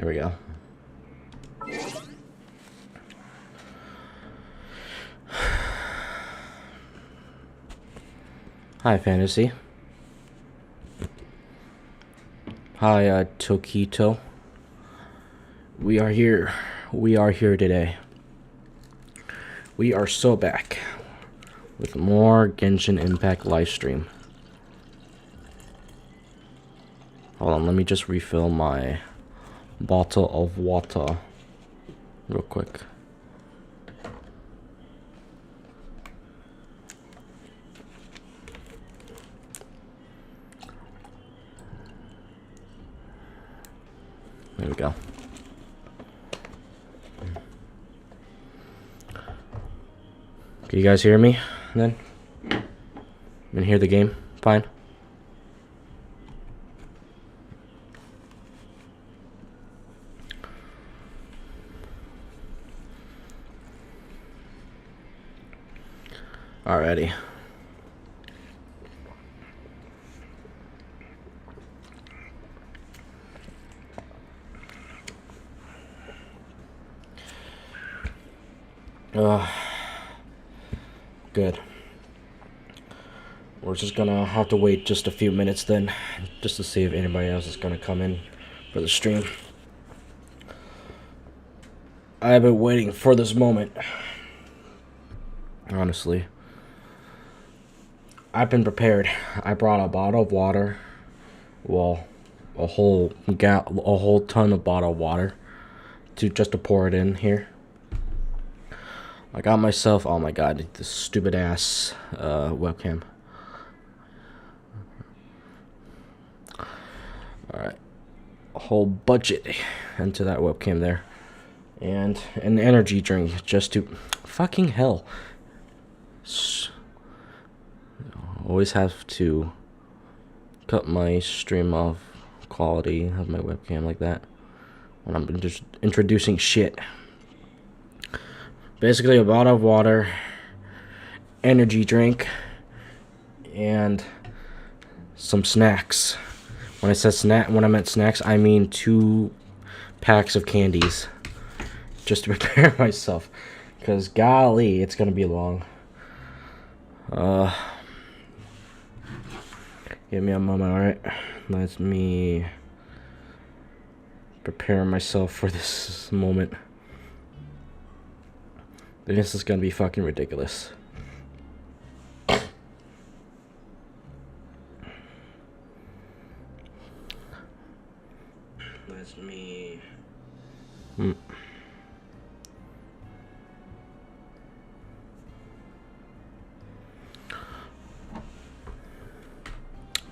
There we go. Hi, Fantasy. Hi, Tokito. We are here. We are here today. We are so back with more Genshin Impact livestream. Hold on, let me just refill my bottle of water real quick. There we go. Can you guys hear me then? Can hear the game? Fine. Alrighty. Good. We're just gonna have to wait just a few minutes then, just to see if anybody else is gonna come in for the stream. I've been waiting for this moment. Honestly. I've been prepared. I brought a bottle of water. Well, a whole ton of bottle of water to pour it in here. I got myself, oh my god, this stupid ass webcam. Alright. A whole budget into that webcam there. And an energy drink just to, fucking hell. Always have to cut my stream off quality of my webcam like that when I'm just introducing shit. Basically a bottle of water, energy drink, and some snacks. When I meant snacks, I mean 2 packs of candies, just to prepare myself. Cause golly, it's gonna be long. Give me a moment, alright? Let me prepare myself for this moment. This is gonna be fucking ridiculous. Let me...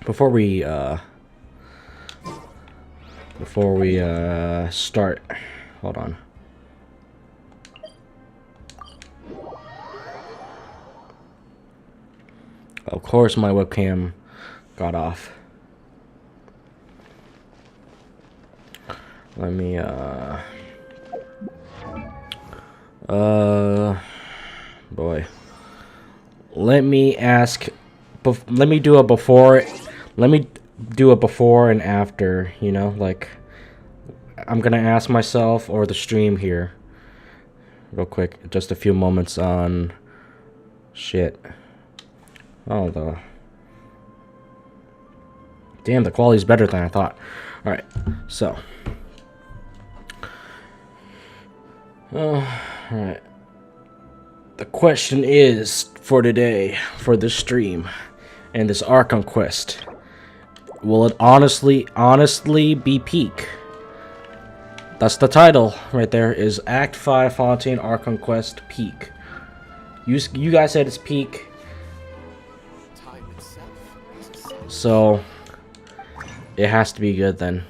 Before we start, hold on. Of course my webcam got off. Let me boy. Let me do a before and after, you know, like I'm gonna ask myself or the stream here real quick, just a few moments on shit. Oh, damn, the quality's better than I thought. Alright, so. Alright. The question is, for today, for this stream, and this Archon quest, will it honestly be peak? That's the title right there, is Act 5 Fontaine Archon Quest Peak. You guys said it's peak. So, it has to be good then.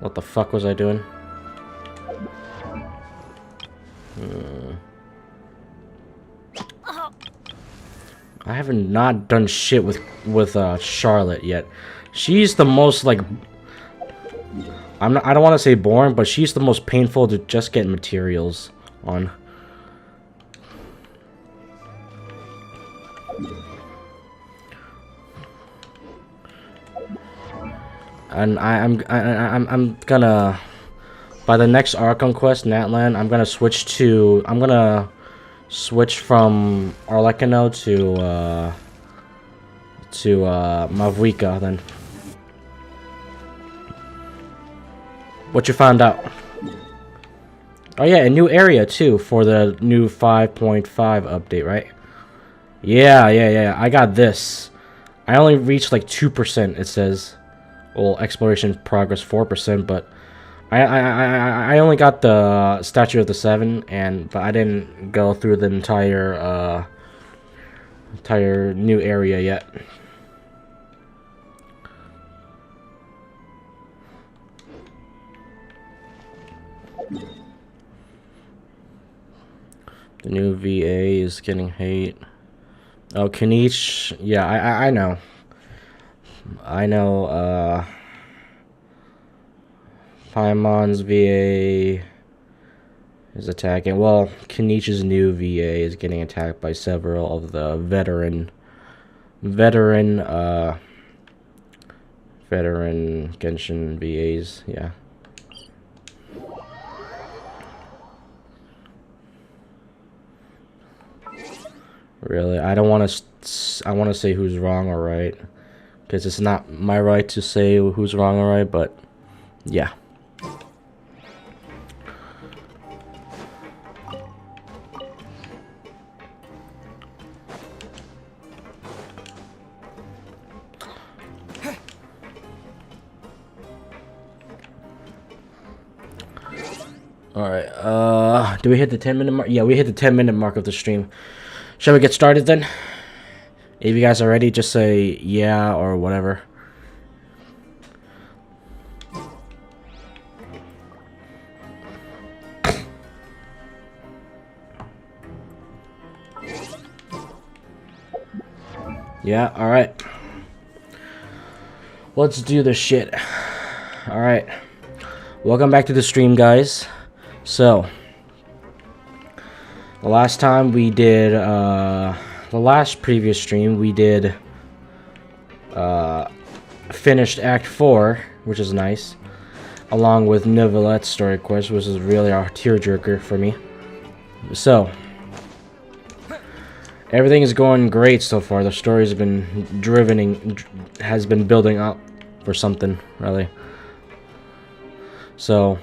What the fuck was I doing? I haven't not done shit with Charlotte yet. She's the most like I don't want to say boring, but she's the most painful to just get materials on. And I'm gonna, by the next Archon quest, Natlan, I'm gonna switch from Arlecchino to Mavuika then. What you found out? Oh yeah, a new area too for the new 5.5 update, right? Yeah. I got this. I only reached like 2%. It says, well, exploration progress 4%, but I only got the Statue of the Seven, but I didn't go through the entire new area yet. The new VA is getting hate. Oh, Kanish. Yeah, I know. I know, Paimon's VA is attacking. Well, Kanish's new VA is getting attacked by several of the veteran Genshin VAs. Yeah. Really, I don't want to. I want to say who's wrong or right, because it's not my right to say who's wrong or right. But yeah. All right. Do we hit the 10-minute mark? Yeah, we hit the 10-minute mark of the stream. Shall we get started then? If you guys are ready, just say yeah or whatever. Yeah, alright. Let's do this shit. Alright. Welcome back to the stream, guys. So, the last time we did, the last previous stream, we did, finished Act 4, which is nice, along with Neuvillette's story quest, which is really a tearjerker for me. So, everything is going great so far. The story's been has been building up for something, really. So,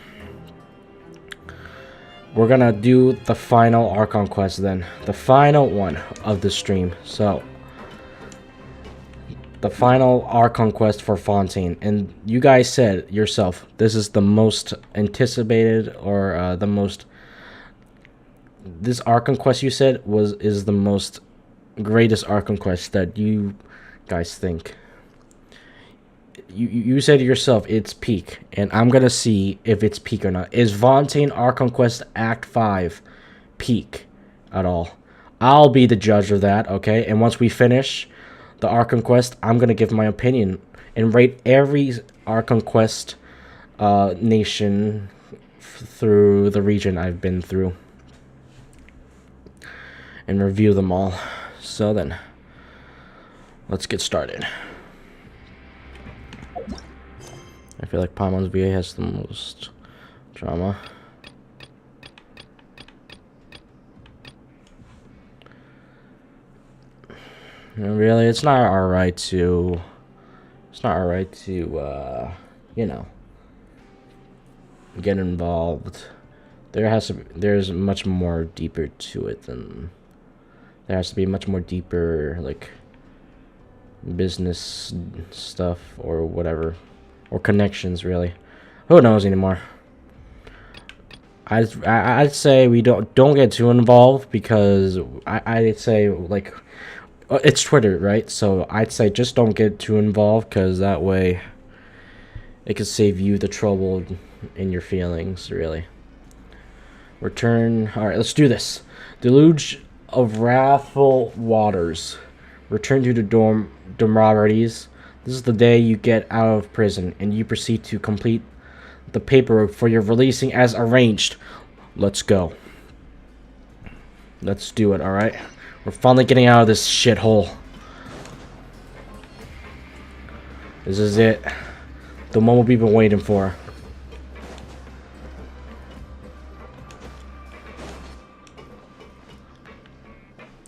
we're gonna do the final Archon quest then. The final one of the stream. So, the final Archon quest for Fontaine. And you guys said yourself, this is the most anticipated, or the most... This Archon quest, you said, is the most greatest Archon quest that you guys think. You said yourself it's peak, and I'm gonna see if it's peak or not. Is Fontaine Archon Quest Act 5 peak at all? I'll be the judge of that, okay? And once we finish the Archon Quest, I'm gonna give my opinion and rate every Archon Quest nation through the region I've been through and review them all. So then, let's get started. I feel like Paimon's VA has the most drama. And really, it's not our right to... It's not our right to, you know, get involved. There's much more deeper to it than... There has to be much more deeper, like, business stuff or whatever. Or connections, really. Who knows anymore? I'd say we don't get too involved, because I'd say, like, it's Twitter, right? So I'd say just don't get too involved, because that way it could save you the trouble in your feelings, really. Return. All right, let's do this. Deluge of wrathful waters. Return to the Domrarides. This is the day you get out of prison, and you proceed to complete the paperwork for your releasing as arranged. Let's go. Let's do it, alright? We're finally getting out of this shithole. This is it. The moment we've been waiting for.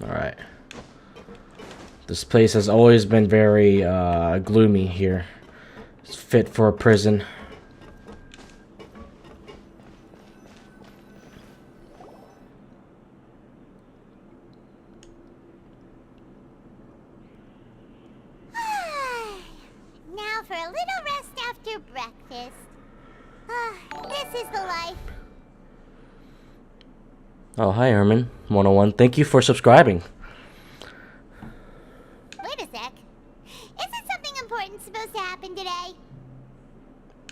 Alright. This place has always been very gloomy here. It's fit for a prison. Now for a little rest after breakfast. This is the life. Oh, hi, Herman. 101. Thank you for subscribing. Wait a sec. Isn't something important supposed to happen today?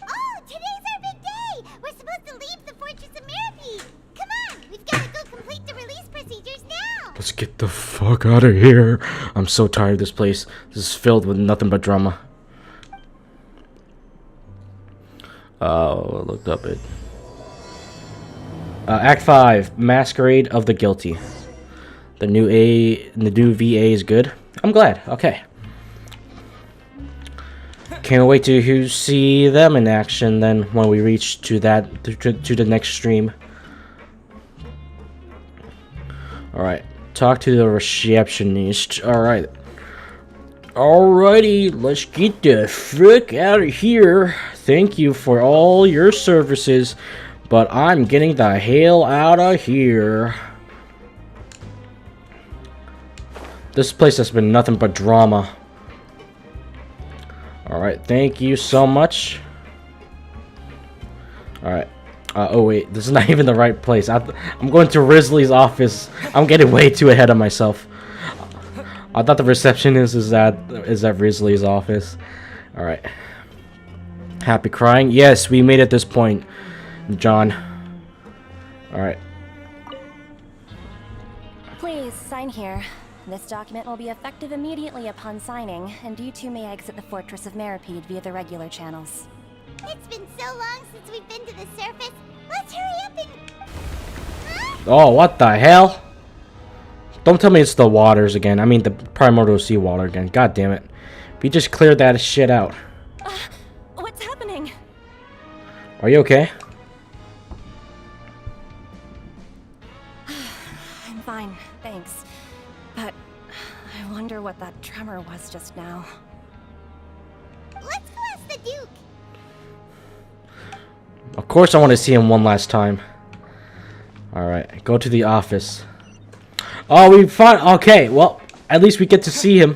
Oh, today's our big day! We're supposed to leave the Fortress of Mirapede! Come on! We've got to go complete the release procedures now! Let's get the fuck out of here. I'm so tired of this place. This is filled with nothing but drama. Oh, I looked up it. Act 5, Masquerade of the Guilty. The new VA is good. I'm glad. Okay. Can't wait to see them in action then when we reach to that to the next stream. All right. Talk to the receptionist. All right. Alrighty, let's get the frick out of here. Thank you for all your services, but I'm getting the hell out of here. This place has been nothing but drama. Alright, thank you so much. Alright. Oh wait, this is not even the right place. I'm going to Risley's office. I'm getting way too ahead of myself. I thought the receptionist is at Risley's office. Alright. Happy crying? Yes, we made it this point, John. Alright. Please, sign here. This document will be effective immediately upon signing, and you two may exit the Fortress of Mirapede via the regular channels. It's been so long since we've been to the surface. Let's hurry up and... Huh? Oh, what the hell? Don't tell me it's the waters again. I mean the primordial seawater again. God damn it. We just cleared that shit out. What's happening? Are you okay? I'm fine, thanks. But I wonder what that tremor was just now. Let's go ask the Duke. Of course I want to see him one last time. Alright, go to the office. Oh, we found... Okay, well, at least we get to see him.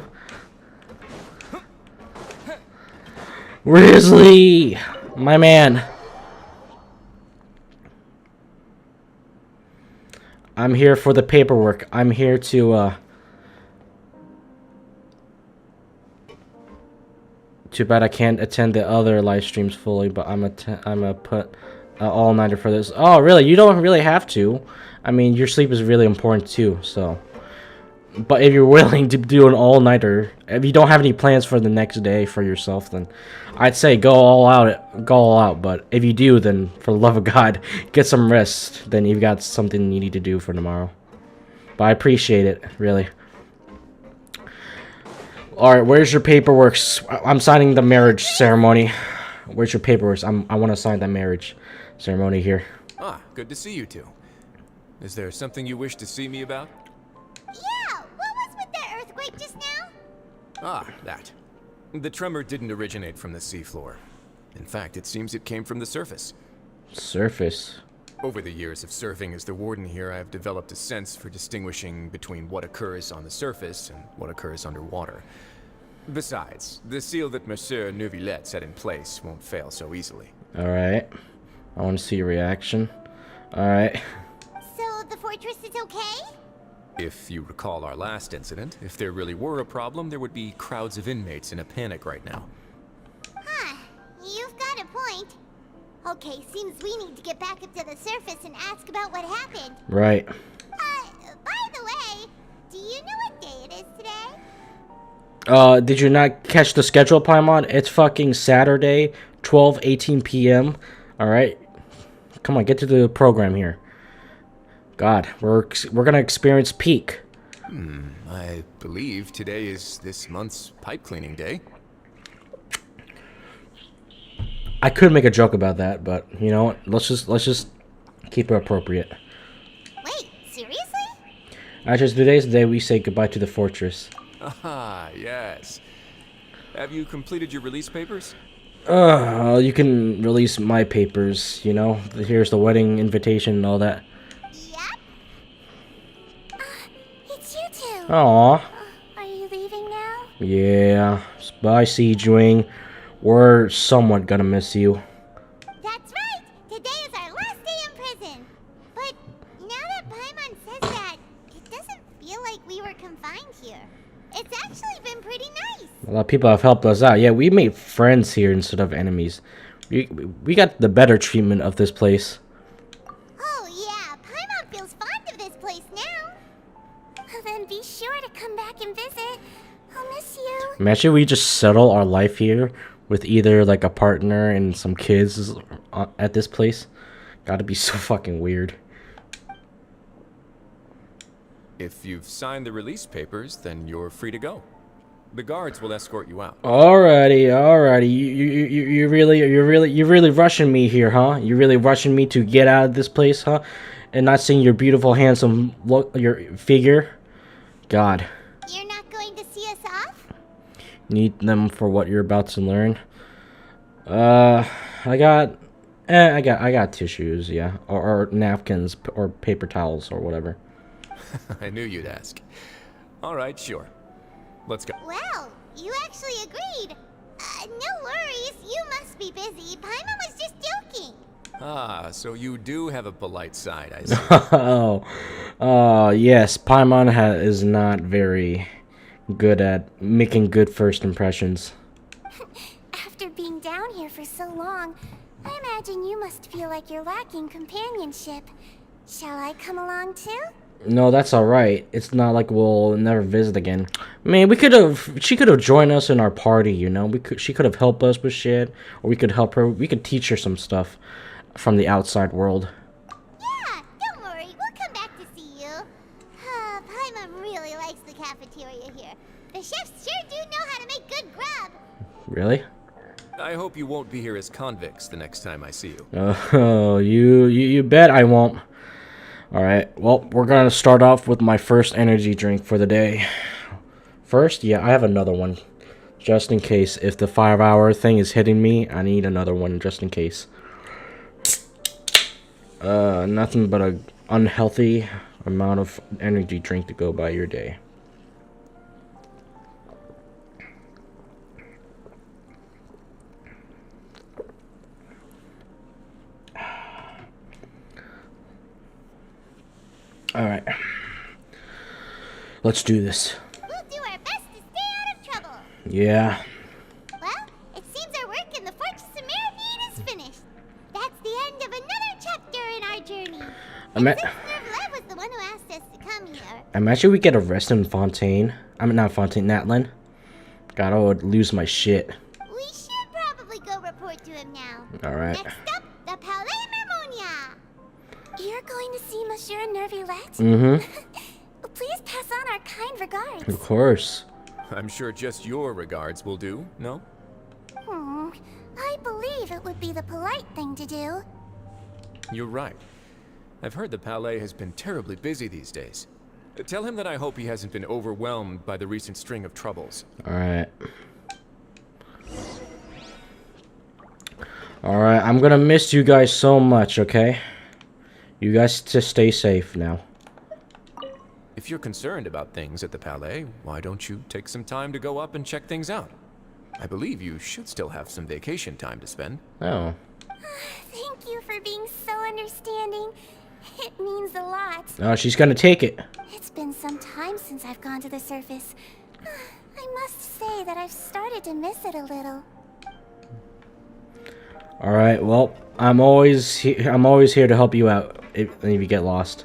Risley! My man. I'm here for the paperwork. I'm here to, Too bad I can't attend the other live streams fully, but I'm a put all-nighter for this. Oh, really? You don't really have to. I mean, your sleep is really important too, so. But if you're willing to do an all-nighter, if you don't have any plans for the next day for yourself, then I'd say go all out. But if you do, then for the love of God, get some rest. Then you've got something you need to do for tomorrow. But I appreciate it, really. Alright, where's your paperwork? I'm signing the marriage ceremony. Where's your paperwork? I want to sign that marriage ceremony here. Ah, good to see you two. Is there something you wish to see me about? Yeah, what was with that earthquake just now? Ah, that. The tremor didn't originate from the seafloor. In fact, it seems it came from the surface. Surface? Over the years of serving as the warden here, I have developed a sense for distinguishing between what occurs on the surface and what occurs underwater. Besides, the seal that Monsieur Neuvillette set in place won't fail so easily. Alright. I want to see your reaction. Alright. So the fortress is okay? If you recall our last incident, if there really were a problem, there would be crowds of inmates in a panic right now. Huh, you've got a point. Okay, seems we need to get back up to the surface and ask about what happened. Right. By the way, do you know what day it is today? Did you not catch the schedule, Paimon? It's fucking Saturday, 12:18 p.m. Alright. Come on, get to the program here. God, we're gonna experience peak. I believe today is this month's pipe cleaning day. I could make a joke about that, but you know what? Let's just keep it appropriate. Wait, seriously? Actually, today's the day we say goodbye to the fortress. Ah, yes. Have you completed your release papers? You can release my papers, you know? Here's the wedding invitation and all that. Yep. It's you two. Aww. Are you leaving now? Yeah. Bye, Siegewing. We're somewhat gonna miss you. That's right. Today is our last day in prison. But now that Paimon says that, it doesn't feel like we were confined here. It's actually been pretty nice. A lot of people have helped us out. Yeah, we made friends here instead of enemies. We got the better treatment of this place. Oh yeah, Paimon feels fond of this place now. Then be sure to come back and visit. I'll miss you. Imagine we just settle our life here with either like a partner and some kids at this place. Gotta be so fucking weird. If you've signed the release papers, then you're free to go. The guards will escort you out. Alrighty. You're really rushing me here, huh? You're really rushing me to get out of this place, huh? And not seeing your beautiful, handsome look, your figure. God. You're not going to see us off? Need them for what you're about to learn. I got tissues, yeah, or napkins, or paper towels, or whatever. I knew you'd ask. All right, sure. Let's go. Well, you actually agreed. No worries, you must be busy. Paimon was just joking. Ah, so you do have a polite side, I see. Yes, Paimon is not very good at making good first impressions. After being down here for so long, I imagine you must feel like you're lacking companionship. Shall I come along too? No, that's alright. It's not like we'll never visit again. I mean, she could have joined us in our party, you know? She could have helped us with shit, or we could help her, we could teach her some stuff from the outside world. Yeah, don't worry, we'll come back to see you. Paimon really likes the cafeteria here. The chefs sure do know how to make good grub. Really? I hope you won't be here as convicts the next time I see you. Oh, you bet I won't. Alright, well, we're gonna start off with my first energy drink for the day. First, yeah, I have another one. Just in case. If the 5-hour thing is hitting me, I need another one just in case. Nothing but a unhealthy amount of energy drink to go by your day. Alright. Let's do this. We'll do our best to stay out of trouble. Yeah. Well, it seems our work in the Fortress of Meripede is finished. That's the end of another chapter in our journey. And since Neuvillette was the one who asked us to come here. Imagine we get arrested in Fontaine. I mean, not Fontaine, Natlan. God, I would lose my shit. We should probably go report to him now. Alright. Next up, the Palais Mermonia. You're going to see Monsieur Neuvillette? Mm-hmm. Please pass on our kind regards. Of course. I'm sure just your regards will do, no? I believe it would be the polite thing to do. You're right. I've heard the Palais has been terribly busy these days. Tell him that I hope he hasn't been overwhelmed by the recent string of troubles. Alright. Alright, I'm gonna miss you guys so much, okay? You guys just stay safe now. If you're concerned about things at the Palais, why don't you take some time to go up and check things out? I believe you should still have some vacation time to spend. Oh. Thank you for being so understanding. It means a lot. Oh, she's gonna take it. It's been some time since I've gone to the surface. I must say that I've started to miss it a little. Alright, well, I'm always here to help you out if you get lost.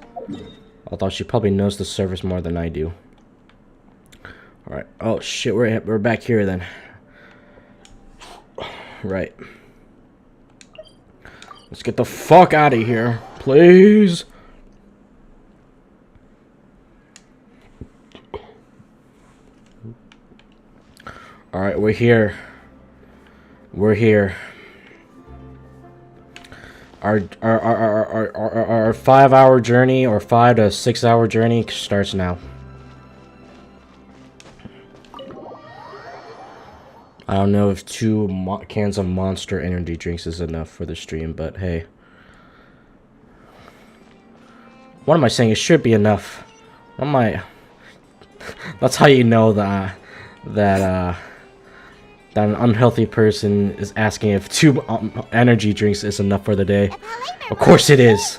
Although she probably knows the surface more than I do. Alright. Oh shit, we're back here then. Right. Let's get the fuck out of here, please. Alright, we're here. We're here. Our 5-hour journey or 5 to 6 hour journey starts now. I don't know if 2 cans of Monster energy drinks is enough for the stream, but hey. What am I saying? It should be enough. What am I? That's how you know that an unhealthy person is asking if 2 energy drinks is enough for the day. Of course it is.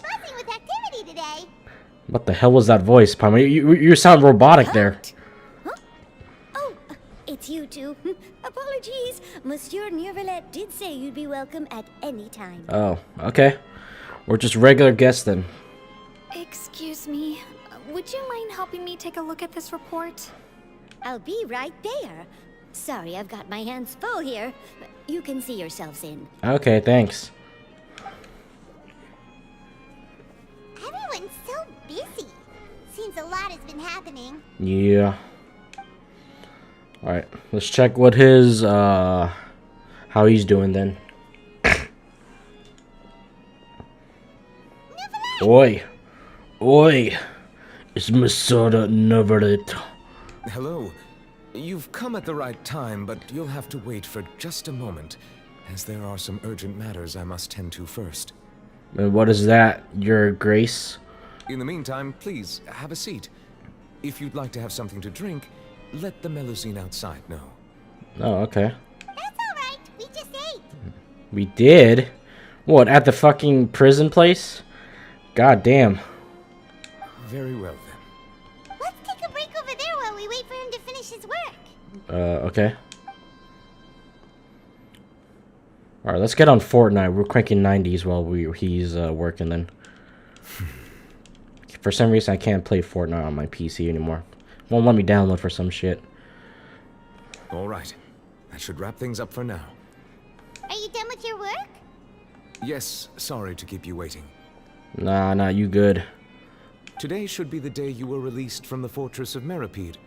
What the hell was that voice, Palmer? You sound robotic there. Huh? Oh, it's you two. Apologies. Monsieur Neuvillette did say you'd be welcome at any time. Oh, okay. We're just regular guests then. Excuse me. Would you mind helping me take a look at this report? I'll be right there. Sorry, I've got my hands full here. You can see yourselves in. Okay, thanks. Everyone's so busy. Seems a lot has been happening. Yeah. Alright, let's check what his, how he's doing then. Oi. Oi. It's Monsieur Neuvillette. Hello. You've come at the right time, but you'll have to wait for just a moment, as there are some urgent matters I must tend to first. And what is that, Your Grace? In the meantime, please, have a seat. If you'd like to have something to drink, let the Melusine outside know. Oh, okay. That's alright. We just ate. We did? What, at the fucking prison place? God damn. Very well, then. Let's take a break over there while we wait for him to finish his work. Okay. Alright, let's get on Fortnite. We're cranking 90s while he's working then. For some reason, I can't play Fortnite on my PC anymore. Won't let me download for some shit. All right. That should wrap things up for now. Are you done with your work? Yes, sorry to keep you waiting. Nah, you good. Today should be the day you were released from the Fortress of Meripede.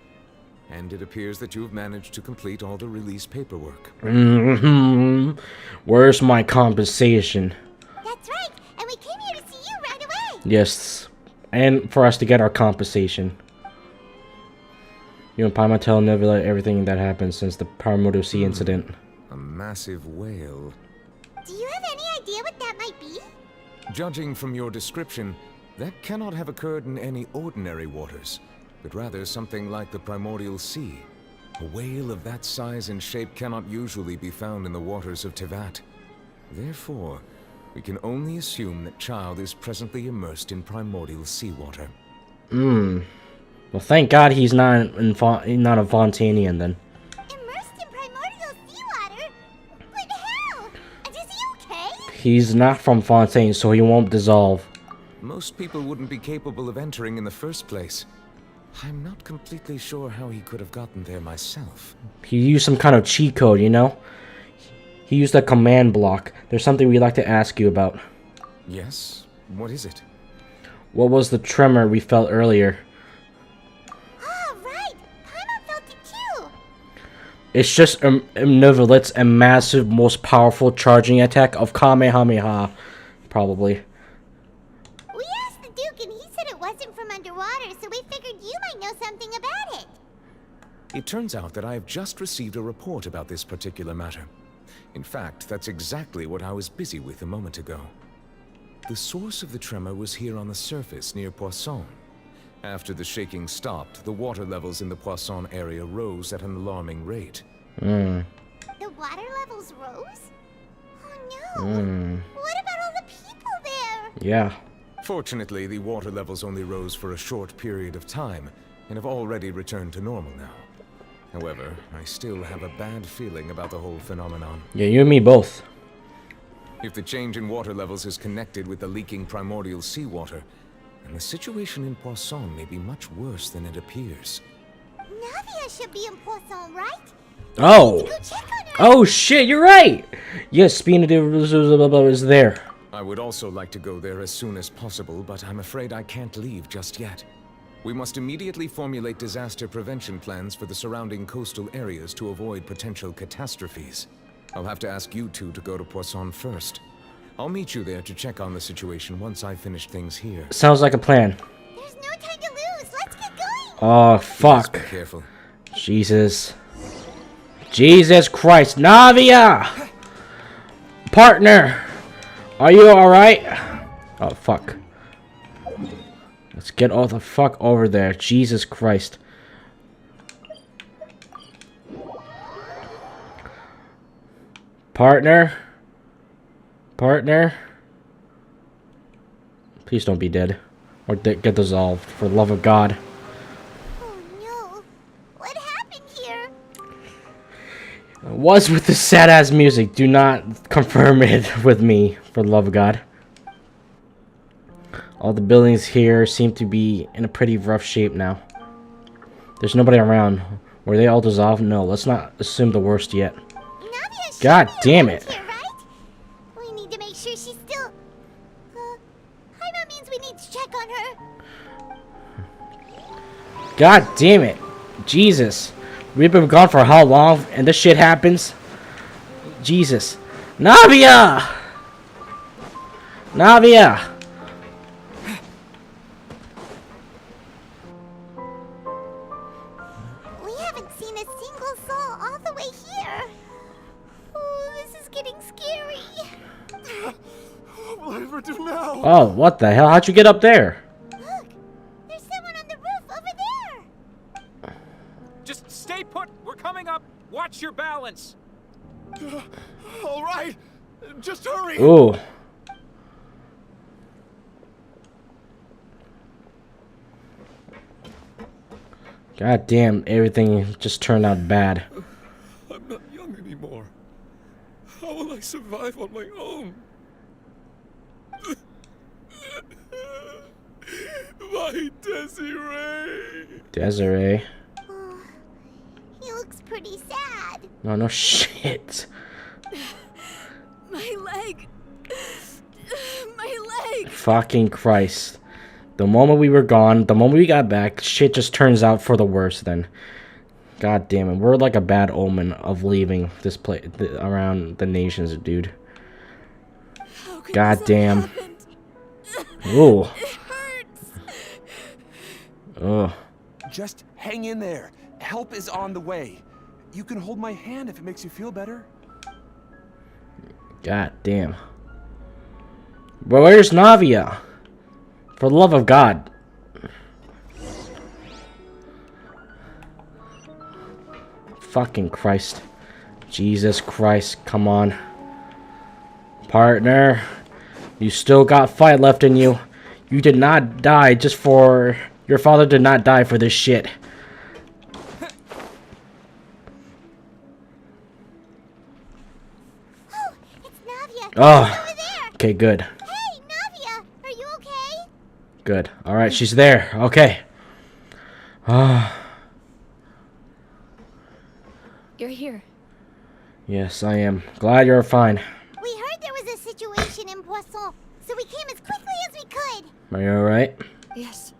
And it appears that you have managed to complete all the release paperwork. Where's my compensation? That's right. And we came here to see you right away. Yes. And for us to get our compensation. You and Paimon tell Neuvillette everything that happened since the Paramodo Sea incident. A massive whale. Do you have any idea what that might be? Judging from your description, that cannot have occurred in any ordinary waters, but rather something like the primordial sea. A whale of that size and shape cannot usually be found in the waters of Teyvat. Therefore, we can only assume that Child is presently immersed in primordial seawater. Well, thank God he's not a Fontainian then. Immersed in primordial seawater? What the hell? Is he okay? He's not from Fontaine, so he won't dissolve. Most people wouldn't be capable of entering in the first place. I'm not completely sure how he could have gotten there myself. He used some kind of cheat code, you know? He used a command block. There's something we'd like to ask you about. Yes? What is it? What was the tremor we felt earlier? Oh, right. Paimon felt it too. It's just Neuvillette's a massive, most powerful charging attack of Kamehameha. Probably. We asked the Duke and he said it wasn't from underwater, so we figured you might know something about it. It turns out that I have just received a report about this particular matter. In fact, that's exactly what I was busy with a moment ago. The source of the tremor was here on the surface near Poisson. After the shaking stopped, the water levels in the Poisson area rose at an alarming rate. The water levels rose? Oh no. What about all the people there? Yeah. Fortunately, the water levels only rose for a short period of time, and have already returned to normal now. However, I still have a bad feeling about the whole phenomenon. Yeah, you and me both. If the change in water levels is connected with the leaking primordial seawater, then the situation in Poisson may be much worse than it appears. Navia should be in Poisson, right? Oh! Go check on her. Oh shit, you're right! Yes, Spina is there. I would also like to go there as soon as possible, but I'm afraid I can't leave just yet. We must immediately formulate disaster prevention plans for the surrounding coastal areas to avoid potential catastrophes. I'll have to ask you two to go to Poisson first. I'll meet you there to check on the situation once I finish things here. Sounds like a plan. There's no time to lose. Let's get going. Oh, fuck. Be careful. Jesus. Jesus Christ. Navia! Partner! Are you alright? Oh, fuck. Let's get all the fuck over there. Jesus Christ. Partner? Partner? Please don't be dead. Or get dissolved, for the love of God. Oh no. What happened here? What's with the sad-ass music? Do not confirm it with me, for the love of God. All the buildings here seem to be in a pretty rough shape now. There's nobody around. Were they all dissolved? No, let's not assume the worst yet. Navia should God be damn around it. Here, right? We need to make sure she's still... Jaime means we need to check on her. God damn it. Jesus. We've been gone for how long and this shit happens? Jesus. Navia! Navia! We haven't seen a single soul all the way here. Oh, this is getting scary. What will I ever do now? Oh, what the hell? How'd you get up there? Look, there's someone on the roof over there. Just stay put. We're coming up. Watch your balance. All right, just hurry. Ooh. God damn, everything just turned out bad. I'm not young anymore. How will I survive on my own? My Desiree. Desiree. Oh, he looks pretty sad. No, no shit. My leg. My leg. Fucking Christ. The moment we were gone, the moment we got back, shit just turns out for the worse then. God damn it. We're like a bad omen of leaving this place around the nations, dude. God damn. Ooh. Ugh. Just hang in there. Help is on the way. You can hold my hand if it makes you feel better. God damn. But where's Navia? For the love of God. Fucking Christ. Jesus Christ. Come on. Partner. You still got fight left in you. You did not die just for... Your father did not die for this shit. Oh, it's Navia. Oh. She's over there. Okay, good. Hey, Navia, are you okay? Good. Alright, she's there. Okay. You're here. Yes, I am. Glad you're fine. We heard there was a situation in Poisson, so we came as quickly as we could. Are you alright? Yes.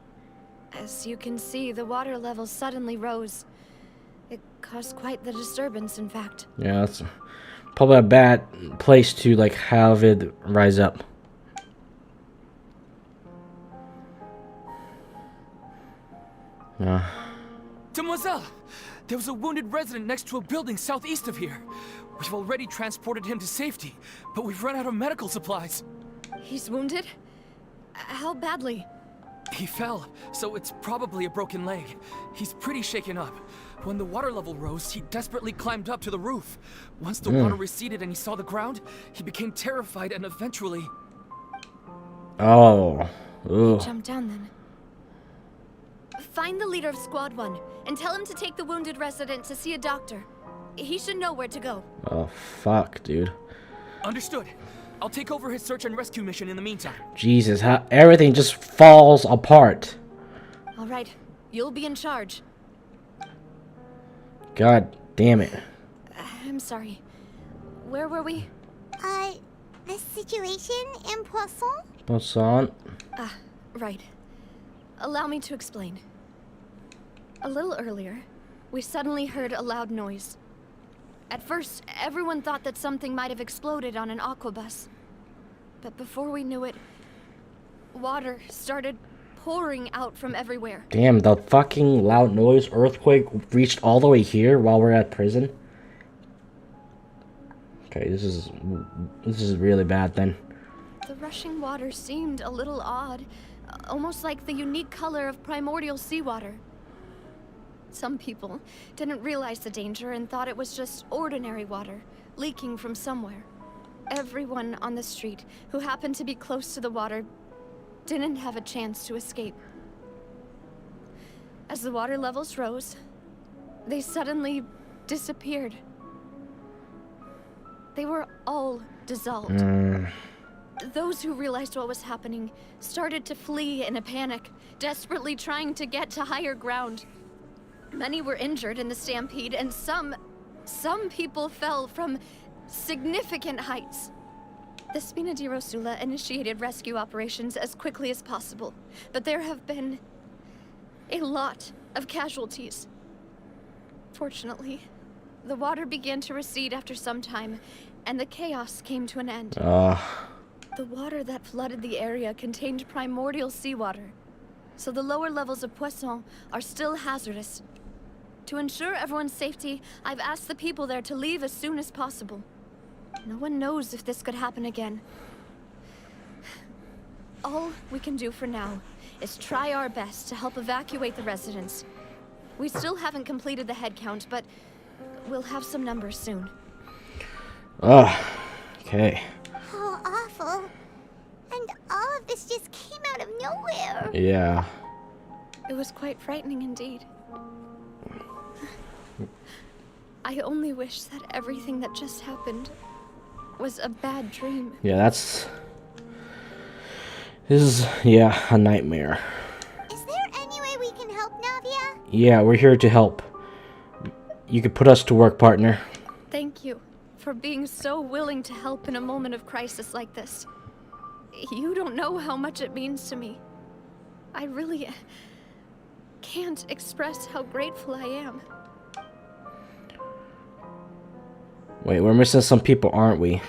As you can see, the water level suddenly rose. It caused quite the disturbance, in fact. Yeah, that's probably a bad place to, like, have it rise up. Demoiselle! There was a wounded resident next to a building southeast of here. We've already transported him to safety, but we've run out of medical supplies. He's wounded? How badly? He fell, so it's probably a broken leg. He's pretty shaken up. When the water level rose, he desperately climbed up to the roof. Once the water receded and he saw the ground, he became terrified and eventually... Oh. Ooh. Jump down then. Find the leader of Squad 1 and tell him to take the wounded resident to see a doctor. He should know where to go. Oh, fuck, dude. Understood. I'll take over his search and rescue mission in the meantime. Jesus, how everything just falls apart. All right, you'll be in charge. God damn it. I'm sorry. Where were we? The situation in Poisson? Poisson. Ah, right. Allow me to explain. A little earlier, we suddenly heard a loud noise. At first, everyone thought that something might have exploded on an aquabus. But before we knew it, water started pouring out from everywhere. Damn, the fucking loud noise earthquake reached all the way here while we're at prison. Okay, this is really bad then. The rushing water seemed a little odd, almost like the unique color of primordial seawater. Some people didn't realize the danger and thought it was just ordinary water leaking from somewhere. Everyone on the street who happened to be close to the water didn't have a chance to escape. As the water levels rose, they suddenly disappeared. They were all dissolved. Those who realized what was happening started to flee in a panic, desperately trying to get to higher ground. Many were injured in the stampede, and some people fell from significant heights. The Spina di Rosula initiated rescue operations as quickly as possible, but there have been a lot of casualties. Fortunately, the water began to recede after some time, and the chaos came to an end. The water that flooded the area contained primordial seawater, so the lower levels of Poisson are still hazardous. To ensure everyone's safety, I've asked the people there to leave as soon as possible. No one knows if this could happen again. All we can do for now is try our best to help evacuate the residents. We still haven't completed the head count, but we'll have some numbers soon. Okay. How awful. And all of this just came out of nowhere. Yeah. It was quite frightening indeed. I only wish that everything that just happened was a bad dream. Yeah, this is, yeah, a nightmare. Is there any way we can help, Navia? Yeah, we're here to help. You could put us to work, partner. Thank you for being so willing to help in a moment of crisis like this. You don't know how much it means to me. I really can't express how grateful I am. Wait, we're missing some people, aren't we?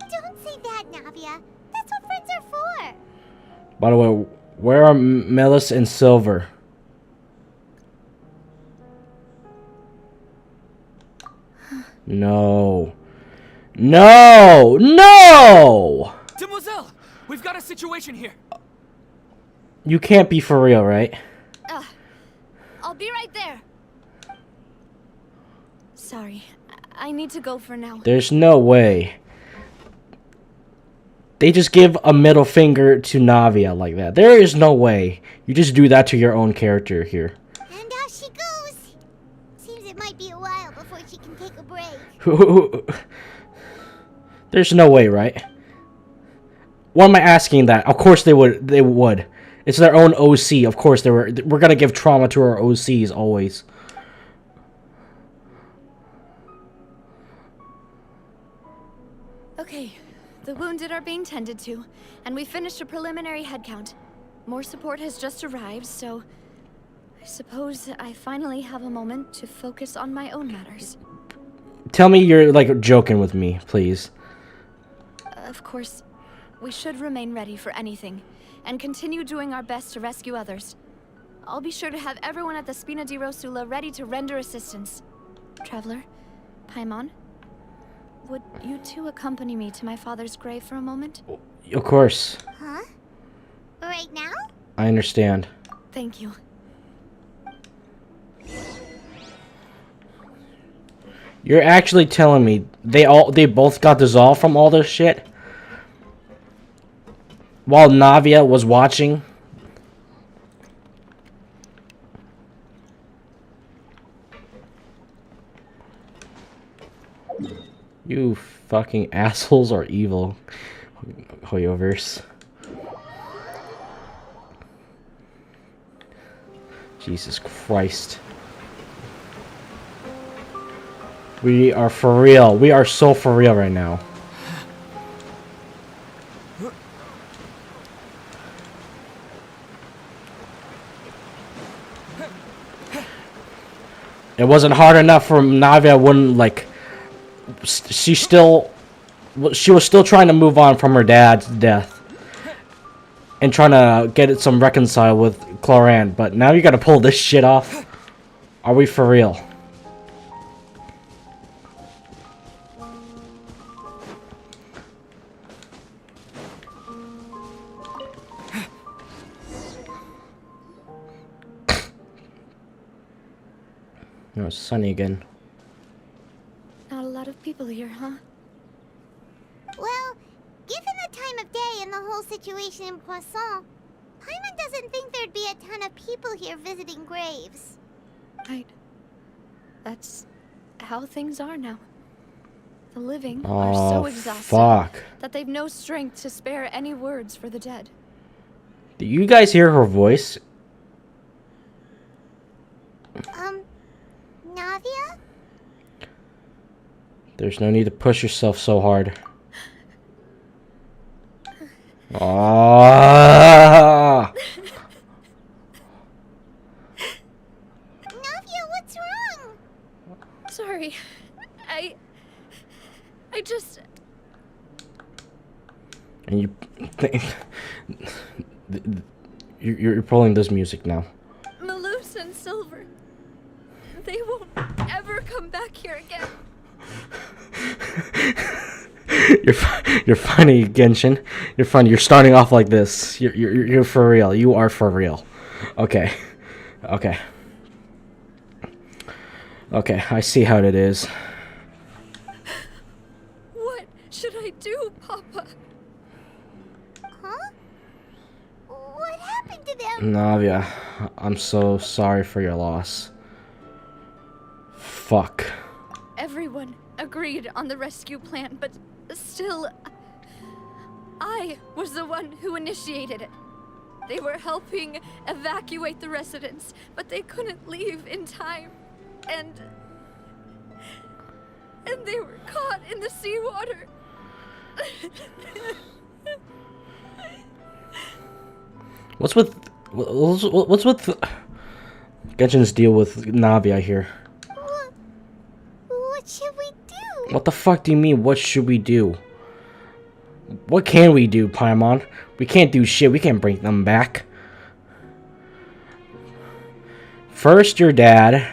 Don't say that, Navia. That's what friends are for. By the way, where are Melis and Silver? No. No! No! Demoiselle! We've got a situation here. You can't be for real, right? I'll be right there. Sorry, I need to go for now. There's no way. They just give a middle finger to Navia like that. There is no way. You just do that to your own character here. And out she goes. Seems it might be a while before she can take a break. There's no way, right? Why am I asking that? Of course they would. They would. It's their own OC. Of course they were. We're gonna give trauma to our OCs always. Okay, the wounded are being tended to, and we finished a preliminary head count. More support has just arrived, so I suppose I finally have a moment to focus on my own matters. Tell me you're like joking with me, please. Of course, we should remain ready for anything, and continue doing our best to rescue others. I'll be sure to have everyone at the Spina di Rosula ready to render assistance. Traveler, Paimon, would you two accompany me to my father's grave for a moment? Of course. Huh? Right now? I understand. Thank you. You're actually telling me they both got dissolved from all this shit? While Navia was watching? You fucking assholes are evil. Hoyoverse. Jesus Christ. We are for real. We are so for real right now. It wasn't hard enough for Navia wouldn't like... She still she was still trying to move on from her dad's death and trying to get it some reconcile with Cloran, but now you gotta pull this shit off? Are we for real? No, it's sunny again. Not a lot of people here, huh? Well, given the time of day and the whole situation in Poisson, Paimon doesn't think there'd be a ton of people here visiting graves. Right. That's how things are now. The living Oh, are so exhausted fuck. that they've no strength to spare any words for the dead. Do you guys hear her voice? Navia? There's no need to push yourself so hard. Ah! Navia, what's wrong? Sorry. I just... And you're pulling this music now. Malus and Silver. They won't ever come back here again. You're funny, Genshin. You're funny. You're starting off like this. You're for real. You are for real. Okay. Okay. Okay, I see how it is. What should I do, Papa? Huh? What happened to them? Navia, I'm so sorry for your loss. Fuck. Everyone agreed on the rescue plan, but still, I was the one who initiated it. They were helping evacuate the residents, but they couldn't leave in time. And they were caught in the seawater. What's with Genshin's deal with Navia here? What should we do? What the fuck do you mean, what should we do? What can we do, Paimon? We can't do shit, we can't bring them back. First your dad,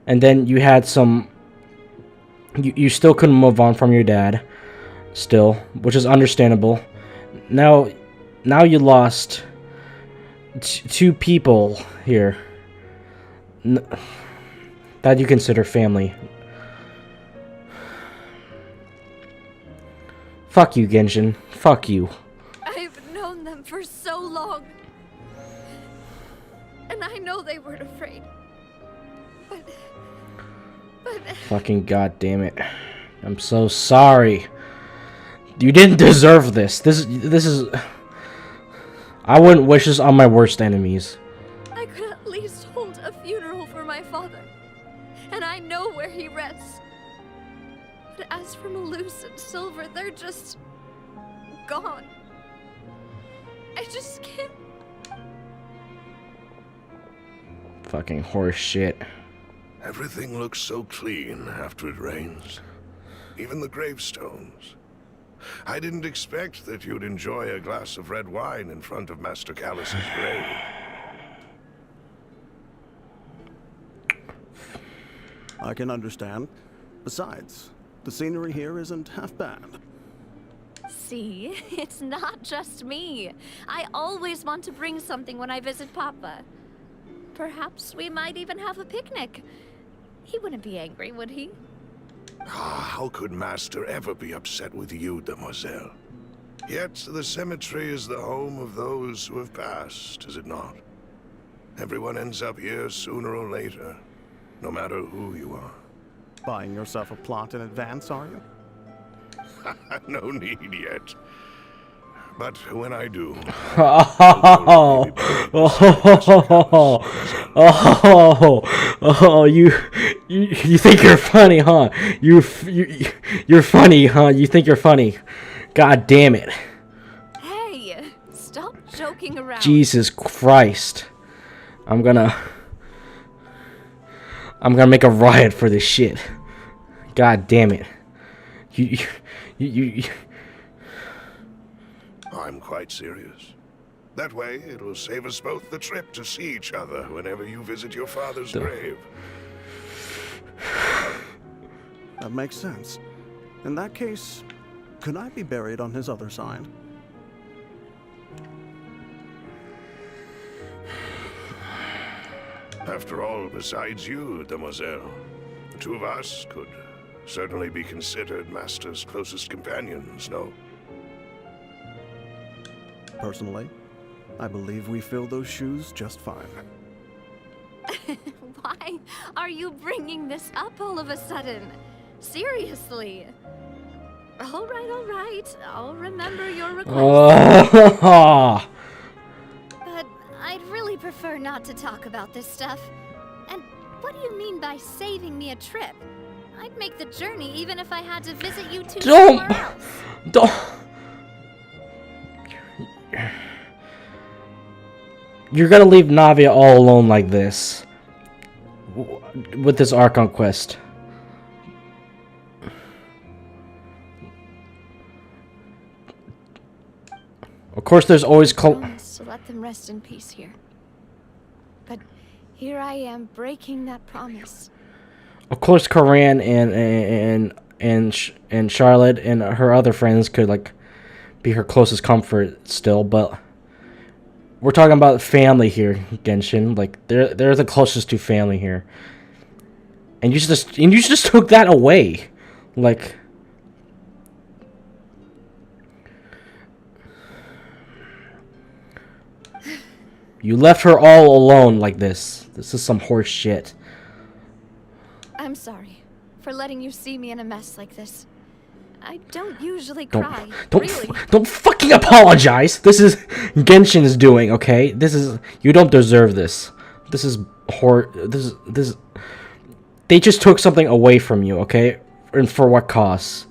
and then you had some... You still couldn't move on from your dad, still, which is understandable. Now you lost two people here that you consider family. Fuck you, Genshin. Fuck you. I've known them for so long. And I know they weren't afraid. But... Fucking goddamn it. I'm so sorry. You didn't deserve this. This is... I wouldn't wish this on my worst enemies. I could at least hold a funeral for my father. And I know where he rests. But as for Malus and Silver, they're just... gone. I just can't... Fucking horse shit. Everything looks so clean after it rains. Even the gravestones. I didn't expect that you'd enjoy a glass of red wine in front of Master Callus's grave. I can understand. Besides, the scenery here isn't half bad. See, it's not just me. I always want to bring something when I visit Papa. Perhaps we might even have a picnic. He wouldn't be angry, would he? How could Master ever be upset with you, Demoiselle? Yet the cemetery is the home of those who have passed, is it not? Everyone ends up here sooner or later, no matter who you are. Buying yourself a plot in advance, are you? No need yet. But when I do... You think you're funny, huh? You're funny, huh? You think you're funny. God damn it. Hey, stop joking around. Jesus Christ. I'm gonna make a riot for this shit. God damn it. I'm quite serious. That way, it'll save us both the trip to see each other whenever you visit your father's grave. That makes sense. In that case, could I be buried on his other side? After all, besides you, demoiselle, the two of us could certainly be considered Master's closest companions, no? Personally, I believe we fill those shoes just fine. Why are you bringing this up all of a sudden? Seriously. All right. I'll remember your request. But I'd really prefer not to talk about this stuff. And what do you mean by saving me a trip? I'd make the journey even if I had to visit you two somewhere else. Don't. You're gonna leave Navia all alone like this with this Archon quest. Of course, there's always to let them rest in peace here. But here I am breaking that promise. Of course, Coran and Charlotte and her other friends could like be her closest comfort still, but we're talking about family here, Genshin. Like they're the closest to family here, and you just took that away, like. You left her all alone like this. This is some horse shit. I'm sorry for letting you see me in a mess like this. I don't usually cry. Don't fucking apologize. This is Genshin's doing, okay? This is, you don't deserve this. This is this. They just took something away from you, okay? And for what cost?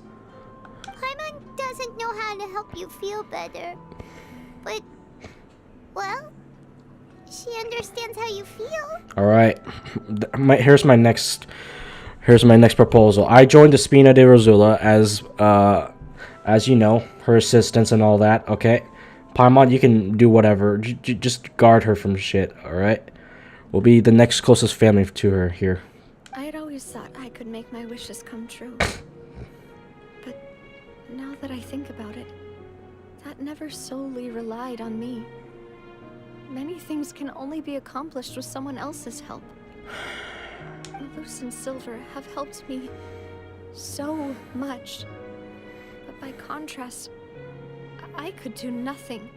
Paimon doesn't know how to help you feel better. But, well, she understands how you feel. Alright. Here's my next proposal. I joined the Spina de Rosula as you know, her assistants and all that, okay? Paimon, you can do whatever. Just guard her from shit, alright? We'll be the next closest family to her here. I had always thought I could make my wishes come true. But now that I think about it, that never solely relied on me. Many things can only be accomplished with someone else's help. Luce and Silver have helped me so much. But by contrast, I could do nothing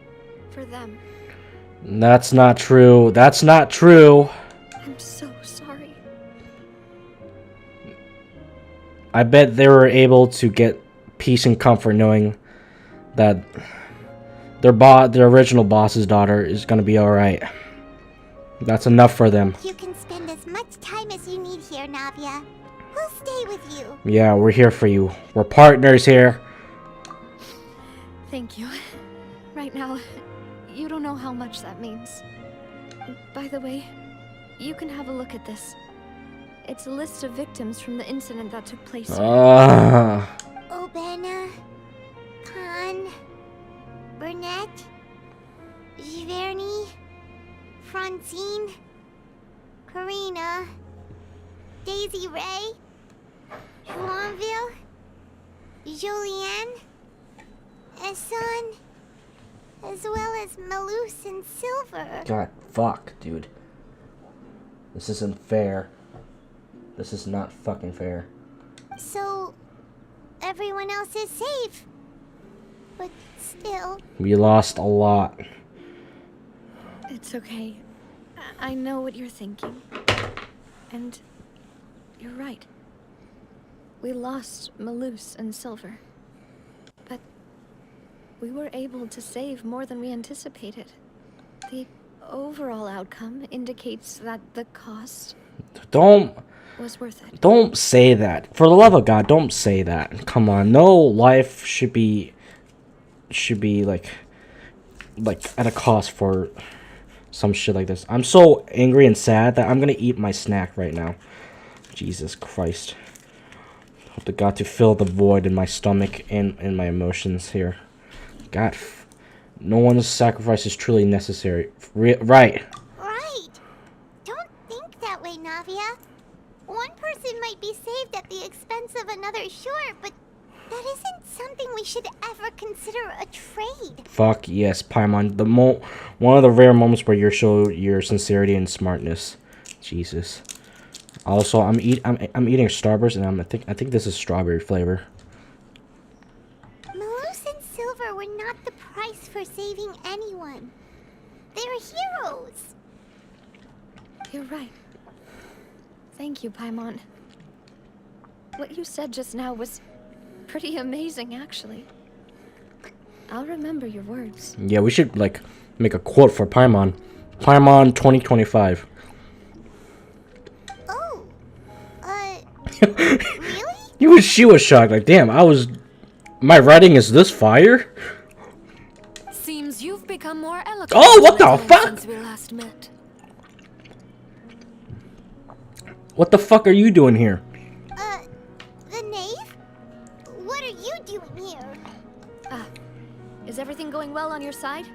for them. That's not true. That's not true. I'm so sorry. I bet they were able to get peace and comfort knowing that their original boss's daughter is gonna be alright. That's enough for them. You can spend as much time as you need here, Navia. We'll stay with you. Yeah, we're here for you. We're partners here. Thank you. Right now, you don't know how much that means. By the way, you can have a look at this. It's a list of victims from the incident that took place here. Obena, Khan, Burnett, Giverny, Francine, Karina, Daisy Ray, Joinville, Julianne, Esson, as well as Malus and Silver. God, fuck, dude. This isn't fair. This is not fucking fair. So, everyone else is safe. But still... We lost a lot. It's okay. I know what you're thinking. And you're right. We lost Malus and Silver. But we were able to save more than we anticipated. The overall outcome indicates that the cost was worth it. Don't say that. For the love of God, don't say that. Come on. No life should be like at a cost for some shit like this. I'm so angry and sad that I'm gonna eat my snack right now. Jesus Christ. Hope to God to fill the void in my stomach and in my emotions here. God, no one's sacrifice is truly necessary. Right. Right. Don't think that way, Navia. One person might be saved at the expense of another, sure, but that isn't something we should ever consider a trade. Fuck yes, Paimon. One of the rare moments where you show your sincerity and smartness. Jesus. Also, I'm eating Starburst, and I think this is strawberry flavor. Malus and Silver were not the price for saving anyone. They're heroes. You're right. Thank you, Paimon. What you said just now was pretty amazing, actually. I'll remember your words. Yeah, we should, like, make a quote for Paimon. Paimon 2025. Oh. Really? She was shocked. Like, damn, my writing is this fire? Seems you've become more eloquent. Oh, what the fuck? Since we last met. What the fuck are you doing here? The Knave? What are you doing here? Is everything going well on your side?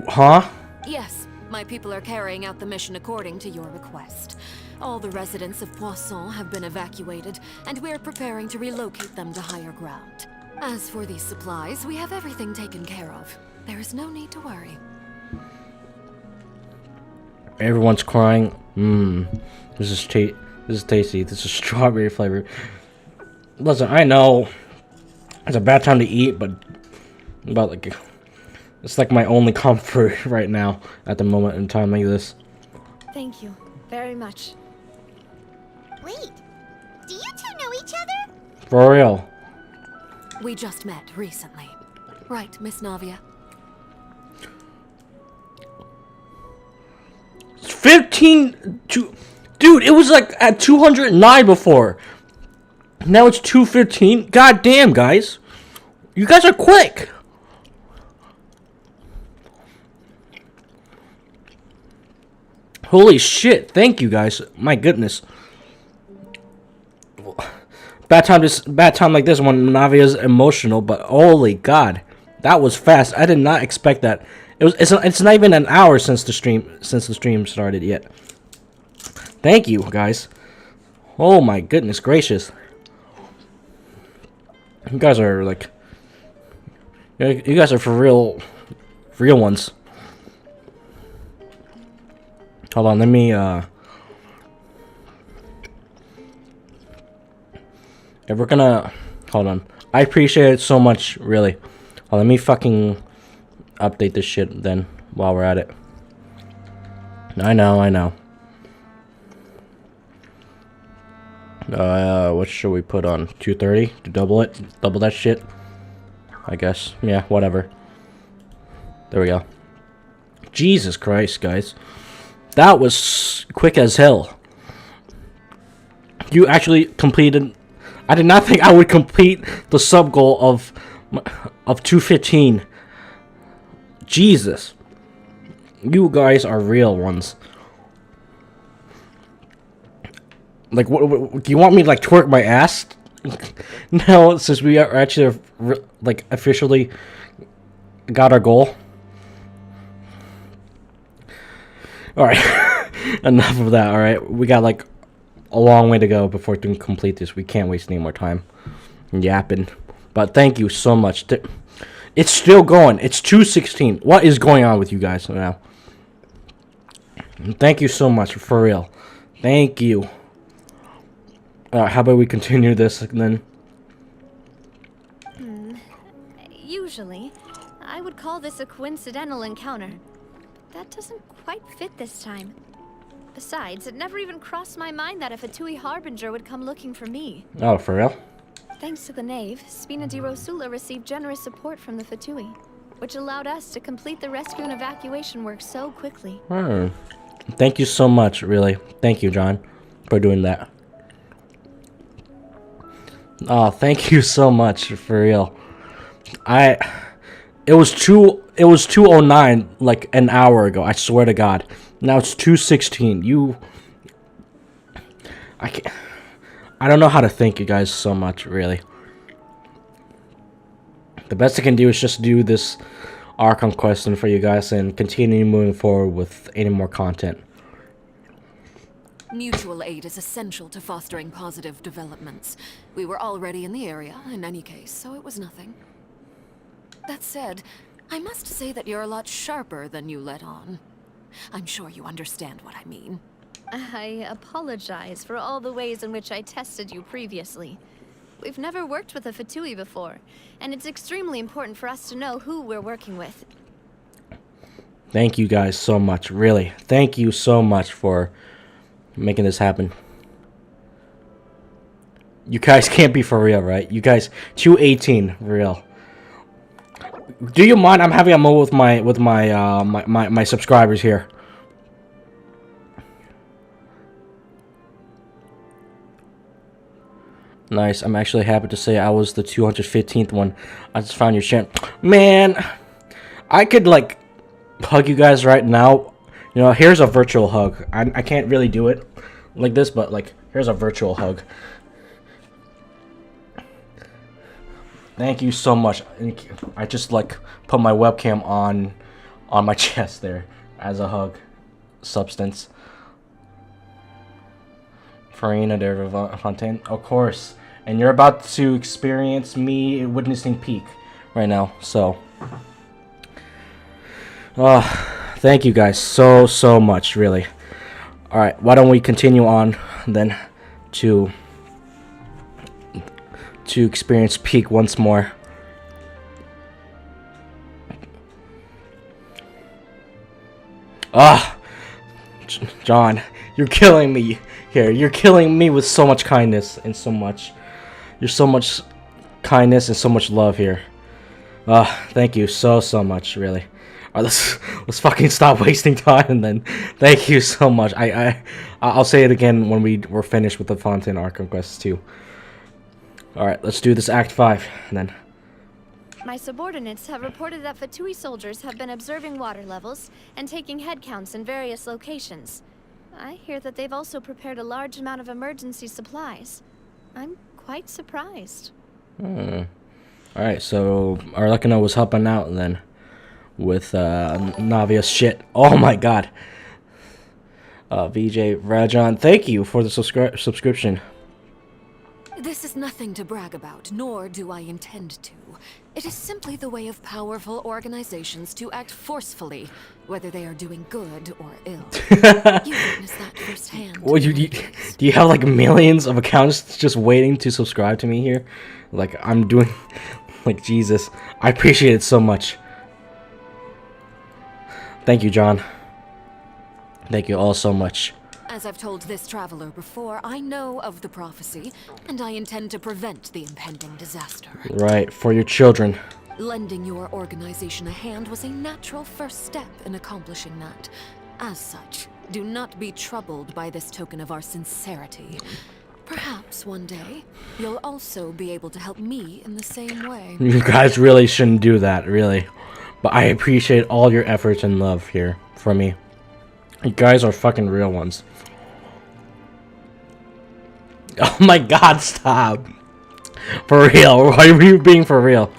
Huh? Yes, my people are carrying out the mission according to your request. All the residents of Poisson have been evacuated, and we're preparing to relocate them to higher ground. As for these supplies, we have everything taken care of. There is no need to worry. Everyone's crying. This is tasty. This is strawberry flavor. Listen, I know it's a bad time to eat, but like, it's like my only comfort right now at the moment in time like this. Thank you very much. Wait, do you two know each other? For real. We just met recently. Right, Miss Navia? 15 to... Dude, it was like at 209 before. Now it's 215. God damn, guys. You guys are quick. Holy shit. Thank you, guys. My goodness. Bad time like this when Navia's emotional, but holy god. That was fast. I did not expect that. It's not even an hour since the stream started yet. Thank you, guys. Oh my goodness gracious. You guys are like, you guys are for real ones. Hold on, let me if we're gonna hold on. I appreciate it so much, really. Well, let me fucking update this shit then while we're at it. I know. What should we put on? 230 to double it? Double that shit? I guess. Yeah, whatever. There we go. Jesus Christ, guys. That was quick as hell. You actually completed... I did not think I would complete the sub goal of 215. Jesus. You guys are real ones. Like, what do you want me to, like, twerk my ass? No, since we are actually, like, officially got our goal. Alright. Enough of that, alright? We got, like, a long way to go before we can complete this. We can't waste any more time yapping. But thank you so much. It's still going. It's 2:16. What is going on with you guys now? Thank you so much, for real. Thank you. How about we continue this then? Usually, I would call this a coincidental encounter. That doesn't quite fit this time. Besides, it never even crossed my mind that a Fatui Harbinger would come looking for me. Oh, for real? Thanks to the Knave, Spina di Rosula received generous support from the Fatui, which allowed us to complete the rescue and evacuation work so quickly. Thank you so much, really. Thank you, John, for doing that. Oh, thank you so much, for real. It was 2:09 like an hour ago, I swear to God. Now it's 2:16. I don't know how to thank you guys so much, really. The best I can do is just do this Archon question for you guys and continue moving forward with any more content. Mutual aid is essential to fostering positive developments. We were already in the area, in any case, so it was nothing. That said, I must say that you're a lot sharper than you let on. I'm sure you understand what I mean. I apologize for all the ways in which I tested you previously. We've never worked with a Fatui before, and it's extremely important for us to know who we're working with. Thank you guys so much, really. Thank you so much for making this happen. You guys can't be for real, right? You guys, 218 for real. Do you mind? I'm having a moment with my subscribers here. Nice. I'm actually happy to say I was the 215th one. I just found your channel. Man, I could like hug you guys right now. You know, here's a virtual hug. I can't really do it like this, but like here's a virtual hug. Thank you so much. I just like put my webcam on my chest there as a hug substance. Furina de Fontaine, of course. And you're about to experience me witnessing peak right now. So, thank you guys so much, really. All right, why don't we continue on then to experience peak once more. John, you're killing me here. You're killing me with so much kindness and so much. You're so much kindness and so much love here. Thank you so much, really. Alright, let's fucking stop wasting time then. Thank you so much. I'll say it again when we're finished with the Fontaine Archon quests too. Alright, let's do this Act 5 then. My subordinates have reported that Fatui soldiers have been observing water levels and taking head counts in various locations. I hear that they've also prepared a large amount of emergency supplies. I'm quite surprised. Alright, so Arlecano was helping out then with Navia's shit. Oh my god. VJ Rajan, thank you for the subscription. This is nothing to brag about, nor do I intend to. It is simply the way of powerful organizations to act forcefully, whether they are doing good or ill. You witnessed that firsthand. What, do you have like millions of accounts just waiting to subscribe to me here? Like I'm doing, like Jesus. I appreciate it so much. Thank you, John. Thank you all so much. As I've told this traveler before, I know of the prophecy, and I intend to prevent the impending disaster. Right, for your children. Lending your organization a hand was a natural first step in accomplishing that. As such, do not be troubled by this token of our sincerity. Perhaps one day, you'll also be able to help me in the same way. You guys really shouldn't do that, really. But I appreciate all your efforts and love here for me. You guys are fucking real ones. Oh my god, stop. For real. Why are you being for real?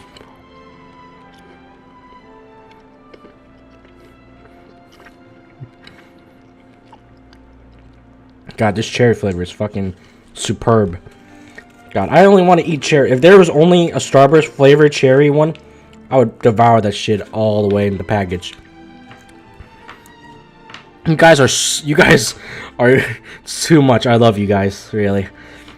God, this cherry flavor is fucking superb. God, I only want to eat cherry. If there was only a Starburst flavored cherry one, I would devour that shit all the way in the package. You guys are too much. I love you guys, really.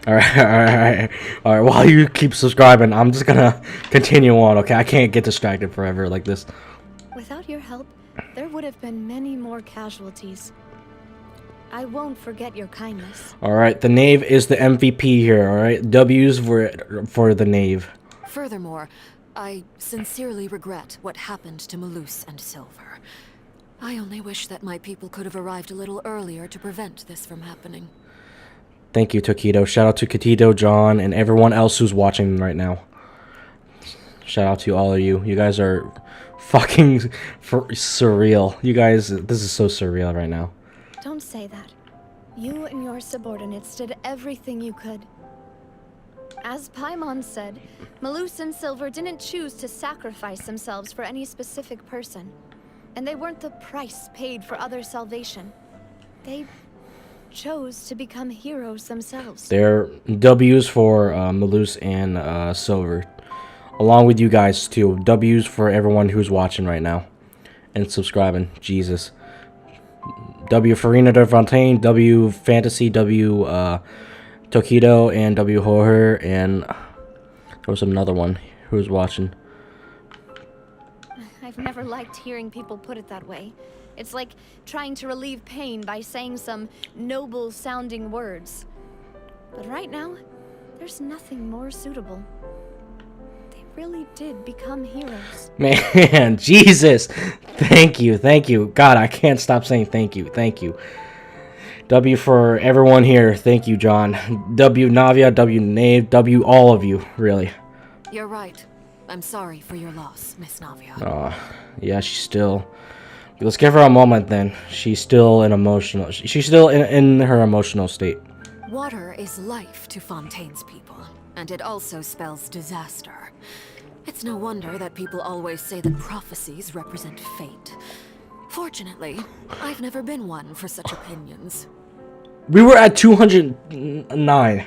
All right. While you keep subscribing, I'm just gonna continue on. Okay, I can't get distracted forever like this. Without your help, there would have been many more casualties. I won't forget your kindness. All right, the Knave is the MVP here. All right, W's for the Knave. Furthermore, I sincerely regret what happened to Malus and Silver. I only wish that my people could have arrived a little earlier to prevent this from happening. Thank you, Tokido. Shout out to Katito, John, and everyone else who's watching right now. Shout out to all of you. You guys are fucking surreal. You guys, this is so surreal right now. Don't say that. You and your subordinates did everything you could. As Paimon said, Malus and Silver didn't choose to sacrifice themselves for any specific person. And they weren't the price paid for other salvation. They chose to become heroes themselves. They're W's for Malus and Silver. Along with you guys too. W's for everyone who's watching right now. And subscribing. Jesus. W Furina de Fontaine, W Fantasy, W Tokido, and W Horror, and there was another one who was watching. I've never liked hearing people put it that way. It's like trying to relieve pain by saying some noble-sounding words. But right now, there's nothing more suitable. They really did become heroes. Man, Jesus. Thank you, thank you. God, I can't stop saying thank you, thank you. W for everyone here. Thank you, John. W Navia, W Knave, W all of you, really. You're right. I'm sorry for your loss, Miss Navia. Yeah, she's still... Let's give her a moment then. She's still in emotional... She's still in her emotional state. Water is life to Fontaine's people, and it also spells disaster. It's no wonder that people always say that prophecies represent fate. Fortunately, I've never been one for such opinions. We were at 209.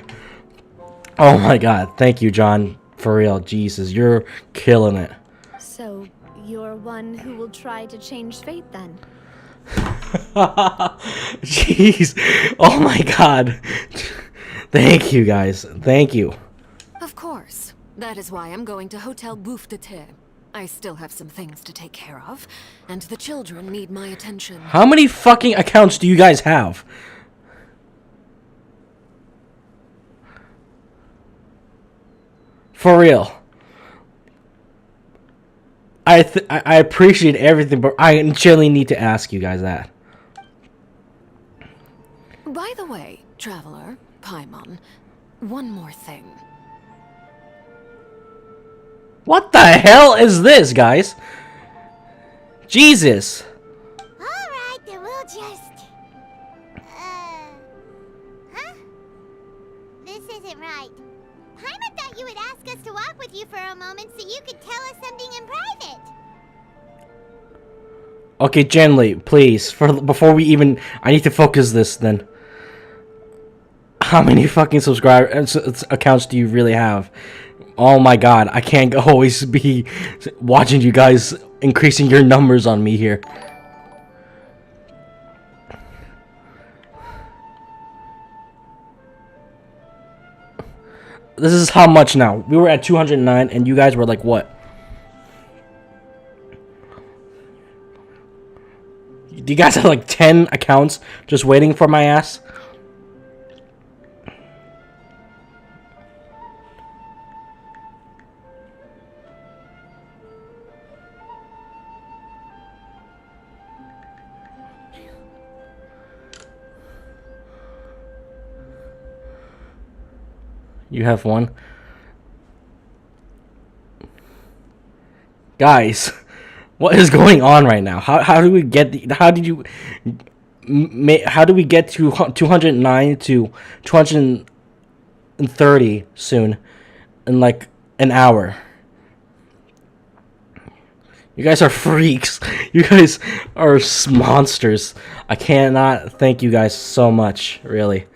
Oh my god. Thank you, John. For real. Jesus, you're killing it. So, you're one who will try to change fate then? Jeez. Oh my god. Thank you, guys. Thank you. Of course. That is why I'm going to Hotel Bouffe de Thé. I still have some things to take care of, and the children need my attention. How many fucking accounts do you guys have? For real. I appreciate everything, but I actually need to ask you guys that. By the way, Traveler, Paimon, one more thing. What the hell is this, guys? Jesus. Alright, then we'll just... Huh? This isn't right. Paimon thought you would ask us to walk with you for a moment so you could tell us something in private. Okay, gently, please. Before we even... I need to focus this, then. How many fucking accounts do you really have? Oh my god, I can't always be watching you guys increasing your numbers on me here. This is how much now? We were at 209 and you guys were like what? Do you guys have like 10 accounts just waiting for my ass? You have one. Guys, what is going on right now? How do we get how did we get to 209 to 230 soon in like an hour? You guys are freaks. You guys are monsters. I cannot thank you guys so much, really.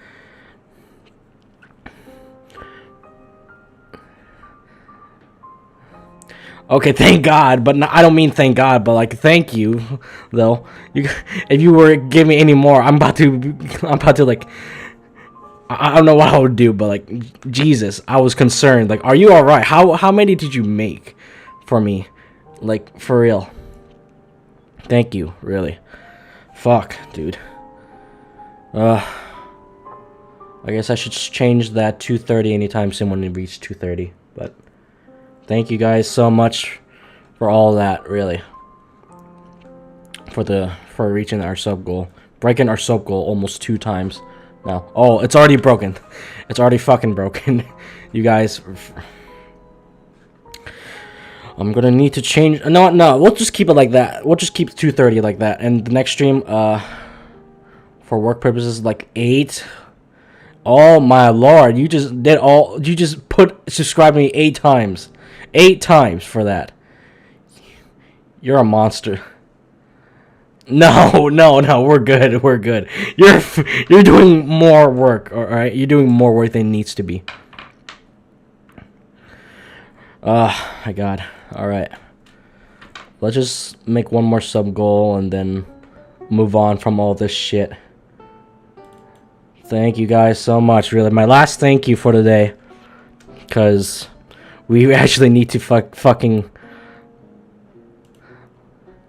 Okay, thank God, but no, I don't mean thank God, but like thank you, though. If you were giving me any more, I'm about to like, I don't know what I would do, but like, Jesus, I was concerned. Like, are you all right? How many did you make for me? Like, for real. Thank you, really. Fuck, dude. I guess I should change that 230 anytime soon when it reaches 230, but. Thank you guys so much for all that, really. For reaching our sub goal. Breaking our sub goal almost 2 times now. Oh, it's already broken. It's already fucking broken. You guys. I'm gonna need to change. No, we'll just keep it like that. We'll just keep 230 like that. And the next stream, for work purposes, like 8. Oh my lord, you just did all. You just subscribed me 8 times. 8 times for that. You're a monster. No, we're good. We're good. You're doing more work, all right? You're doing more work than needs to be. My god. All right. Let's just make one more sub goal and then move on from all this shit. Thank you guys so much. Really, my last thank you for today, because we actually need to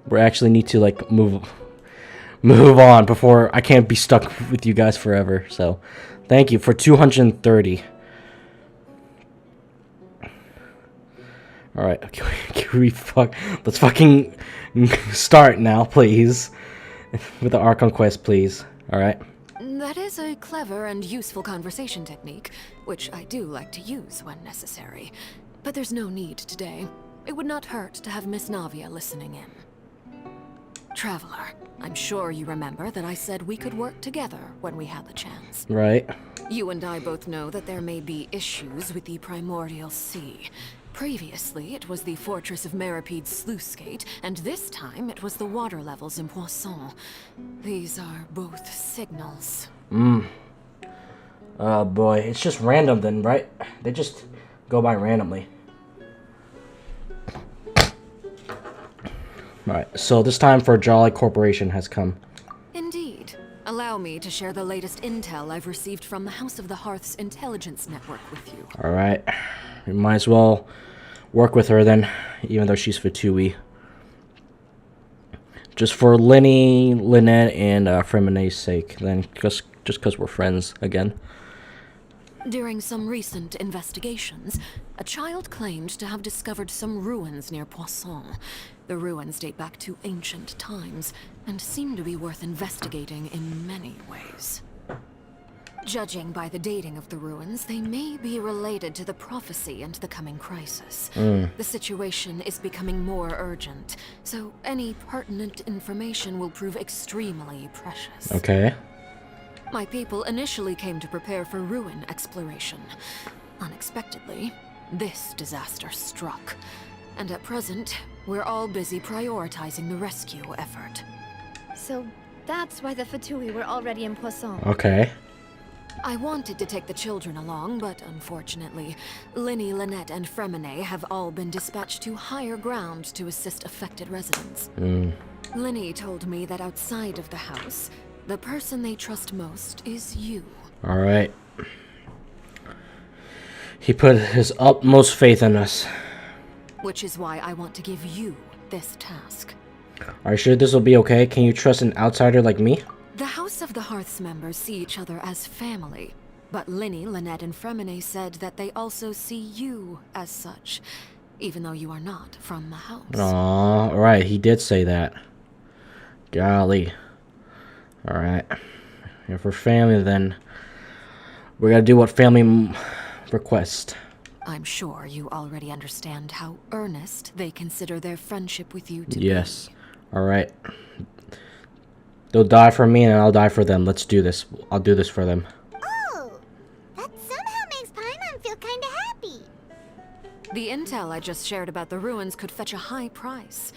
we actually need to like move on before I can't be stuck with you guys forever. So, thank you for 230. All right, can we let's fucking start now, please, with the Archon quest, please. All right. That is a clever and useful conversation technique, which I do like to use when necessary. But there's no need today. It would not hurt to have Miss Navia listening in. Traveler, I'm sure you remember that I said we could work together when we had the chance. Right. You and I both know that there may be issues with the Primordial Sea. Previously, it was the Fortress of Meripede's sluice gate, and this time it was the water levels in Poisson. These are both signals. Oh boy, it's just random then, right? They just go by randomly. Alright, so this time for Jolly Corporation has come. Indeed. Allow me to share the latest intel I've received from the House of the Hearth's intelligence network with you. Alright. We might as well work with her then, even though she's Fatui. Just for Lenny, Lynette, and Fremene's sake, then just because we're friends again. During some recent investigations, a child claimed to have discovered some ruins near Poisson. The ruins date back to ancient times, and seem to be worth investigating in many ways. Judging by the dating of the ruins, they may be related to the prophecy and the coming crisis. The situation is becoming more urgent, so any pertinent information will prove extremely precious. Okay. My people initially came to prepare for ruin exploration. Unexpectedly, this disaster struck. And at present, we're all busy prioritizing the rescue effort. So that's why the Fatui were already in Poisson. Okay. I wanted to take the children along, but unfortunately, Linny, Lynette, and Fremene have all been dispatched to higher ground to assist affected residents. Linny told me that outside of the house, the person they trust most is you. Alright. He put his utmost faith in us. Which is why I want to give you this task. Are you sure this will be okay? Can you trust an outsider like me? The House of the Hearth's members see each other as family, but Linny, Lynette, and Fremene said that they also see you as such, even though you are not from the house. Aww, alright, he did say that. Golly. Alright. If we're family, then we gotta do what family request. I'm sure you already understand how earnest they consider their friendship with you to Yes. Alright. They'll die for me and I'll die for them. Let's do this. I'll do this for them. Oh, that somehow makes Paimon feel kinda happy. The intel I just shared about the ruins could fetch a high price.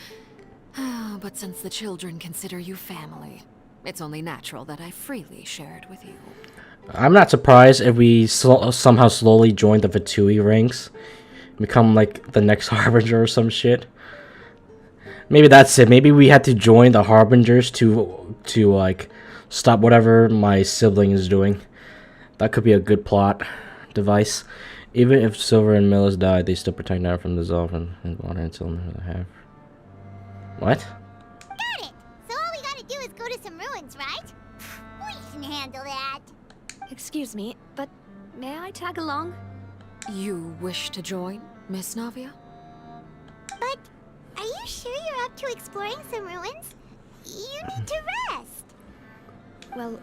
But since the children consider you family, it's only natural that I freely share it with you. I'm not surprised if we somehow slowly join the Fatui ranks. Become like the next Harbinger or some shit. Maybe that's it. Maybe we had to join the Harbingers to like stop whatever my sibling is doing. That could be a good plot device. Even if Silver and Millis died, they still protect Navia from dissolve and water until they have. What? Got it! So all we gotta do is go to some ruins, right? We can handle that. Excuse me, but may I tag along? You wish to join, Miss Navia? But are you sure you're up to exploring some ruins? You need to rest. Well,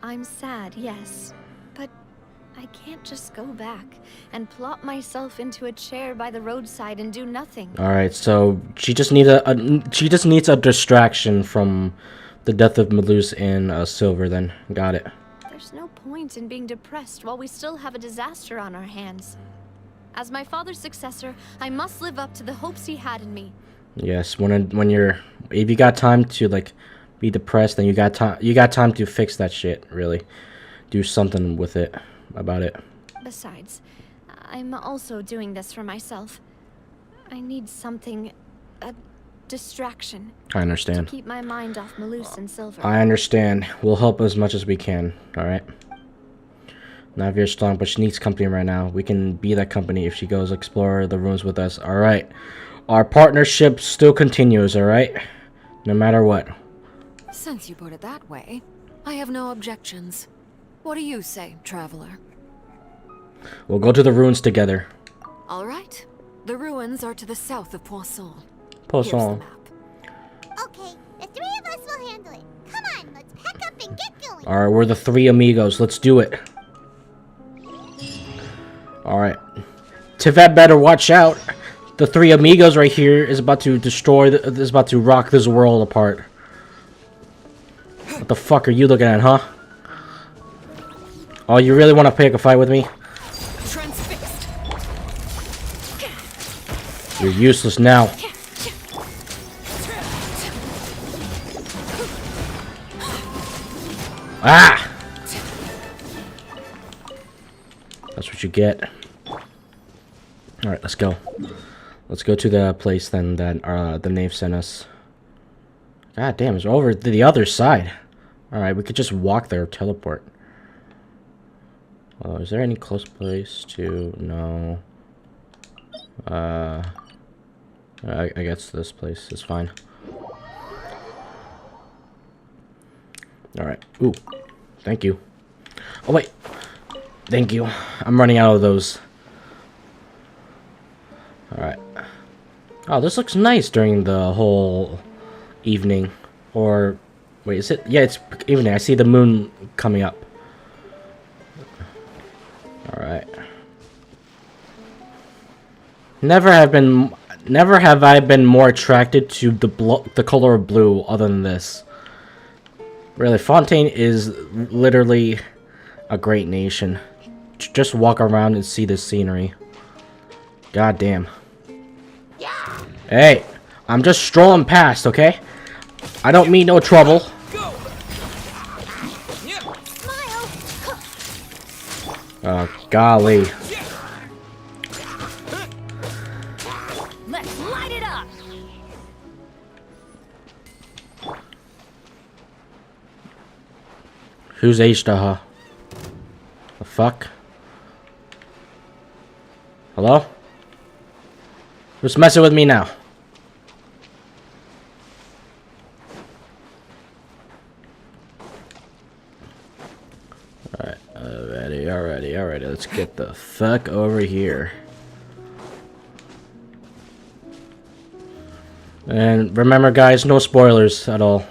I'm sad, yes. But I can't just go back and plop myself into a chair by the roadside and do nothing. Alright, so she just needs a distraction from the death of Malus and Silver then. Got it. There There's no point in being depressed while we still have a disaster on our hands. As my father's successor, I must live up to the hopes he had in me. Yes, if you got time to like be depressed, then you got time to fix that shit, really. Do something with it, about it. Besides, I'm also doing this for myself. I need something, a distraction. I understand. To keep my mind off Malus and Silver. I understand. We'll help as much as we can, alright? Navia's strong, but she needs company right now. We can be that company if she goes explore the ruins with us, alright? Our partnership still continues, alright? No matter what. Since you put it that way, I have no objections. What do you say, traveler? We'll go to the ruins together. All right. The ruins are to the south of Poisson. Poisson. Here's the map. Okay, the three of us will handle it. Come on, let's pack up and get going. Alright, we're the three amigos. Let's do it. Alright. Neuvillette better watch out. The three amigos right here is about to is about to rock this world apart. What the fuck are you looking at, huh? Oh, you really want to pick a fight with me? Transfixed. You're useless now. Ah! That's what you get. Alright, let's go. Let's go to the place then that the Knave sent us. God damn, it's over to the other side. Alright, we could just walk there or teleport. Is there any close place to... No. I guess this place is fine. Alright. Ooh. Thank you. Oh, wait. Thank you. I'm running out of those. Alright. Oh, this looks nice during the whole evening. Or... Wait, is it? Yeah, it's evening. I see the moon coming up. Alright. Never have I been more attracted to the color of blue other than this. Really, Fontaine is literally a great nation. Just walk around and see the scenery. God damn. Hey, I'm just strolling past, okay? I don't mean no trouble. Oh, golly. Let's light it up. Who's H-Daha? The fuck? Hello? Who's messing with me now? Alrighty. Let's get the fuck over here. And remember, guys, no spoilers at all.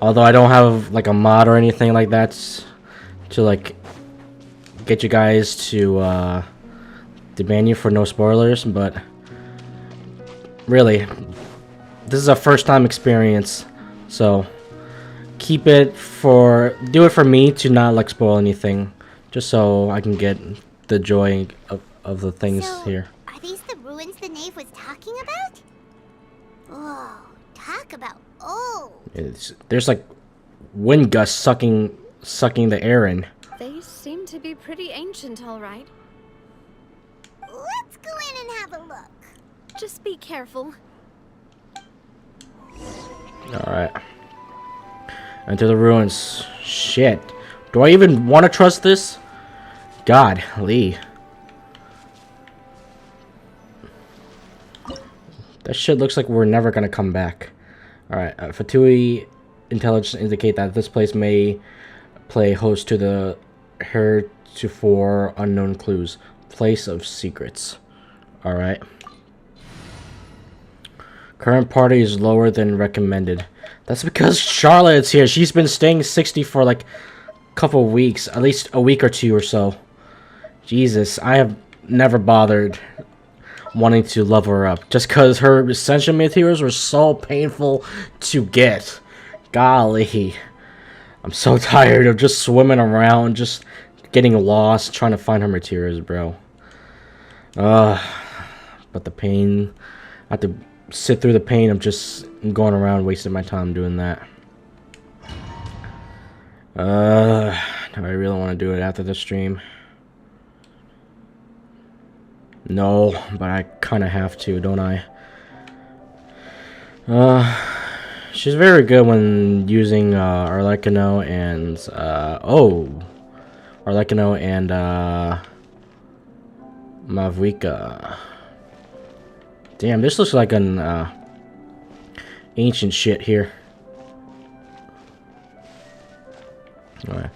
Although I don't have like a mod or anything like that to like get you guys to demand you for no spoilers, but really, this is a first time experience, so do it for me to not like spoil anything, just so I can get the joy of the things here. Are these the ruins the Knave was talking about? Whoa, talk about old. There's like wind gusts sucking the air in. They seem to be pretty ancient, all right. Let's go in and have a look. Just be careful. Alright. Enter the ruins. Shit. Do I even want to trust this? God, Lee. That shit looks like we're never gonna come back. Alright, Fatui intelligence indicate that this place may play host to the heretofore unknown clues. Place of secrets. Alright. Current party is lower than recommended. That's because Charlotte's here. She's been staying 60 for like a couple of weeks. At least a week or two or so. Jesus, I have never bothered. wanting to level her up. Just because her ascension materials were so painful to get. Golly. I'm so tired of just swimming around, just getting lost, trying to find her materials, bro. But the pain, I have to sit through the pain of just going around wasting my time doing that. Do I really want to do it after the stream? No, but I kind of have to, don't I? She's very good when using Arlecchino and Arlecchino and Mavuika. Damn, this looks like an ancient shit here. Alright.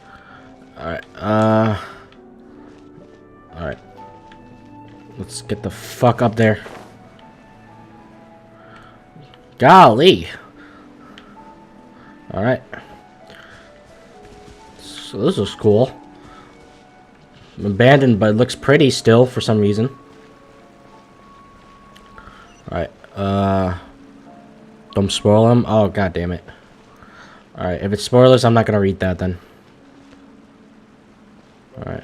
Alright. Let's get the fuck up there. Golly. Alright. So this is cool. Abandoned, but it looks pretty still for some reason. Alright. Don't spoil them. Oh, god damn it. Alright, if it's spoilers, I'm not gonna read that then. Alright.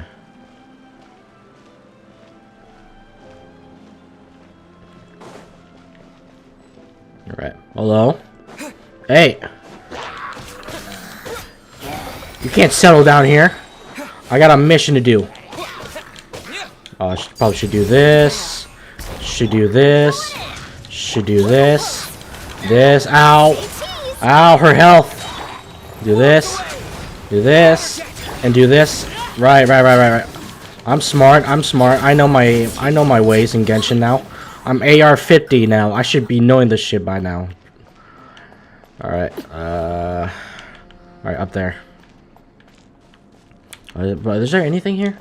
Alright. Hello? Hey! You can't settle down here. I got a mission to do. Oh, I probably should do this. Should do this. Should do this. This. Ow! Ow, her health! Do this. Do this. And do this. Right. I'm smart. I know my ways in Genshin now. I'm AR 50 now. I should be knowing this shit by now. Alright. Alright, up there. Is there anything here?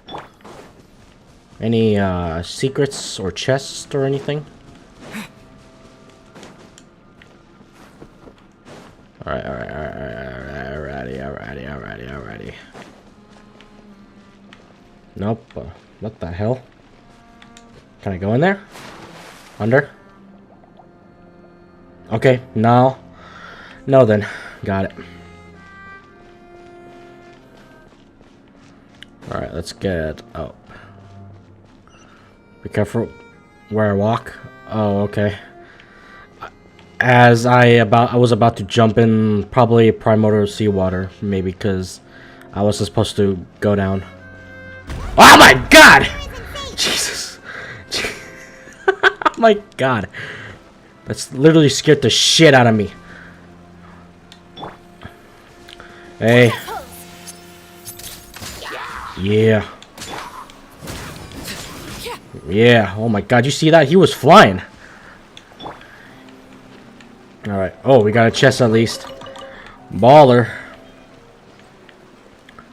Any secrets or chests or anything? Alrighty. Nope. What the hell? Can I go in there? Under? Okay, no. No then. Got it. Alright, let's get up. Be careful where I walk. Oh, okay. As I was about to jump in probably primordial seawater, maybe because I was supposed to go down. Oh my god! Jesus. Oh my god. That's literally scared the shit out of me. Hey. Yeah. Yeah. Oh my god, you see that? He was flying. Alright. Oh, we got a chest at least. Baller.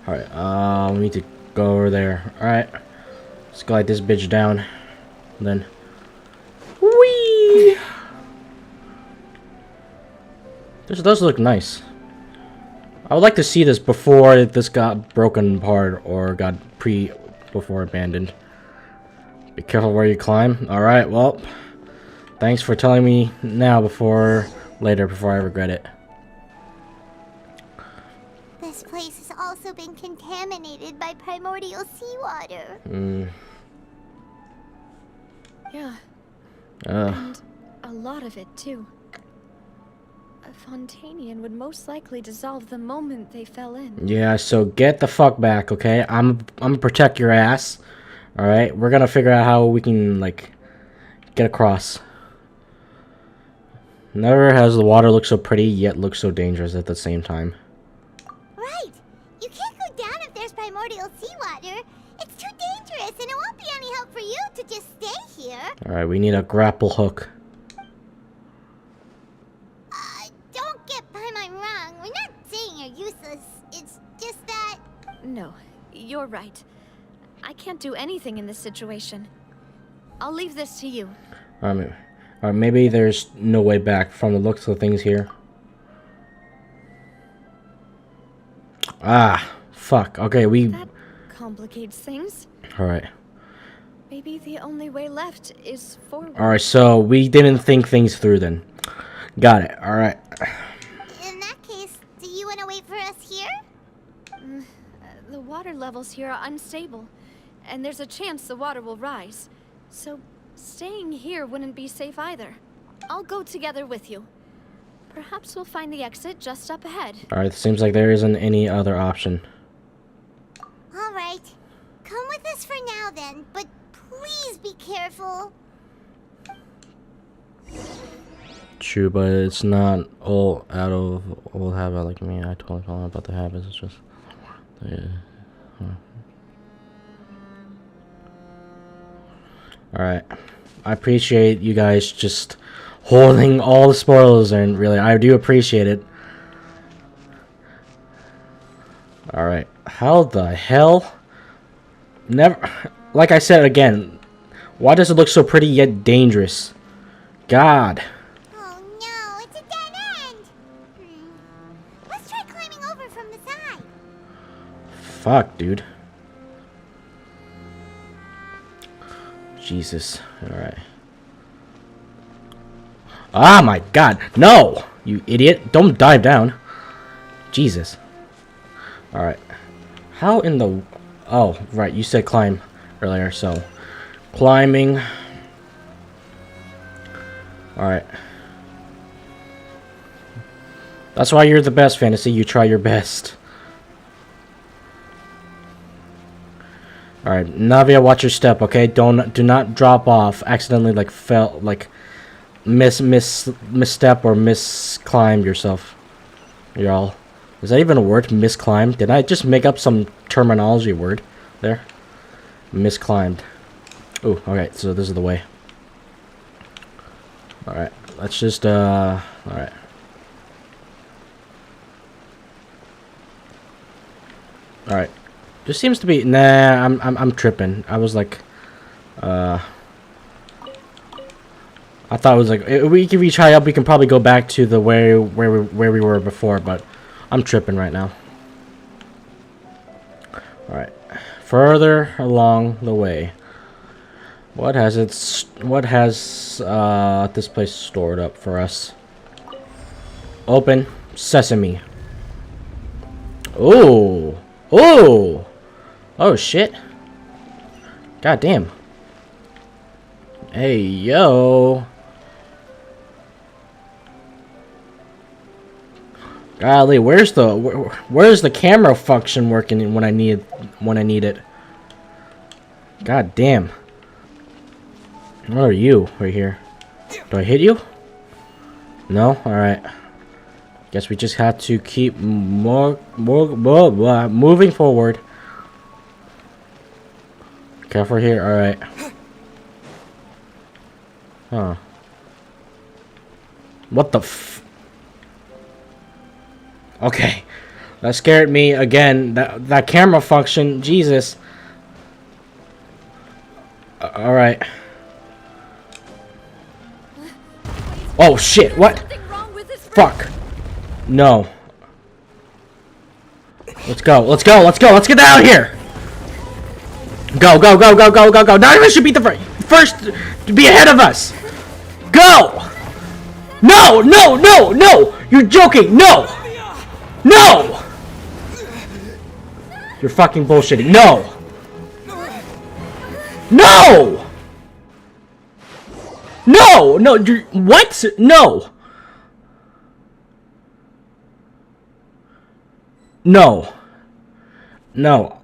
Alright, we need to go over there. Alright. Let's glide this bitch down. And then. Whee! This does look nice. I would like to see this before this got broken apart or got before abandoned. Be careful where you climb. Alright, well. Thanks for telling me now before I regret it. This place has also been contaminated by primordial seawater. Yeah. And a lot of it, too. A Fontainian would most likely dissolve the moment they fell in. Yeah, so get the fuck back, okay? I'm gonna protect your ass. Alright? We're gonna figure out how we can, like, get across. Never has the water looked so pretty, yet looks so dangerous at the same time. Right! You can't go down if there's primordial seawater. It's too dangerous, and it won't be any help for you to just stay here. Alright, we need a grapple hook. Don't get by my wrong. We're not saying you're useless. It's just that... No, you're right. I can't do anything in this situation. I'll leave this to you. Maybe there's no way back from the looks of things here. Ah, fuck. Okay, That complicates things. Alright. Alright, Maybe the only way left is forward. Alright, so we didn't think things through then. Got it. Alright. In that case, do you want to wait for us here? The water levels here are unstable, and there's a chance the water will rise. So staying here wouldn't be safe either. I'll go together with you. Perhaps we'll find the exit just up ahead. Alright, seems like there isn't any other option. Alright. Come with us for now then, but please be careful. True, but it's not all out of old habit like me. I totally don't know about the habits. It's just... Alright. I appreciate you guys just holding all the spoilers, and really, I do appreciate it. Alright. How the hell? Never... Like I said again, why does it look so pretty yet dangerous? God. Oh no, it's a dead end. Let's try climbing over from the side. Fuck, dude. Jesus. Alright. Ah, my God. No! You idiot. Don't dive down. Jesus. Alright. How in the... Oh, right. You said climb earlier, so... Climbing. Alright. That's why you're the best, Fantasy. You try your best. Alright, Navia, watch your step, okay? Do not drop off. Accidentally, like, fell, like, misstep or misclimb yourself. Y'all. Is that even a word? Misclimb? Did I just make up some terminology word there? Misclimbed. Ooh, alright, so this is the way. Alright, let's just, alright. Alright. This seems to be... Nah, I'm tripping. I was like... I thought it was like... If we reach high up, we can probably go back to the where we were before, but... I'm tripping right now. Alright. Further along the way. What has this place stored up for us? Open sesame. Ooh. Ooh. Oh shit. God damn. Hey yo. Golly, where's the camera function working when I need it? God damn. What are you right here? Do I hit you? No? Alright. Guess we just have to keep moving forward. Careful here. Alright. Huh. What the f... Okay. That scared me again. That camera function. Jesus. Alright. Oh shit, what? Fuck. No. Let's go, let's go, let's go, let's get out of here! Go, go, go, go, go, go, go! Navia should be the first to be ahead of us! Go! No, no, no, no! You're joking, no! No! You're fucking bullshitting, no! No! No! No, you're... What? No! No. No.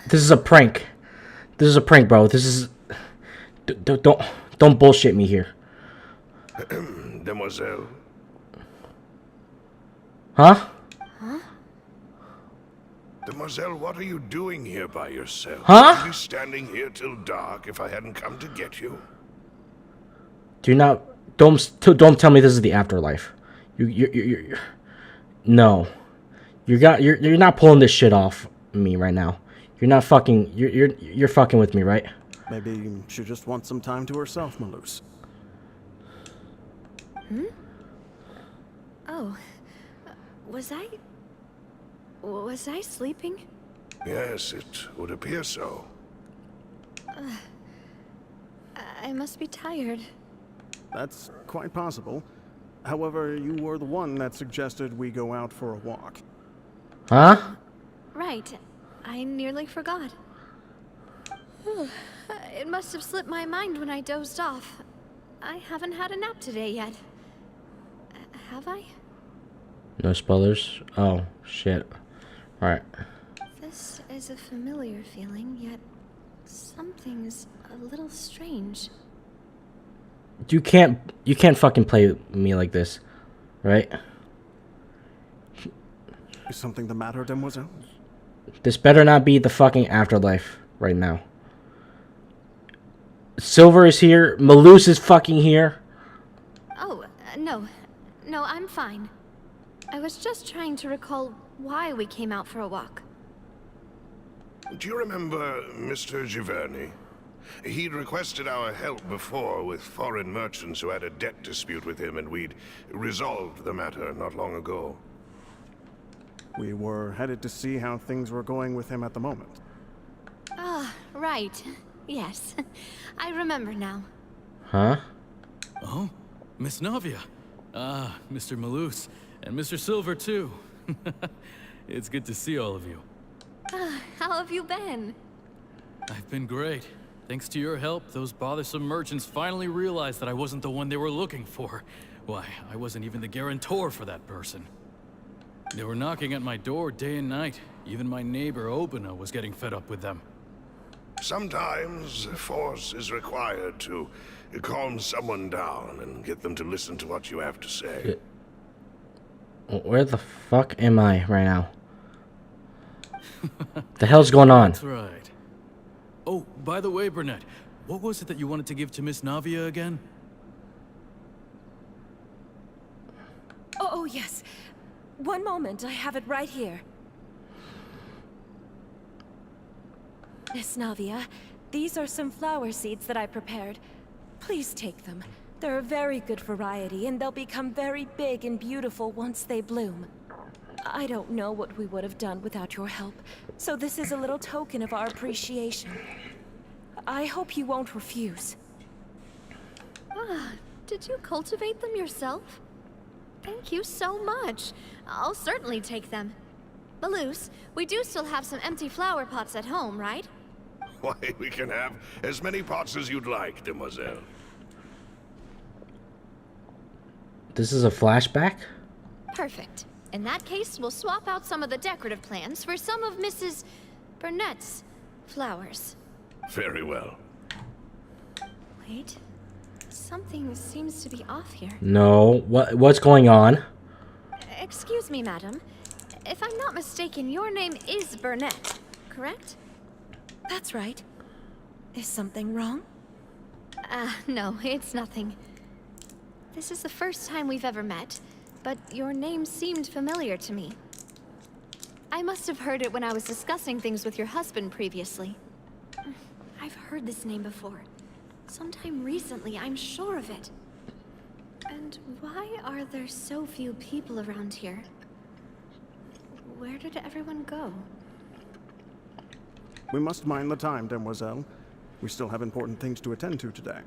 This is a prank. This is a prank, bro. This is... Don't bullshit me here. Demoiselle. Huh? Huh? Demoiselle, what are you doing here by yourself? Huh? Would you be standing here till dark if I hadn't come to get you? Do not... Don't tell me this is the afterlife. You're no. You're not pulling this shit off me right now. You're not fucking... You're fucking with me, right? Maybe she just wants some time to herself, Malus. Hmm? Oh. Was I sleeping? Yes, it would appear so. I must be tired. That's quite possible. However, you were the one that suggested we go out for a walk. Huh? Right. I nearly forgot. It must have slipped my mind when I dozed off. I haven't had a nap today yet. Have I? No spoilers. Oh, shit. Alright. This is a familiar feeling, yet something's a little strange. You can't fucking play me like this, right? Is something the matter, Demoiselle? This better not be the fucking afterlife right now. Silver is here. Malus is fucking here. Oh, no. No, I'm fine. I was just trying to recall why we came out for a walk. Do you remember Mr. Giverny? He'd requested our help before with foreign merchants who had a debt dispute with him, and we'd resolved the matter not long ago. We were headed to see how things were going with him at the moment. Ah, right. Yes. I remember now. Huh? Oh, Miss Navia. Ah, Mr. Malus. And Mr. Silver, too. It's good to see all of you. How have you been? I've been great. Thanks to your help, those bothersome merchants finally realized that I wasn't the one they were looking for. Why, I wasn't even the guarantor for that person. They were knocking at my door day and night. Even my neighbor, Obina, was getting fed up with them. Sometimes force is required to calm someone down and get them to listen to what you have to say. Where the fuck am I right now? The hell's going on? That's right. Oh, by the way, Burnett, what was it that you wanted to give to Miss Navia again? Oh, yes. One moment, I have it right here. Miss Navia, these are some flower seeds that I prepared. Please take them. They're a very good variety, and they'll become very big and beautiful once they bloom. I don't know what we would have done without your help, so this is a little token of our appreciation. I hope you won't refuse. Ah, did you cultivate them yourself? Thank you so much. I'll certainly take them. Malus, we do still have some empty flower pots at home, right? Why, we can have as many pots as you'd like, Demoiselle. This is a flashback? Perfect. In that case, we'll swap out some of the decorative plants for some of Mrs. Burnett's flowers. Very well. Wait. Something seems to be off here. No. What's going on? Excuse me, madam. If I'm not mistaken, your name is Burnett, correct? That's right. Is something wrong? No, it's nothing. This is the first time we've ever met, but your name seemed familiar to me. I must have heard it when I was discussing things with your husband previously. I've heard this name before. Sometime recently, I'm sure of it. And why are there so few people around here? Where did everyone go? We must mind the time, Demoiselle. We still have important things to attend to today.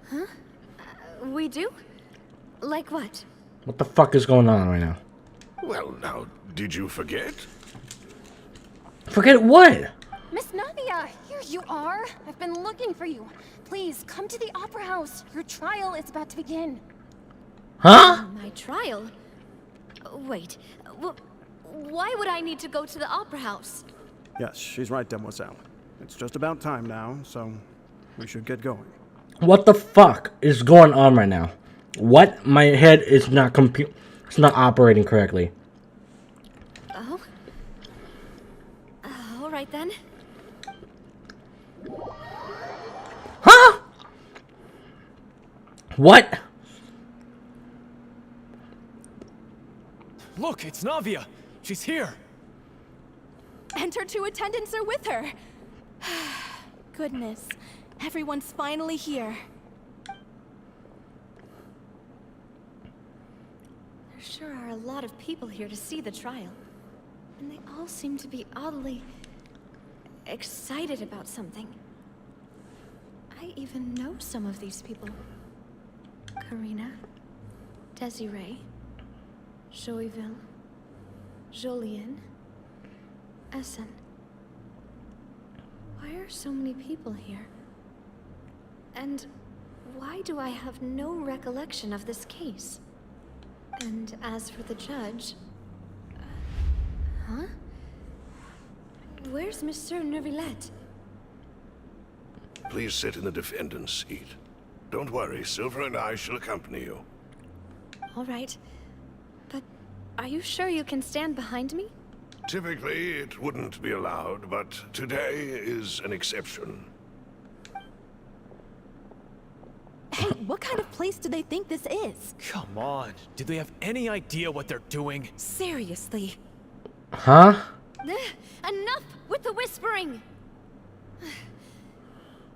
Huh? We do? Like what? What the fuck is going on right now? Well, now, did you forget? Forget what? Miss Navia, here you are. I've been looking for you. Please, come to the Opera House. Your trial is about to begin. Huh? My trial? Wait, why would I need to go to the Opera House? Yes, she's right, Demoiselle. It's just about time now, so we should get going. What the fuck is going on right now? What? My head is not it's not operating correctly. Oh? All right then. Huh? What? Look, it's Navia. She's here. And her two attendants are with her. Goodness, everyone's finally here. There sure are a lot of people here to see the trial. And they all seem to be oddly excited about something. I even know some of these people. Karina, Desiree, Joyville, Jolien, Essen. Why are so many people here? And why do I have no recollection of this case? And as for the judge... huh? Where's Monsieur Neuvillette? Please sit in the defendant's seat. Don't worry, Silver and I shall accompany you. All right. But are you sure you can stand behind me? Typically, it wouldn't be allowed, but today is an exception. Hey, what kind of place do they think this is? Come on. Do they have any idea what they're doing? Seriously. Huh? Enough with the whispering!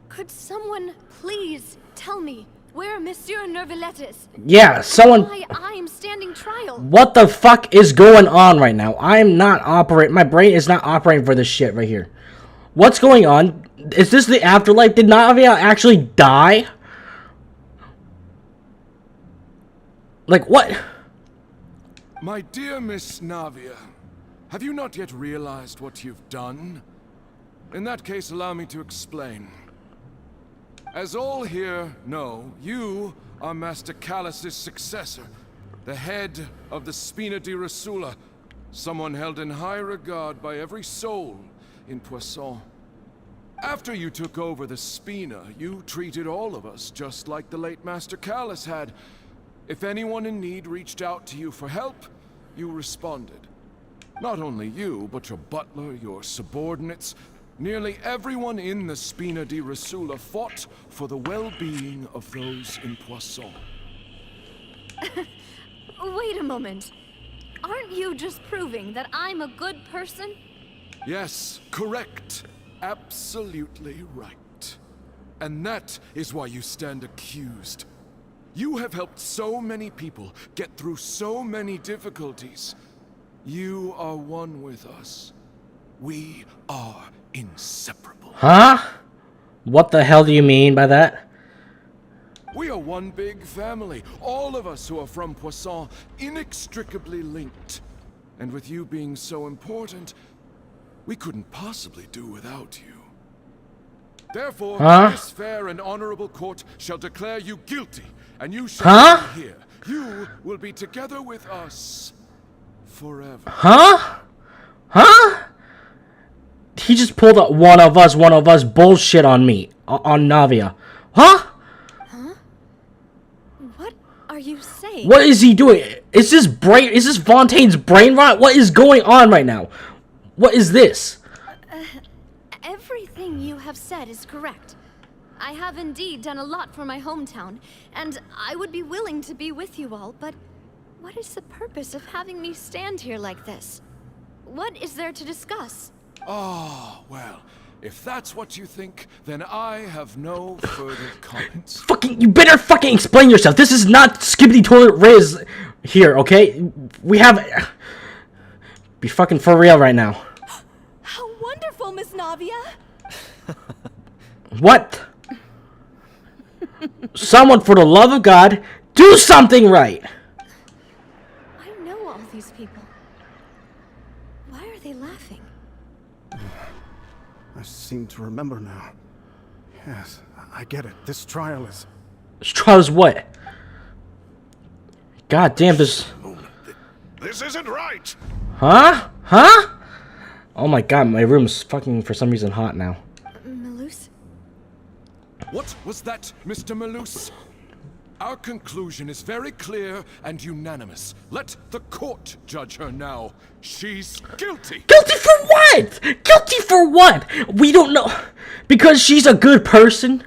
Could someone please tell me where Monsieur Neuvillette is? Yeah, someone... Why I'm standing trial? What the fuck is going on right now? I'm not operating... My brain is not operating for this shit right here. What's going on? Is this the afterlife? Did Navia actually die? Like, what? My dear Miss Navia, have you not yet realized what you've done? In that case, allow me to explain. As all here know, you are Master Callus's successor, the head of the Spina di Rosula, someone held in high regard by every soul in Poisson. After you took over the Spina, you treated all of us just like the late Master Callus had. If anyone in need reached out to you for help, you responded. Not only you, but your butler, your subordinates, nearly everyone in the Spina di Rosula fought for the well-being of those in Poisson. Wait a moment. Aren't you just proving that I'm a good person? Yes, correct. Absolutely right. And that is why you stand accused. You have helped so many people get through so many difficulties. You are one with us. We are inseparable. Huh? What the hell do you mean by that? We are one big family. All of us who are from Poisson, inextricably linked. And with you being so important, we couldn't possibly do without you. Therefore, this fair and honorable court shall declare you guilty, and you shall be here. You will be together with us forever. Huh? Huh? He just pulled a one of us bullshit on me, on Navia. Huh? Huh? What are you saying? What is he doing? Is this Fontaine's brain rot? What is going on right now? What is this? Everything you have said is correct. I have indeed done a lot for my hometown, and I would be willing to be with you all, but what is the purpose of having me stand here like this? What is there to discuss? Oh, well, if that's what you think, then I have no further comments. You better fucking explain yourself. This is not Skibbity Toilet Riz here, okay? We have... Be fucking for real right now. How wonderful, Miss Navia! What? Someone, for the love of God, do something right! I know all these people. Why are they laughing? I seem to remember now. Yes, I get it. This trial is... This trial is what? God damn, this... This isn't right! Huh? Huh? Oh my god, my room's fucking, for some reason, hot now. Malus? What was that, Mr. Malus? Our conclusion is very clear and unanimous. Let the court judge her now. She's guilty. Guilty for what? Guilty for what? We don't know. Because she's a good person?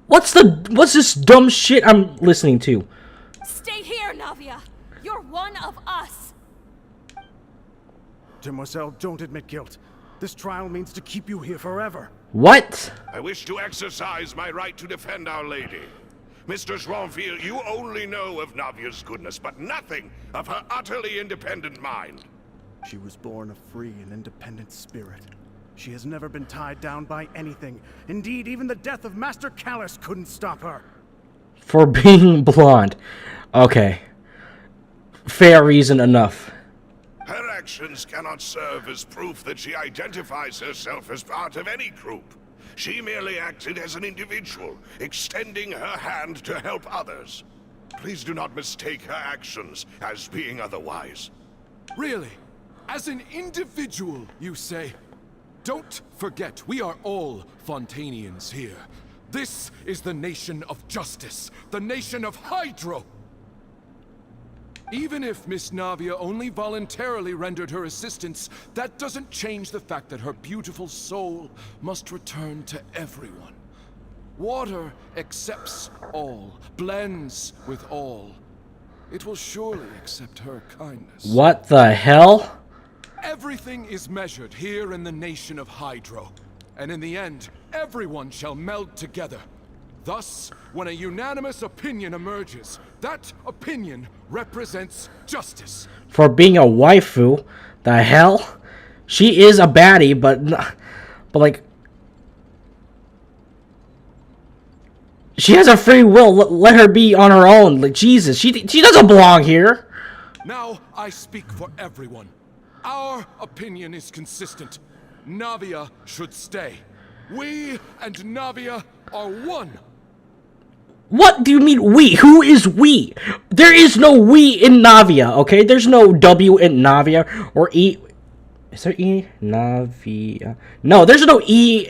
What's this dumb shit I'm listening to? Stay here, Navia. You're one of us. Demoiselle, don't admit guilt. This trial means to keep you here forever. What? I wish to exercise my right to defend Our Lady. Mr. Joinville, you only know of Navia's goodness, but nothing of her utterly independent mind. She was born a free and independent spirit. She has never been tied down by anything. Indeed, even the death of Master Callus couldn't stop her. For being blonde. Okay. Fair reason enough. Her actions cannot serve as proof that she identifies herself as part of any group. She merely acted as an individual, extending her hand to help others. Please do not mistake her actions as being otherwise. Really? As an individual, you say? Don't forget, we are all Fontainians here. This is the nation of justice, the nation of Hydro. Even if Miss Navia only voluntarily rendered her assistance, that doesn't change the fact that her beautiful soul must return to everyone. Water accepts all, blends with all. It will surely accept her kindness. What the hell? Everything is measured here in the nation of Hydro, and in the end, everyone shall meld together. Thus, when a unanimous opinion emerges, that opinion represents justice. For being a waifu? The hell? She is a baddie, but like... She has a free will. Let her be on her own. Like, Jesus, she doesn't belong here. Now, I speak for everyone. Our opinion is consistent. Navia should stay. We and Navia are one. What do you mean we? Who is we? There is no we in Navia, okay? There's no W in Navia or E. Is there E? Navia. No, there's no E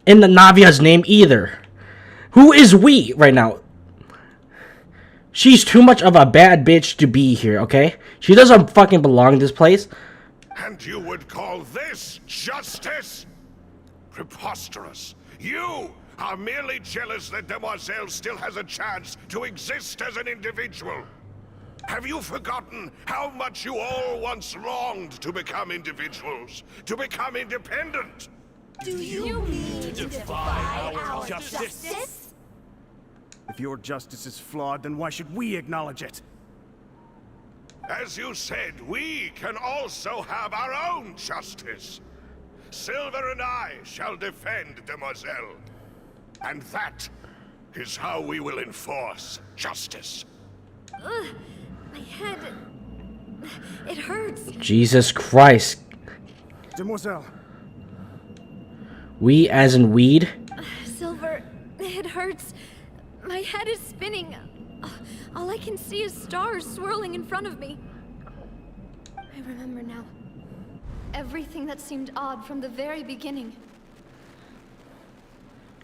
in the Navia's name either. Who is we right now? She's too much of a bad bitch to be here, okay? She doesn't fucking belong in this place. And you would call this justice? Preposterous. You are merely jealous that Demoiselle still has a chance to exist as an individual. Have you forgotten how much you all once longed to become individuals, to become independent? Do you mean to defy our justice? If your justice is flawed, then why should we acknowledge it? As you said, we can also have our own justice. Silver and I shall defend Demoiselle. And that is how we will enforce justice. Ugh, my head... It hurts. Jesus Christ. Demoiselle. We as in weed? Silver, it hurts. My head is spinning. All I can see is stars swirling in front of me. I remember now. Everything that seemed odd from the very beginning.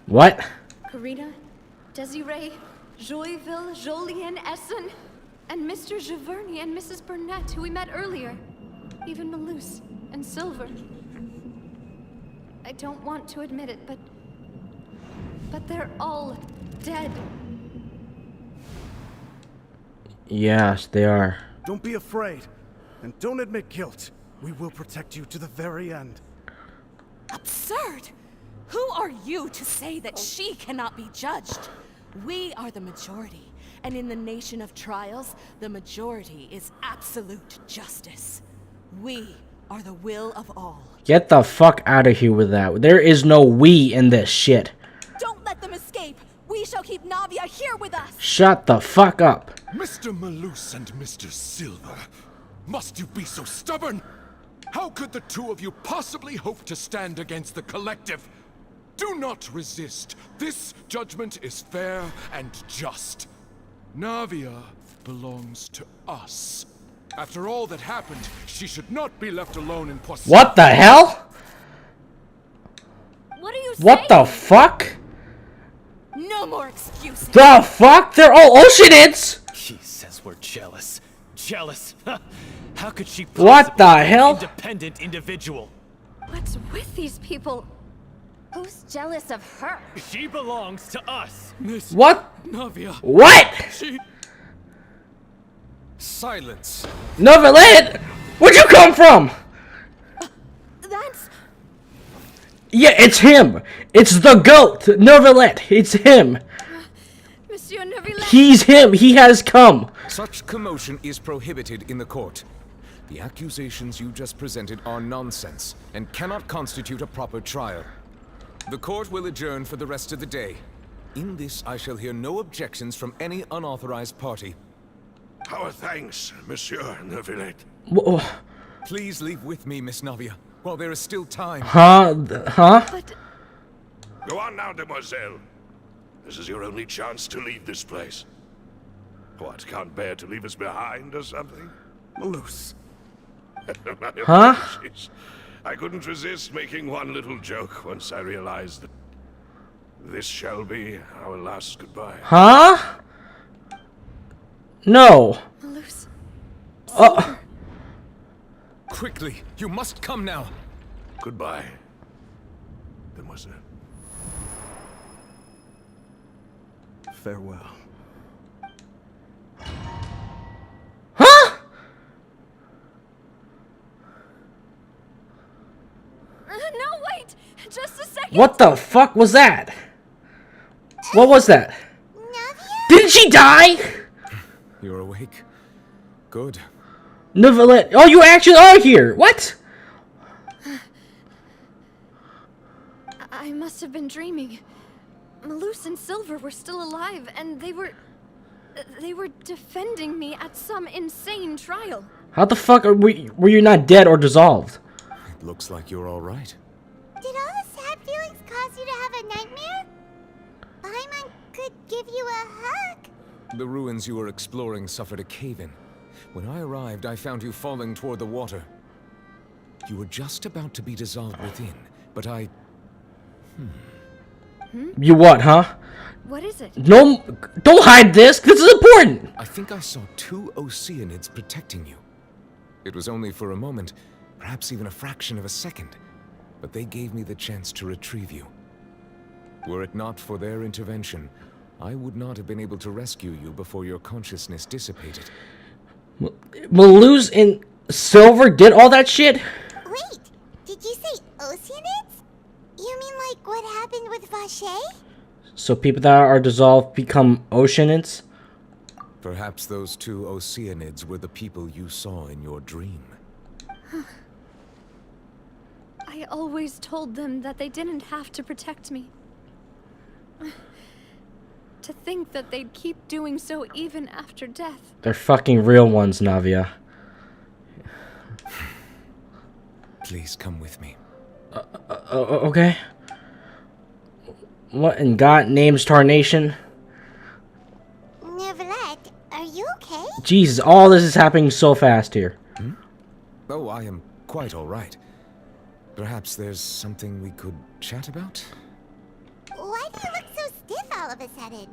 What? Karina, Desiree, Joyville, Jolien, Essen, and Mr. Giverny and Mrs. Burnett, who we met earlier. Even Malus and Silver. I don't want to admit it, but they're all dead. Yes, they are. Don't be afraid, and don't admit guilt. We will protect you to the very end. Absurd! Who are you to say that she cannot be judged? We are the majority, and in the nation of trials, the majority is absolute justice. We are the will of all. Get the fuck out of here with that. There is no we in this shit. Don't let them escape! We shall keep Navia here with us! Shut the fuck up. Mr. Malus and Mr. Silver, must you be so stubborn? How could the two of you possibly hope to stand against the collective? Do not resist. This judgment is fair and just. Navia belongs to us. After all that happened, she should not be left alone in Poisson. What the hell? What are you saying? What the fuck? No more excuses. The fuck? They're all oceanids! She says we're jealous. Jealous? How could she What the possibly be an hell? independent individual? What's with these people? Who's jealous of her? She belongs to us. Miss What? Navia. What? She... Silence. Neuvillette? Where'd you come from? That's... Yeah, it's him. It's the goat. Neuvillette. It's him. Monsieur Neuvillette. He's him. He has come. Such commotion is prohibited in the court. The accusations you just presented are nonsense and cannot constitute a proper trial. The court will adjourn for the rest of the day. In this, I shall hear no objections from any unauthorized party. Our thanks, Monsieur Neuvillette. Please leave with me, Miss Navia, while there is still time. Huh? Go on now, demoiselle. This is your only chance to leave this place. What, can't bear to leave us behind or something? Malus. Huh? I couldn't resist making one little joke once I realized that this shall be our last goodbye. Huh? No. Malus. Quickly, you must come now. Goodbye, demoiselle. Farewell. Huh? No, wait! Just a second! What the fuck was that? What was that? Didn't she die? You're awake. Good. Neuvillette. Oh, you actually are here. What? I must have been dreaming. Malus and Silver were still alive, and they were defending me at some insane trial. How the fuck were you not dead or dissolved? It looks like you're all right. Did all the sad feelings cause you to have a nightmare? Paimon could give you a hug. The ruins you were exploring suffered a cave-in. When I arrived, I found you falling toward the water. You were just about to be dissolved within, but I... You what, huh? What is it? No, don't hide this. This is important. I think I saw 2 Oceanids protecting you. It was only for a moment, perhaps even a fraction of a second, but they gave me the chance to retrieve you. Were it not for their intervention, I would not have been able to rescue you before your consciousness dissipated. Malus and Silver did all that shit? Wait, did you say Oceanids? You mean like what happened with Vache? So people that are dissolved become Oceanids? Perhaps those 2 Oceanids were the people you saw in your dream. I always told them that they didn't have to protect me. To think that they'd keep doing so even after death. They're fucking real ones, Navia. Please come with me. Okay. What in God name's tarnation? Neuvillette, are you okay? Jesus, all this is happening so fast here. Oh, I am quite all right. Perhaps there's something we could chat about? Why do you look so stiff all of a sudden?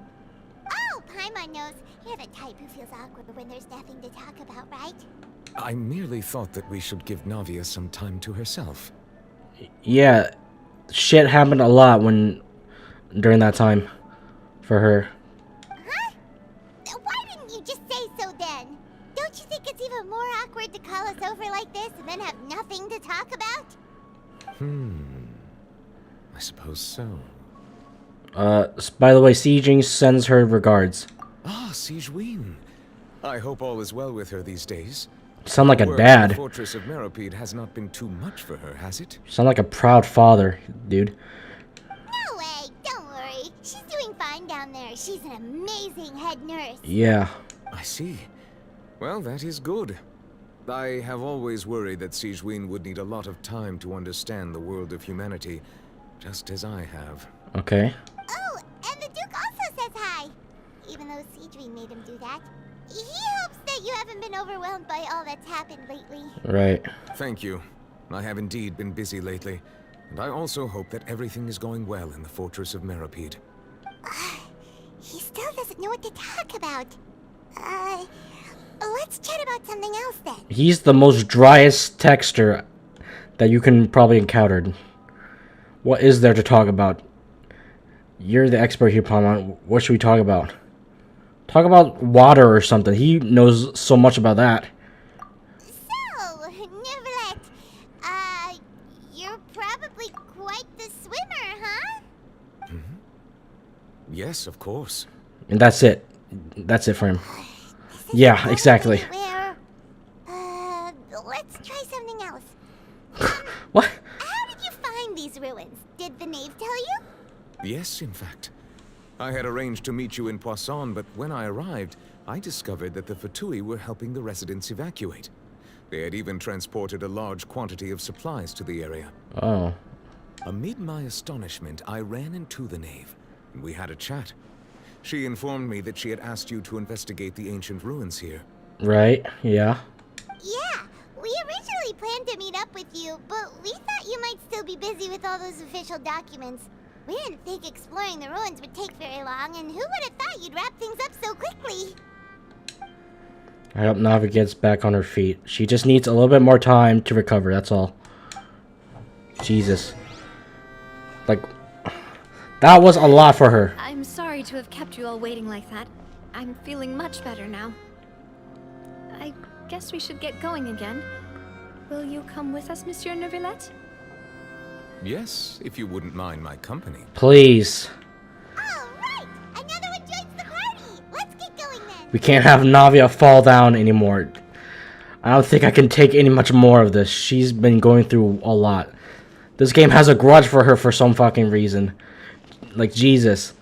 Oh, Paimon knows. You're the type who feels awkward when there's nothing to talk about, right? I merely thought that we should give Navia some time to herself. Yeah, shit happened a lot during that time for her. Huh? Why didn't you just say so then? Don't you think it's even more awkward to call us over like this and then have nothing to talk about? I suppose so. By the way, Sieging sends her regards. Ah, Sigewinne. I hope all is well with her these days. Sound like a Work dad. in the Fortress of Meropide has not been too much for her, has it? Sound like a proud father, dude. No way, don't worry. She's doing fine down there. She's an amazing head nurse. Yeah. I see. Well, that is good. I have always worried that Sigewinne would need a lot of time to understand the world of humanity, just as I have. Okay. Oh, and the Duke also says hi. Even though Sigewinne made him do that. He hopes that you haven't been overwhelmed by all that's happened lately. Right. Thank you. I have indeed been busy lately, and I also hope that everything is going well in the Fortress of Meropide. He still doesn't know what to talk about. Let's chat about something else then. He's the most driest texter that you can probably encounter. What is there to talk about? You're the expert here, Paimon. What should we talk about? Talk about water or something. He knows so much about that. So, Neuvillette, you're probably quite the swimmer, huh? Yes, of course. And that's it. That's it for him. Yeah, exactly. Where, the Knave tell you? Yes, in fact. I had arranged to meet you in Poisson, but when I arrived, I discovered that the Fatui were helping the residents evacuate. They had even transported a large quantity of supplies to the area. Oh. Amid my astonishment, I ran into the Knave, and we had a chat. She informed me that she had asked you to investigate the ancient ruins here. Right, yeah. Yeah, we originally planned to meet up with you, but we thought you might still be busy with all those official documents. We didn't think exploring the ruins would take very long, and who would have thought you'd wrap things up so quickly? I hope Navia gets back on her feet. She just needs a little bit more time to recover, that's all. Jesus. Like, that was a lot for her. I'm sorry to have kept you all waiting like that. I'm feeling much better now. I guess we should get going again. Will you come with us, Monsieur Neuvillette? Yes, if you wouldn't mind my company. Please. Alright! Another one joins the party! Let's get going then! We can't have Navia fall down anymore. I don't think I can take any much more of this. She's been going through a lot. This game has a grudge for her for some fucking reason. Like, Jesus.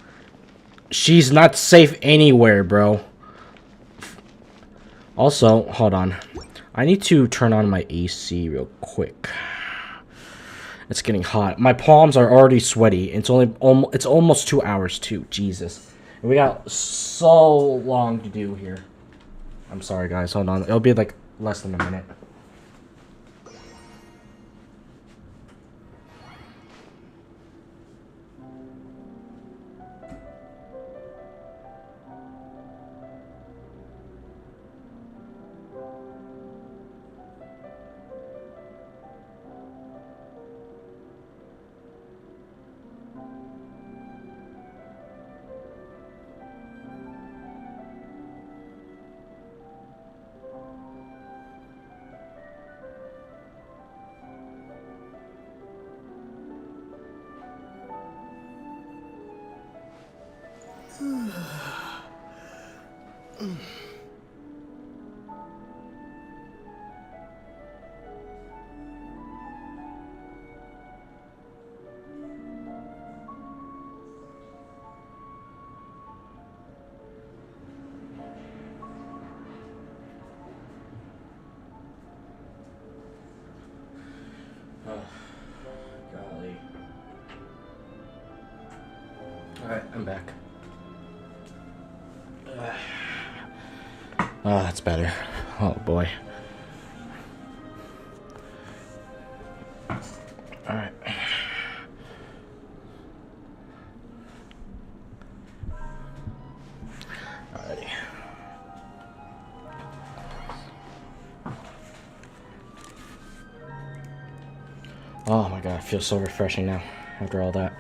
She's not safe anywhere, bro. Also, hold on. I need to turn on my AC real quick. It's getting hot. My palms are already sweaty. It's almost 2 hours too. Jesus. And we got so long to do here. I'm sorry, guys. Hold on. It'll be like less than a minute. Golly. Alright, I'm back. Oh, that's better. Oh boy. Alright. Alrighty. Oh my god, it feels so refreshing now after all that.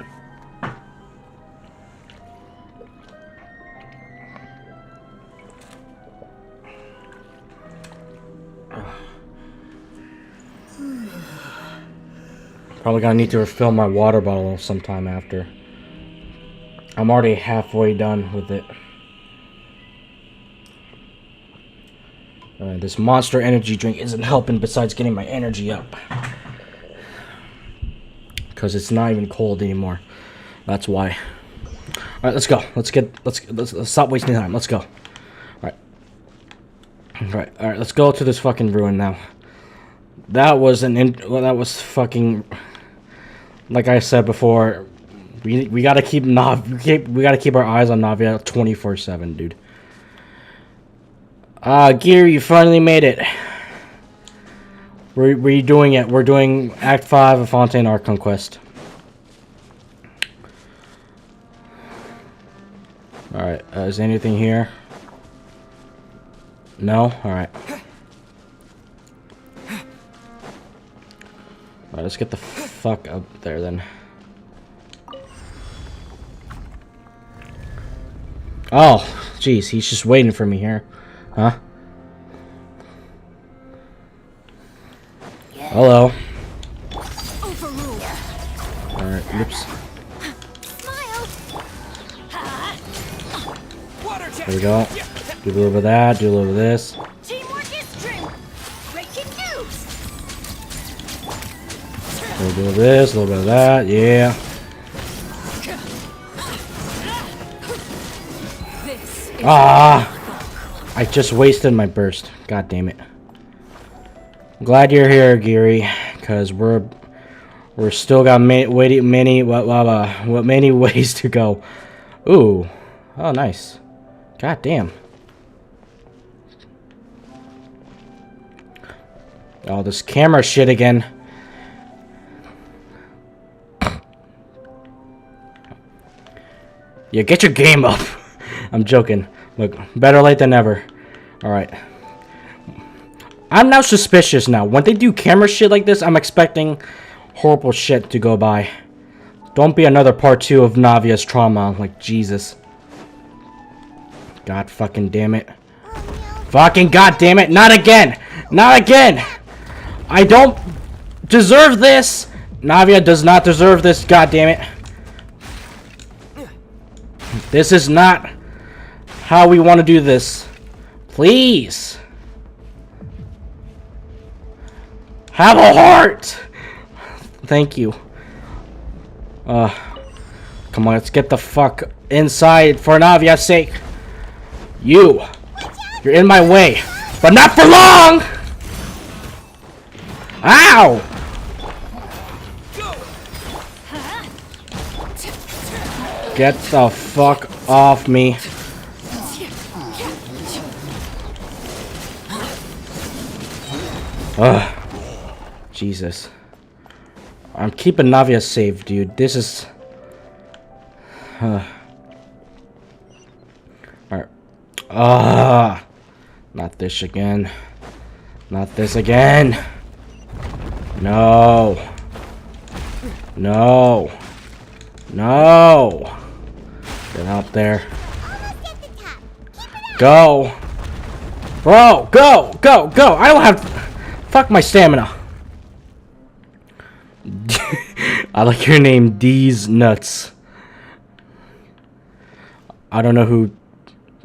Probably gonna need to refill my water bottle sometime after. I'm already halfway done with it. This Monster energy drink isn't helping besides getting my energy up. Because it's not even cold anymore. That's why. Alright, let's go. Let's stop wasting time. Let's go. Alright, let's go to this fucking ruin now. That was that was fucking, like I said before, we gotta keep we gotta keep our eyes on Navia 24/7, dude. Gear, you finally made it. We're doing it. We're doing Act 5 of FONTAINE ARCHON quest. Alright, is there anything here? No? Alright. Alright, let's get the fuck up there then. Oh, jeez, he's just waiting for me here. Huh? Hello. Alright, oops. There we go. Do a little bit of that, do a little bit of this. A little bit of this, a little bit of that, yeah. Ah! I just wasted my burst. God damn it. I'm glad you're here, Geary, because we're still got many ways to go. Ooh. Oh, nice. God damn. Oh, this camera shit again. Yeah, get your game up. I'm joking. Look, better late than never. Alright. I'm now suspicious now. When they do camera shit like this, I'm expecting horrible shit to go by. Don't be another part 2 of Navia's trauma. Like, Jesus. God fucking damn it. Fucking god damn it. Not again. Not again. I don't deserve this. Navia does not deserve this. God damn it. This is not how we want to do this. Please. Have a heart. Thank you. Come on, let's get the fuck inside for Navia's sake. You're in my way, but not for long. Ow! Get the fuck off me. Ugh. Jesus. I'm keeping Navia safe, dude. This is... Alright. Not this again. Not this again. No. No. No. Get out there. Go. Bro, go. Go. Go. I don't have... Fuck my stamina. I like your name, D's Nuts. I don't know who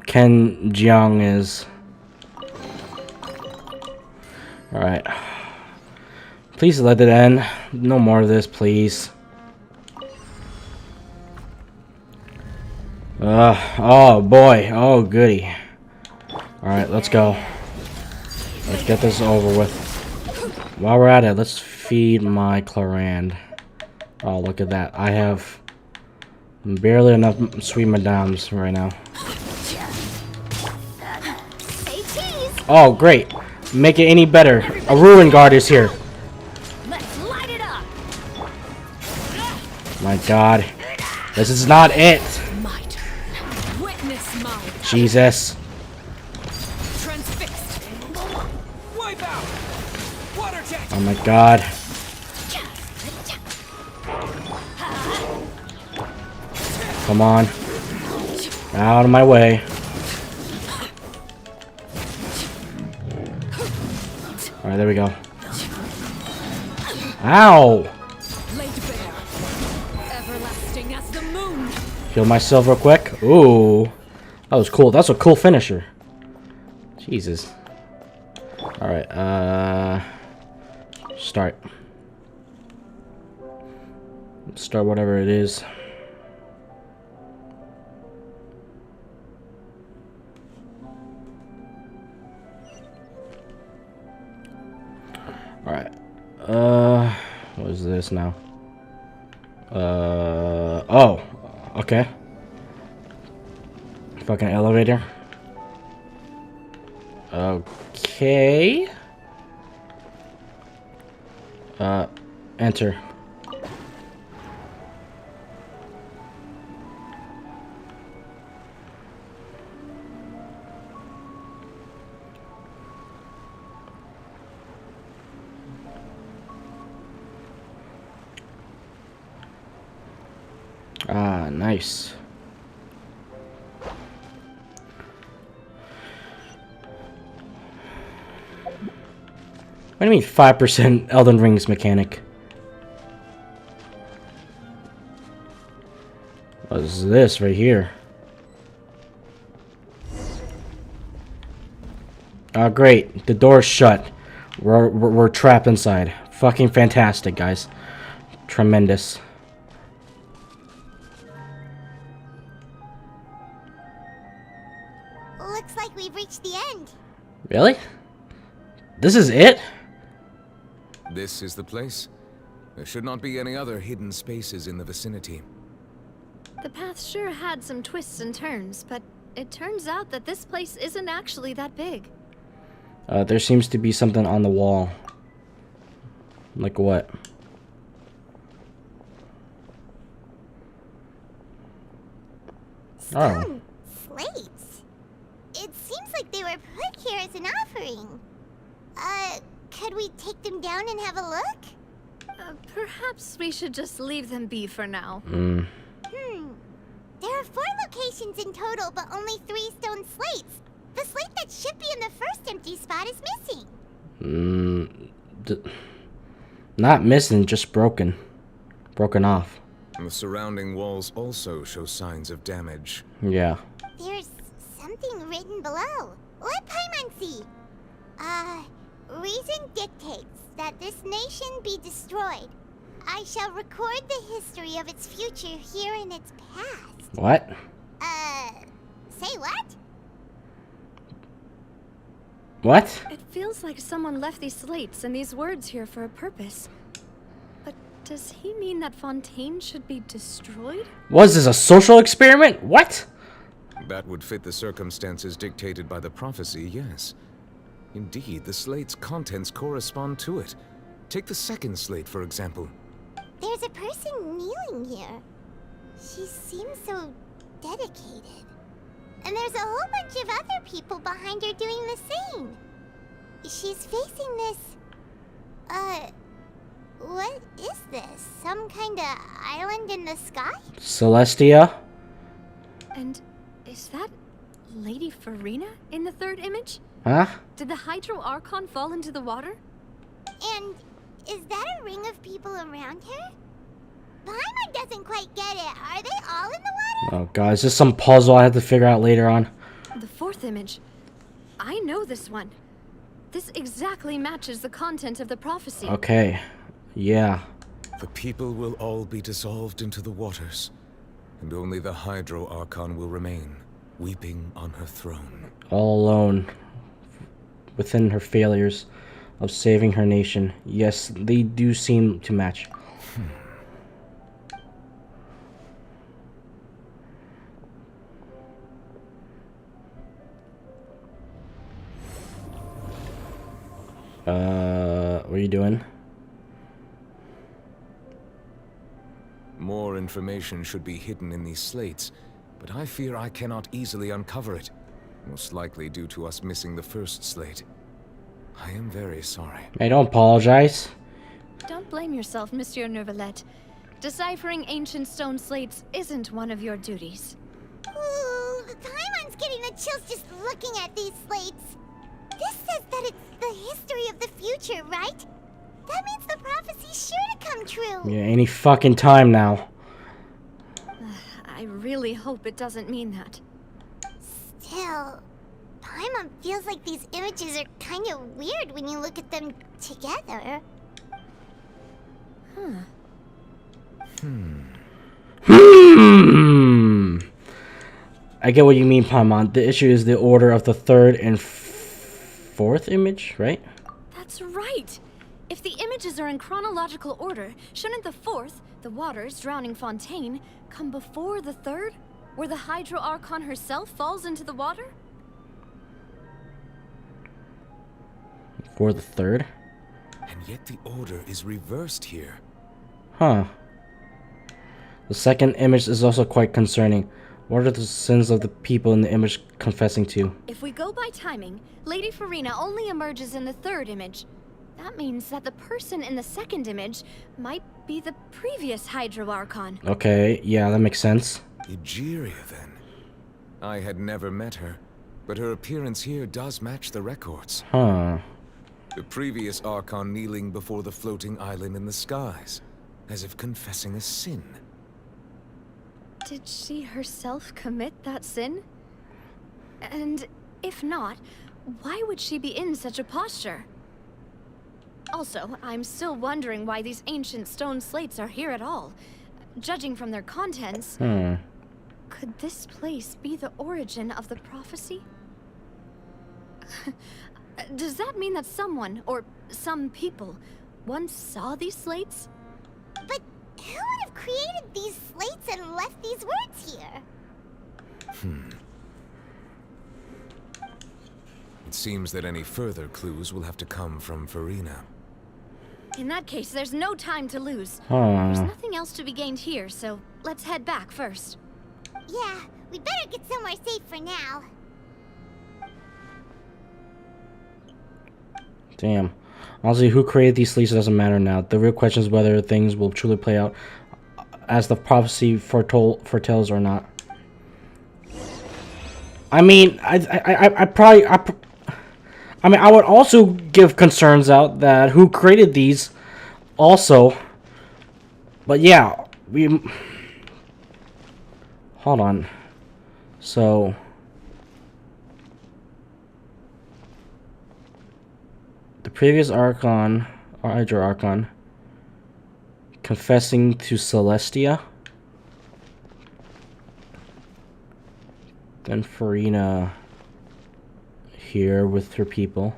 Ken Jeong is. Alright. Please let it end. No more of this, please. Oh boy. Oh goody. Alright, let's go. Let's get this over with. While we're at it, let's feed my Clarand. Oh, look at that. I have barely enough sweet madams right now. Oh, great. Make it any better. A ruin guard is here. My god. This is not it. Jesus. Oh my god. Come on. Out of my way. Alright, there we go. Ow! Heal myself real quick. Ooh. That was cool. That's a cool finisher. Jesus. Alright, start. Start whatever it is. Alright. What is this now? Oh. Okay. Fucking elevator. Okay. Enter. Ah, nice. What do you mean 5% Elden Ring's mechanic? What is this right here? Oh, great. The door's shut. We're trapped inside. Fucking fantastic, guys. Tremendous. Really? This is it? This is the place. There should not be any other hidden spaces in the vicinity. The path sure had some twists and turns, but it turns out that this place isn't actually that big. There seems to be something on the wall. Like what? Stone slates. It seems like they were put here as an offering. Could we take them down and have a look? Perhaps we should just leave them be for now. There are 4 locations in total, but only 3 stone slates. The slate that should be in the first empty spot is missing. Not missing, just broken. Broken off. The surrounding walls also show signs of damage. Yeah. There's something written below. Let Paimon see. Reason dictates that this nation be destroyed. I shall record the history of its future here in its past. What? Say what? What? It feels like someone left these slates and these words here for a purpose. But does he mean that Fontaine should be destroyed? Was this a social experiment? What? That would fit the circumstances dictated by the prophecy, yes. Indeed, the slate's contents correspond to it. Take the second slate, for example. There's a person kneeling here. She seems so dedicated. And there's a whole bunch of other people behind her doing the same. She's facing this... what is this? Some kind of island in the sky? Celestia? And is that Lady Furina in the third image? Huh? Did the Hydro Archon fall into the water? And is that a ring of people around her? Paimon doesn't quite get it. Are they all in the water? Oh god, is this some puzzle I have to figure out later on? The fourth image. I know this one. This exactly matches the content of the prophecy. Okay. Yeah. The people will all be dissolved into the waters, and only the Hydro Archon will remain, weeping on her throne. All alone. Within her failures of saving her nation. Yes, they do seem to match. What are you doing? More information should be hidden in these slates, but I fear I cannot easily uncover it. Most likely due to us missing the first slate. I am very sorry. Hey, don't apologize. Don't blame yourself, Monsieur Neuvillette. Deciphering ancient stone slates isn't one of your duties. Ooh, Paimon's getting the chills just looking at these slates. This says that it's the history of the future, right? That means the prophecy's sure to come true. Yeah, any fucking time now. I really hope it doesn't mean that. Still, Paimon feels like these images are kind of weird when you look at them together. I get what you mean, Paimon. The issue is the order of the third and fourth image, right? That's right! If the images are in chronological order, shouldn't the fourth, the waters drowning Fontaine, come before the third? Where the Hydro Archon herself falls into the water? For the third? And yet the order is reversed here. Huh. The second image is also quite concerning. What are the sins of the people in the image confessing to? If we go by timing, Lady Furina only emerges in the third image. That means that the person in the second image might be the previous Hydro Archon. Okay, yeah, that makes sense. Egeria, then. I had never met her, but her appearance here does match the records. Huh. The previous Archon kneeling before the floating island in the skies, as if confessing a sin. Did she herself commit that sin? And if not, why would she be in such a posture? Also, I'm still wondering why these ancient stone slates are here at all. Judging from their contents, could this place be the origin of the prophecy? Does that mean that someone, or some people, once saw these slates? But who would have created these slates and left these words here? It seems that any further clues will have to come from Furina. In that case, there's no time to lose. Huh. There's nothing else to be gained here, so let's head back first. Yeah, we better get somewhere safe for now. Damn. Honestly, who created these slates doesn't matter now. The real question is whether things will truly play out as the prophecy foretells or not. I mean, I would also give concerns out that who created these also. But yeah, hold on. So the previous Archon, or Hydro Archon, confessing to Celestia. Then Furina here with her people.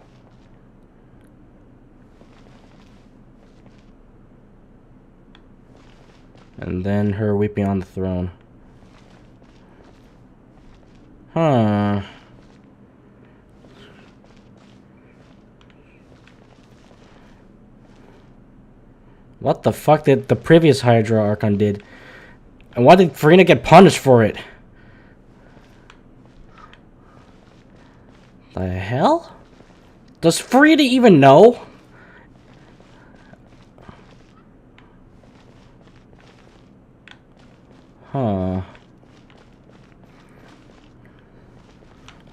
And then her weeping on the throne. Huh. What the fuck did the previous Hydra Archon did? And why did Furina get punished for it? The hell? Does Furina even know? Huh.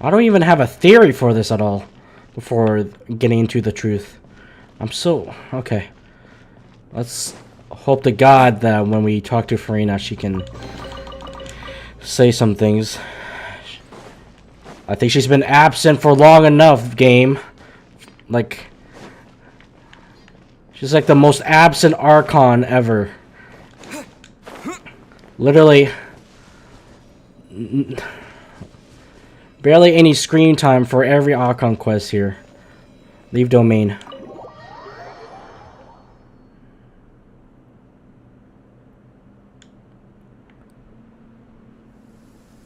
I don't even have a theory for this at all before getting into the truth. I'm so... Okay. Let's hope to God that when we talk to Furina, she can say some things. I think she's been absent for long enough, game. Like, she's like the most absent Archon ever. Literally, barely any screen time for every Archon quest here. Leave domain.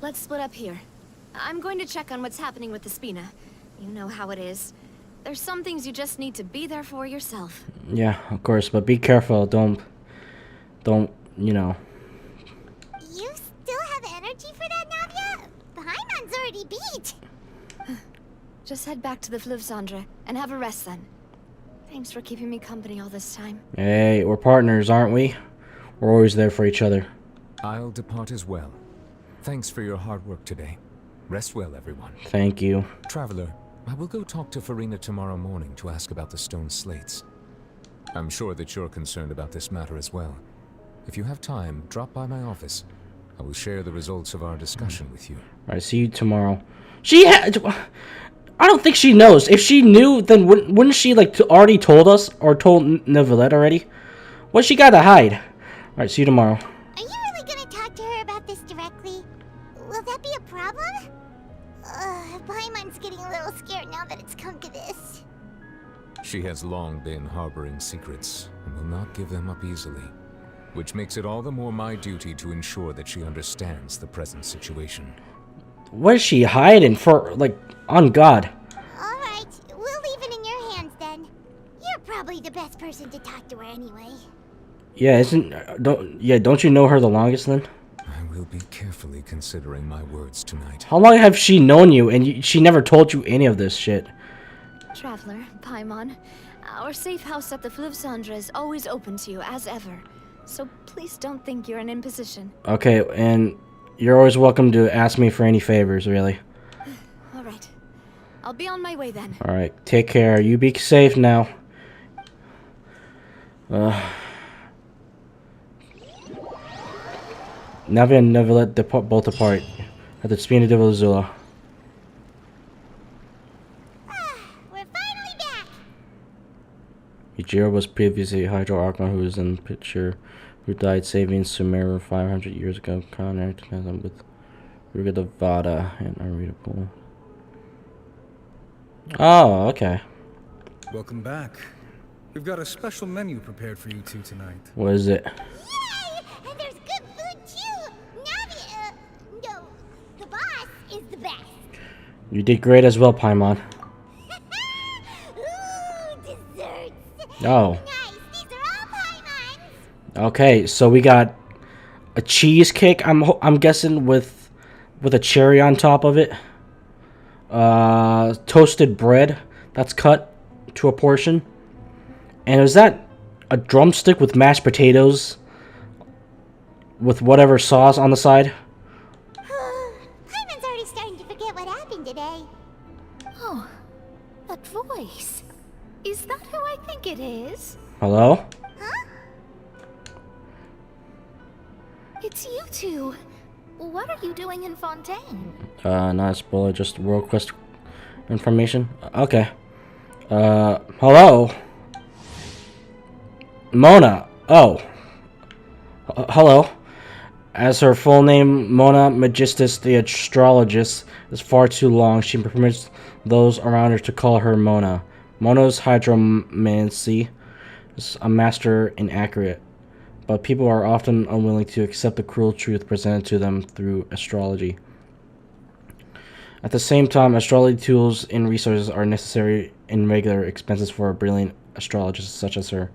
Let's split up here. I'm going to check on what's happening with the Spina. You know how it is. There's some things you just need to be there for yourself. Yeah, of course, but be careful. Don't, you know. You still have energy for that, Navia? Paimon's already beat. Just head back to the Fleuve and have a rest then. Thanks for keeping me company all this time. Hey, we're partners, aren't we? We're always there for each other. I'll depart as well. Thanks for your hard work today. Rest well, everyone. Thank you. Traveler, I will go talk to Furina tomorrow morning to ask about the stone slates. I'm sure that you're concerned about this matter as well. If you have time, drop by my office. I will share the results of our discussion with you. Alright, see you tomorrow. I don't think she knows. If she knew, then wouldn't she like already told us or told Neuvillette already? What she got to hide? Alright, see you tomorrow. Are you really gonna talk to her about this directly? Will that be a problem? Paimon's getting a little scared now that it's come to this. She has long been harboring secrets and will not give them up easily, which makes it all the more my duty to ensure that she understands the present situation. What is she hiding for? Like, on God. Alright, we'll leave it in your hands then. You're probably the best person to talk to her anyway. Yeah, don't you know her the longest then? I will be carefully considering my words tonight. How long have she known you and she never told you any of this shit? Traveler, Paimon, our safe house at the Fleuve Cendre is always open to you as ever. So please don't think you're an imposition. Okay, and you're always welcome to ask me for any favors, really. Alright. I'll be on my way then. Alright, take care. You be safe now. Navia and Neuvillette both apart at the Spina de Vilazula. We're finally back! Ujiro was previously a Hydro Archon who was in the picture, who died saving Sumeru 500 years ago. Connect with Ruga de Vada and unreadable. Oh, okay. Welcome back. We've got a special menu prepared for you two tonight. What is it? Yay! And there's good food too! Navia, no, the boss is the best. You did great as well, Paimon. Ooh, desserts! Oh. Nice, these are all Paimon's! Okay, so we got a cheesecake. I'm guessing with a cherry on top of it. Toasted bread that's cut to a portion. And is that a drumstick with mashed potatoes with whatever sauce on the side? Paimon's already starting to forget what happened today. Oh, that voice. Is that who I think it is? Hello? Huh? It's you two. What are you doing in Fontaine? Not a spoiler, just world quest information. Okay. Hello? Mona. Oh. Hello. As her full name, Mona Magistus the Astrologist, is far too long, she permits those around her to call her Mona. Mona's hydromancy is a master in accurate, but people are often unwilling to accept the cruel truth presented to them through astrology. At the same time, astrology tools and resources are necessary and regular expenses for a brilliant astrologist such as her,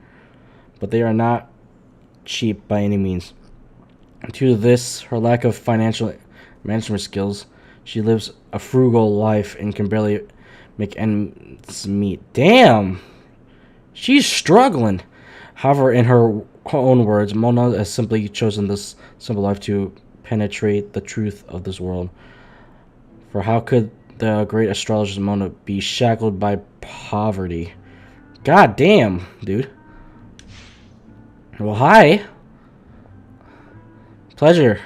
but they are not cheap by any means. Due to this, her lack of financial management skills, she lives a frugal life and can barely make ends meet. Damn! She's struggling. However, in her own words, Mona has simply chosen this simple life to penetrate the truth of this world. For how could the great astrologist Mona be shackled by poverty? God damn, dude. Well, hi. Pleasure.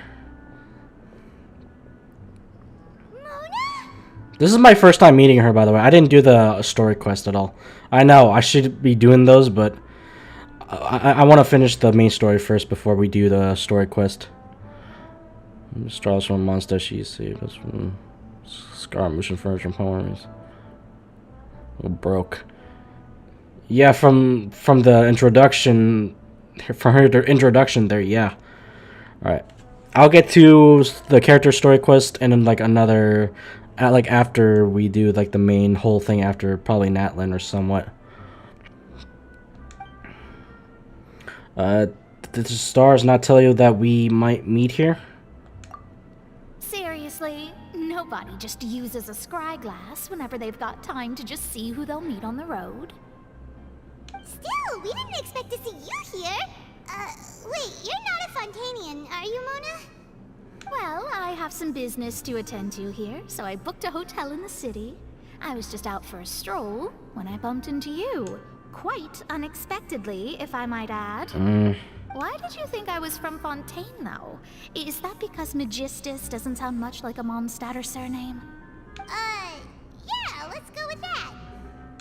Mona? This is my first time meeting her, by the way. I didn't do the story quest at all. I know, I should be doing those, but I want to finish the main story first before we do the story quest. Straws from a monster she saved us from Scar motion furniture and poems. Broke. Yeah, from the introduction, from her introduction there, yeah. Alright. I'll get to the character story quest and then like another, like after we do like the main whole thing after probably Natlin or somewhat. Did the stars not tell you that we might meet here? Seriously, nobody just uses a scry glass whenever they've got time to just see who they'll meet on the road. Still, we didn't expect to see you here. Wait, you're not a Fontainian, are you, Mona? Well, I have some business to attend to here, so I booked a hotel in the city. I was just out for a stroll when I bumped into you. Quite unexpectedly, if I might add. Why did you think I was from Fontaine, though? Is that because Magistus doesn't sound much like a Mondstatter surname? Yeah, let's go with that.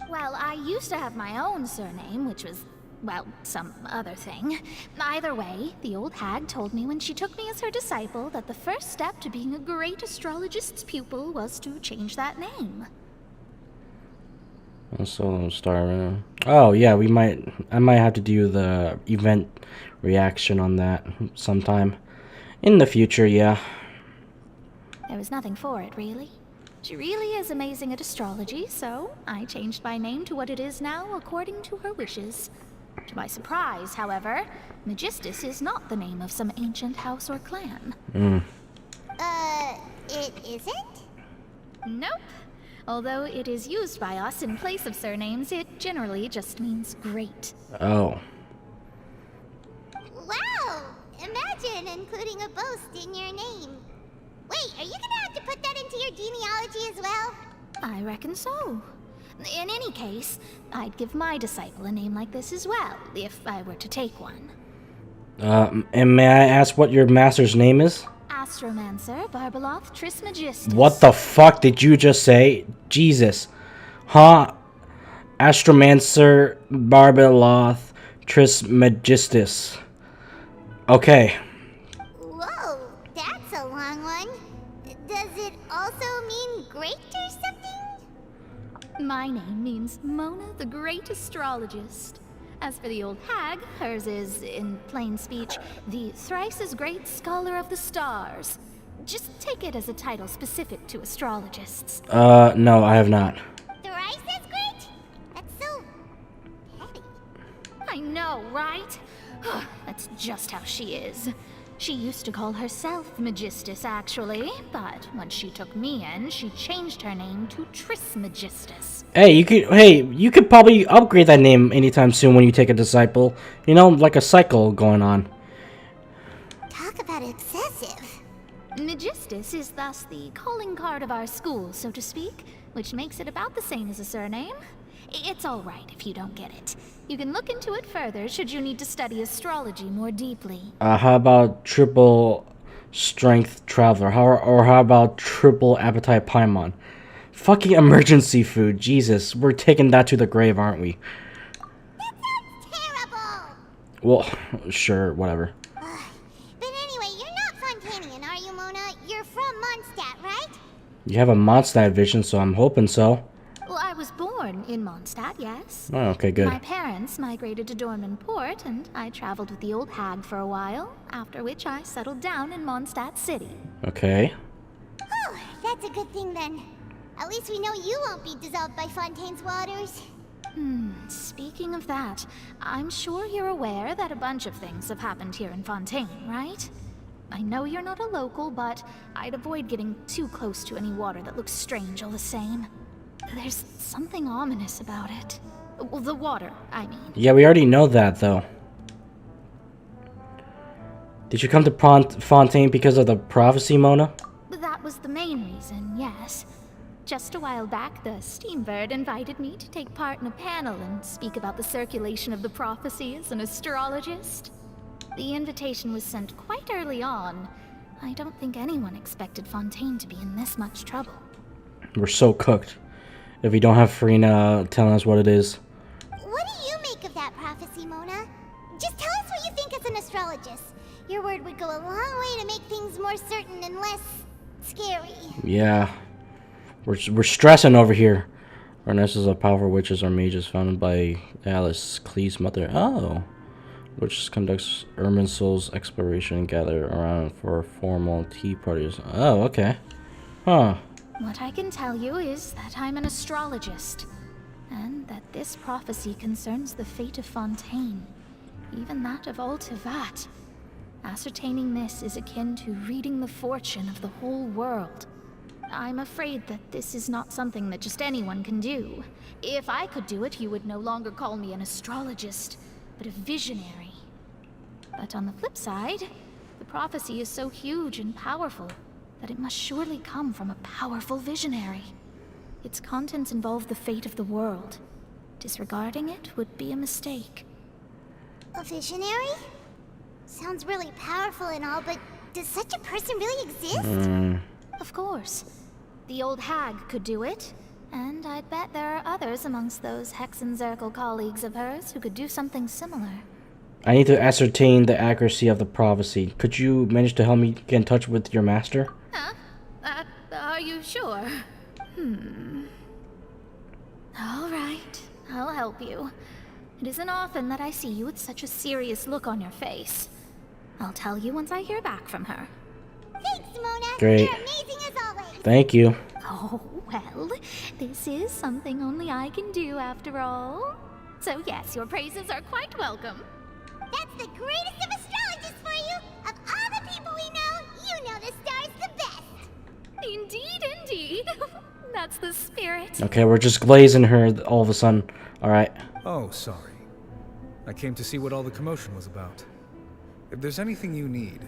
Well, I used to have my own surname, which was, well, some other thing. Either way, the old hag told me when she took me as her disciple that the first step to being a great astrologist's pupil was to change that name. So star. Oh yeah, I might have to do the event reaction on that sometime in the future. Yeah. There was nothing for it, really. She really is amazing at astrology, so I changed my name to what it is now according to her wishes. To my surprise, however, Magistus is not the name of some ancient house or clan. It isn't? Nope. Although it is used by us in place of surnames, it generally just means great. Oh. Wow! Imagine including a boast in your name. Wait, are you gonna have to put that into your genealogy as well? I reckon so. In any case, I'd give my disciple a name like this as well, if I were to take one. And may I ask what your master's name is? Astromancer Barbeloth Trismegistus. What the fuck did you just say? Jesus. Huh? Astromancer Barbeloth Trismegistus. Okay. Whoa, that's a long one. Does it also mean great or something? My means Mona the Great Astrologist. As for the old hag, hers is, in plain speech, the thrice-as-great Scholar of the Stars. Just take it as a title specific to astrologists. No, I have not. Thrice as great? That's so petty. I know, right? That's just how she is. She used to call herself Magistus, actually, but when she took me in, she changed her name to Trismegistus. Hey, you could probably upgrade that name anytime soon when you take a disciple. You know, like a cycle going on. Talk about excessive. Magistus is thus the calling card of our school, so to speak, which makes it about the same as a surname. It's all right if you don't get it. You can look into it further should you need to study astrology more deeply. How about triple strength traveler? How about triple appetite paimon? Fucking emergency food. Jesus, we're taking that to the grave, aren't we? That sounds terrible. Well, sure, whatever. But anyway, you're not Fontainian, are you, Mona? You're from Mondstadt, right? You have a Mondstadt vision, so I'm hoping so. Well, I was born in Mondstadt, yes. Oh, okay, good. My parents migrated to Dornman Port, and I traveled with the old hag for a while, after which I settled down in Mondstadt City. Okay. Oh, that's a good thing then. At least we know you won't be dissolved by Fontaine's waters. Speaking of that, I'm sure you're aware that a bunch of things have happened here in Fontaine, right? I know you're not a local, but I'd avoid getting too close to any water that looks strange all the same. There's something ominous about it. Well, the water, I mean. Yeah, we already know that, though. Did you come to Fontaine because of the prophecy, Mona? That was the main reason, yes. Just a while back, the Steambird invited me to take part in a panel and speak about the circulation of the prophecy as an astrologist. The invitation was sent quite early on. I don't think anyone expected Fontaine to be in this much trouble. We're so cooked. If we don't have Furina telling us what it is. What do you make of that prophecy, Mona? Just tell us what you think as an astrologist. Your word would go a long way to make things more certain and less scary. Yeah. We're stressing over here. Our nurses of powerful witches or mages founded by Alice, Clee's mother. Oh. Which conducts Irminsul's exploration and gather around for formal tea parties. Oh, okay. Huh. What I can tell you is that I'm an astrologist, and that this prophecy concerns the fate of Fontaine, even that of all Tevat. Ascertaining this is akin to reading the fortune of the whole world. I'm afraid that this is not something that just anyone can do. If I could do it, you would no longer call me an astrologist, but a visionary. But on the flip side, the prophecy is so huge and powerful that it must surely come from a powerful visionary. Its contents involve the fate of the world. Disregarding it would be a mistake. A visionary? Sounds really powerful and all, but does such a person really exist? Of course. The old hag could do it, and I'd bet there are others amongst those Hexenzirkel colleagues of hers who could do something similar. I need to ascertain the accuracy of the prophecy. Could you manage to help me get in touch with your master? Huh? Are you sure? All right, I'll help you. It isn't often that I see you with such a serious look on your face. I'll tell you once I hear back from her. Thanks, Mona. Great. You're amazing as always. Thank you. Oh, well, this is something only I can do after all. So yes, your praises are quite welcome. That's the greatest of astrologists for you. Of all the people we know, you know the stars the best. Indeed, indeed. That's the spirit. Okay, we're just glazing her all of a sudden. Alright. Oh, sorry. I came to see what all the commotion was about. If there's anything you need,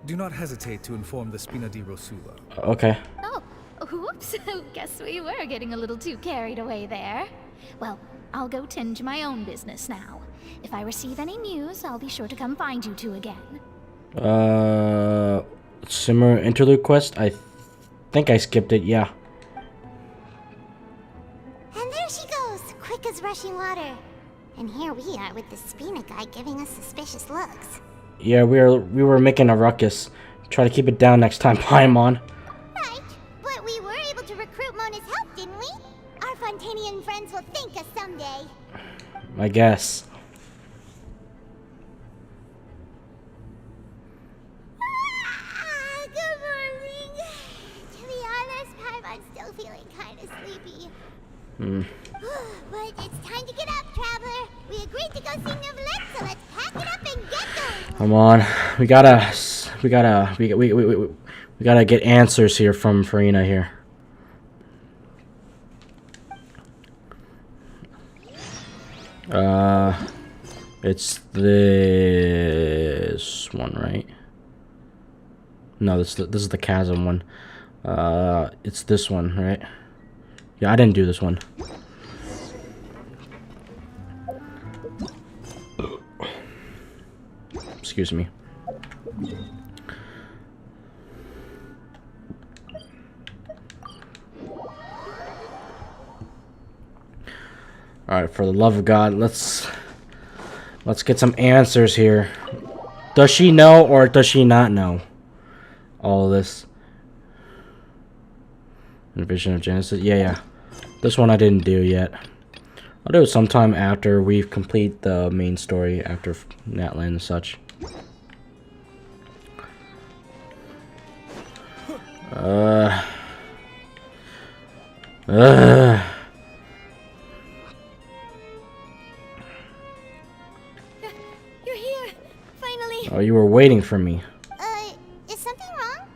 do not hesitate to inform the Spina di Rosula. Okay. Oh, whoops. Guess we were getting a little too carried away there. Well, I'll go tend to my own business now. If I receive any news, I'll be sure to come find you two again. Simmer interlude quest? I think I skipped it, yeah. And there she goes, quick as rushing water. And here we are with the Spina guy giving us suspicious looks. Yeah, we were making a ruckus. Try to keep it down next time, Paimon. Right, but we were able to recruit Mona's help, didn't we? Our Fontainian friends will thank I guess. Good morning. To be honest, I'm still feeling kind of sleepy. But it's time to get up, traveler. We agreed to go see Neuvillette, so let's pack it up and get going. Come on, we gotta get answers here from Furina here. It's this one, right? No, this is the chasm one. It's this one, right? Yeah, I didn't do this one. Excuse me. Alright, for the love of God, let's get some answers here. Does she know or does she not know all of this? Vision of Genesis. Yeah. This one I didn't do yet. I'll do it sometime after we complete the main story, after Natlan and such. You're here, finally. Oh, you were waiting for me. Is something wrong?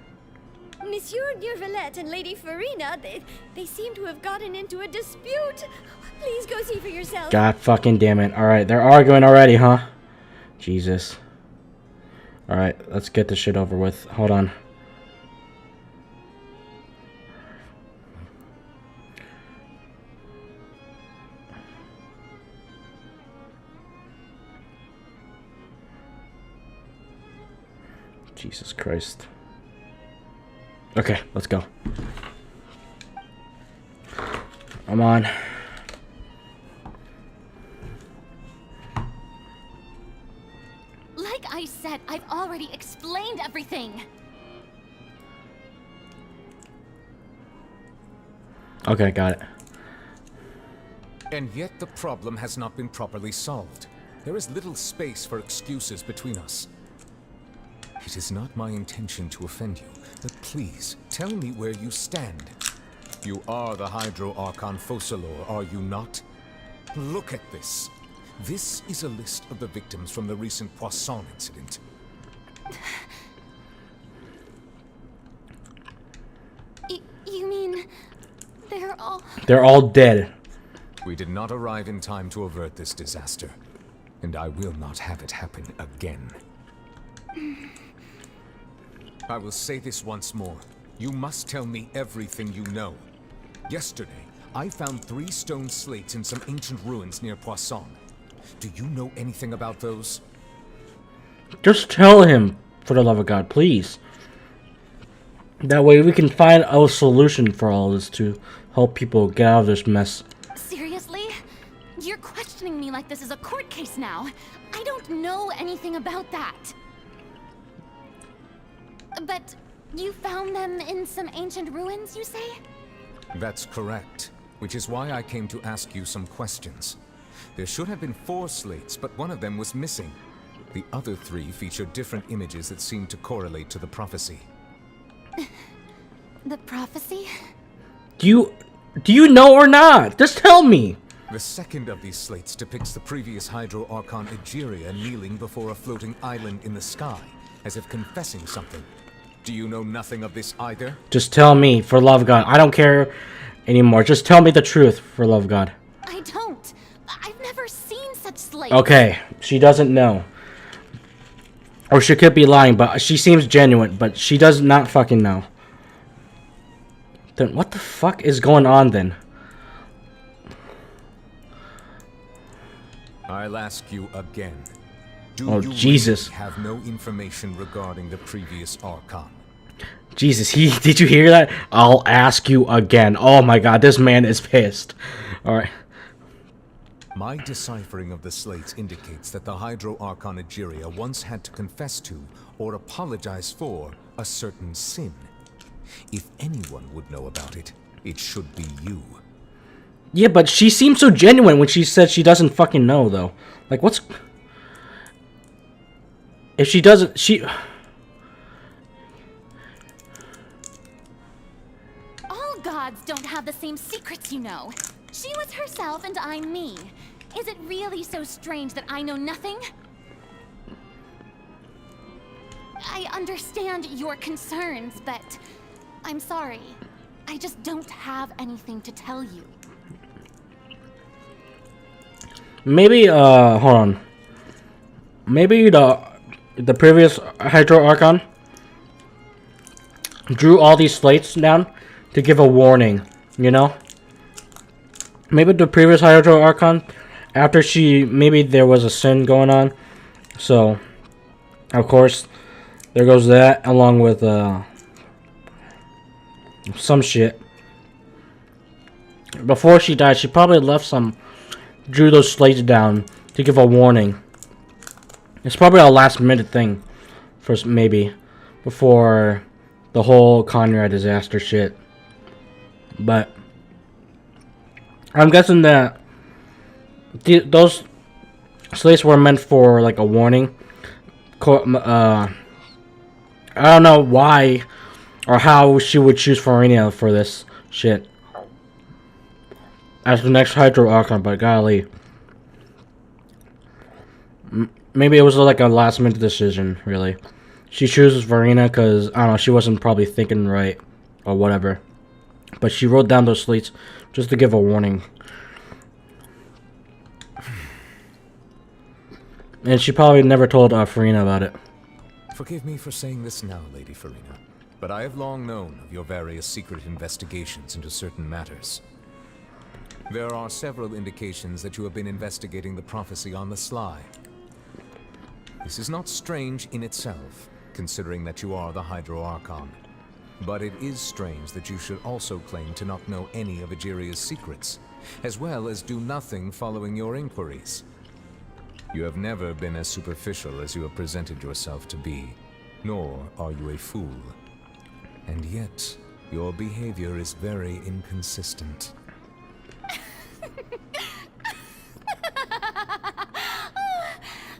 Monsieur Neuvillette and Lady Furina, they seem to have gotten into a dispute. Please go see for yourself. God fucking damn it. Alright, they're arguing already, huh? Jesus. Alright, let's get this shit over with. Hold on. Jesus Christ. Okay, let's go. I'm on. Like I said, I've already explained everything. Okay, got it. And yet the problem has not been properly solved. There is little space for excuses between us. It is not my intention to offend you, but please, tell me where you stand. You are the Hydro Archon Focalor, are you not? Look at this. This is a list of the victims from the recent Poisson incident. You mean they're all... They're all dead. We did not arrive in time to avert this disaster, and I will not have it happen again. I will say this once more. You must tell me everything you know. Yesterday, I found 3 stone slates in some ancient ruins near Poisson. Do you know anything about those? Just tell him, for the love of God, please. That way we can find a solution for all this to help people get out of this mess. Seriously? You're questioning me like this is a court case now. I don't know anything about that. But you found them in some ancient ruins, you say? That's correct, which is why I came to ask you some questions. There should have been 4 slates, but one of them was missing. The other 3 feature different images that seem to correlate to the prophecy. The prophecy? Do you know or not? Just tell me. The second of these slates depicts the previous Hydro Archon Egeria kneeling before a floating island in the sky, as if confessing something. Do you know nothing of this either? Just tell me, for love of God. I don't care anymore. Just tell me the truth, for love of God. I don't. I've never seen such slates. Okay, she doesn't know. Or she could be lying, but she seems genuine, but she does not fucking know. Then what the fuck is going on then? I'll ask you again. Oh, Jesus. Really have no information regarding the previous Archon? Jesus, did you hear that? I'll ask you again. Oh my God, this man is pissed. Alright. My deciphering of the slates indicates that the Hydro Archon Egeria once had to confess to, or apologize for, a certain sin. If anyone would know about it, it should be you. Yeah, but she seemed so genuine when she said she doesn't fucking know, though. Like, what's... If she doesn't... She... All gods don't have the same secrets, you know. She was herself and I'm me. Is it really so strange that I know nothing? I understand your concerns, but I'm sorry. I just don't have anything to tell you. Maybe, hold on. Maybe the previous Hydro Archon drew all these slates down to give a warning, you know? Maybe the previous Hydro Archon, after maybe there was a sin going on, so, of course, there goes that, along with, some shit. Before she died, she probably drew those slates down to give a warning. It's probably a last minute thing, maybe, before the whole Conrad disaster shit. But I'm guessing that those slates were meant for like a warning. I don't know why or how she would choose Furina for this shit as the next Hydro Archon, but golly. Maybe it was like a last minute decision, really. She chooses Furina because, I don't know, she wasn't probably thinking right or whatever. But she wrote down those slates just to give a warning. And she probably never told Furina about it. Forgive me for saying this now, Lady Furina, but I have long known of your various secret investigations into certain matters. There are several indications that you have been investigating the prophecy on the sly. This is not strange in itself, considering that you are the Hydro Archon. But it is strange that you should also claim to not know any of Egeria's secrets, as well as do nothing following your inquiries. You have never been as superficial as you have presented yourself to be, nor are you a fool. And yet, your behavior is very inconsistent.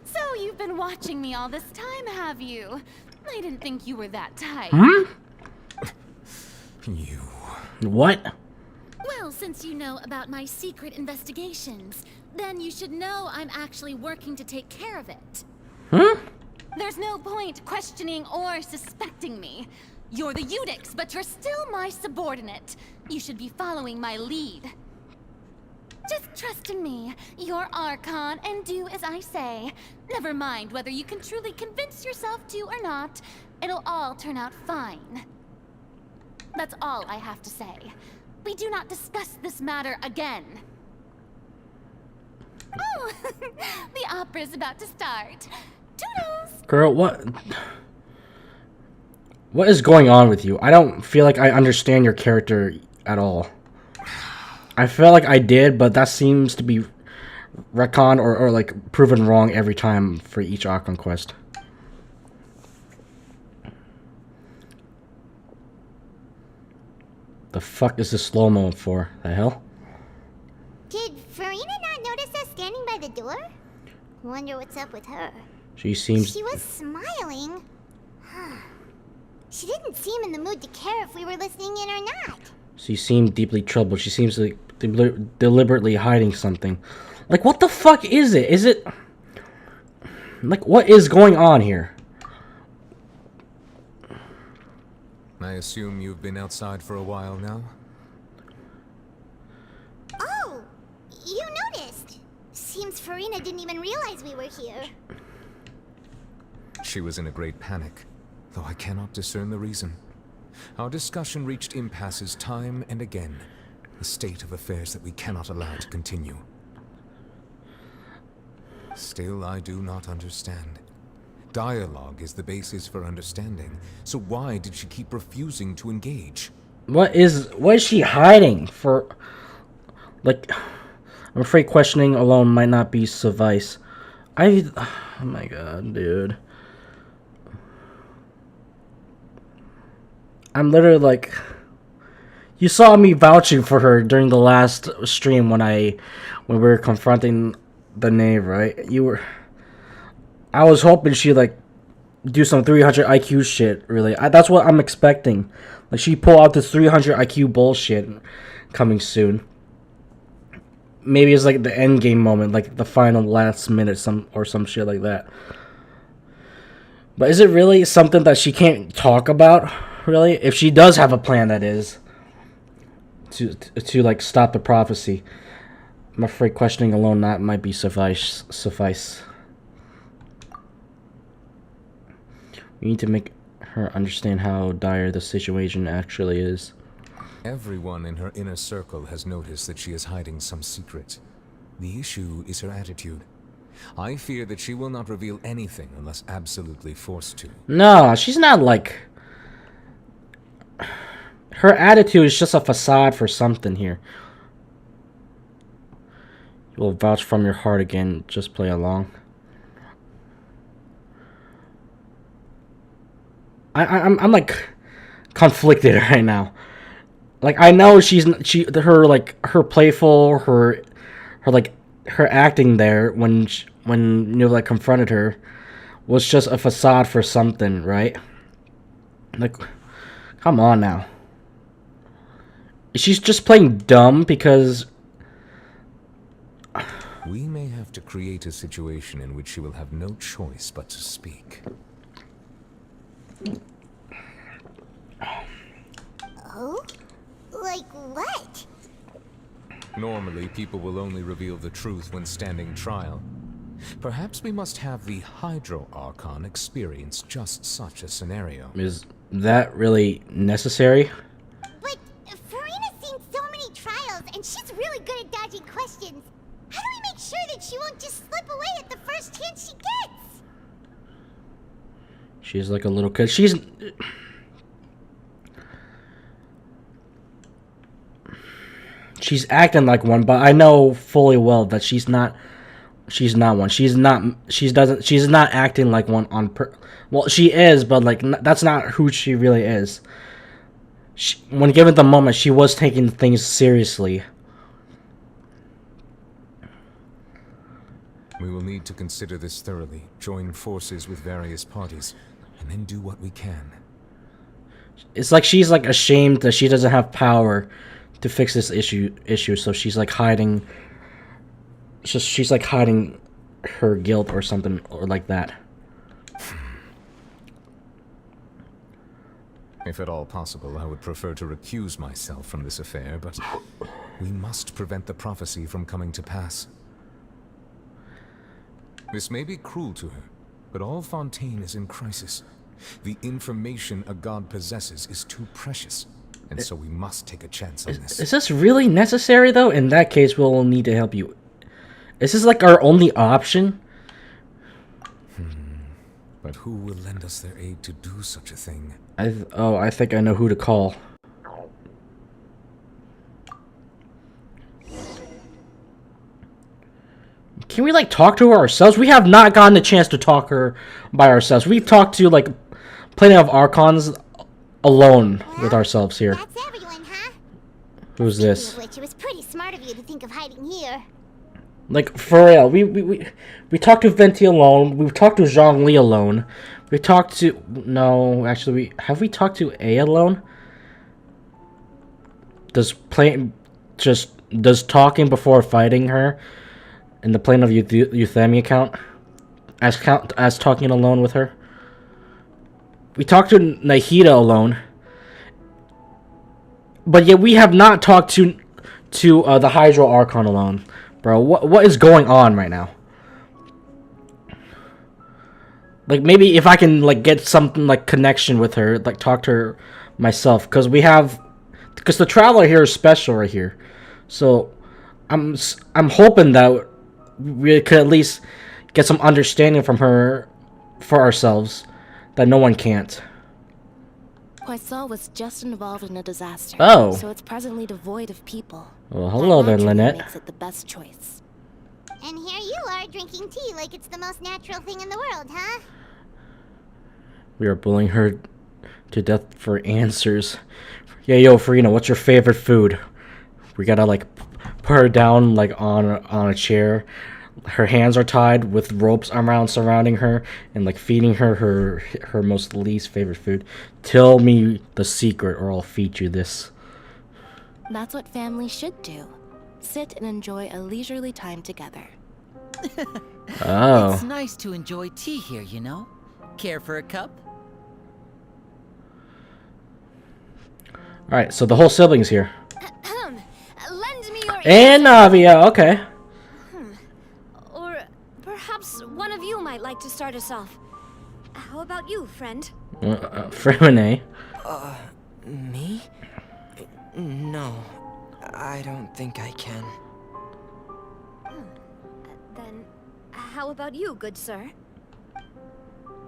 So you've been watching me all this time, have you? I didn't think you were that type. You... What? Well, since you know about my secret investigations, then you should know I'm actually working to take care of it. There's no point questioning or suspecting me. You're the Eudix, but you're still my subordinate. You should be following my lead. Just trust in me. You're Archon, and do as I say. Never mind whether you can truly convince yourself to or not. It'll all turn out fine. That's all I have to say. We do not discuss this matter again. Oh, the opera's about to start. Toodles! Girl, what? What is going on with you? I don't feel like I understand your character at all. I felt like I did, but that seems to be retconned or like proven wrong every time for each Archon quest. The fuck is this slow-mo for? The hell? Did Furina not notice us standing by the door? Wonder what's up with her. She seems... She was smiling. She didn't seem in the mood to care if we were listening in or not. She seemed deeply troubled. She seems like deliberately hiding something. Like, what the fuck is it? Is it... Like, what is going on here? I assume you've been outside for a while now? Oh, you noticed. Seems Furina didn't even realize we were here. She was in a great panic, though I cannot discern the reason. Our discussion reached impasses time and again, a state of affairs that we cannot allow to continue. Still, I do not understand. Dialogue is the basis for understanding, so why did she keep refusing to engage? What is she hiding for? Like, I'm afraid questioning alone might not be suffice. Oh my god, dude. I'm literally like, You saw me vouching for her during the last stream when we were confronting the Knave, right? I was hoping she'd like do some 300 IQ shit. Really, that's what I'm expecting. Like she pull out this 300 IQ bullshit coming soon. Maybe it's like the end game moment, like the final last minute, some shit like that. But is it really something that she can't talk about? Really, if she does have a plan, that is to like stop the prophecy. I'm afraid questioning alone that might be suffice. We need to make her understand how dire the situation actually is. Everyone in her inner circle has noticed that she is hiding some secret. The issue is her attitude. I fear that she will not reveal anything unless absolutely forced to. No, she's not like... Her attitude is just a facade for something here. You will vouch from your heart again. Just play along. I'm like conflicted right now. Like I know her playful, her acting there when Neuvillette confronted her was just a facade for something, right? Like, come on now. She's just playing dumb because we may have to create a situation in which she will have no choice but to speak. Oh? Like what? Normally, people will only reveal the truth when standing trial. Perhaps we must have the Hydro Archon experience just such a scenario. Is that really necessary? But Furina's seen so many trials, and she's really good at dodging questions. How do we make sure that she won't just slip away at the first chance she gets? She's like a little kid. She's acting like one, but I know fully well that she's not one. She's not acting like one on well, she is, but like that's not who she really is. When given the moment, she was taking things seriously. We will need to consider this thoroughly, join forces with various parties, and then do what we can. It's like she's like ashamed that she doesn't have power to fix this issue, so she's like hiding. She's like hiding her guilt or something or like that. If at all possible, I would prefer to recuse myself from this affair, but we must prevent the prophecy from coming to pass. This may be cruel to her, but all Fontaine is in crisis. The information a god possesses is too precious, and so we must take a chance on this. Is this really necessary, though? In that case, we'll need to help you. Is this like our only option? But who will lend us their aid to do such a thing? I think I know who to call. Can we like talk to her ourselves? We have not gotten the chance to talk to her by ourselves. We've talked to like plenty of Archons alone with ourselves here. That's everyone, huh? Who's this? Which it was pretty smart of you to think of hiding here. Like for real, we talked to Venti alone. We've talked to Zhongli alone. We talked to have we talked to A alone? Does talking before fighting her in the plane of Euthymia count as talking alone with her? We talked to Nahida alone, but yet we have not talked to the Hydro Archon alone. Bro, what is going on right now? Like, maybe if I can, like, get something, like, connection with her, like, talk to her myself. Because the Traveler here is special right here. So, I'm hoping that we could at least get some understanding from her for ourselves that no one can't. Poisson was just involved in a disaster. Oh. So it's presently devoid of people. Well, hello then, Lynette. Makes it the best choice. And here you are drinking tea like it's the most natural thing in the world, huh? We are bullying her to death for answers. Yeah, yo, Furina, what's your favorite food? We gotta like put her down like on a chair. Her hands are tied with ropes around surrounding her and like feeding her most least favorite food. Tell me the secret or I'll feed you this. That's what families should do. Sit and enjoy a leisurely time together. Oh. It's nice to enjoy tea here, you know? Care for a cup? Alright, so the whole siblings here. Lend me your And Navia, okay. Or perhaps one of you might like to start us off. How about you, friend? Fremine. Me? No, I don't think I can. Then, how about you, good sir?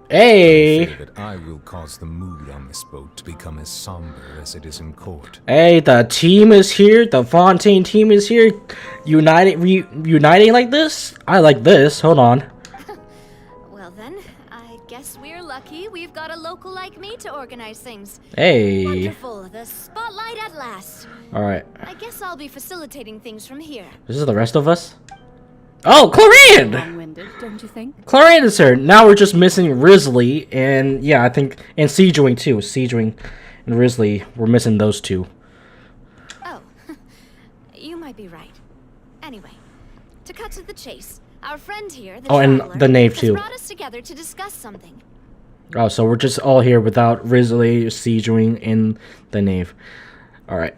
Hey! I fear that I will cause the mood on this boat to become as somber as it is in court. Hey, the team is here. The Fontaine team is here. Uniting like this? I like this. Hold on. Well then, I guess we're lucky we've got a local like me to organize things. Hey. Wonderful. The spotlight at last. Alright. I guess I'll be facilitating things from here. This is the rest of us? Oh, Clorine! Long-winded, don't you think? Clorine is here. Now we're just missing Risley and yeah, I think and Siegewing too. Siegewing and Risley, we're missing those two. Oh, you might be right. Anyway, to cut to the chase, our friend here, the and traveler, the Knave has too. brought us together to discuss something. Oh, so we're just all here without Risley, Siegewing, and the Knave. Alright.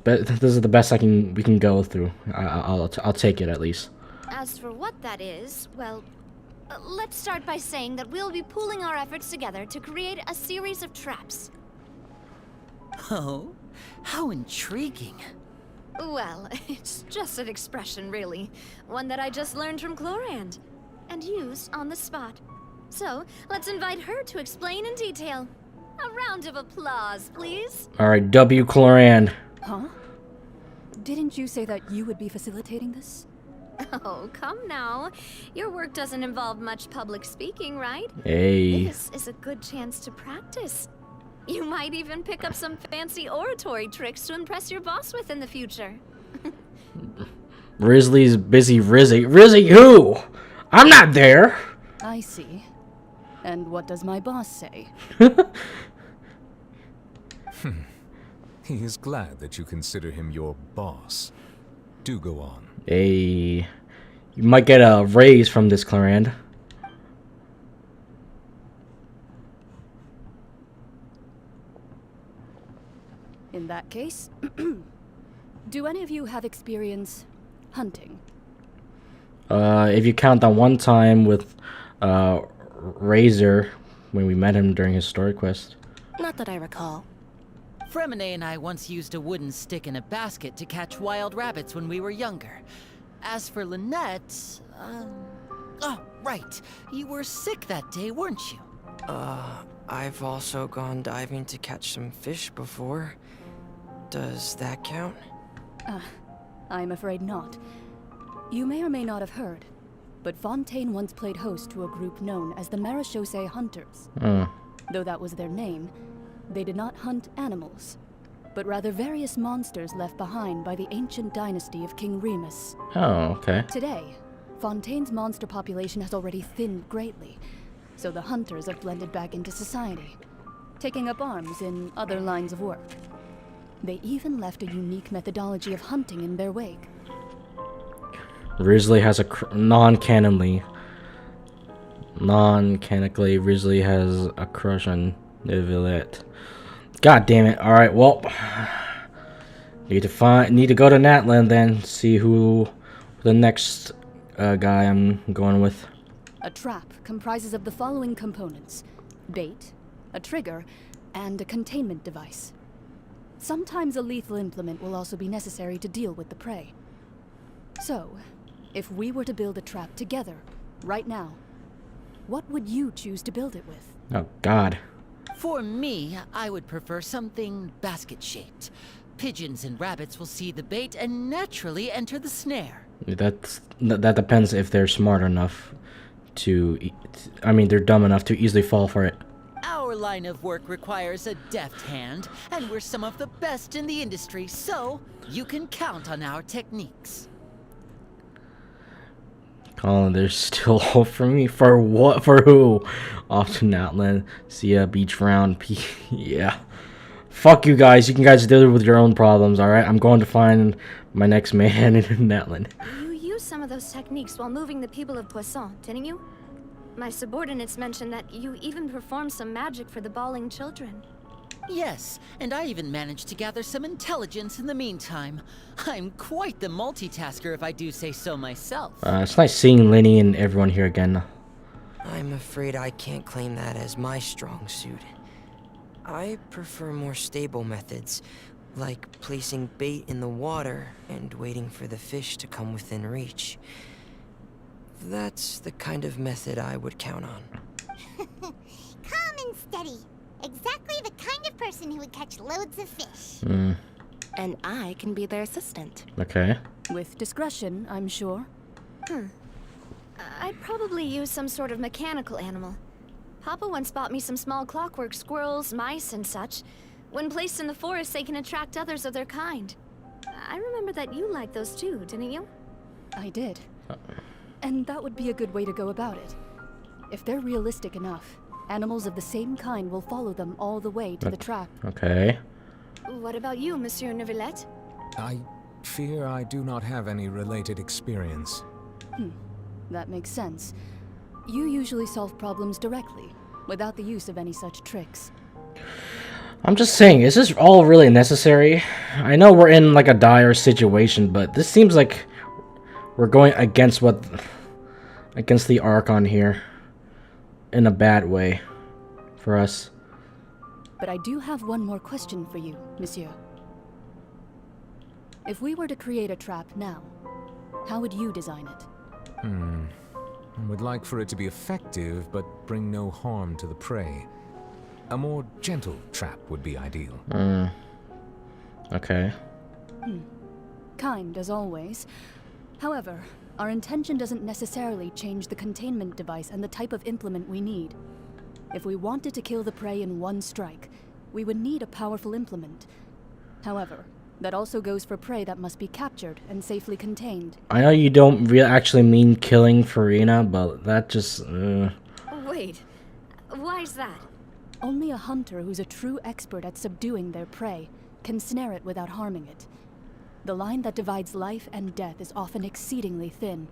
But this is the best we can go through. I'll take it at least. As for what that is, well, let's start by saying that we'll be pooling our efforts together to create a series of traps. Oh, how intriguing. Well, it's just an expression, really. One that I just learned from Chlorand, and used on the spot. So, let's invite her to explain in detail. A round of applause, please. Alright, W. Clorand. Huh? Didn't you say that you would be facilitating this? Oh, come now. Your work doesn't involve much public speaking, right? Hey. This is a good chance to practice. You might even pick up some fancy oratory tricks to impress your boss with in the future. Risley's busy Rizzy who? I'm not there. I see. And what does my boss say? He is glad that you consider him your boss. Do go on. Hey. You might get a raise from this, Clorand. In that case, do any of you have experience hunting? If you count that one time with Razor when we met him during his story quest. Not that I recall. Fremine and I once used a wooden stick in a basket to catch wild rabbits when we were younger. As for Lynette, oh, right. You were sick that day, weren't you? I've also gone diving to catch some fish before. Does that count? I'm afraid not. You may or may not have heard, but Fontaine once played host to a group known as the Marechaussee Hunters. Though that was their name, they did not hunt animals, but rather various monsters left behind by the ancient dynasty of King Remus. Oh, okay. Today, Fontaine's monster population has already thinned greatly, so the hunters have blended back into society, taking up arms in other lines of work. They even left a unique methodology of hunting in their wake. Risley has a non-canonically, Risley has a crush on Neuvillette. God damn it! All right, well, need to go to Natland then, see who the next guy I'm going with. A trap comprises of the following components: bait, a trigger, and a containment device. Sometimes a lethal implement will also be necessary to deal with the prey. So, if we were to build a trap together, right now, what would you choose to build it with? Oh, God. For me, I would prefer something basket-shaped. Pigeons and rabbits will see the bait and naturally enter the snare. That depends if they're smart enough to... I mean, they're dumb enough to easily fall for it. Our line of work requires a deft hand, and we're some of the best in the industry, so you can count on our techniques. Colin, there's still hope for me. For what? For who? Off to Natland. See ya, beach round. Yeah. Fuck you guys. You can guys deal with your own problems, alright? I'm going to find my next man in Natland. You used some of those techniques while moving the people of Poisson, didn't you? My subordinates mentioned that you even performed some magic for the bawling children. Yes, and I even managed to gather some intelligence in the meantime. I'm quite the multitasker if I do say so myself. It's nice seeing Lenny and everyone here again. I'm afraid I can't claim that as my strong suit. I prefer more stable methods, like placing bait in the water and waiting for the fish to come within reach. That's the kind of method I would count on. Calm and steady. Exactly the kind of person who would catch loads of fish. And I can be their assistant. Okay. With discretion, I'm sure. I'd probably use some sort of mechanical animal. Papa once bought me some small clockwork squirrels, mice, and such. When placed in the forest, they can attract others of their kind. I remember that you liked those too, didn't you? I did. And that would be a good way to go about it. If they're realistic enough, animals of the same kind will follow them all the way to the trap. Okay. What about you, Monsieur Neuvillette? I fear I do not have any related experience. That makes sense. You usually solve problems directly, without the use of any such tricks. I'm just saying, is this all really necessary? I know we're in like a dire situation, but this seems like we're going against the Archon here. In a bad way. For us. But I do have one more question for you, Monsieur. If we were to create a trap now, how would you design it? I would like for it to be effective, but bring no harm to the prey. A more gentle trap would be ideal. Okay. Kind, as always. However, our intention doesn't necessarily change the containment device and the type of implement we need. If we wanted to kill the prey in one strike, we would need a powerful implement. However, that also goes for prey that must be captured and safely contained. I know you don't actually mean killing Furina, but that just... Wait, why's that? Only a hunter who's a true expert at subduing their prey can snare it without harming it. The line that divides life and death is often exceedingly thin.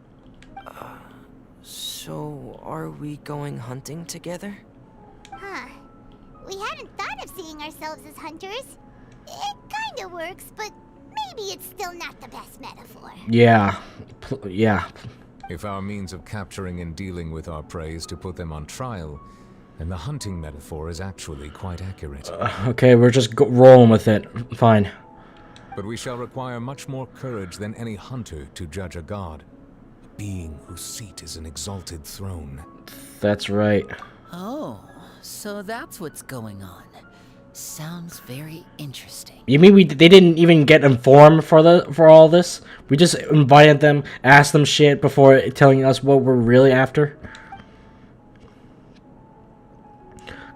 So are we going hunting together? We hadn't thought of seeing ourselves as hunters. It kinda works, but maybe it's still not the best metaphor. Yeah. Yeah. If our means of capturing and dealing with our prey is to put them on trial, then the hunting metaphor is actually quite accurate. Okay, we're just rolling with it. Fine. But we shall require much more courage than any hunter to judge a god. A being whose seat is an exalted throne. That's right. Oh, so that's what's going on. Sounds very interesting. You mean they didn't even get informed for all this? We just invited them, asked them shit before telling us what we're really after?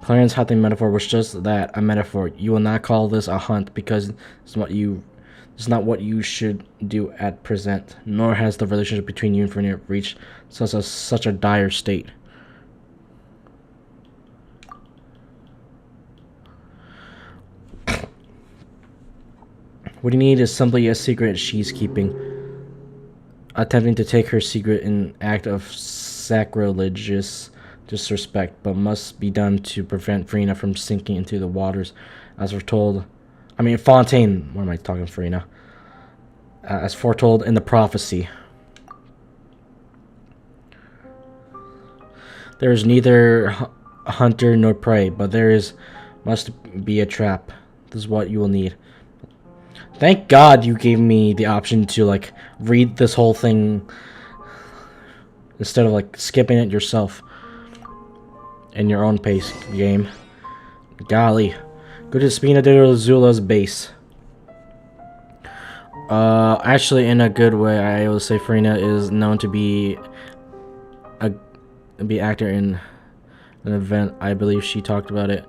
Clarence hunting metaphor was just that, a metaphor. You will not call this a hunt because it's not what you should do at present, nor has the relationship between you and Furina reached such a dire state. What you need is simply a secret she's keeping. Attempting to take her secret in act of sacrilegious disrespect, but must be done to prevent Furina from sinking into the waters, as foretold. I mean, Fontaine. What am I talking, Furina? As foretold in the prophecy. There is neither hunter nor prey, but must be a trap. This is what you will need. Thank God you gave me the option to like read this whole thing instead of like skipping it yourself in your own pace, game. Golly. Go to Spina de Zula's base. Actually, in a good way, I will say Furina is known to be actor in an event. I believe she talked about it.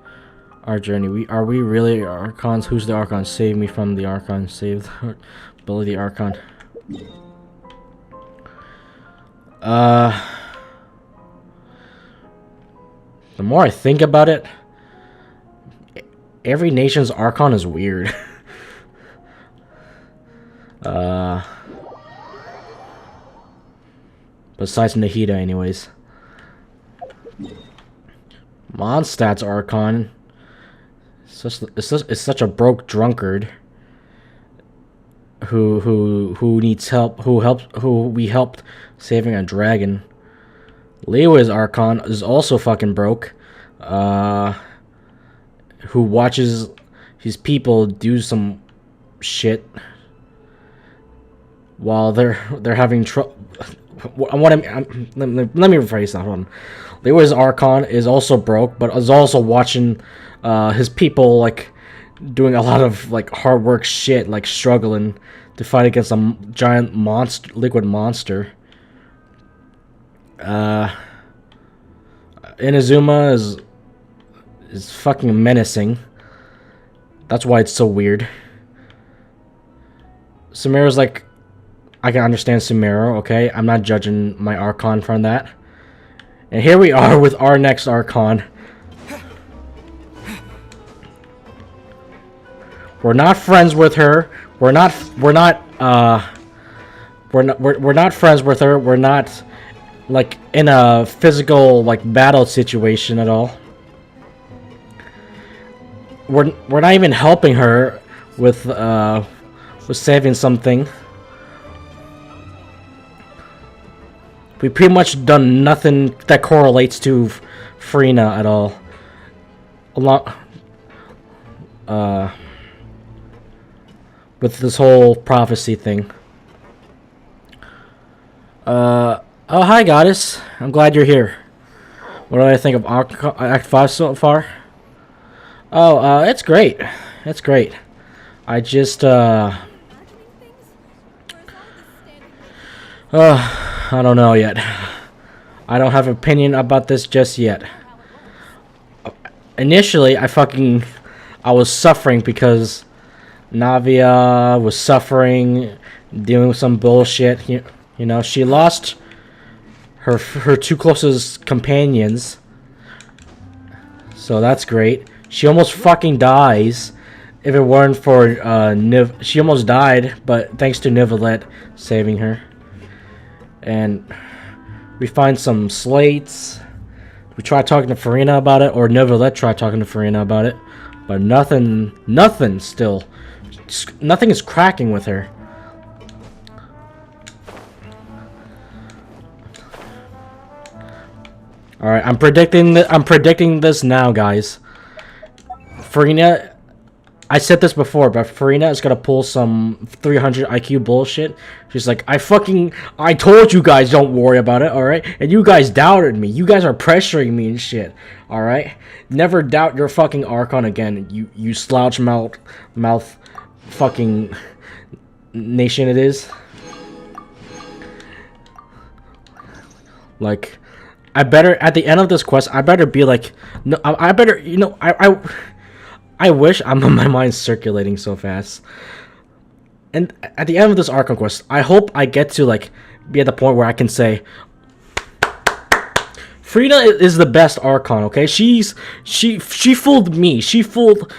our journey. Are we really Archons? Who's the Archon? Save me from the Archon. Save Billy the Archon. The more I think about it, every nation's Archon is weird. Besides Nahida, anyways. Mondstadt's Archon is such a broke drunkard who needs help, who we helped saving a dragon. Lewa's Archon is also fucking broke. Who watches his people do some shit while they're having trouble. Let me rephrase that one. Lewa's Archon is also broke, but is also watching his people like doing a lot of like hard work shit, like struggling to fight against a giant monster, liquid monster. Inazuma is fucking menacing. That's why it's so weird. Sumeru's like, I can understand Sumeru, okay? I'm not judging my Archon from that. And here we are with our next Archon. We're not friends with her. We're not friends with her. We're not like in a physical like battle situation at all. We're not even helping her with saving something. We pretty much done nothing that correlates to Furina at all. With this whole prophecy thing. Oh, hi, Goddess. I'm glad you're here. What do I think of Act 5 so far? Oh, it's great. It's great. I just, I don't know yet. I don't have an opinion about this just yet. Initially, I was suffering because Navia was suffering, doing some bullshit. You know, she lost her two closest companions. So that's great. She almost fucking dies. If it weren't for she almost died, but thanks to Neuvillette saving her. And we find some slates. We try talking to Furina about it, or Neuvillette tried talking to Furina about it, but nothing still. Nothing is cracking with her. All right, I'm predicting this now, guys. Furina, I said this before, but Furina is gonna pull some 300 IQ bullshit. She's like, I told you guys don't worry about it, alright? And you guys doubted me. You guys are pressuring me and shit, alright? Never doubt your fucking Archon again, you slouch mouth fucking nation it is. Like, I better, at the end of this quest, I better be like, no, I better, you know, I wish my mind's circulating so fast. And at the end of this Archon quest, I hope I get to like be at the point where I can say, Furina is the best Archon. Okay, she fooled me. She fooled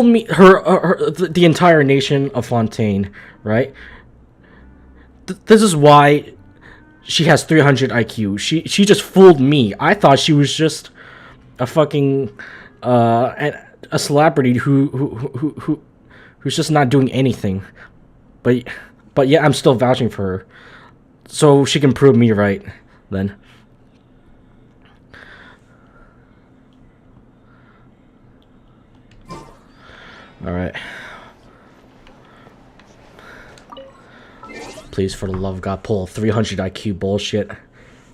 me. The entire nation of Fontaine. Right. This is why she has 300 IQ. She just fooled me. I thought she was just a fucking a celebrity who's just not doing anything, but yeah, I'm still vouching for her, so she can prove me right. Then, all right. Please, for the love of God, pull a 300 IQ bullshit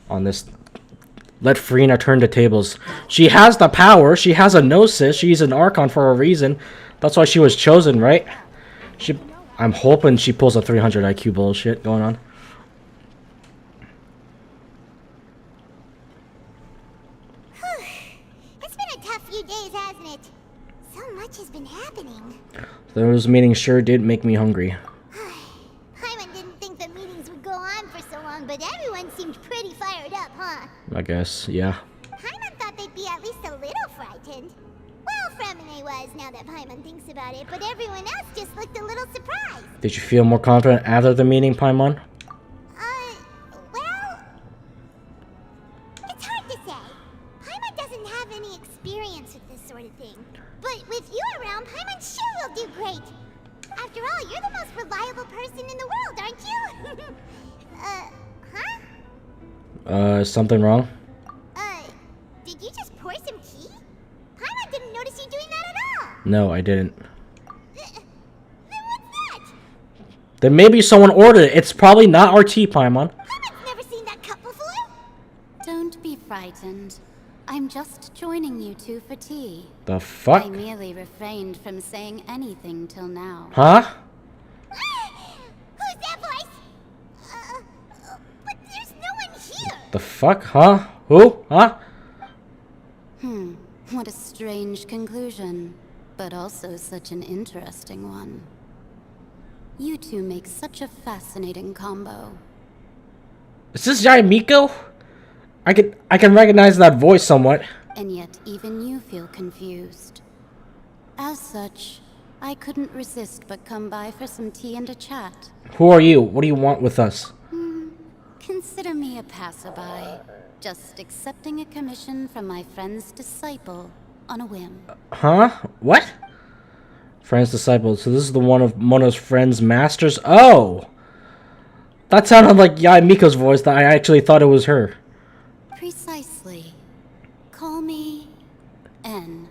on this. Let Furina turn the tables. She has the power. She has a gnosis. She's an Archon for a reason. That's why she was chosen, right? I'm hoping she pulls a 300 IQ bullshit going on. It's been a tough few days, hasn't it? So much has been happening. Those meetings sure did make me hungry. Paimon didn't think the meetings would go on for so long, but everyone seemed pretty fired up, huh? I guess, yeah. Paimon thought they'd be at least a little frightened. Well, Fremine was, now that Paimon thinks about it, but everyone else just looked a little surprised. Did you feel more confident after the meeting, Paimon? Well, it's hard to say. Paimon doesn't have any experience with this sort of thing. But with you around, Paimon sure will do great. After all, you're the most reliable person in the world, aren't you? Something wrong? Did you just pour some tea? Paimon didn't notice you doing that at all. No, I didn't. Then what's that? Then maybe someone ordered it. It's probably not our tea, Paimon. Paimon's never seen that cup before. Don't be frightened. I'm just joining you two for tea. The fuck? I merely refrained from saying anything till now. Huh? Who's that voice? But there's no one here. The fuck? Huh? Who? Huh? What a strange conclusion, but also such an interesting one. You two make such a fascinating combo. Is this Yaimiko? I can recognize that voice somewhat. And yet even you feel confused. As such, I couldn't resist but come by for some tea and a chat. Who are you? What do you want with us? Consider me a passerby, just accepting a commission from my friend's disciple on a whim. Huh? What? Friend's disciple. So this is the one of Mono's friend's masters? Oh! That sounded like Yaimiko's voice. That I actually thought it was her. Precisely. Call me N.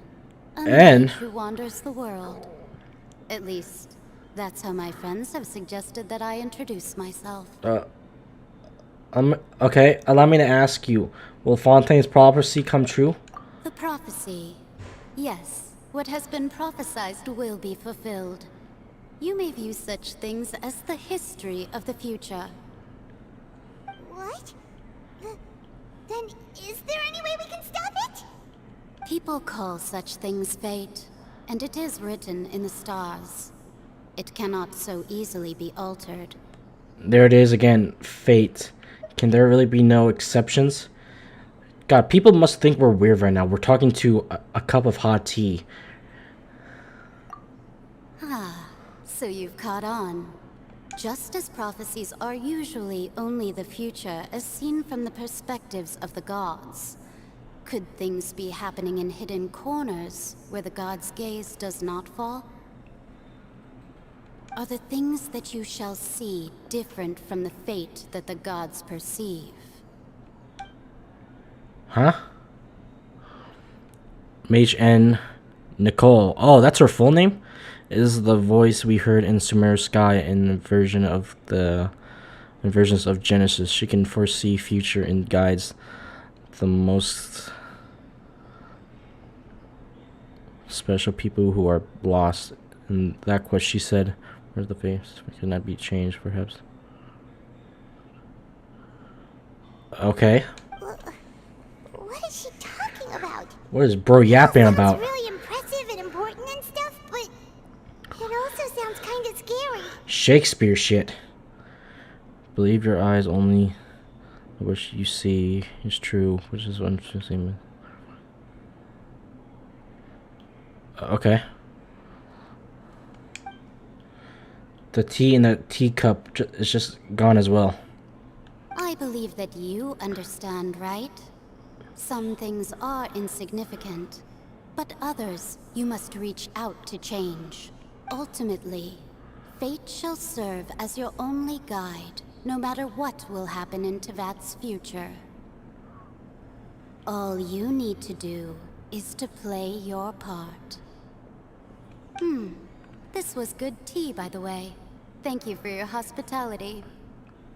A N? mage who wanders the world. At least, that's how my friends have suggested that I introduce myself. Okay, allow me to ask you. Will Fontaine's prophecy come true? The prophecy. Yes, what has been prophesied will be fulfilled. You may view such things as the history of the future. What? Then is there any way we can stop it? People call such things fate, and it is written in the stars. It cannot so easily be altered. There it is again, fate. Can there really be no exceptions? God, people must think we're weird right now. We're talking to a cup of hot tea. So you've caught on. Just as prophecies are usually only the future as seen from the perspectives of the gods, could things be happening in hidden corners where the gods' gaze does not fall? Are the things that you shall see different from the fate that the gods perceive? Huh? Mage N. Nicole. Oh, that's her full name? Is the voice we heard in Sumeru Sky in versions of Genesis. She can foresee future and guides the most special people who are lost. In that quest, she said, "Where's the face? It cannot be changed, perhaps." Okay. What is she talking about? What is bro yapping about? It's really impressive and important and stuff, but it also sounds kind of scary. Shakespeare shit. Believe your eyes only. What you see is true, which is what I'm saying. Okay. The tea in the teacup is just gone as well. I believe that you understand, right? Some things are insignificant, but others you must reach out to change. Ultimately, fate shall serve as your only guide, no matter what will happen in Tevat's future. All you need to do is to play your part. This was good tea, by the way. Thank you for your hospitality.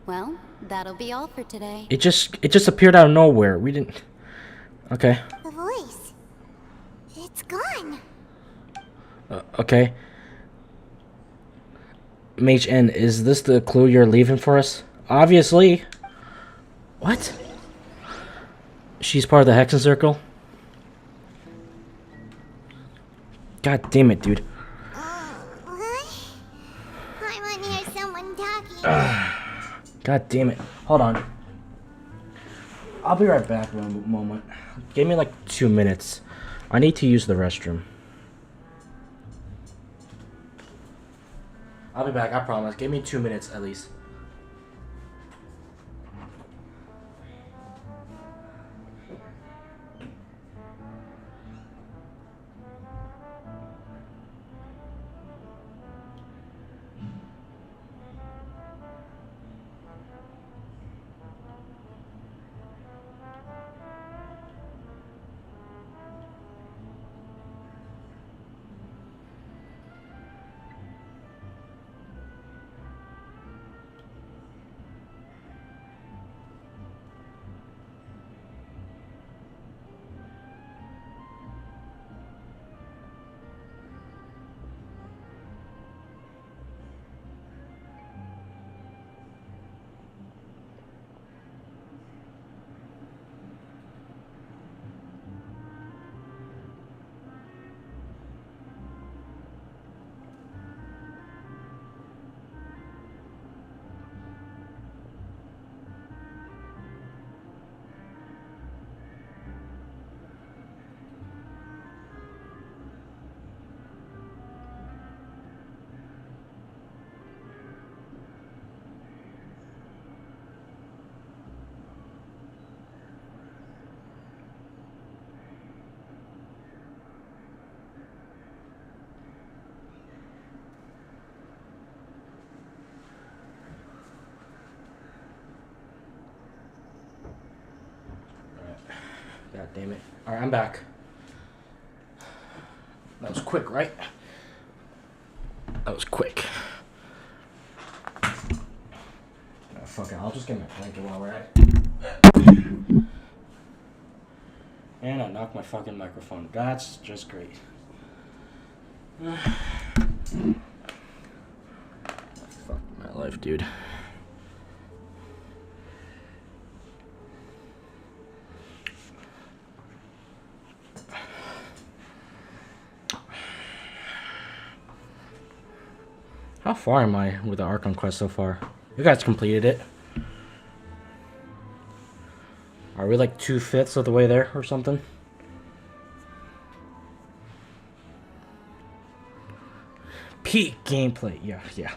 Well, that'll be all for today. It just appeared out of nowhere. We didn't. Okay. The voice. It's gone. Okay. Mage N, is this the clue you're leaving for us? Obviously. What? She's part of the Hexen Circle? God damn it, dude. I want to hear someone talking. God damn it. Hold on. I'll be right back in a moment. Give me like 2 minutes. I need to use the restroom. I'll be back, I promise. Give me 2 minutes at least. God damn it. Alright, I'm back. That was quick, right? That was quick. Oh, fuck it. I'll just get my blanket while we're at it. And I knocked my fucking microphone. That's just great. Fuck my life, dude. How far am I with the Archon quest so far? You guys completed it. Are we like 2/5 of the way there or something? Peak gameplay. Yeah.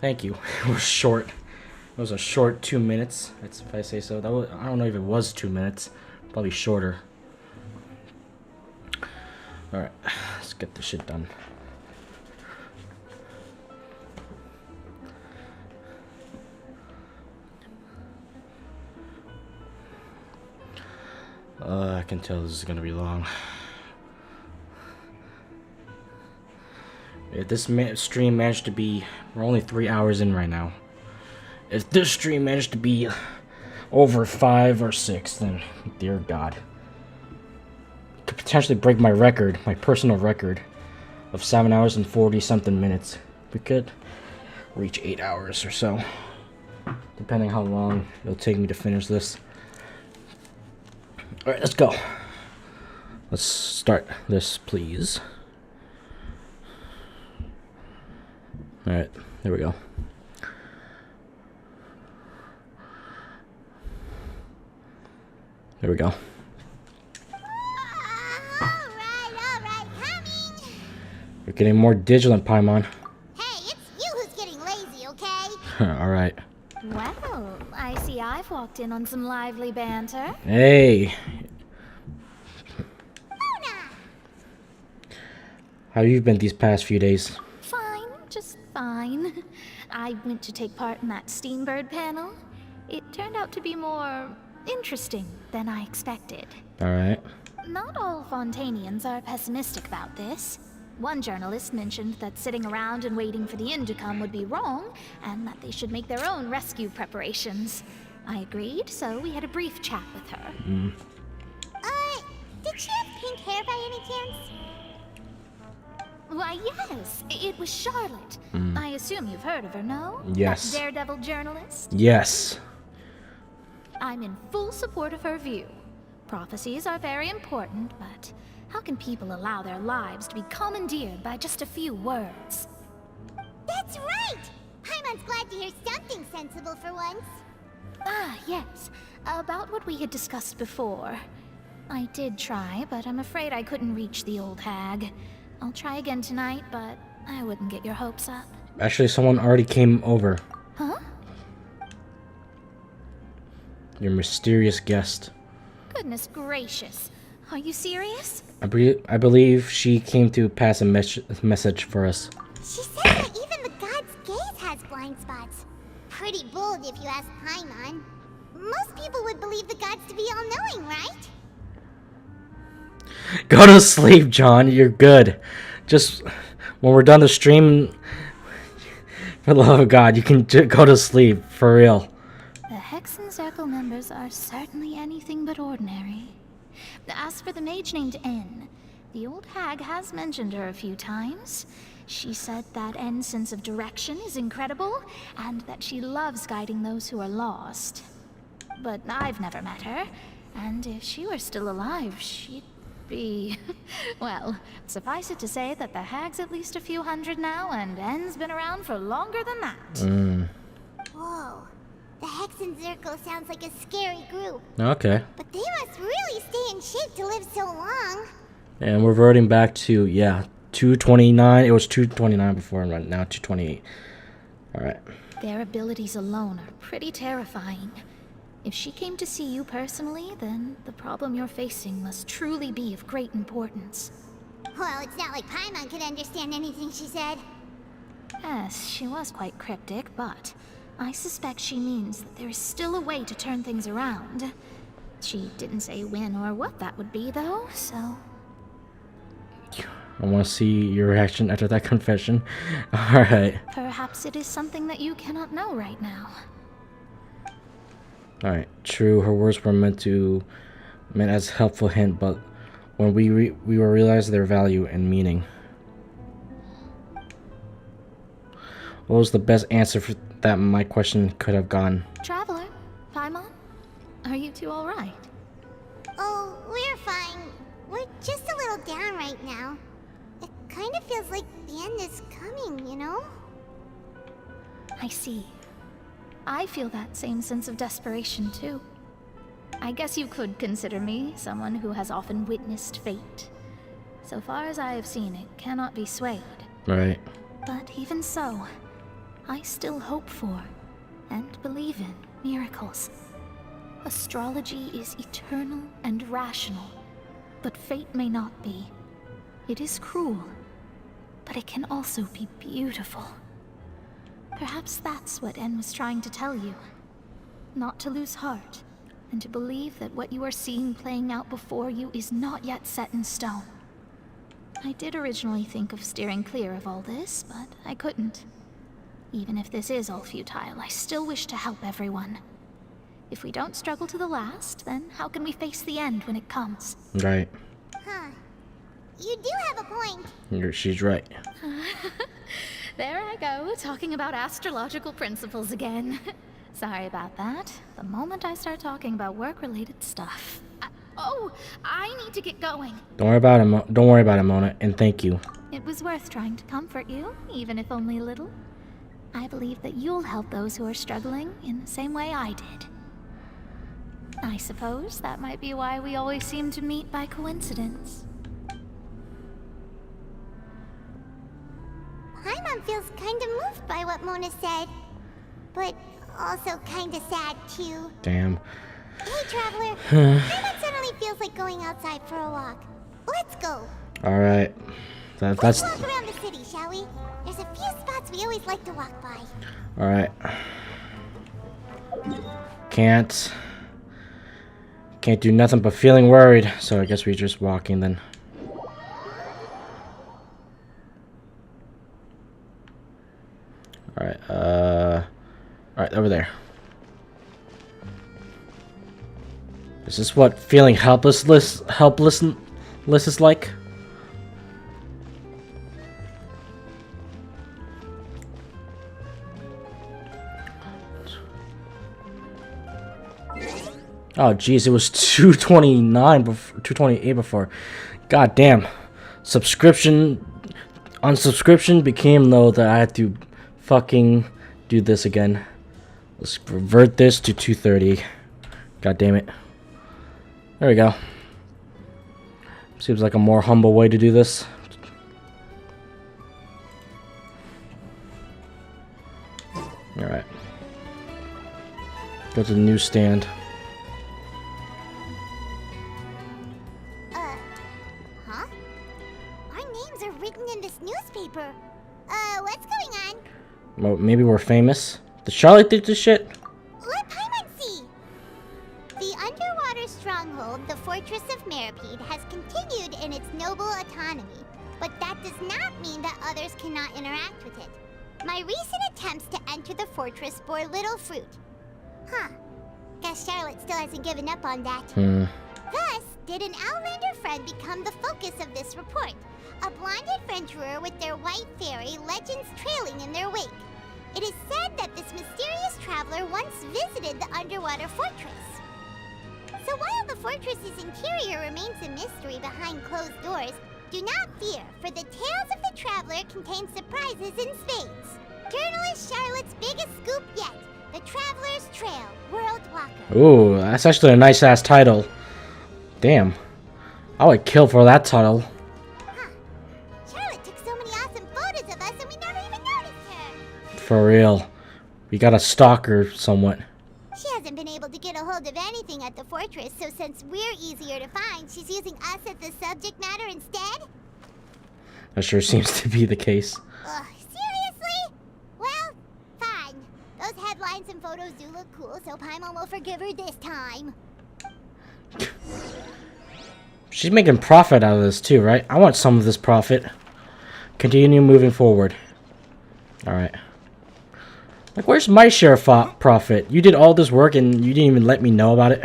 Thank you. It was short. It was a short 2 minutes. That's if I say so. That was, I don't know if it was 2 minutes. Probably shorter. Alright, let's get this shit done. I can tell this is gonna be long. If this stream managed to be... We're only 3 hours in right now. If this stream managed to be over 5 or 6, then dear God. Could potentially break my record, my personal record of 7 hours and 40 something minutes. We could reach 8 hours or so, depending how long it'll take me to finish this. Alright, let's go. Let's start this, please. Alright, there we go. There we go. We're getting more vigilant, Paimon. Hey, it's you who's getting lazy, okay? Alright. Well, I see I've walked in on some lively banter. Hey. How have you been these past few days? Fine, just fine. I went to take part in that Steambird panel. It turned out to be more interesting than I expected. Alright. Not all Fontainians are pessimistic about this. One journalist mentioned that sitting around and waiting for the end to come would be wrong, and that they should make their own rescue preparations. I agreed, so we had a brief chat with her. Did she have pink hair by any chance? Why, yes, it was Charlotte. I assume you've heard of her, no? Yes. That daredevil journalist? Yes. I'm in full support of her view. Prophecies are very important, but how can people allow their lives to be commandeered by just a few words? That's right! Paimon's glad to hear something sensible for once. Ah, yes. About what we had discussed before. I did try, but I'm afraid I couldn't reach the old hag. I'll try again tonight, but I wouldn't get your hopes up. Actually, someone already came over. Huh? Your mysterious guest. Goodness gracious. Are you serious? I believe she came to pass a message for us. She said that even the god's gaze has blind spots. Pretty bold if you ask Paimon. Most people would believe the gods to be all-knowing, right? Go to sleep, John. You're good. Just when we're done the stream, for the love of God, you can go to sleep. For real. The Hexen Circle members are certainly anything but ordinary. As for the mage named N, the old hag has mentioned her a few times. She said that N's sense of direction is incredible, and that she loves guiding those who are lost. But I've never met her, and if she were still alive, she'd be... well, suffice it to say that the hag's at least a few hundred now, and N's been around for longer than that. Whoa. The Hexen Circle sounds like a scary group. Okay. But they must really stay in shape to live so long. And we're reverting back to, yeah, 229. It was 229 before, and right now 228. Alright. Their abilities alone are pretty terrifying. If she came to see you personally, then the problem you're facing must truly be of great importance. Well, it's not like Paimon could understand anything she said. Yes, she was quite cryptic, but I suspect she means that there is still a way to turn things around. She didn't say when or what that would be, though, so... I want to see your reaction after that confession. Alright. Perhaps it is something that you cannot know right now. Alright, true, her words were meant as a helpful hint, but when we will realize their value and meaning. What was the best answer for that my question could have gone? Traveler, Paimon, are you two alright? Oh, we're fine. We're just a little down right now. It kind of feels like the end is coming, you know? I see. I feel that same sense of desperation, too. I guess you could consider me someone who has often witnessed fate. So far as I have seen, it cannot be swayed. Right. But even so, I still hope for, and believe in, miracles. Astrology is eternal and rational, but fate may not be. It is cruel, but it can also be beautiful. Perhaps that's what N was trying to tell you. Not to lose heart, and to believe that what you are seeing playing out before you is not yet set in stone. I did originally think of steering clear of all this, but I couldn't. Even if this is all futile, I still wish to help everyone. If we don't struggle to the last, then how can we face the end when it comes? Right. Huh. You do have a point. She's right. There I go, talking about astrological principles again. Sorry about that. The moment I start talking about work-related stuff. I need to get going. Don't worry about it. Don't worry about it, Mona. And thank you. It was worth trying to comfort you, even if only a little. I believe that you'll help those who are struggling in the same way I did. I suppose that might be why we always seem to meet by coincidence. Paimon feels kind of moved by what Mona said, but also kind of sad too. Damn. Hey, Traveler. Paimon suddenly feels like going outside for a walk. Let's go. Alright. That's... Let's walk around the city, shall we? There's a few spots we always like to walk by. Alright. Can't do nothing but feeling worried, so I guess we're just walking then. Alright, alright, over there. Is this what feeling helplessness is like? Oh, jeez, it was 229 before, 228 before. God damn. Unsubscription became low that I had to fucking do this again. Let's revert this to 230. God damn it. There we go. Seems like a more humble way to do this. Alright. Go to the newsstand. Huh? Our names are written in this newspaper. What's going on? Well, maybe we're famous. Did Charlotte do this shit? Let Paimon see! The underwater stronghold, the Fortress of Meripede, has continued in its noble autonomy. But that does not mean that others cannot interact with it. My recent attempts to enter the fortress bore little fruit. Huh. Guess Charlotte still hasn't given up on that. Thus, did an Outlander friend become the focus of this report. A blonde adventurer with their white fairy, legends trailing in their wake. It is said that this mysterious traveler once visited the underwater fortress. So while the fortress's interior remains a mystery behind closed doors, do not fear, for the tales of the traveler contain surprises in spades. Journalist Charlotte's biggest scoop yet, The Traveler's Trail, World Walker. Ooh, that's actually a nice-ass title. Damn. I would kill for that title. Charlotte took so many awesome photos of us and we never even noticed her. For real. We gotta stalk her somewhat. She hasn't been able to get a hold of anything at the fortress, so since we're easier to find, she's using us as the subject matter instead? That sure seems to be the case. Seriously? Well, fine. Those headlines and photos do look cool, so Paimon will forgive her this time. She's making profit out of this too, right? I want some of this profit. Continue moving forward. Alright. Like, where's my share of profit? You did all this work and you didn't even let me know about it.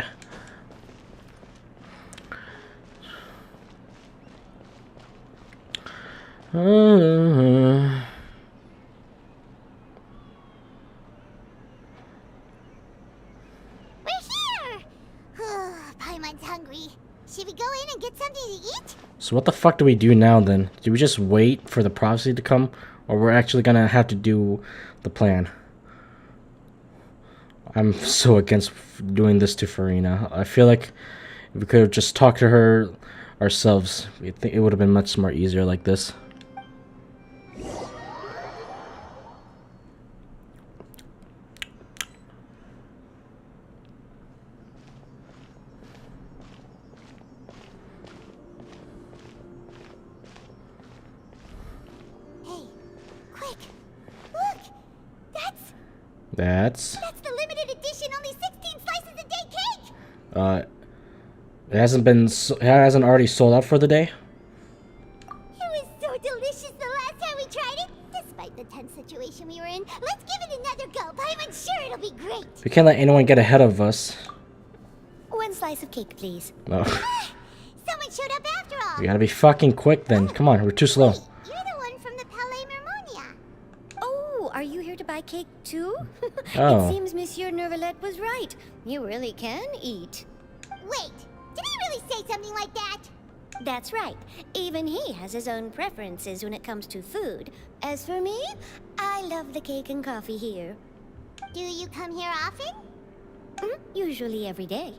We're here! Paimon's hungry. Should we go in and get something to eat? So what the fuck do we do now then? Do we just wait for the prophecy to come? Or we're actually gonna have to do the plan? I'm so against doing this to Furina. I feel like if we could have just talked to her ourselves, I think it would have been much more easier like this. That's the limited edition, only 16 slices a day cake! it hasn't already sold out for the day? It was so delicious the last time we tried it. Despite the tense situation we were in, let's give it another go. Paimon's sure it'll be great. We can't let anyone get ahead of us. One slice of cake, please. No. Someone showed up after all. We gotta be fucking quick then. Come on, we're too slow. You're the one from the Palais Mermonia. Oh, are you here to buy cake too? Oh. It seems Monsieur Neuvillette was right. You really can eat. Wait, did he really say something like that? That's right. Even he has his own preferences when it comes to food. As for me, I love the cake and coffee here. Do you come here often? Usually every day.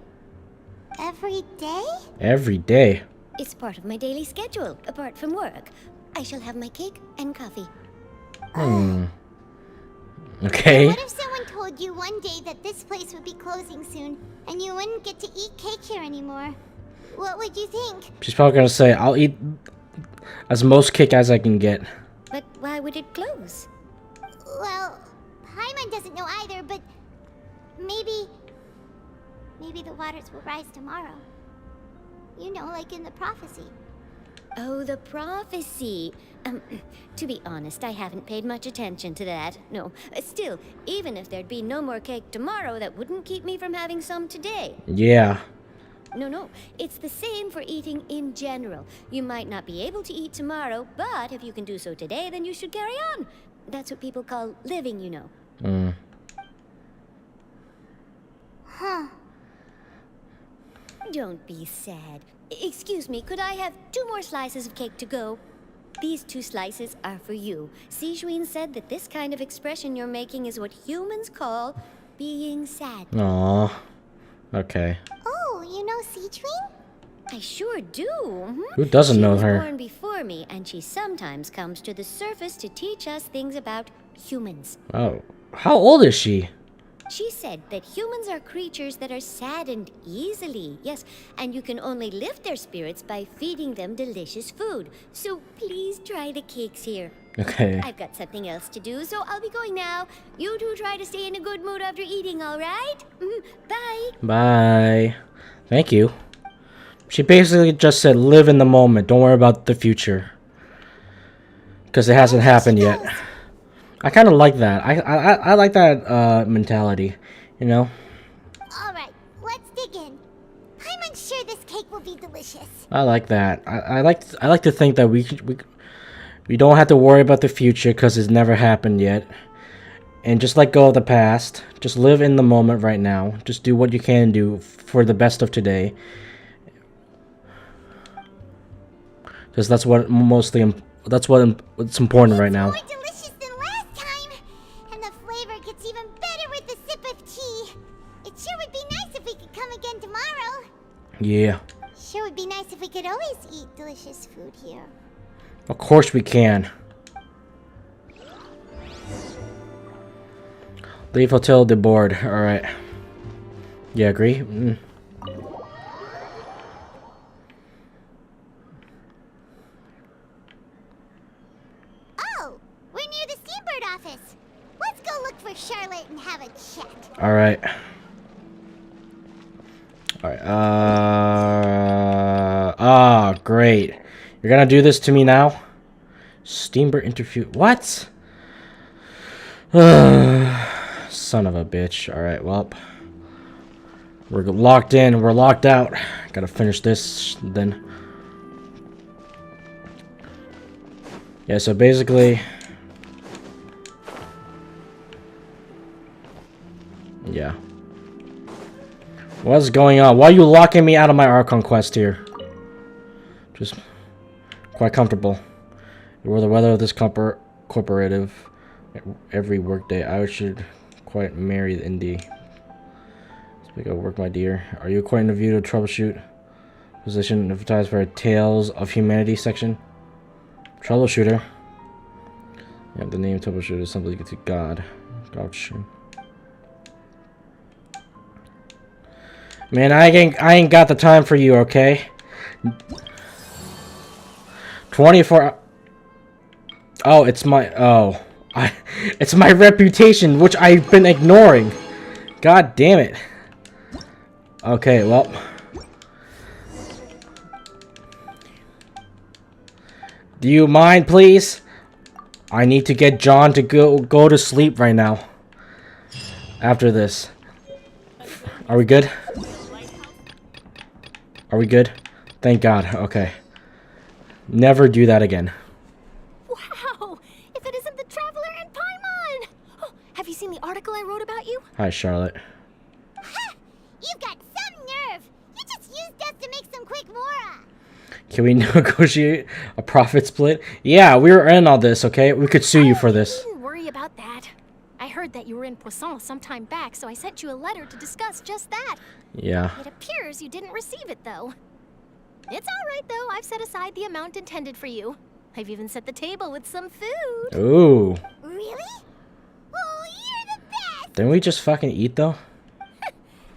Every day? Every day. It's part of my daily schedule, apart from work. I shall have my cake and coffee. Okay. What if someone told you one day that this place would be closing soon, and you wouldn't get to eat cake here anymore? What would you think? She's probably gonna say, I'll eat as most cake as I can get. But why would it close? Well, Paimon doesn't know either, but maybe the waters will rise tomorrow. You know, like in the prophecy. Oh, the prophecy. To be honest, I haven't paid much attention to that. No, still, even if there'd be no more cake tomorrow, that wouldn't keep me from having some today. Yeah. No, it's the same for eating in general. You might not be able to eat tomorrow, but if you can do so today, then you should carry on. That's what people call living, you know. Huh. Don't be sad. Excuse me, could I have 2 more slices of cake to go? These 2 slices are for you. Sijuin said that this kind of expression you're making is what humans call being sad. Aww. Okay. Oh, you know Sijuin? I sure do. Who doesn't know She her? was born before me, and she sometimes comes to the surface to teach us things about humans. Oh. How old is she? She said that humans are creatures that are saddened easily. Yes, and you can only lift their spirits by feeding them delicious food. So please try the cakes here. Okay. I've got something else to do, so I'll be going now. You two try to stay in a good mood after eating, all right? Bye. Bye. Thank you. She basically just said, live in the moment. Don't worry about the future. Because it hasn't happened yet. I kind of like that. I like that mentality, you know? Alright, let's dig in. I'm unsure this cake will be delicious. I like that. I like to think that we don't have to worry about the future because it's never happened yet. And just let go of the past. Just live in the moment right now. Just do what you can do for the best of today. Because that's what what's important right now. More delicious than last time, and the flavor gets even better with a sip of tea. It sure would be nice if we could come again tomorrow. Yeah. Sure would be nice if we could always eat delicious food here. Of course we can. Leave Hotel de Board. Alright. Yeah, agree? Oh, we're near the Steambird office. Let's go look for Charlotte and have a chat. Alright. Alright. Great. You're gonna do this to me now? Steambird interview. What? Son of a bitch. Alright, well. We're locked in. We're locked out. Gotta finish this then. Yeah, so basically. Yeah. What's going on? Why are you locking me out of my Archon quest here? Just quite comfortable. You're the weather of this corporative. Every workday, I should quite marry the indie. Speak of work, my dear. Are you quite in a view to troubleshoot? Position advertised for a Tales of Humanity section. Troubleshooter. Yeah, the name troubleshooter is something to God. Gotcha. Man, I ain't got the time for you, okay? 24. Oh, it's my it's my reputation, which I've been ignoring. God damn it. Okay, well. Do you mind, please? I need to get John to go to sleep right now. After this. Are we good? Are we good? Thank God. Okay. Never do that again. Wow! If it isn't the Traveler and Paimon! Oh, have you seen the article I wrote about you? Hi, Charlotte. Ha! You've got some nerve! You just used us to make some quick mora! Can we negotiate a profit split? Yeah, we were in all this, okay? We could sue you for this. Don't worry about that. I heard that you were in Poisson some time back, so I sent you a letter to discuss just that. Yeah. It appears you didn't receive it, though. It's alright, though. I've set aside the amount intended for you. I've even set the table with some food. Ooh. Really? Oh, you're the best! Didn't we just fucking eat, though?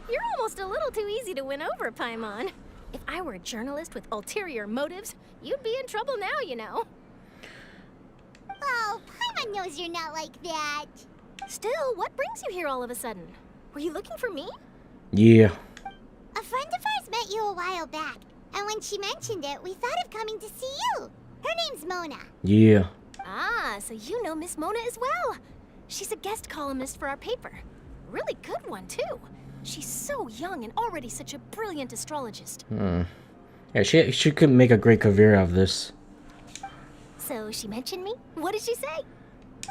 You're almost a little too easy to win over, Paimon. If I were a journalist with ulterior motives, you'd be in trouble now, you know. Oh, Paimon knows you're not like that. Still, what brings you here all of a sudden? Were you looking for me? Yeah. A friend of ours met you a while back, and when she mentioned it, we thought of coming to see you. Her name's Mona. Yeah. Ah, so you know Miss Mona as well. She's a guest columnist for our paper. Really good one, too. She's so young and already such a brilliant astrologist. Yeah, she could make a great career out of this. So she mentioned me? What did she say?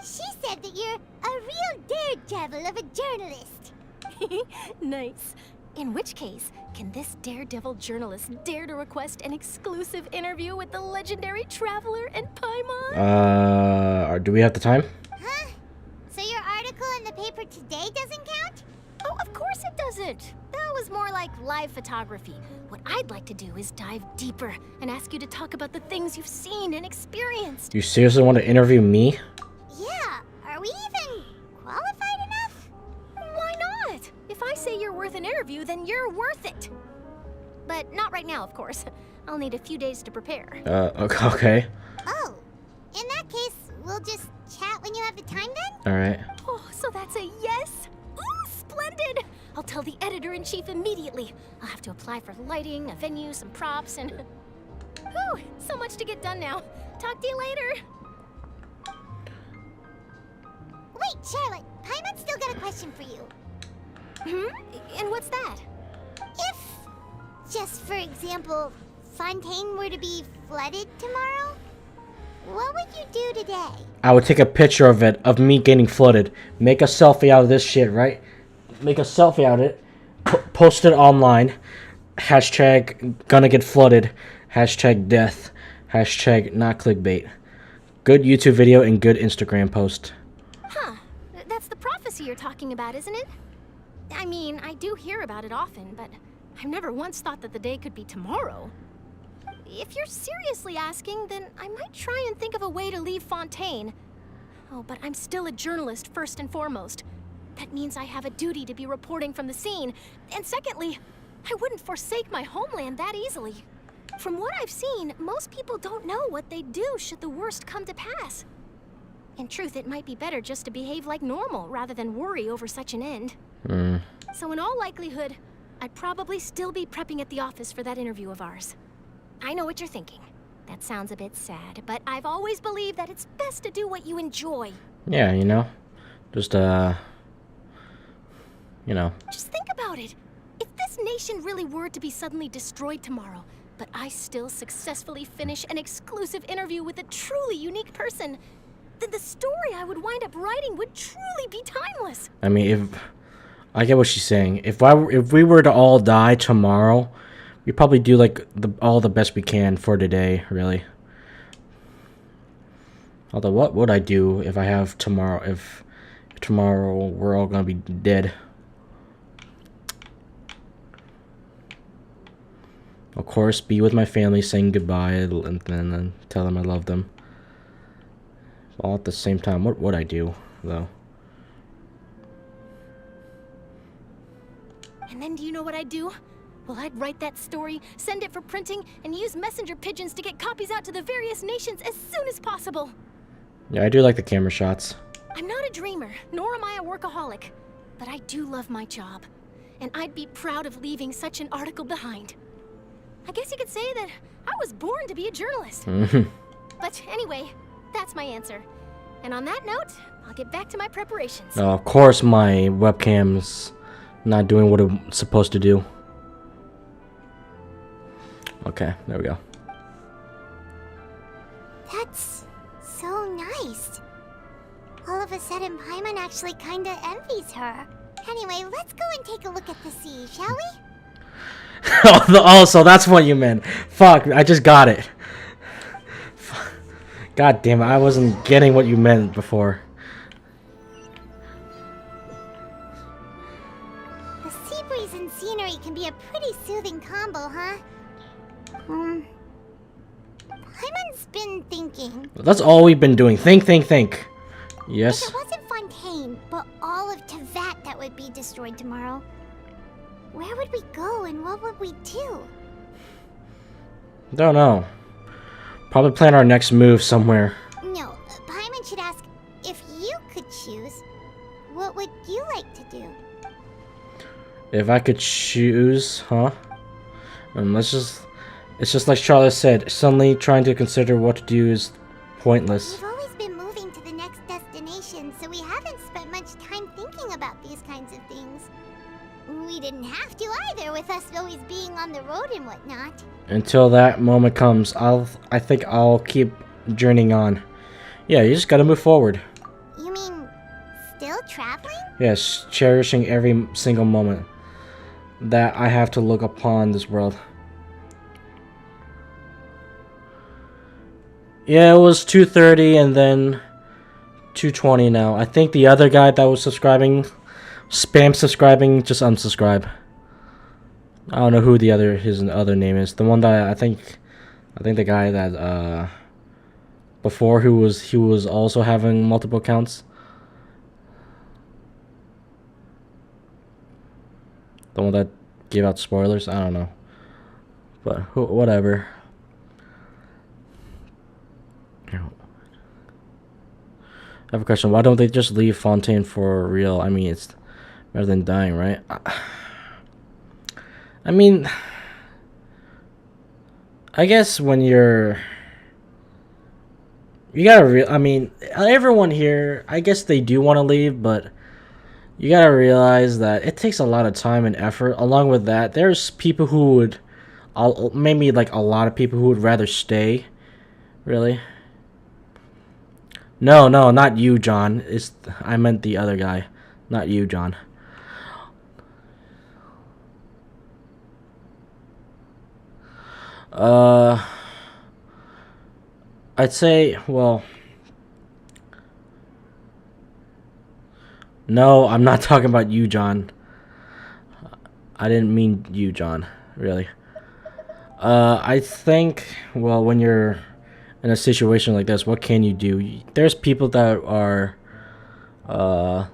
She said that you're a real daredevil of a journalist. Nice. In which case, can this daredevil journalist dare to request an exclusive interview with the legendary traveler and Paimon? Do we have the time? Huh? So your article in the paper today doesn't count? Oh, of course it doesn't. That was more like live photography. What I'd like to do is dive deeper and ask you to talk about the things you've seen and experienced. You seriously want to interview me? Yeah, are we even qualified enough? Why not? If I say you're worth an interview, then you're worth it. But not right now, of course. I'll need a few days to prepare. Okay. Oh, in that case, we'll just chat when you have the time then? Alright. Oh, so that's a yes? Ooh, splendid! I'll tell the editor-in-chief immediately. I'll have to apply for lighting, a venue, some props, and... Whew, so much to get done now. Talk to you later. Wait, Charlotte, Paimon's still got a question for you. And what's that? If, just for example, Fontaine were to be flooded tomorrow, what would you do today? I would take a picture of it, of me getting flooded. Make a selfie out of this shit, right? Make a selfie out of it. Post it online. Hashtag gonna get flooded. Hashtag death. Hashtag not clickbait. Good YouTube video and good Instagram post. Huh. That's the prophecy you're talking about, isn't it? I mean, I do hear about it often, but I've never once thought that the day could be tomorrow. If you're seriously asking, then I might try and think of a way to leave Fontaine. Oh, but I'm still a journalist first and foremost. That means I have a duty to be reporting from the scene. And secondly, I wouldn't forsake my homeland that easily. From what I've seen, most people don't know what they'd do should the worst come to pass. In truth, it might be better just to behave like normal rather than worry over such an end. So in all likelihood, I'd probably still be prepping at the office for that interview of ours. I know what you're thinking. That sounds a bit sad, but I've always believed that it's best to do what you enjoy. Yeah, you know. Just, you know. Just think about it. If this nation really were to be suddenly destroyed tomorrow, but I still successfully finish an exclusive interview with a truly unique person, then the story I would wind up writing would truly be timeless. I mean, if... I get what she's saying. If we were to all die tomorrow, we probably do like all the best we can for today, really. Although, what would I do if I have tomorrow? If tomorrow we're all gonna be dead? Of course, be with my family, saying goodbye, and then tell them I love them. All at the same time. What would I do, though? And then do you know what I'd do? Well, I'd write that story, send it for printing, and use messenger pigeons to get copies out to the various nations as soon as possible. Yeah, I do like the camera shots. I'm not a dreamer, nor am I a workaholic, but I do love my job, and I'd be proud of leaving such an article behind. I guess you could say that I was born to be a journalist. But anyway, that's my answer. And on that note, I'll get back to my preparations. Of course my webcam's not doing what it's supposed to do. Okay, there we go. That's so nice. All of a sudden, Paimon actually kinda envies her. Anyway, let's go and take a look at the sea, shall we? Oh, so that's what you meant. Fuck, I just got it. God damn it, I wasn't getting what you meant before. The sea breeze and scenery can be a pretty soothing combo, huh? Paimon's been thinking. That's all we've been doing. Think. Yes. If it wasn't Fontaine, but all of Tevat that would be destroyed tomorrow, where would we go and what would we do? Don't know. Probably plan our next move somewhere. No, Paimon should ask, if you could choose, what would you like to do? If I could choose, huh? It's just like Charlotte said, suddenly trying to consider what to do is pointless. We've always been moving to the next destination, so we haven't spent much time thinking about these kinds of things. We didn't have to either, with us always being on the road and whatnot. Until that moment comes, I think I'll keep journeying on. Yeah, you just gotta move forward. You mean, still traveling? Yes, cherishing every single moment. that I have to look upon this world. Yeah, it was 2:30 and then 2:20 now. I think the other guy that was subscribing, spam subscribing, just unsubscribe. I don't know who his other name is. The one that I think the guy that before he was also having multiple accounts. The one that gave out spoilers. I don't know, but whatever. I have a question. Why don't they just leave Fontaine for real? I mean, it's better than dying, right? I mean, I guess when you gotta I mean, everyone here, I guess they do want to leave, but you gotta realize that it takes a lot of time and effort. Along with that, there's people who would, maybe like a lot of people who would rather stay. Really? No, not you, John. I meant the other guy, not you, John. I'd say, well, no, I'm not talking about you, John. I didn't mean you, John, really. I think, well, when you're in a situation like this, what can you do? There's people that are, well,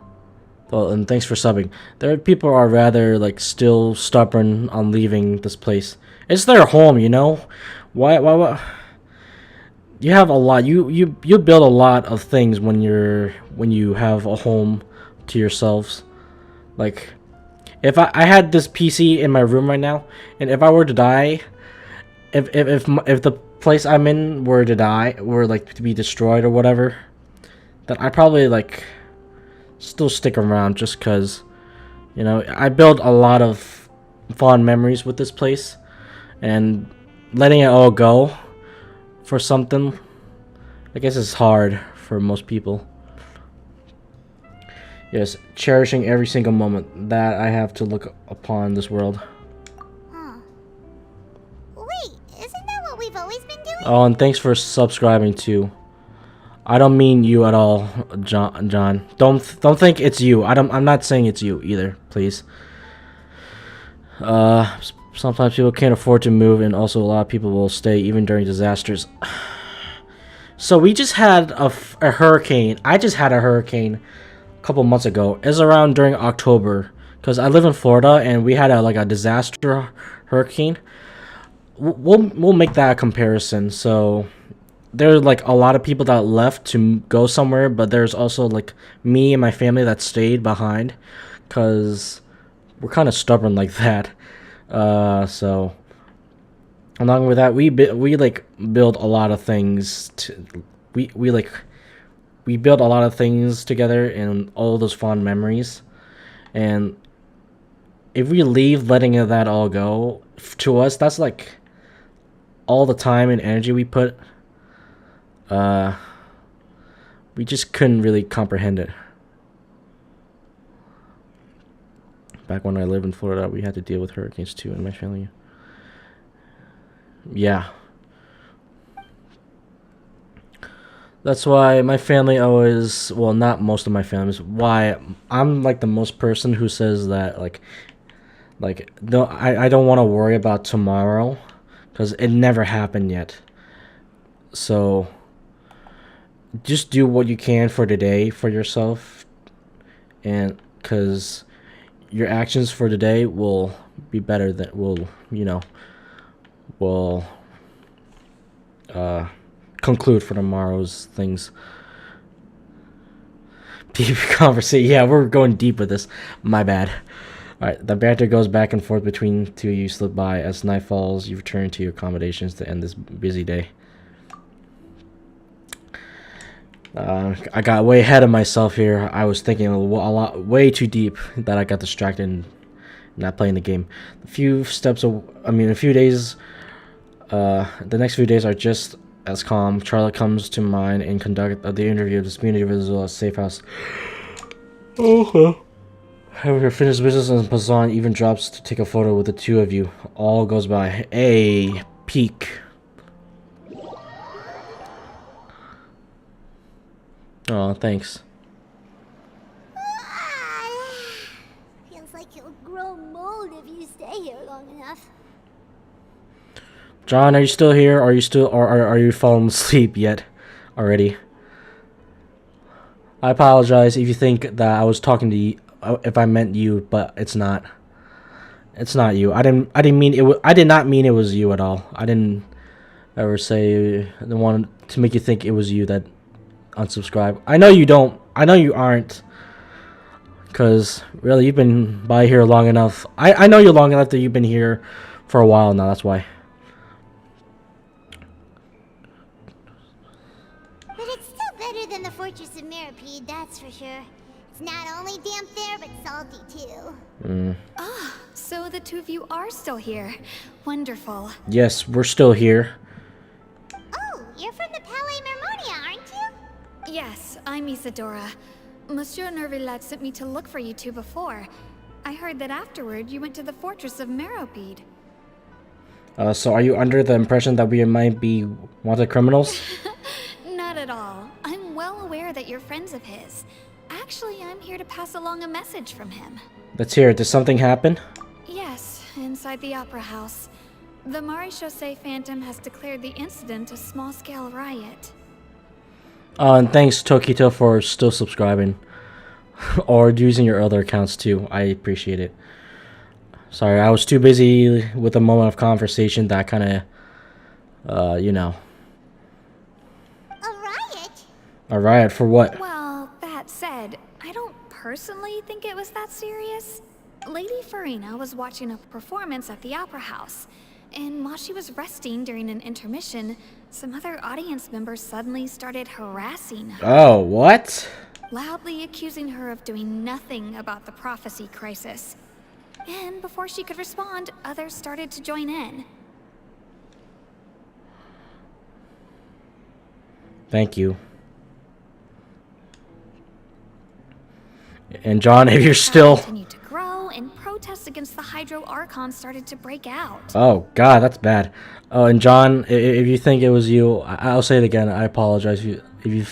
and thanks for subbing. There are people who are rather, like, still stubborn on leaving this place. It's their home, you know? Why? You have a lot. You build a lot of things when you have a home to yourselves. Like, if I had this PC in my room right now, and if I were to die, if the place I'm in were like to be destroyed or whatever, then I'd probably like still stick around just cause, you know, I built a lot of fond memories with this place, and letting it all go for something, I guess it's hard for most people. Yes, cherishing every single moment that I have to look upon this world. Wait, isn't that what we've always been doing? Oh, and thanks for subscribing too. I don't mean you at all, John. Don't think it's you. I'm not saying it's you either, please. Sometimes people can't afford to move, and also a lot of people will stay even during disasters. So we just had a hurricane. I just had a hurricane a couple months ago. It's around during October, because I live in Florida, and we had a disaster hurricane. We'll make that a comparison. So there's like a lot of people that left to go somewhere, but there's also like me and my family that stayed behind, because we're kind of stubborn like that. So along with that, we like build a lot of things. We build a lot of things together, and all those fond memories. And if we leave, letting that all go, to us, that's like all the time and energy we put. We just couldn't really comprehend it. Back when I lived in Florida, we had to deal with hurricanes too in my family. Yeah. That's why my family always, well, not most of my families, why I'm like the most person who says that like no, I don't want to worry about tomorrow, because it never happened yet. So just do what you can for today for yourself, and because your actions for today will be better than will conclude for tomorrow's things. Deep conversation. Yeah, we're going deep with this. My bad. Alright, the banter goes back and forth between two of you slip by. As night falls, you return to your accommodations to end this busy day. I got way ahead of myself here. I was thinking a lot, way too deep, that I got distracted and not playing the game. A few days, the next few days are just as calm. Charlotte comes to mind and conduct the interview of this community of a safe house. Okay. However, finished business and Poisson even drops to take a photo with the two of you. All goes by. A peak. Oh, thanks. Feels like you'll grow mold if you stay here long enough. John, are you still here? Are you still, or are you falling asleep yet? Already. I apologize if you think that I was talking to you, if I meant you, but it's not. It's not you. I didn't mean it. I did not mean it was you at all. I didn't ever say the one to make you think it was you that unsubscribed. I know you don't. I know you aren't. Cause really, you've been by here long enough. I know you long enough that you've been here for a while now. That's why. But it's still better than the Fortress of Mirapede, that's for sure. It's not only damp there, but salty too. Ah, so the two of you are still here. Wonderful. Yes, we're still here. Oh, you're from the Palais Mermonia, aren't you? Yes, I'm Isadora. Monsieur Neuvillette sent me to look for you two before. I heard that afterward you went to the Fortress of Mirapede. So are you under the impression that we might be wanted criminals? Not at all. I'm well aware that you're friends of his. Actually, I'm here to pass along a message from him. Let's hear it. Did something happen? Yes, inside the Opera House. The Maréchaussée Phantom has declared the incident a small-scale riot. And thanks, Tokito, for still subscribing. Or using your other accounts, too. I appreciate it. Sorry, I was too busy with a moment of conversation that kind of, you know. A riot? A riot for what? Well, that said, I don't personally think it was that serious. Lady Furina was watching a performance at the Opera House, and while she was resting during an intermission, some other audience members suddenly started harassing her. Oh, what? Loudly accusing her of doing nothing about the prophecy crisis. And before she could respond, others started to join in. Thank you. And John, if you're still... continued to grow, and protests against the Hydro Archon started to break out. Oh, God, that's bad. Oh, and John, if you think it was you, I'll say it again. I apologize if you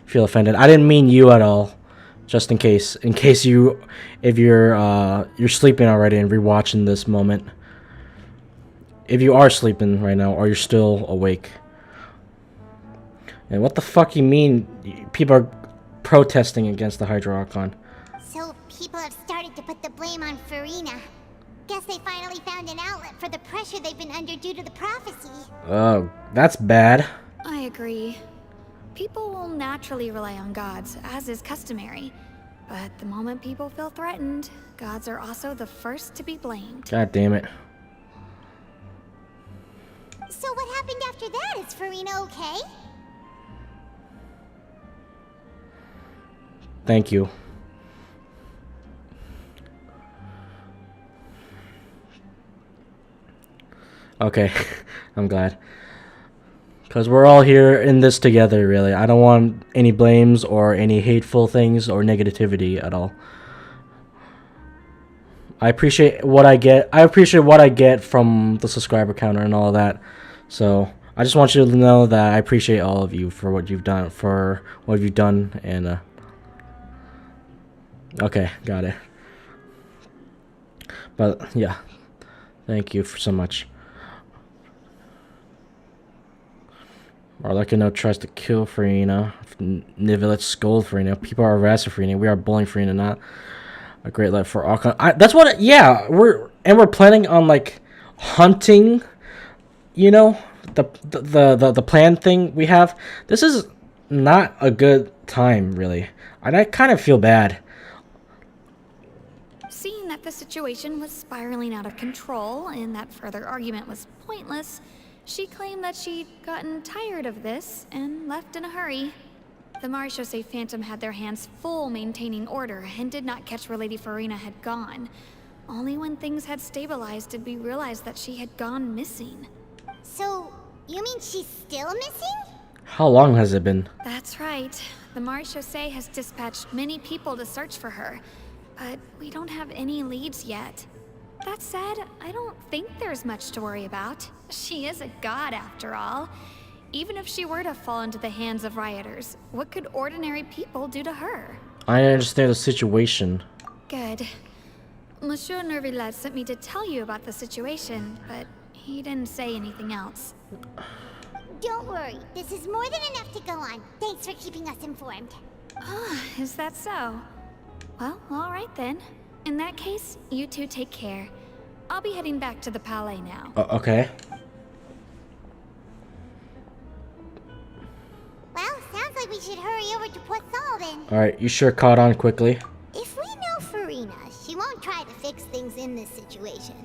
feel offended. I didn't mean you at all. Just in case you're sleeping already and rewatching this moment. If you are sleeping right now, or you're still awake. And what the fuck you mean people are protesting against the Hydro Archon? So people have started to put the blame on Furina. Guess they finally found an outlet for the pressure they've been under due to the prophecy. Oh, that's bad. I agree. People will naturally rely on gods, as is customary. But the moment people feel threatened, gods are also the first to be blamed. God damn it. So what happened after that? Is Furina okay? Thank you. Okay, I'm glad. Because we're all here in this together, really. I don't want any blames or any hateful things or negativity at all. I appreciate what I get. I appreciate what I get from the subscriber counter and all that. So I just want you to know that I appreciate all of you for what you've done. And okay, got it. But yeah, thank you so much. Arlecchino tries to kill Furina. Neuvillette scold Furina. People are harassing Furina. We are bullying Furina. Not a great let for Archon. That's what. Yeah, we're planning on like hunting. You know, the plan thing we have. This is not a good time, really. And I kind of feel bad. Seeing that the situation was spiraling out of control and that further argument was pointless, she claimed that she'd gotten tired of this and left in a hurry. The Maréchaussée Phantom had their hands full maintaining order and did not catch where Lady Furina had gone. Only when things had stabilized did we realize that she had gone missing. So, you mean she's still missing? How long has it been? That's right. The Maréchaussée has dispatched many people to search for her. but we don't have any leads yet. That said, I don't think there's much to worry about. She is a god after all. Even if she were to fall into the hands of rioters, what could ordinary people do to her? I understand the situation. Good. Monsieur Neuvillette sent me to tell you about the situation, but he didn't say anything else. Don't worry, this is more than enough to go on. Thanks for keeping us informed. Ah, is that so? Well, alright then. In that case, you two take care. I'll be heading back to the palais now. Okay. Well, sounds like we should hurry over to Poisson then. Alright, you sure caught on quickly. If we know Furina, she won't try to fix things in this situation.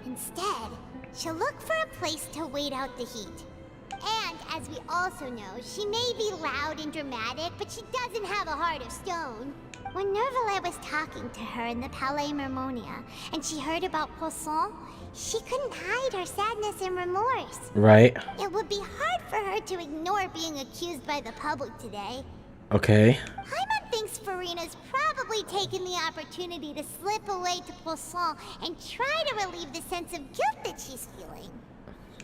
Instead, she'll look for a place to wait out the heat. And, as we also know, she may be loud and dramatic, but she doesn't have a heart of stone. When Neuvillette was talking to her in the Palais Mermonia, and she heard about Poisson, she couldn't hide her sadness and remorse. Right. It would be hard for her to ignore being accused by the public today. Okay. Paimon thinks Furina's probably taken the opportunity to slip away to Poisson and try to relieve the sense of guilt that she's feeling.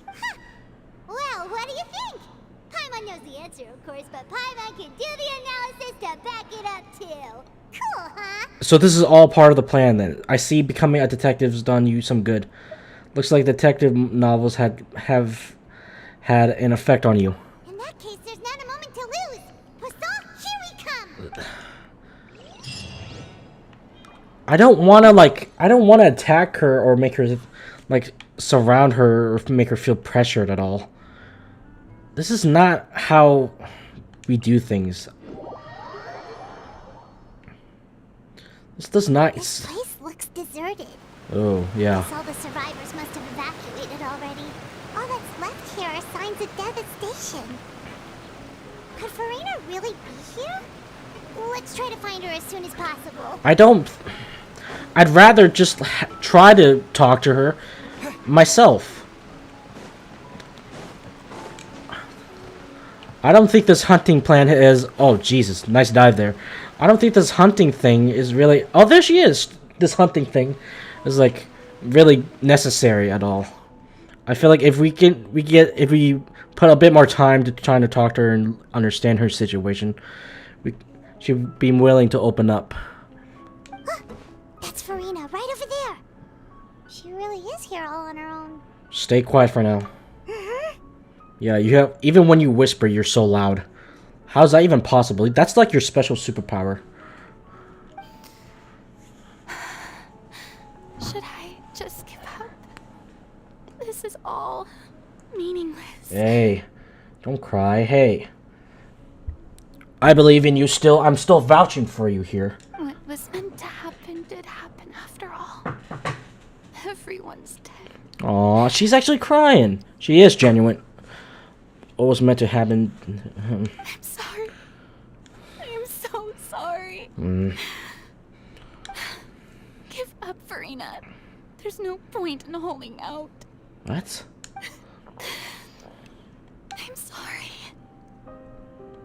Huh. Well, what do you think? Paimon knows the answer, of course, but Paimon can do the analysis to back it up, too. Cool, huh? So this is all part of the plan, then. I see becoming a detective's done you some good. Looks like detective novels have had an effect on you. In that case, there's not a moment to lose. Poisson, here we come! I don't want to attack her or make her, surround her or make her feel pressured at all. This is not how we do things. This does not... This place looks deserted. Oh, yeah. Guess all the survivors must have evacuated already. All that's left here are signs of devastation. Could Furina really be here? Let's try to find her as soon as possible. I'd rather just try to talk to her myself. I don't think this hunting plan is... Oh, Jesus. Nice dive there. I don't think this hunting thing is really... Oh, there she is. This hunting thing is, really necessary at all. I feel like if we put a bit more time to trying to talk to her and understand her situation, she'd be willing to open up. That's Furina, right over there. She really is here all on her own. Stay quiet for now. Yeah, you have... Even when you whisper, you're so loud. How's that even possible? That's like your special superpower. Should I just give up? This is all meaningless. Hey, don't cry. Hey. I believe in you still. I'm still vouching for you here. What was meant to happen did happen after all. Everyone's dead. Aw, she's actually crying. She is genuine. What was meant to happen... I'm sorry. I am so sorry. Give up, Furina. There's no point in holding out. What? I'm sorry.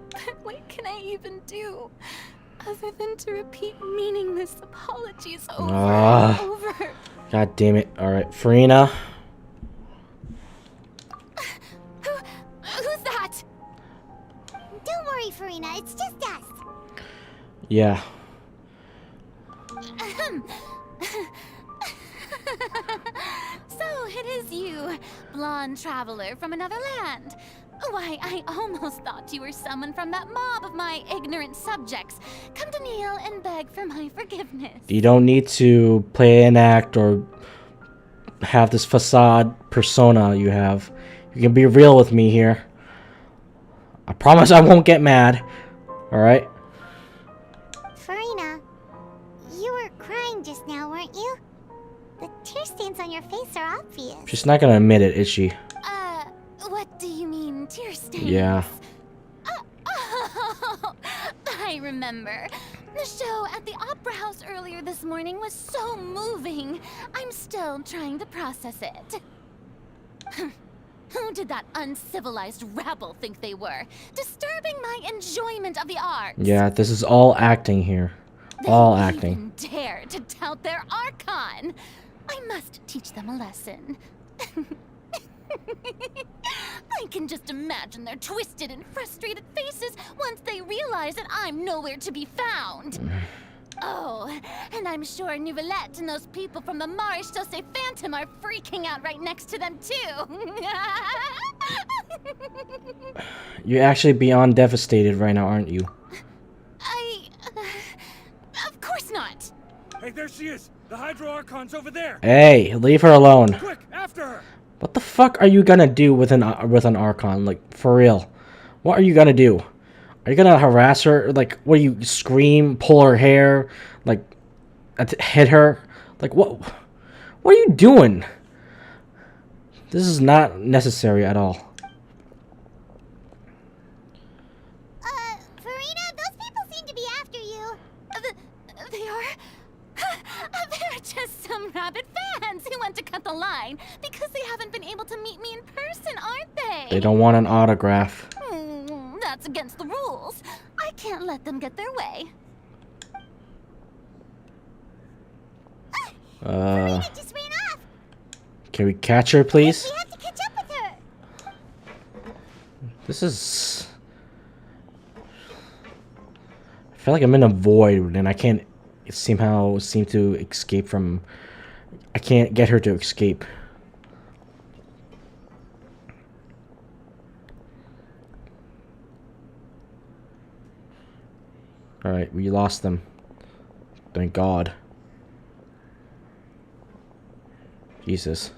But what can I even do other than to repeat meaningless apologies over and over? God damn it. Alright, Furina. Who's that? Don't worry, Furina. It's just us. Yeah. So it is you, blonde traveler from another land. Why, I almost thought you were someone from that mob of my ignorant subjects. Come to kneel and beg for my forgiveness. You don't need to play an act or have this facade persona you have. You can be real with me here. I promise I won't get mad. Alright? Furina, you were crying just now, weren't you? The tear stains on your face are obvious. She's not gonna admit it, is she? What do you mean, tear stains? Yeah. Oh, I remember. The show at the Opera House earlier this morning was so moving. I'm still trying to process it. Who did that uncivilized rabble think they were? Disturbing my enjoyment of the arts. Yeah, this is all acting here. All They acting. even dare to tout their Archon. I must teach them a lesson. I can just imagine their twisted and frustrated faces once they realize that I'm nowhere to be found. Oh, and I'm sure Neuvillette and those people from the Marish Chaussee Phantom are freaking out right next to them too. You're actually beyond devastated right now, aren't you? Of course not. Hey, there she is! The Hydro Archon's over there! Hey, leave her alone. Quick, after her! What the fuck are you gonna do with an Archon? Like, for real? What are you gonna do? Are you gonna harass her? Like, what do you scream, pull her hair, like, hit her? Like, what? What are you doing? This is not necessary at all. Furina, those people seem to be after you. They are? They're just some rabid fans who want to cut the line because they haven't been able to meet me in person, aren't they? They don't want an autograph. That's against the rules. I can't let them get their way. Furina just ran off. Can we catch her, please? We have to catch up with her. This is... I feel like I'm in a void and I can't somehow seem to escape from... I can't get her to escape. Alright, we lost them. Thank God. Jesus.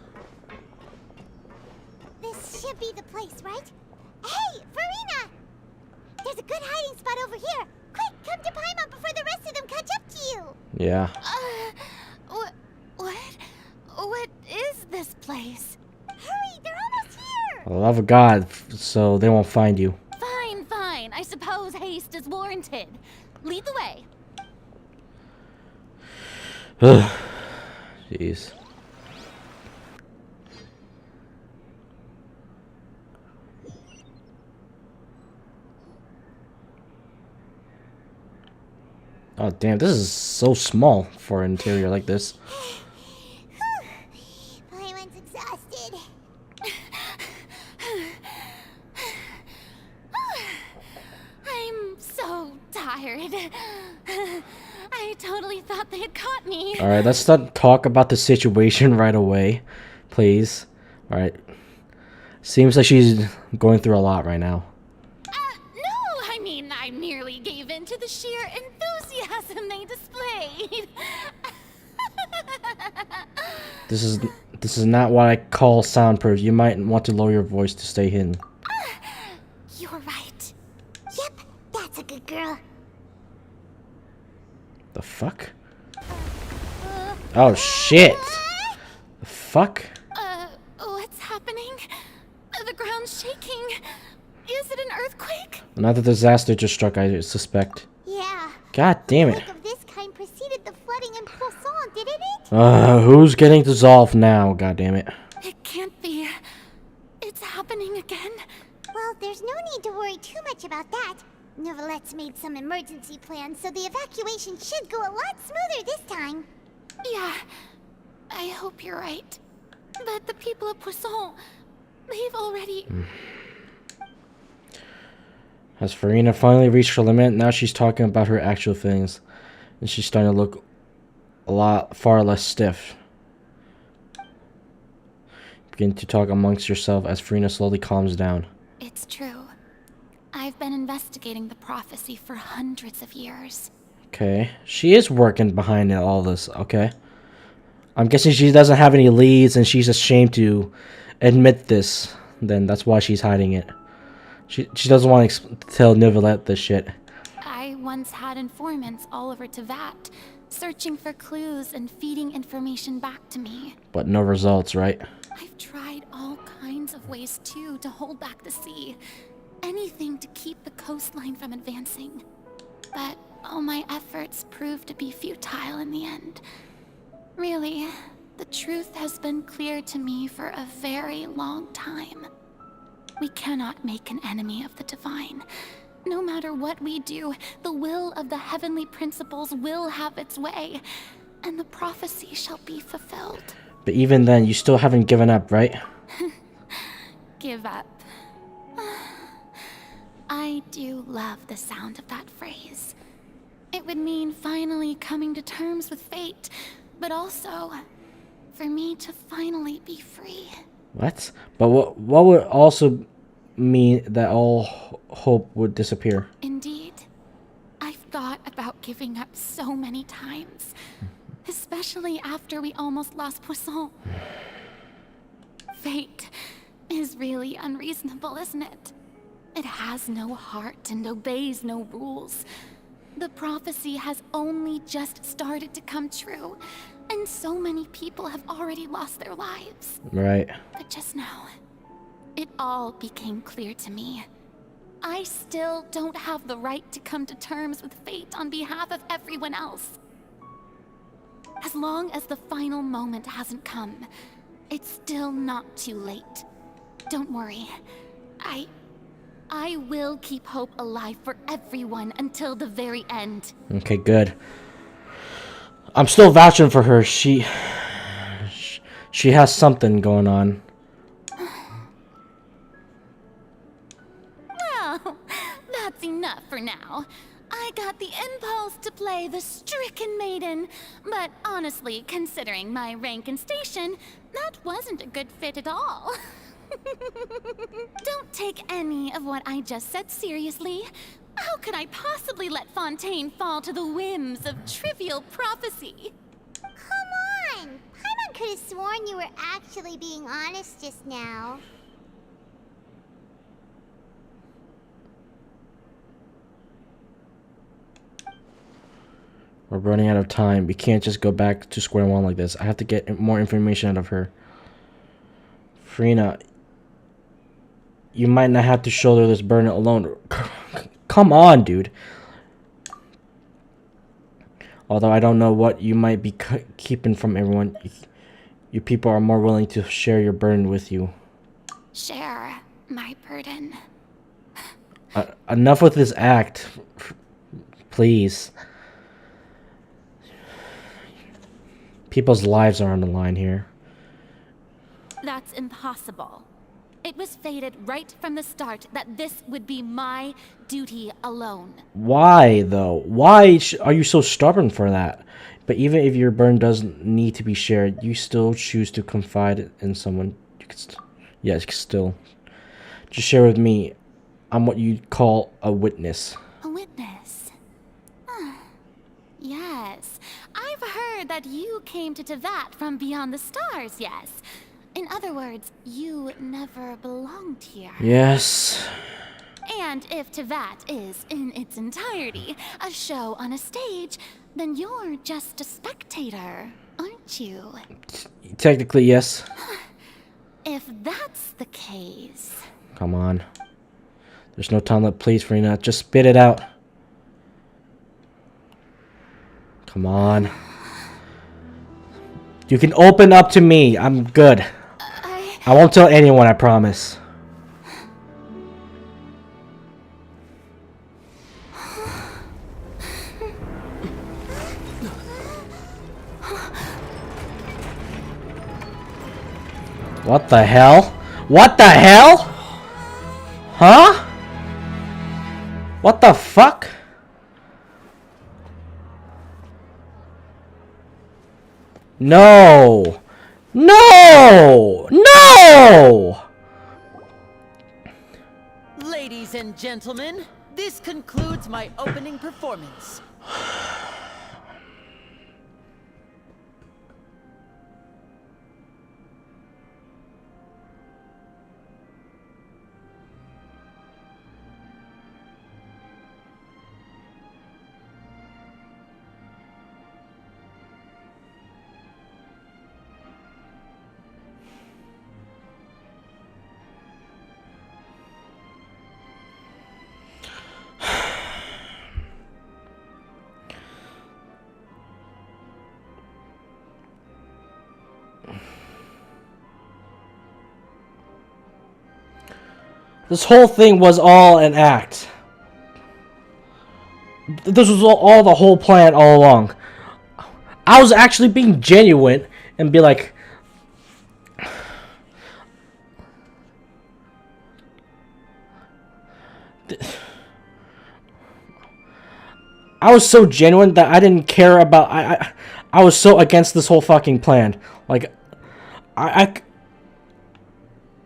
This should be the place, right? Hey, Furina! There's a good hiding spot over here. Quick, come to Paimon before the rest of them catch up to you. Yeah. What is this place? Hurry, they're almost here. For the love of God, so they won't find you. Fine. I suppose haste is warranted. Lead the way. Jeez. Oh damn, this is so small for an interior like this. Paimon's exhausted. I'm so tired. I totally thought they had caught me. Alright, let's not talk about the situation right away, please. Alright. Seems like she's going through a lot right now. No, I mean, I merely gave in to the sheer enthusiasm they displayed. This is not what I call soundproof. You might want to lower your voice to stay hidden. You're right. Yep, that's a good girl. The fuck? Oh shit! The fuck? What's happening? The ground's shaking. Is it an earthquake? Another disaster just struck, I suspect. Yeah. God damn it. Quake of this kind preceded the flooding in Poisson, didn't it? Who's getting dissolved now? God damn it. It can't be. It's happening again. Well, there's no need to worry too much about that. Neuvillette's made some emergency plans, so the evacuation should go a lot smoother this time. Yeah, I hope you're right. But the people of Poisson, they've already... Has Furina finally reached her limit? Now she's talking about her actual feelings. And she's starting to look far less stiff. Begin to talk amongst yourself as Furina slowly calms down. It's true. I've been investigating the prophecy for hundreds of years. Okay. She is working behind all this, okay. I'm guessing she doesn't have any leads and she's ashamed to admit this. Then that's why she's hiding it. She doesn't want to tell Neuvillette this shit. I once had informants all over Tevat, searching for clues and feeding information back to me. But no results, right? I've tried all kinds of ways too to hold back the sea. Anything to keep the coastline from advancing. But all my efforts proved to be futile in the end. Really, the truth has been clear to me for a very long time. We cannot make an enemy of the divine. No matter what we do, the will of the heavenly principles will have its way, and the prophecy shall be fulfilled. But even then, you still haven't given up, right? Give up. I do love the sound of that phrase. It would mean finally coming to terms with fate, but also for me to finally be free. What? But what would also mean that all hope would disappear? Indeed. I've thought about giving up so many times, especially after we almost lost Poisson. Fate is really unreasonable, isn't it? It has no heart and obeys no rules. The prophecy has only just started to come true, and so many people have already lost their lives. Right. But just now, it all became clear to me. I still don't have the right to come to terms with fate on behalf of everyone else. As long as the final moment hasn't come, it's still not too late. Don't worry. I will keep hope alive for everyone until the very end. Okay, good. I'm still vouching for her. She has something going on. Well, that's enough for now. I got the impulse to play the stricken maiden, but honestly, considering my rank and station, that wasn't a good fit at all. Don't take any of what I just said seriously. How could I possibly let Fontaine fall to the whims of trivial prophecy? Come on! Paimon could have sworn you were actually being honest just now. We're running out of time. We can't just go back to square one like this. I have to get more information out of her. Furina, you might not have to shoulder this burden alone. Come on, dude. Although I don't know what you might be keeping from everyone. You people are more willing to share your burden with you. Share my burden. Enough with this act. Please. People's lives are on the line here. That's impossible. It was fated right from the start that this would be my duty alone. Why, though? Why are you so stubborn for that? But even if your burden doesn't need to be shared, you still choose to confide in someone. You can you can still. Just share with me. I'm what you'd call a witness. A witness? Yes. I've heard that you came to Tevat from beyond the stars, yes. In other words, you never belonged here. Yes. And if Tevat is, in its entirety, a show on a stage, then you're just a spectator, aren't you? Technically, yes. If that's the case... Come on. There's no time left, please, Furina. Just spit it out. Come on. You can open up to me. I'm good. I won't tell anyone, I promise. What the hell? What the hell? Huh? What the fuck? No! No! No! Ladies and gentlemen, this concludes my opening performance. This whole thing was all an act. this was all the whole plan all along. I was actually being genuine and be like, I was so genuine that I didn't care about. I was so against this whole fucking plan. Like, I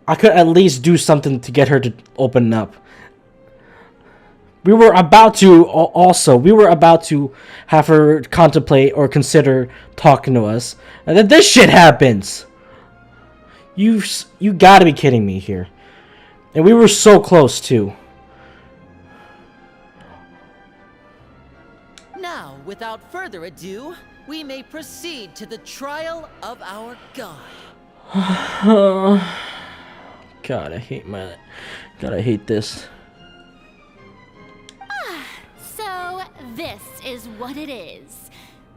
could at least do something to get her to open up. We were about to have her contemplate or consider talking to us, and then this shit happens. You gotta be kidding me here. And we were so close too. Now, without further ado, we may proceed to the trial of our god. God, I hate this. So, this is what it is.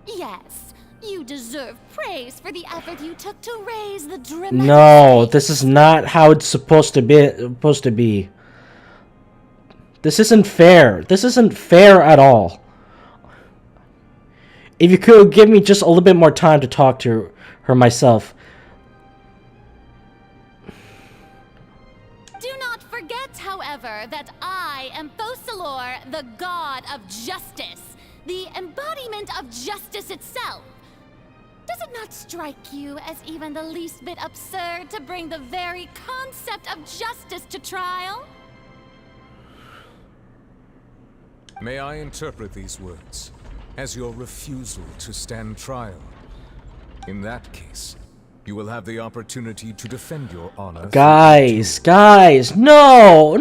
Yes, you deserve praise for the effort you took to raise the dramatic... No, this is not how it's supposed to be. This isn't fair. This isn't fair at all. If you could give me just a little bit more time to talk to her myself. Do not forget, however, that I am Focalor, the god of justice, the embodiment of justice itself. Does it not strike you as even the least bit absurd to bring the very concept of justice to trial? May I interpret these words as your refusal to stand trial? In that case, you will have the opportunity to defend your honor. Guys, no!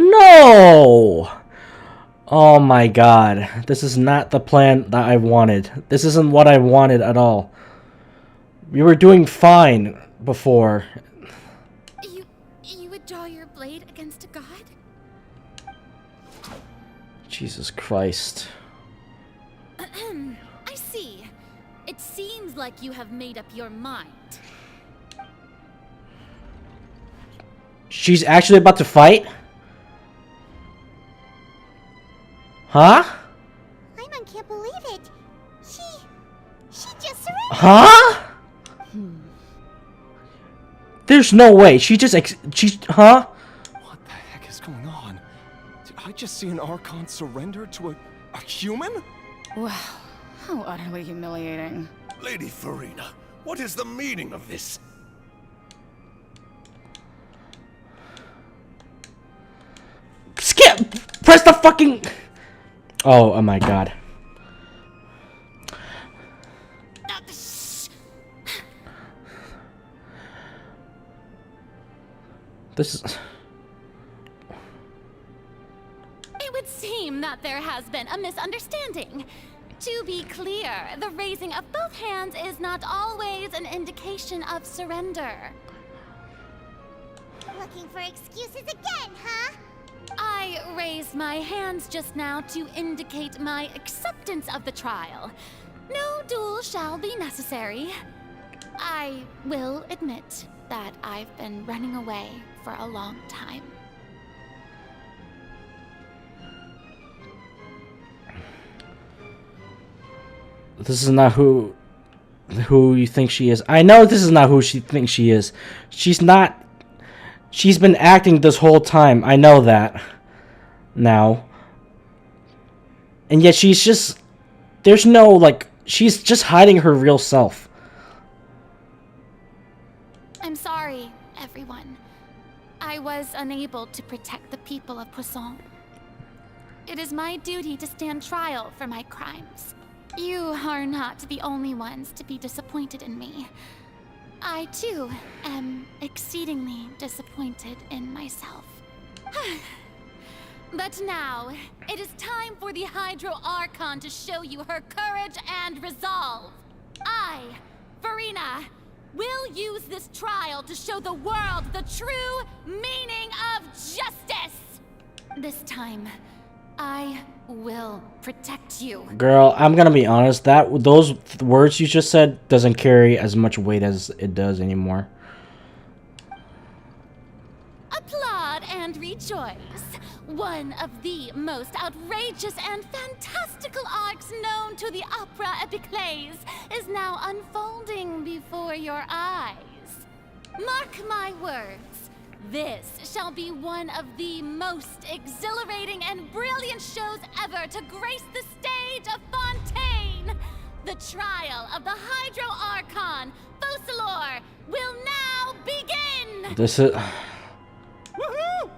Oh my god. This is not the plan that I wanted. This isn't what I wanted at all. We were doing fine before. You would draw your blade against a god? Jesus Christ. I see. It seems like you have made up your mind. She's actually about to fight? Huh? Paimon can't believe it. She just surrendered. Huh? There's no way. Huh? What the heck is going on? Did I just see an Archon surrender to a human? Wow, how utterly humiliating. Lady Furina, what is the meaning of this? Skip! Press the fucking... Oh my god. This is... It would seem that there has been a misunderstanding. To be clear, the raising of both hands is not always an indication of surrender. Looking for excuses again, huh? I raised my hands just now to indicate my acceptance of the trial. No duel shall be necessary. I will admit that I've been running away for a long time. This is not who you think she is. I know this is not who she thinks she is. She's not. She's been acting this whole time. I know that now. And yet she's just... There's no, like... She's just hiding her real self. I'm sorry, everyone. I was unable to protect the people of Poisson. It is my duty to stand trial for my crimes. You are not the only ones to be disappointed in me. I, too, am exceedingly disappointed in myself. But now, it is time for the Hydro Archon to show you her courage and resolve. I, Furina, will use this trial to show the world the true meaning of justice. This time, I will protect you. Girl, I'm gonna be honest. Those words you just said doesn't carry as much weight as it does anymore. Applaud and rejoice. One of the most outrageous and fantastical arcs known to the opera epiclese is now unfolding before your eyes. Mark my words, this shall be one of the most exhilarating and brilliant shows ever to grace the stage of Fontaine. The trial of the Hydro Archon, Focalor, will now begin! This is... Woohoo!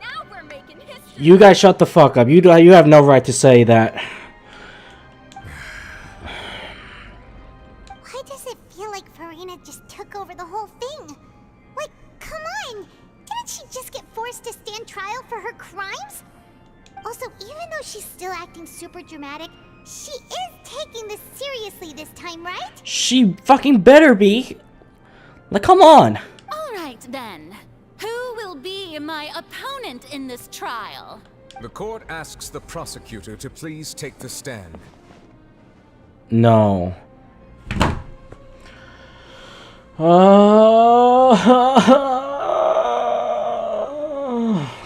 Now we're making history. You guys shut the fuck up. You have no right to say that. Why does it feel like Furina just took over the whole thing? Like, come on! Didn't she just get forced to stand trial for her crimes? Also, even though she's still acting super dramatic, she is taking this seriously this time, right? She fucking better be. Like, come on. All right, then. Who will be my opponent in this trial? The court asks the prosecutor to please take the stand. No. Of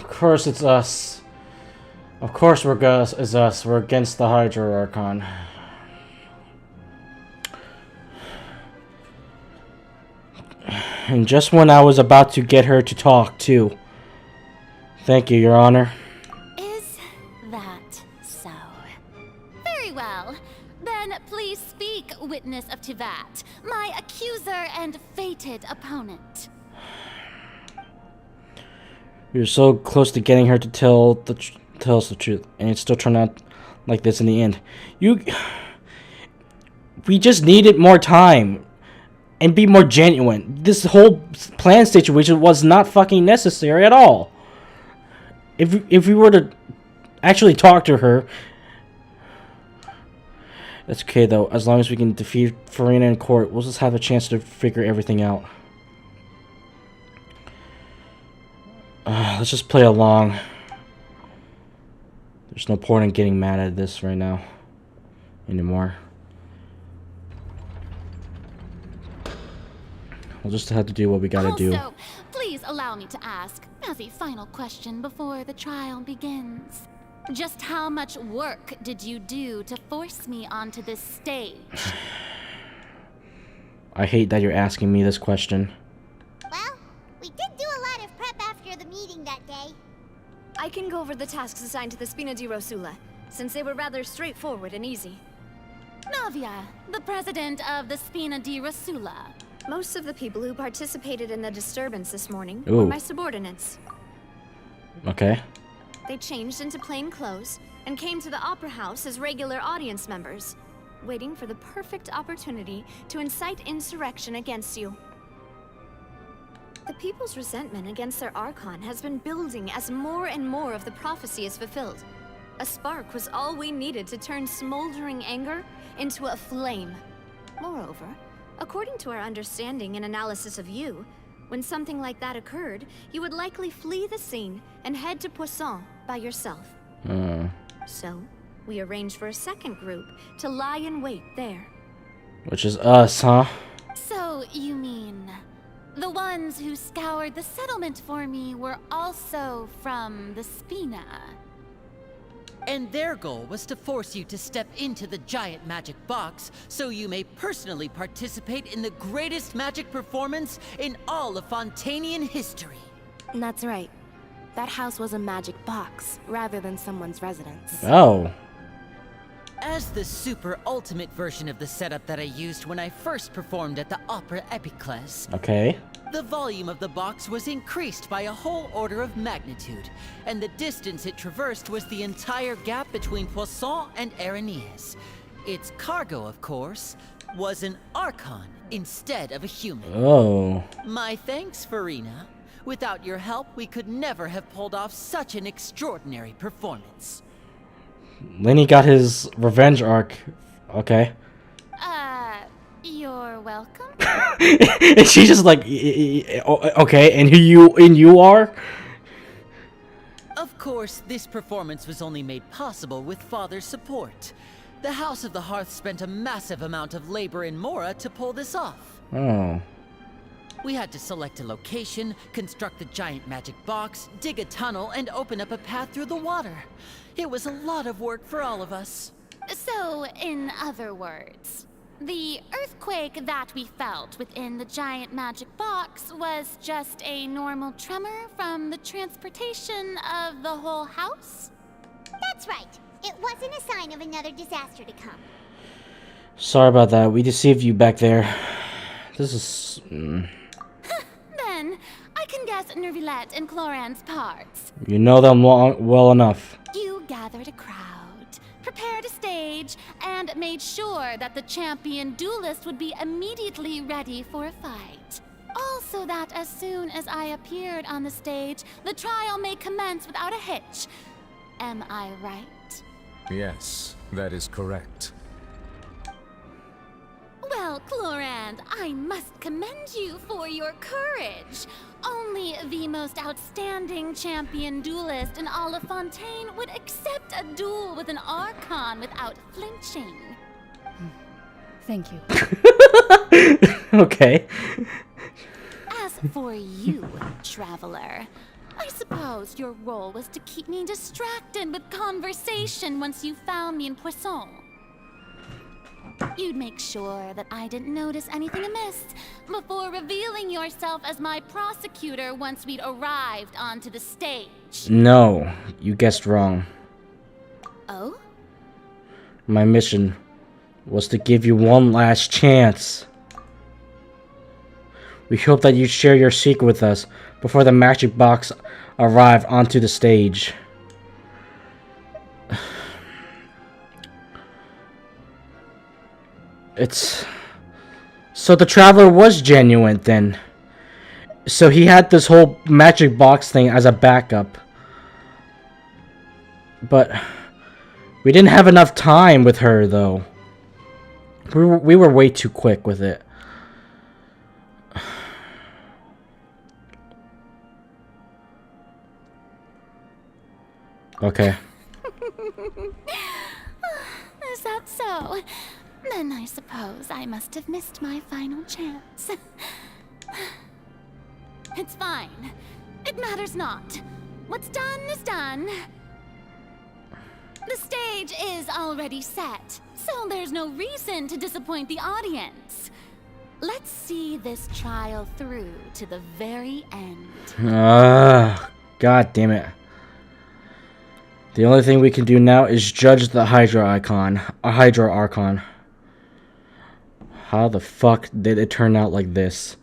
course it's us. Of course it's us. We're against the Hydro Archon. And just when I was about to get her to talk, too. Thank you, Your Honor. Is that so? Very well. Then please speak, witness of Tivat, my accuser and fated opponent. You're so close to getting her to tell us the truth, and it still turned out like this in the end. We just needed more time and be more genuine. This whole plan situation was not fucking necessary at all. If we were to actually talk to her, that's okay though. As long as we can defeat Furina in court, we'll just have a chance to figure everything out. Let's just play along. There's no point in getting mad at this right now anymore. We'll just have to do what we gotta do. Also, please allow me to ask, as a final question before the trial begins. Just how much work did you do to force me onto this stage? I hate that you're asking me this question. Well, we did do a lot of prep after the meeting that day. I can go over the tasks assigned to the Spina di Rosula, since they were rather straightforward and easy. Navia, the president of the Spina di Rosula. Most of the people who participated in the disturbance this morning Ooh. were my subordinates. Okay. They changed into plain clothes and came to the Opera House as regular audience members, waiting for the perfect opportunity to incite insurrection against you. The people's resentment against their Archon has been building as more and more of the prophecy is fulfilled. A spark was all we needed to turn smoldering anger into a flame. Moreover, according to our understanding and analysis of you, when something like that occurred, you would likely flee the scene and head to Poisson by yourself. So, we arranged for a second group to lie in wait there. Which is us, huh? So, you mean, the ones who scoured the settlement for me were also from the Spina? And their goal was to force you to step into the giant magic box so you may personally participate in the greatest magic performance in all of Fontainian history. That's right. That house was a magic box, rather than someone's residence. Oh. As the super ultimate version of the setup that I used when I first performed at the Opera Epiclese, Okay. the volume of the box was increased by a whole order of magnitude, and the distance it traversed was the entire gap between Poisson and Arenias. Its cargo, of course, was an Archon instead of a human. Oh. My thanks, Furina. Without your help, we could never have pulled off such an extraordinary performance. Lenny got his revenge arc. Okay. You're welcome. And she's just like, okay, and you are? Of course, this performance was only made possible with Father's support. The House of the Hearth spent a massive amount of labor in Mora to pull this off. Oh. We had to select a location, construct the giant magic box, dig a tunnel, and open up a path through the water. It was a lot of work for all of us. So, in other words, the earthquake that we felt within the giant magic box was just a normal tremor from the transportation of the whole house? That's right. It wasn't a sign of another disaster to come. Sorry about that. We deceived you back there. This is... Then, I can guess Neuvillette and Cloran's parts. You know them well enough. You gathered a crowd, prepared a stage, and made sure that the champion duelist would be immediately ready for a fight. Also that as soon as I appeared on the stage, the trial may commence without a hitch. Am I right? Yes, that is correct. Well, Clorand, I must commend you for your courage. Only the most outstanding champion duelist in all of Fontaine would accept a duel with an Archon without flinching. Thank you. Okay. As for you, traveler, I suppose your role was to keep me distracted with conversation once you found me in Poisson. You'd make sure that I didn't notice anything amiss before revealing yourself as my prosecutor once we'd arrived onto the stage. No, you guessed wrong. Oh? My mission was to give you one last chance. We hope that you'd share your secret with us before the magic box arrived onto the stage. So the traveler was genuine then. So he had this whole magic box thing as a backup. But we didn't have enough time with her though. We were way too quick with it. Okay. Is that so? Then I suppose I must have missed my final chance. It's fine. It matters not. What's done is done. The stage is already set, so there's no reason to disappoint the audience. Let's see this trial through to the very end. God damn it. The only thing we can do now is judge the Hydra Archon. How the fuck did it turn out like this?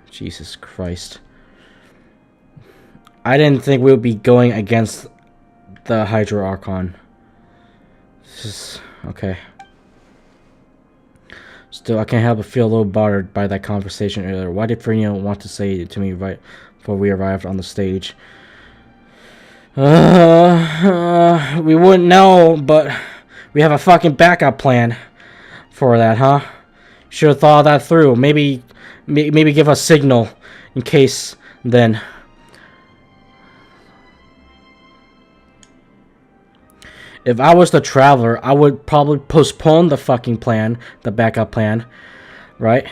Jesus Christ. I didn't think we would be going against the Hydra Archon. This is... okay. Still, I can't help but feel a little bothered by that conversation earlier. Why did Furina want to say it to me right before we arrived on the stage? We wouldn't know, but we have a fucking backup plan for that, huh? Should have thought that through. Maybe give a signal in case then. If I was the traveler, I would probably postpone the fucking plan, the backup plan, right?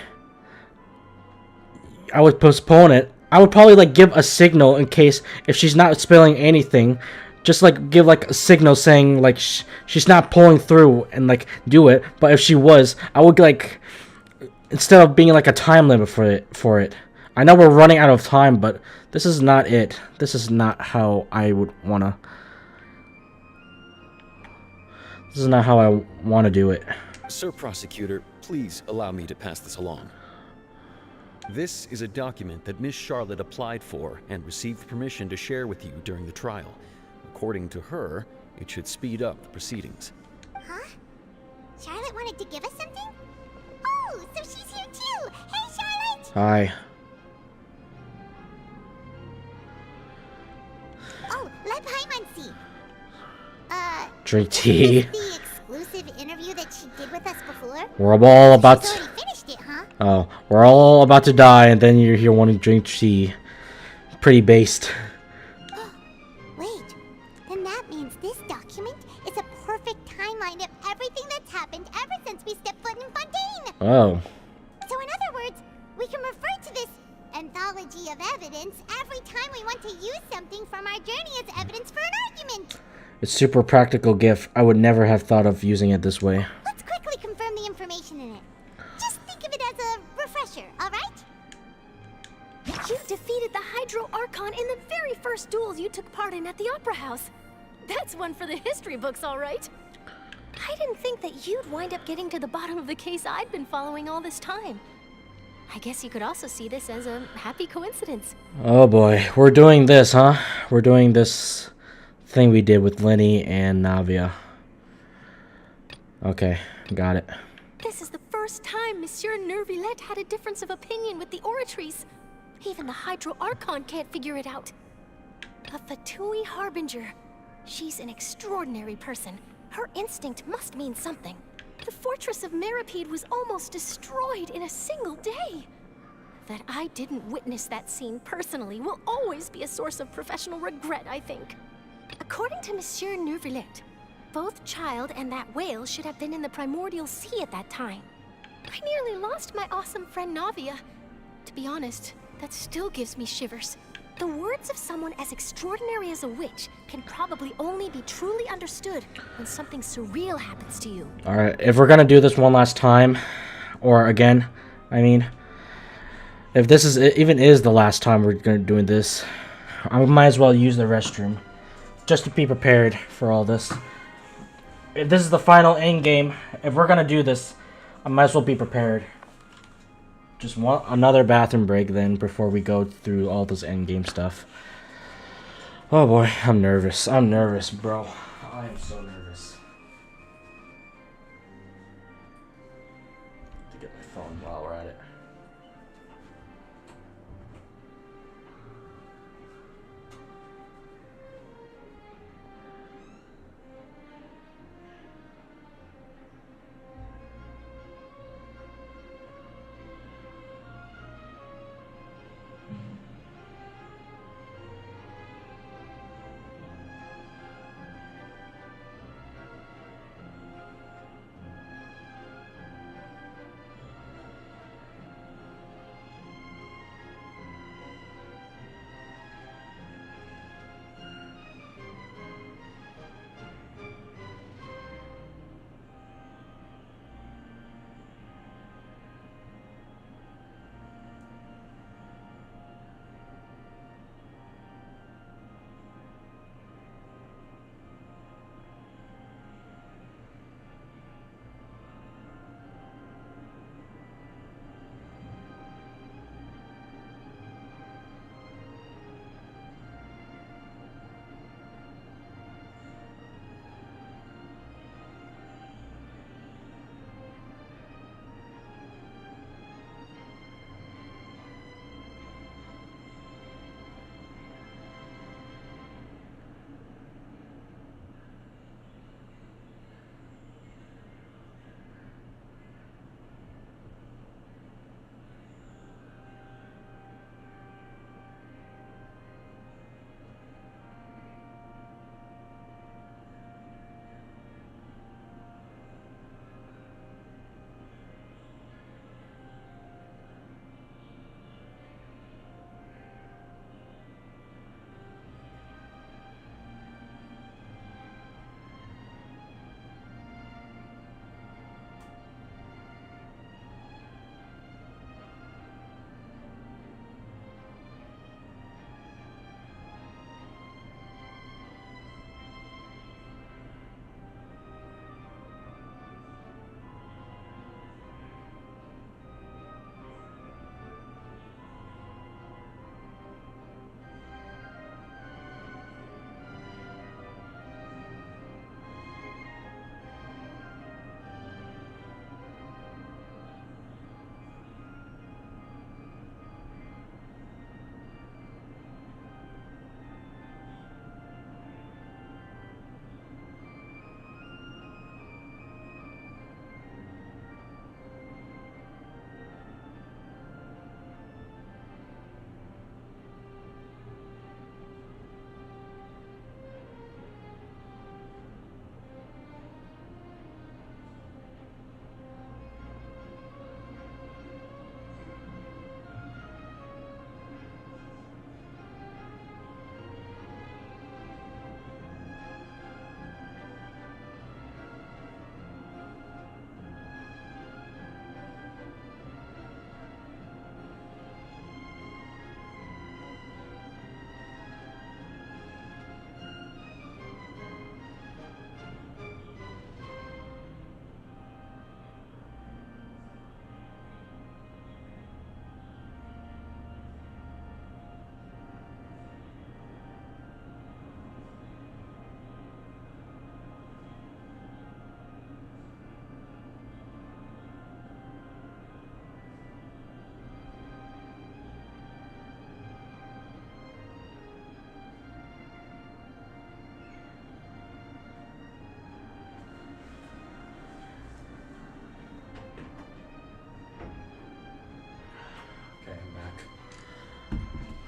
I would postpone it. I would probably like give a signal in case if she's not spilling anything, just like give like a signal saying like she's not pulling through and like do it. But if she was, I would like, instead of being like a time limit for it. I know we're running out of time, but this is not it. This is not how I would wanna. This is not how I want to do it. Sir Prosecutor, please allow me to pass this along. This is a document that Miss Charlotte applied for and received permission to share with you during the trial. According to her, it should speed up the proceedings. Huh? Charlotte wanted to give us something? Oh, so she's here too! Hey, Charlotte! Hi. Oh, let Paimon see. Drink tea. The exclusive interview that she did with us before? We're all about She's already finished it, huh? Oh, we're all about to die, and then you're here wanting to drink tea. Pretty based. Wait, then that means this document is a perfect timeline of everything that's happened ever since we stepped foot in Fontaine! Oh. So in other words, we can refer to this anthology of evidence every time we want to use something from our journey as evidence for an argument. It's super practical gift. I would never have thought of using it this way. Let's quickly confirm the information in it. Just think of it as a refresher, alright? You defeated the Hydro Archon in the very first duels you took part in at the Opera House. That's one for the history books, all right. I didn't think that you'd wind up getting to the bottom of the case I'd been following all this time. I guess you could also see this as a happy coincidence. Oh boy, we're doing this, huh? We're doing this thing we did with Lenny and Navia. Okay, got it. This is the first time Monsieur Neuvillette had a difference of opinion with the Oratrice. Even the Hydro Archon can't figure it out. A Fatui Harbinger. She's an extraordinary person. Her instinct must mean something. The fortress of Meripede was almost destroyed in a single day. That I didn't witness that scene personally will always be a source of professional regret, I think. According to Monsieur Neuvillette, both Child and that whale should have been in the primordial sea at that time. I nearly lost my awesome friend Navia. To be honest, that still gives me shivers. The words of someone as extraordinary as a witch can probably only be truly understood when something surreal happens to you. Alright, if we're gonna do this one last time, or again, I mean, if this is even is the last time we're gonna doing this, I might as well use the restroom just to be prepared for all this. If this is the final end game, if we're gonna do this, I might as well be prepared. Just want another bathroom break then before we go through all this end game stuff. Oh boy, I'm nervous. I'm nervous, bro. I am so nervous. To get my phone while we're at it.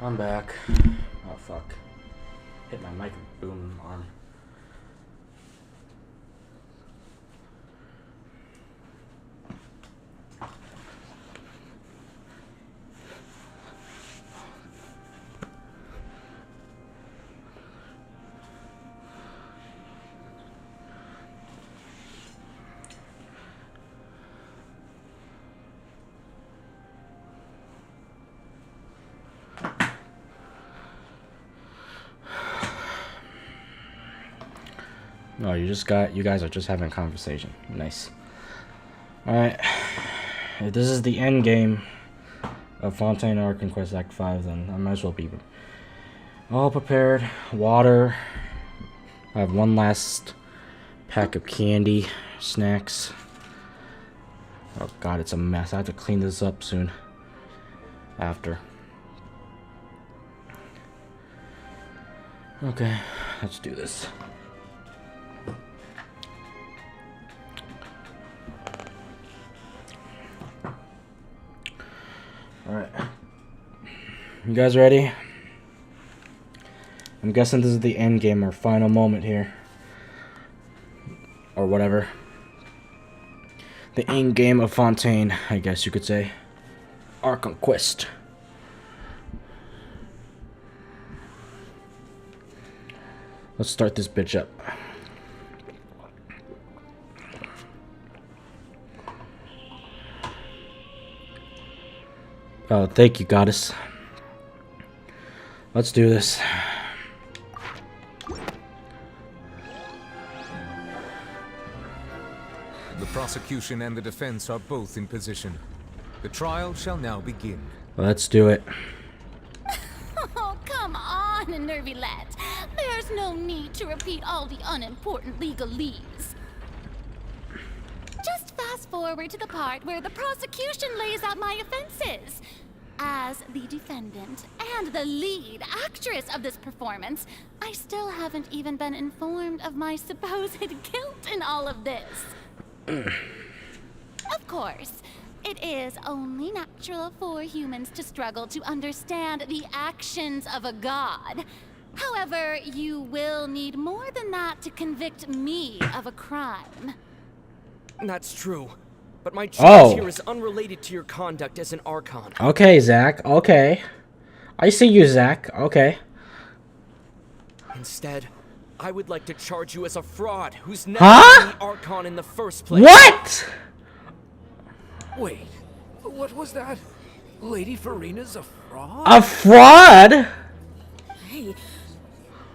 I'm back. Oh fuck. Hit my mic boom arm. Oh, you guys are just having a conversation. Nice. Alright. If this is the end game of Fontaine Archon Quest Act 5, then I might as well be all prepared. Water. I have one last pack of candy, snacks. Oh god, it's a mess. I have to clean this up soon. After. Okay, let's do this. Alright. You guys ready? I'm guessing this is the end game or final moment here. Or whatever. The end game of Fontaine, I guess you could say. Archon Quest. Let's start this bitch up. Oh, thank you, goddess. Let's do this. The prosecution and the defense are both in position. The trial shall now begin. Let's do it. Oh, come on, Neuvillette. There's no need to repeat all the unimportant legalese. Just fast forward to the part where the prosecution lays out my offenses. As the defendant and the lead actress of this performance, I still haven't even been informed of my supposed guilt in all of this. Of course, it is only natural for humans to struggle to understand the actions of a god. However, you will need more than that to convict me of a crime. That's true. But my charge Oh. here is unrelated to your conduct as an Archon. Okay, Zach. Okay. I see you, Zach. Okay. Instead, I would like to charge you as a fraud who's never Huh? been the Archon in the first place. What? Wait, what was that? Lady Furina's a fraud? A fraud? Hey,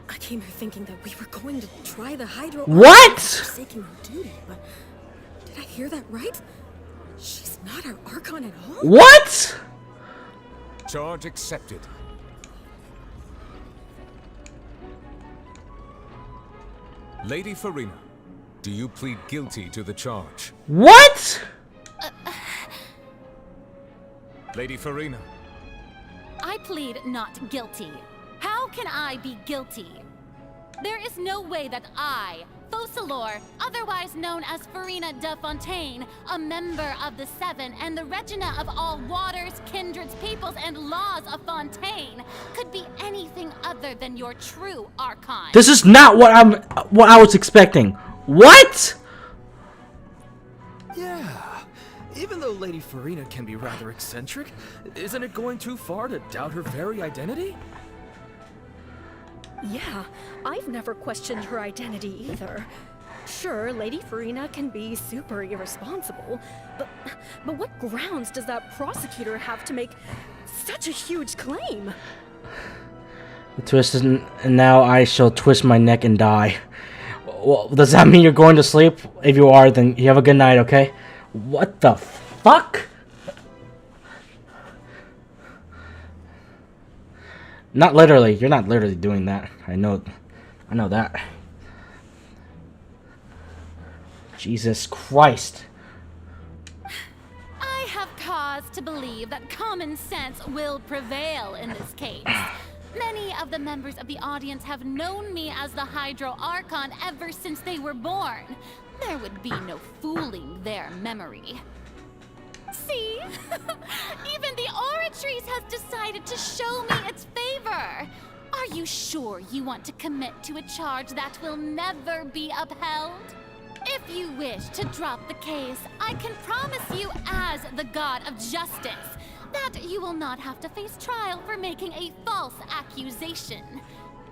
I came here thinking that we were going to try the Hydro. What? Forsaking her duty, but did I hear that right? She's not our Archon at all. What? Charge accepted. Lady Furina, do you plead guilty to the charge? What? Lady Furina. I plead not guilty. How can I be guilty? There is no way that I, Focalor, otherwise known as Furina de Fontaine, a member of the Seven and the Regina of all waters, kindreds, peoples, and laws of Fontaine, could be anything other than your true Archon. This is not what I was expecting. What? Yeah. Even though Lady Furina can be rather eccentric, isn't it going too far to doubt her very identity? Yeah, I've never questioned her identity either. Sure, Lady Furina can be super irresponsible, but what grounds does that prosecutor have to make such a huge claim? The twist is, and now I shall twist my neck and die. Well, does that mean you're going to sleep? If you are, then you have a good night, okay? What the fuck? Not literally. You're not literally doing that. I know that. Jesus Christ. I have cause to believe that common sense will prevail in this case. Many of the members of the audience have known me as the Hydro Archon ever since they were born. There would be no fooling their memory. See? Even the Oratrice has decided to show me its favor. Are you sure you want to commit to a charge that will never be upheld? If you wish to drop the case, I can promise you as the god of justice that you will not have to face trial for making a false accusation.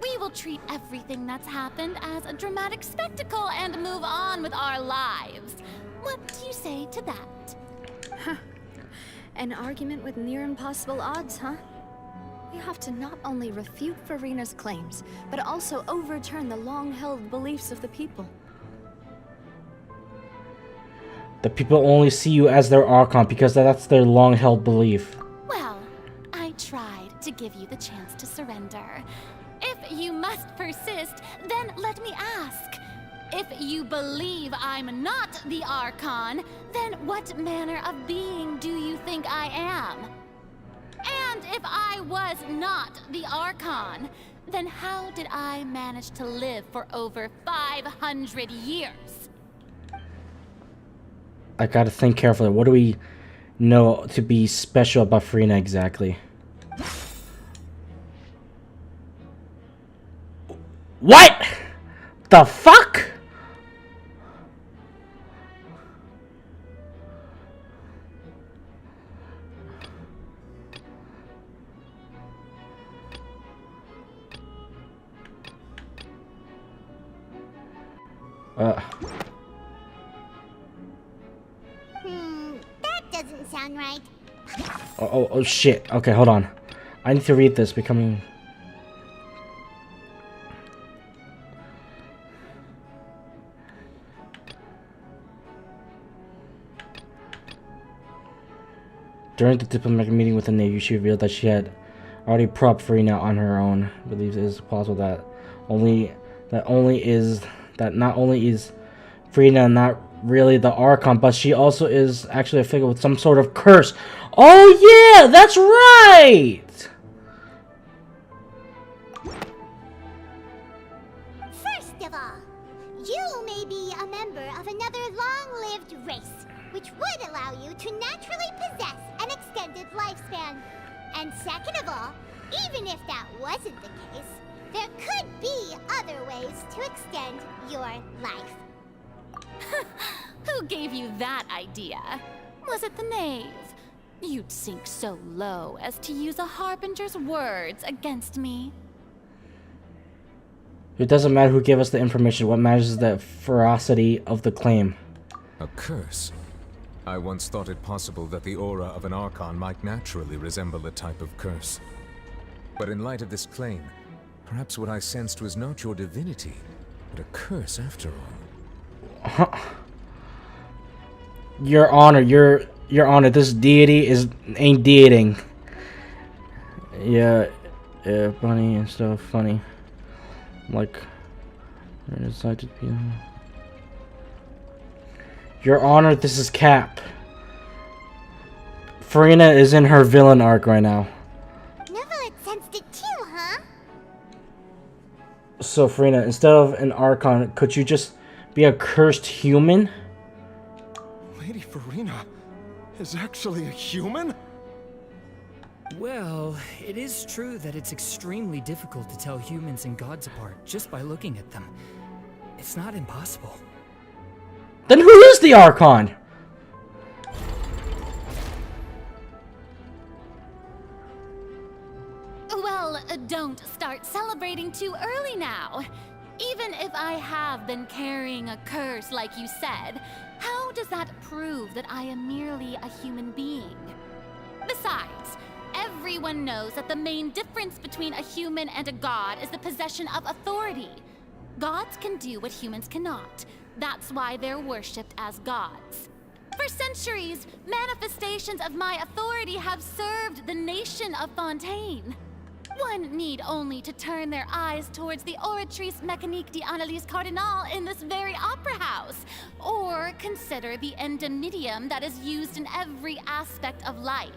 We will treat everything that's happened as a dramatic spectacle and move on with our lives. What do you say to that? An argument with near impossible odds, huh? We have to not only refute Furina's claims, but also overturn the long-held beliefs of the people. The people only see you as their Archon because that's their long-held belief. Well, I tried to give you the chance to surrender. If you must persist, then let me ask. If you believe I'm not the Archon, then what manner of being do you think I am? And if I was not the Archon, then how did I manage to live for over 500 years? I gotta think carefully. What do we know to be special about Furina exactly? What the fuck? That doesn't sound right. Oh shit. Okay, hold on. I need to read this. Becoming... During the diplomatic meeting with the Navy, she revealed that she had already propped Furina on her own. Believes it is possible that not only is Furina not really the Archon, but she also is actually a figure with some sort of curse. Oh yeah, that's right! First of all, you may be a member of another long-lived race, which would allow you to naturally possess an extended lifespan. And second of all, even if that wasn't the case, there could be other ways to extend your life. Who gave you that idea? Was it the Knave? You'd sink so low as to use a harbinger's words against me. It doesn't matter who gave us the information. What matters is the ferocity of the claim. A curse? I once thought it possible that the aura of an Archon might naturally resemble a type of curse. But in light of this claim, perhaps what I sensed was not your divinity, but a curse after all. Your Honor, Your Honor, this deity ain't dieting. Yeah, funny and stuff, funny. Like, I decided to be. Your Honor, this is Cap. Furina is in her villain arc right now. Neuvillette sensed it too, huh? So Furina, instead of an Archon, could you just be a cursed human? Lady Furina is actually a human? Well, it is true that it's extremely difficult to tell humans and gods apart just by looking at them. It's not impossible. Then who is the Archon? Well, don't start celebrating too early now. Even if I have been carrying a curse like you said, how does that prove that I am merely a human being? Besides, everyone knows that the main difference between a human and a god is the possession of authority. Gods can do what humans cannot. That's why they're worshipped as gods. For centuries, manifestations of my authority have served the nation of Fontaine. One need only to turn their eyes towards the Oratrice Mécanique d'Analyse Cardinal in this very opera house, or consider the endemidium that is used in every aspect of life.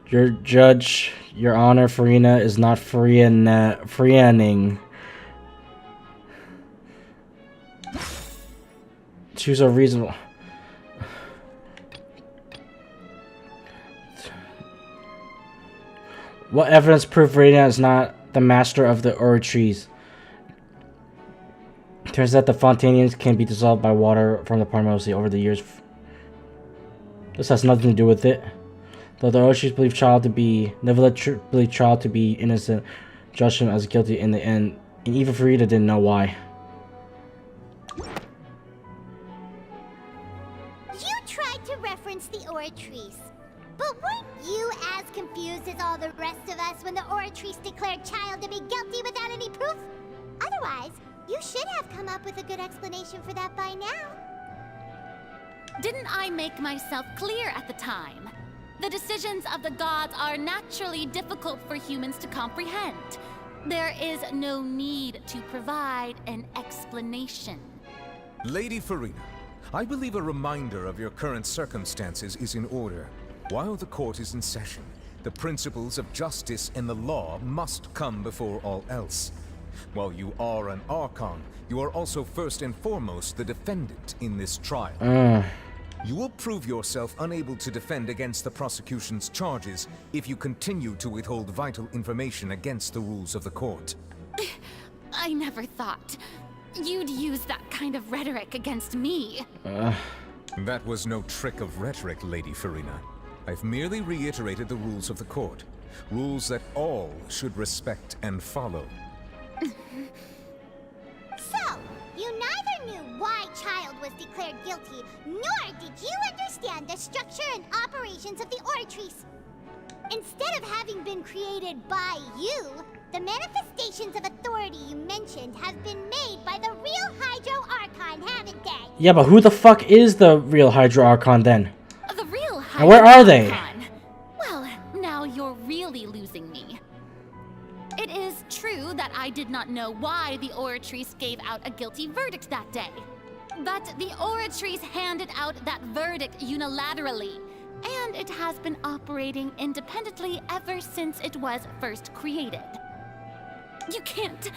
Your judge, Your Honor, Furina is not Furianing. choose a reasonable. What evidence proof Furina is not the master of the Ori trees? Turns out the Fontainians can be dissolved by water from the Parmosi over the years. This has nothing to do with it. Though the Ori trees believe Neuvillette believed Child to be innocent, judged him as guilty in the end, and even Furina didn't know why. You tried to reference the Ori trees. But weren't you as confused as all the rest of us when the Oratrice declared Child to be guilty without any proof? Otherwise, you should have come up with a good explanation for that by now. Didn't I make myself clear at the time? The decisions of the gods are naturally difficult for humans to comprehend. There is no need to provide an explanation. Lady Furina, I believe a reminder of your current circumstances is in order. While the court is in session, the principles of justice and the law must come before all else. While you are an Archon, you are also first and foremost the defendant in this trial. You will prove yourself unable to defend against the prosecution's charges if you continue to withhold vital information against the rules of the court. I never thought you'd use that kind of rhetoric against me. That was no trick of rhetoric, Lady Furina. I've merely reiterated the rules of the court. Rules that all should respect and follow. So, you neither knew why Child was declared guilty, nor did you understand the structure and operations of the Oratrice. Instead of having been created by you, the manifestations of authority you mentioned have been made by the real Hydro Archon, haven't they? Yeah, but who the fuck is the real Hydro Archon then? The real Hydro And where are they? Archon. Well, now you're really losing me. It is true that I did not know why the Oratrice gave out a guilty verdict that day. But the Oratrice handed out that verdict unilaterally, and it has been operating independently ever since it was first created. You can't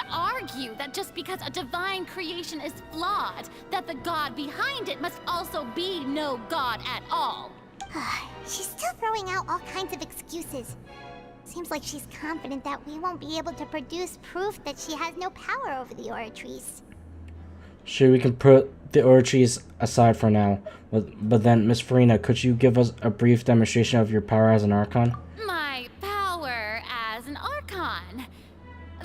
argue that just because a divine creation is flawed, that the god behind it must also be no god at all. She's still throwing out all kinds of excuses. Seems like she's confident that we won't be able to produce proof that she has no power over the Oratrice. Sure, we can put the Oratrice aside for now. But then, Miss Furina, could you give us a brief demonstration of your power as an Archon? My power as an Archon?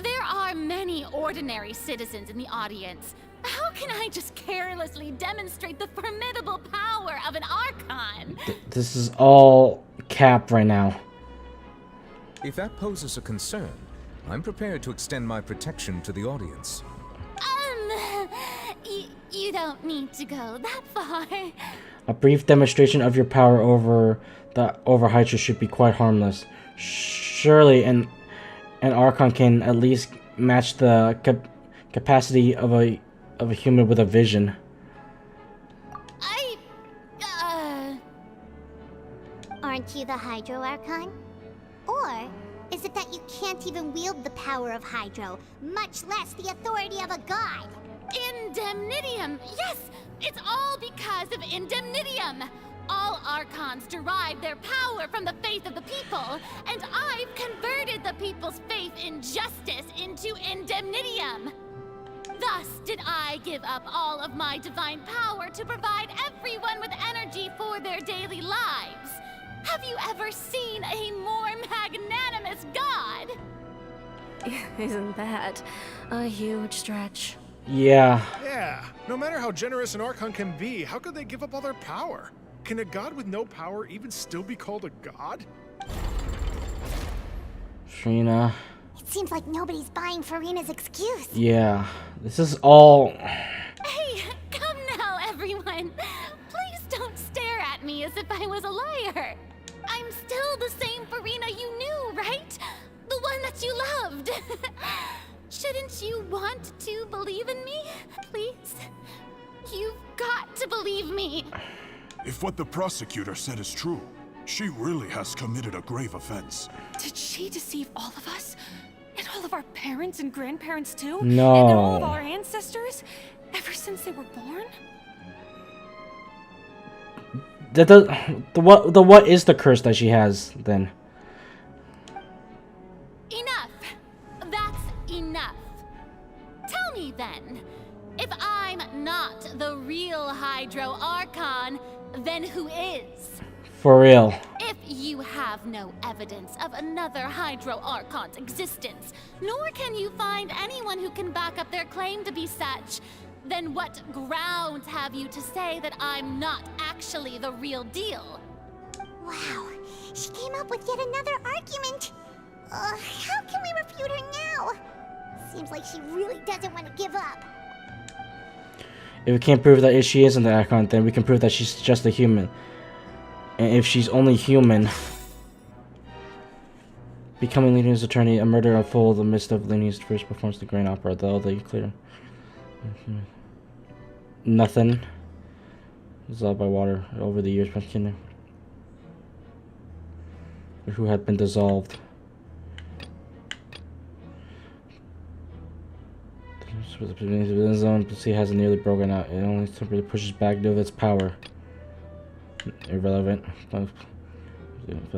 There are many ordinary citizens in the audience. How can I just carelessly demonstrate the formidable power of an Archon? This is all cap right now. If that poses a concern, I'm prepared to extend my protection to the audience. You don't need to go that far. A brief demonstration of your power over Hydra should be quite harmless. Surely an Archon can at least match the capacity of a human with a vision. Aren't you the Hydro Archon? Or is it that you can't even wield the power of Hydro, much less the authority of a god? Indemnitium! Yes! It's all because of Indemnitium! All Archons derive their power from the faith of the people, and I've converted the people's faith in justice into Indemnitium! Thus did I give up all of my divine power to provide everyone with energy for their daily lives. Have you ever seen a more magnanimous god? Isn't that a huge stretch? Yeah. Yeah. No matter how generous an Archon can be, how could they give up all their power? Can a god with no power even still be called a god? Furina. It seems like nobody's buying Furina's excuse. Yeah. This is all... Hey, come now, everyone. Please don't stare at me as if I was a liar. I'm still the same Furina you knew, right? The one that you loved. Shouldn't you want to believe in me? Please? You've got to believe me. If what the prosecutor said is true, she really has committed a grave offense. Did she deceive all of us? And all of our parents and grandparents too? No. And all of our ancestors? Ever since they were born? what is the curse that she has then? Enough! That's enough. Tell me then, if I'm not the real Hydro Archon, then who is? For real. If you have no evidence of another Hydro Archon's existence, nor can you find anyone who can back up their claim to be such, then what grounds have you to say that I'm not actually the real deal? Wow, she came up with yet another argument. How can we refute her now? Seems like she really doesn't want to give up. If we can't prove that she isn't the Archon, then we can prove that she's just a human. And if she's only human, becoming Lydia's attorney, a murder of full the midst of Lydia's first performance the Grand Opera, though they clear. Nothing. Dissolved by water over the years by Kingdom. Who had been dissolved. The zone has nearly broken out. It only temporarily pushes back Neuvillette's power. Irrelevant. Fell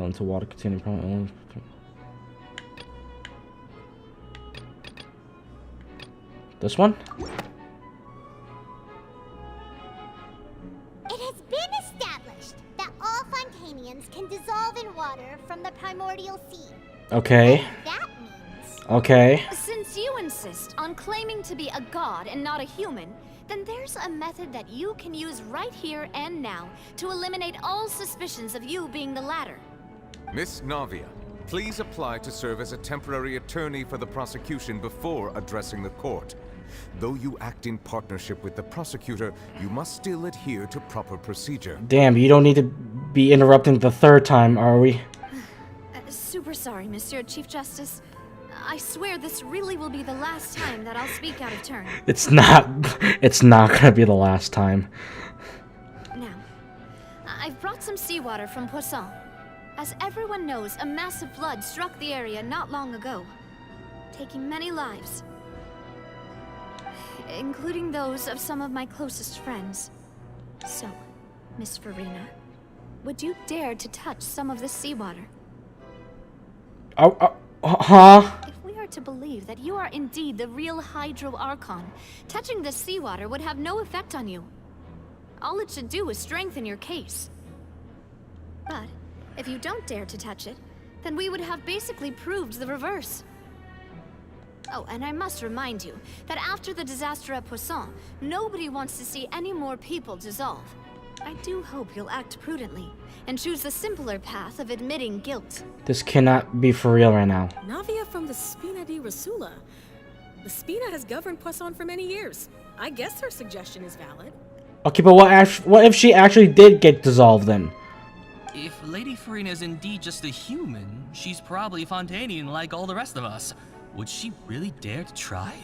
into water containing only. This one? It has been established that all Fontainians can dissolve in water from the primordial sea. Okay. That means... Okay. Since you insist on claiming to be a god and not a human, then there's a method that you can use right here and now to eliminate all suspicions of you being the latter. Miss Navia, please apply to serve as a temporary attorney for the prosecution before addressing the court. Though you act in partnership with the prosecutor, you must still adhere to proper procedure. Damn, you don't need to be interrupting the third time, are we? Super sorry, Monsieur Chief Justice. I swear this really will be the last time that I'll speak out of turn. It's not gonna be the last time. Now, I've brought some seawater from Poisson. As everyone knows, a massive flood struck the area not long ago, taking many lives, including those of some of my closest friends. So, Miss Furina, would you dare to touch some of this seawater? Huh? If we are to believe that you are indeed the real Hydro Archon, touching this seawater would have no effect on you. All it should do is strengthen your case. But if you don't dare to touch it, then we would have basically proved the reverse. Oh, and I must remind you that after the disaster at Poisson, nobody wants to see any more people dissolve. I do hope you'll act prudently and choose the simpler path of admitting guilt. This cannot be for real right now. Navia from the Spina di Rasula. The Spina has governed Poisson for many years. I guess her suggestion is valid. Okay, but what if she actually did get dissolved then? If Lady Furina is indeed just a human, she's probably Fontainian like all the rest of us. Would she really dare to try?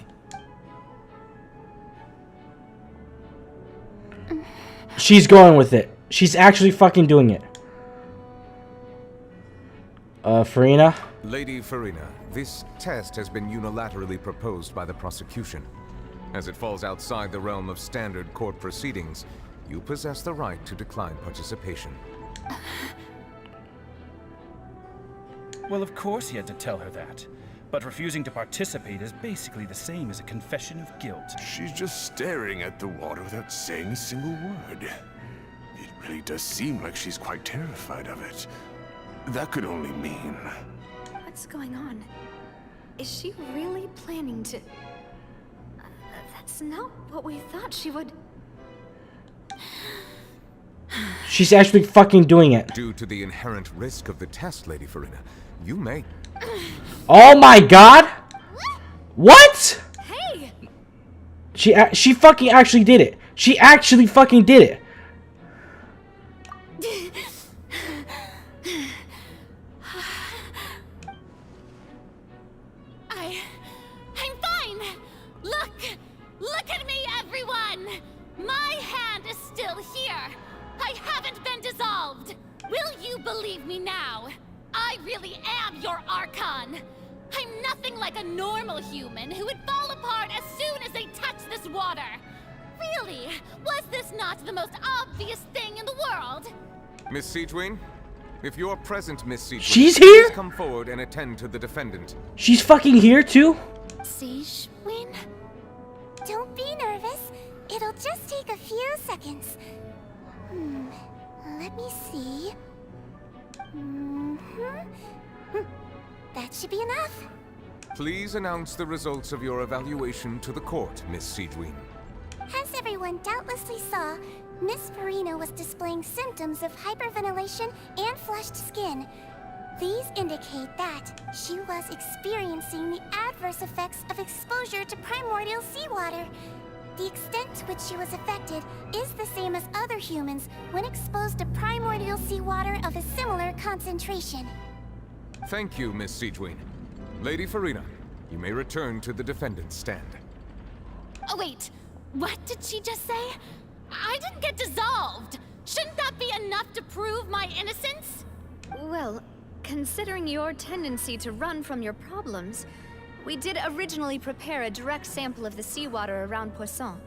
She's going with it. She's actually fucking doing it. Furina? Lady Furina, this test has been unilaterally proposed by the prosecution. As it falls outside the realm of standard court proceedings, you possess the right to decline participation. Well, of course he had to tell her that. But refusing to participate is basically the same as a confession of guilt. She's just staring at the water without saying a single word. It really does seem like she's quite terrified of it. That could only mean... What's going on? Is she really planning to... That's not what we thought she would... She's actually fucking doing it. Due to the inherent risk of the test, Lady Furina, you may... Oh my god! What? Hey! She fucking actually did it. She actually fucking did it. I'm fine! Look at me, everyone! My hand is still here! I haven't been dissolved! Will you believe me now? I really am your Archon! I'm nothing like a normal human who would fall apart as soon as they touch this water! Really? Was this not the most obvious thing in the world? Miss Siegewin? If you are present, Miss Siegewin, She's here? please come forward and attend to the defendant. She's fucking here too? Siegewin? Don't be nervous. It'll just take a few seconds. Let me see. That should be enough. Please announce the results of your evaluation to the court, Miss Siegewin. As everyone doubtlessly saw, Miss Furina was displaying symptoms of hyperventilation and flushed skin. These indicate that she was experiencing the adverse effects of exposure to primordial seawater. The extent to which she was affected is the same as other humans when exposed to primordial seawater of a similar concentration. Thank you, Miss Siegewin. Lady Furina, you may return to the defendant's stand. Oh wait, what did she just say? I didn't get dissolved! Shouldn't that be enough to prove my innocence? Well, considering your tendency to run from your problems, we did originally prepare a direct sample of the seawater around Poisson.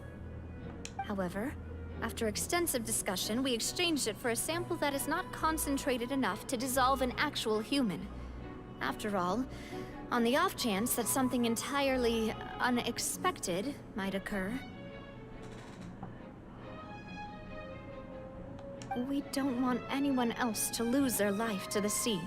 However, after extensive discussion, we exchanged it for a sample that is not concentrated enough to dissolve an actual human. After all, on the off chance that something entirely unexpected might occur, we don't want anyone else to lose their life to the sea.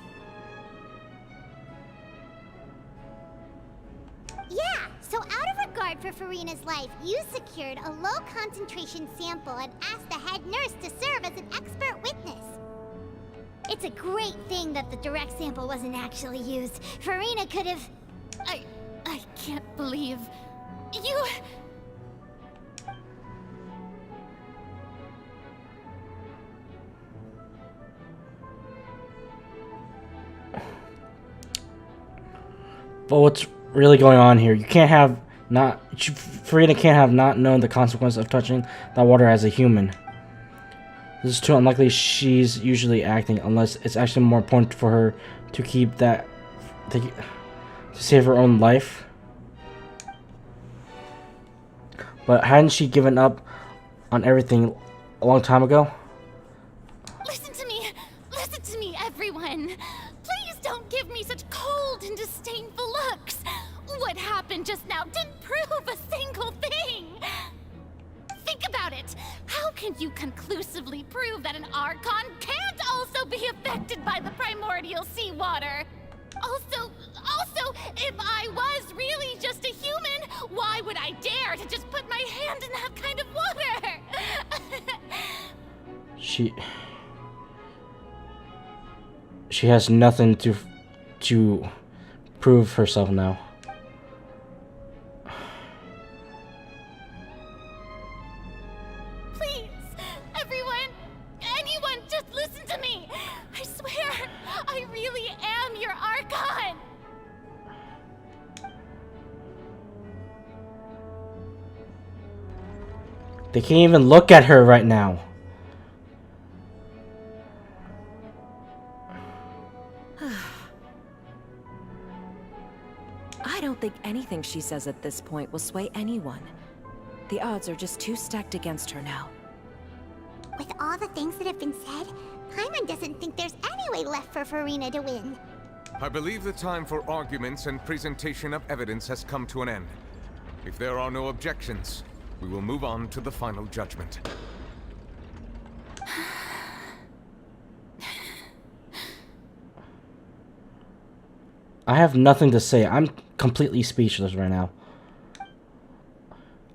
Yeah, so out of regard for Furina's life, you secured a low-concentration sample and asked the head nurse to serve as an expert witness. It's a great thing that the direct sample wasn't actually used. Furina could have... I can't believe... You... But what's really going on here? You can't have not... Furina can't have not known the consequence of touching that water as a human. This is too unlikely. She's usually acting, unless it's actually more important for her to keep that... to save her own life. But hadn't she given up on everything a long time ago? Listen to me, everyone. Please don't give me such cold and disdainful looks. What happened just now didn't prove a single thing. Think about it. How can you conclusively prove that an Archon can't also be affected by the primordial seawater? Also, if I was really just a human, why would I dare to just put my hand in that kind of water? She has nothing to prove herself now. Please, everyone, anyone, just listen to me. I swear, I really am your Archon. They can't even look at her right now. I don't think anything she says at this point will sway anyone. The odds are just too stacked against her now. With all the things that have been said, Paimon doesn't think there's any way left for Furina to win. I believe the time for arguments and presentation of evidence has come to an end. If there are no objections, we will move on to the final judgment. I have nothing to say. I'm completely speechless right now.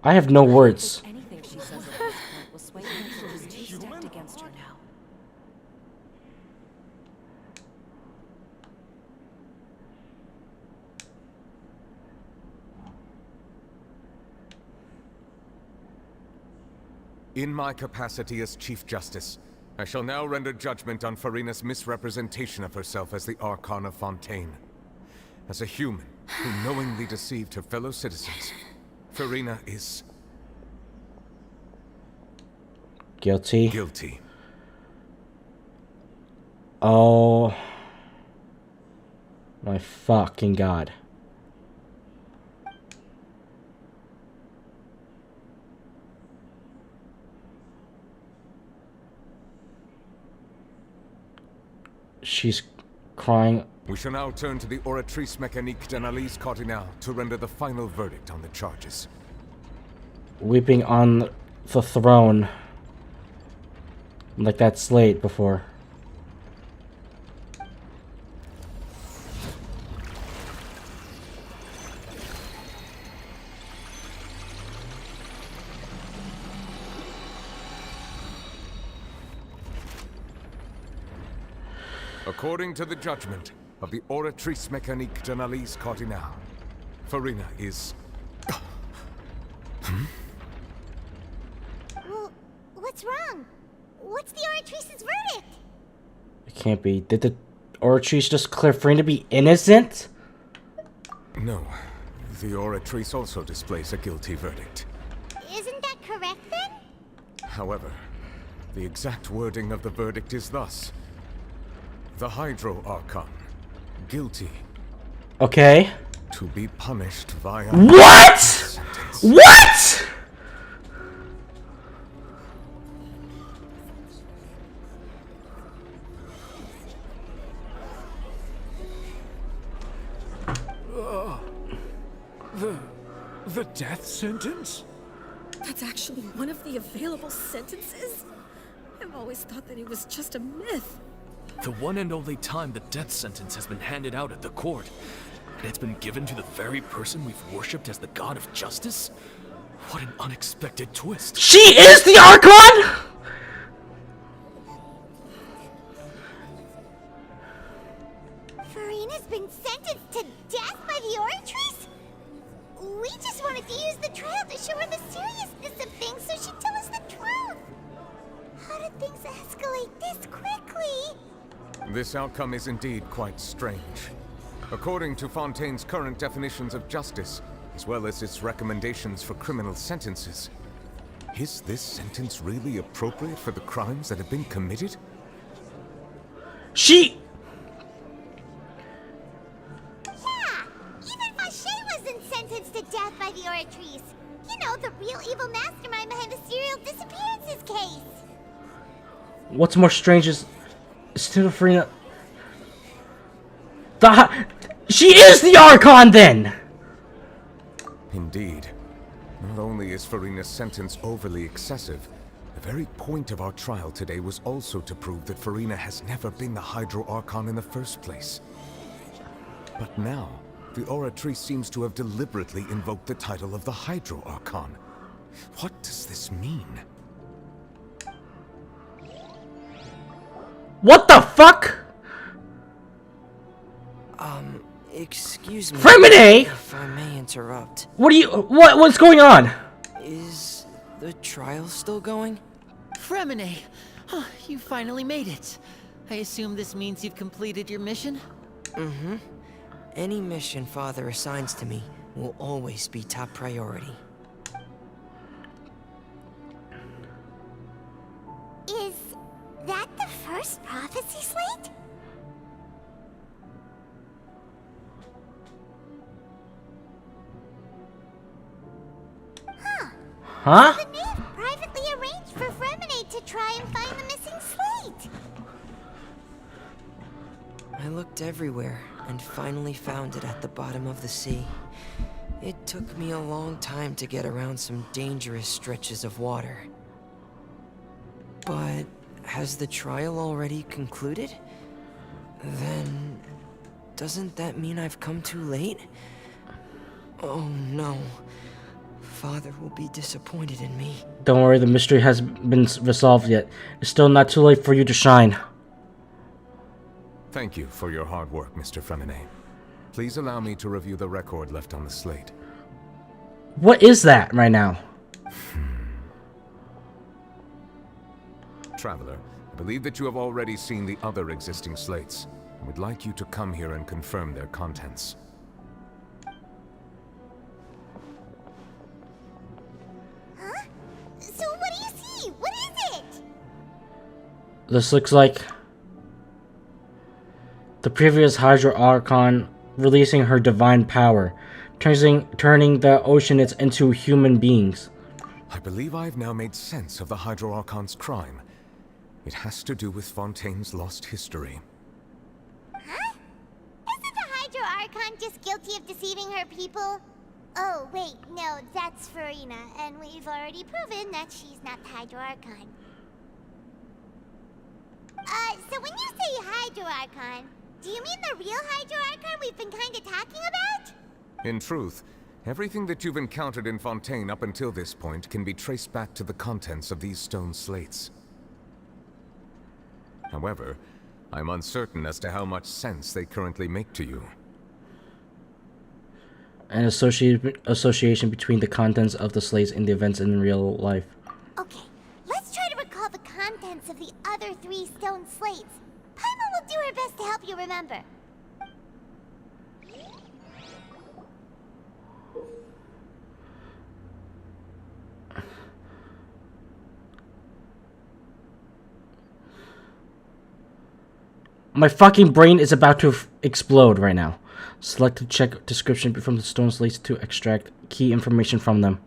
I have no words. Anything she says at this point will sway anyone who's too stacked against her now. In my capacity as Chief Justice, I shall now render judgment on Furina's misrepresentation of herself as the Archon of Fontaine. As a human who knowingly deceived her fellow citizens, Furina is... Guilty. Guilty. Oh my fucking god. She's crying. We shall now turn to the Oratrice Mécanique d'Analyse Cardinale to render the final verdict on the charges. Weeping on the throne. Like that slate before. According to the judgment of the Oratrice Mécanique d'Analyse Cardinale, Furina is... Well, what's wrong? What's the Oratrice's verdict? It can't be. Did the Oratrice just declare Furina to be innocent? No. The Oratrice also displays a guilty verdict. Isn't that correct then? However, the exact wording of the verdict is thus. The Hydro Archon, guilty. Okay. To be punished via... What?! Sentence. What?! The death sentence? That's actually one of the available sentences? I've always thought that it was just a myth. The one and only time the death sentence has been handed out at the court. And it's been given to the very person we've worshipped as the god of justice? What an unexpected twist. She is the Archon?! Furina's been sentenced to death by the Oratrice? We just wanted to use the trial to show her the seriousness of things so she'd tell us the truth. How did things escalate this quickly? This outcome is indeed quite strange. According to Fontaine's current definitions of justice, as well as its recommendations for criminal sentences, is this sentence really appropriate for the crimes that have been committed? She... Yeah, even Fache wasn't sentenced to death by the Oratrice. You know, the real evil mastermind behind the serial disappearances case. What's more strange is... Still Furina... She is the Archon then! Indeed. Not only is Furina's sentence overly excessive, the very point of our trial today was also to prove that Furina has never been the Hydro Archon in the first place. But now, the Oratrice seems to have deliberately invoked the title of the Hydro Archon. What does this mean? What the fuck? Excuse me. Fremine! If I may interrupt. What's going on? Is the trial still going? Fremine! Oh, you finally made it. I assume this means you've completed your mission? Mm-hmm. Any mission Father assigns to me will always be top priority. Is that the first prophecy slate? Huh? The Knave privately arranged for Fremine to try and find the missing slate. I looked everywhere and finally found it at the bottom of the sea. It took me a long time to get around some dangerous stretches of water. But has the trial already concluded? Then doesn't that mean I've come too late? Oh no. Father will be disappointed in me. Don't worry, the mystery hasn't been resolved yet. It's still not too late for you to shine. Thank you for your hard work, Mr. Fremine. Please allow me to review the record left on the slate. What is that right now? Traveler, I believe that you have already seen the other existing slates. I would like you to come here and confirm their contents. Huh? So what do you see? What is it? This looks like the previous Hydro Archon releasing her divine power, turning the oceanites into human beings. I believe I have now made sense of the Hydro Archon's crime. It has to do with Fontaine's lost history. just guilty of deceiving her people? Oh, wait, no, that's Furina, and we've already proven that she's not the Hydro Archon. So when you say Hydro Archon, do you mean the real Hydro Archon we've been kinda talking about? In truth, everything that you've encountered in Fontaine up until this point can be traced back to the contents of these stone slates. However, I'm uncertain as to how much sense they currently make to you. An association between the contents of the slates and the events in real life. Okay, let's try to recall the contents of the other 3 stone slates. Paimon will do her best to help you remember. My fucking brain is about to explode right now. Select to check description from the stone slates to extract key information from them.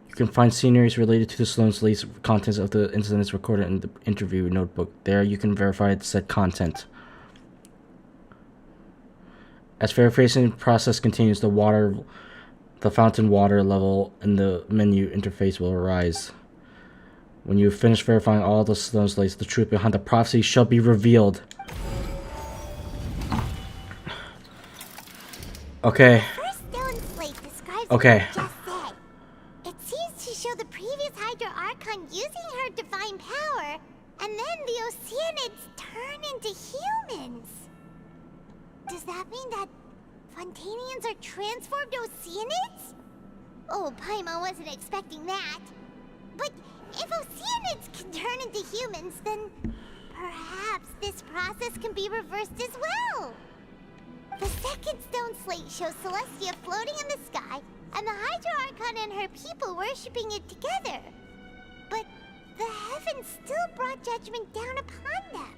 You can find scenarios related to the stone slates contents of the incidents recorded in the interview notebook. There you can verify said content. As verification process continues, the fountain water level in the menu interface will arise. When you finish verifying all the stone slates, the truth behind the prophecy shall be revealed. Okay. First stone slate describes Okay. what you just said. It seems to show the previous Hydro Archon using her divine power, and then the Oceanids turn into humans. Does that mean that Fontainians are transformed Oceanids? Oh, Paimon wasn't expecting that. But if Oceanids can turn into humans, then perhaps this process can be reversed as well. The second stone slate shows Celestia floating in the sky, and the Hydro Archon and her people worshipping it together. But the heavens still brought judgment down upon them.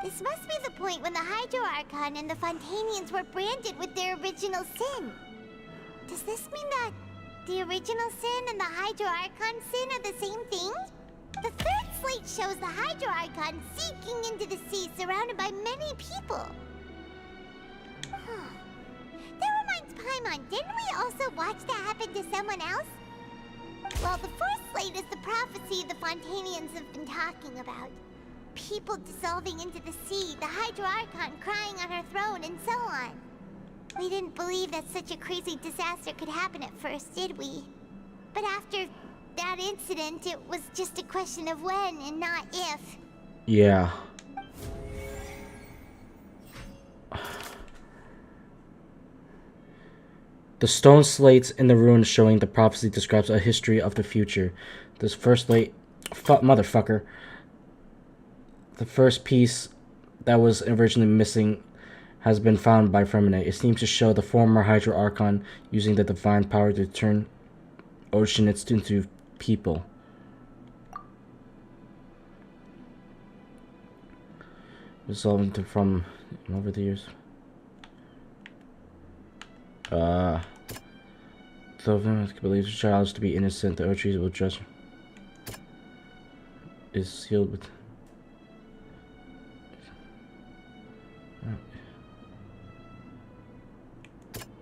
This must be the point when the Hydro Archon and the Fontainians were branded with their original sin. Does this mean that the original sin and the Hydro Archon sin are the same thing? The third slate shows the Hydro Archon sinking into the sea surrounded by many people. That reminds Paimon, didn't we also watch that happen to someone else? Well, the fourth slate is the prophecy the Fontainians have been talking about. People dissolving into the sea, the Hydro Archon crying on her throne, and so on. We didn't believe that such a crazy disaster could happen at first, did we? But after that incident, it was just a question of when and not if. Yeah. The stone slates in the ruins showing the prophecy describes a history of the future. This first slate... motherfucker. The first piece that was originally missing has been found by Furina. It seems to show the former Hydro Archon using the divine power to turn Oceanids into people. Resolving from over the years. So if believes the child is to be innocent, the Ochies will judge is sealed with.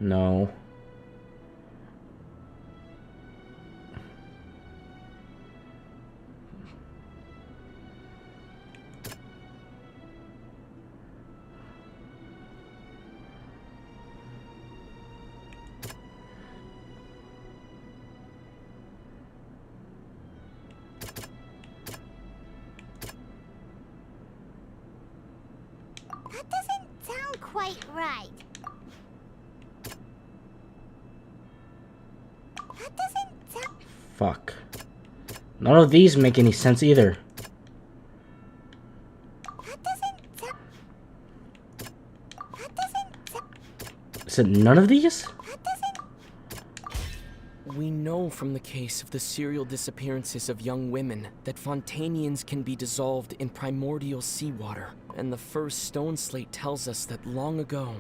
No. That doesn't sound quite right. That doesn't sound... Fuck. None of these make any sense either. That doesn't sound... That doesn't sound... Is it none of these? We know from the case of the serial disappearances of young women that Fontainians can be dissolved in primordial seawater. And the first stone slate tells us that long ago,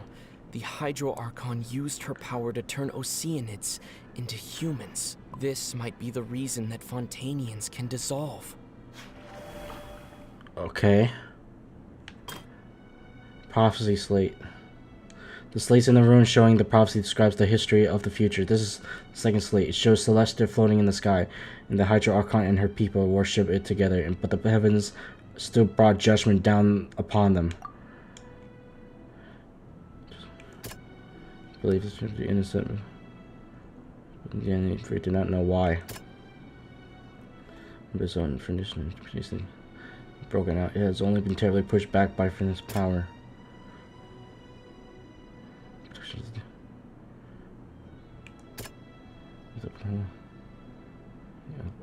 the Hydro Archon used her power to turn Oceanids into humans. This might be the reason that Fontainians can dissolve. Okay. Prophecy slate. The slates in the ruin showing the prophecy describes the history of the future. This is the second slate. It shows Celestia floating in the sky, and the Hydro Archon and her people worship it together. But the heavens still brought judgment down upon them. I believe this should be innocent. Again, we do not know why. This on tradition broken out. It has only been terribly pushed back by Furina's power.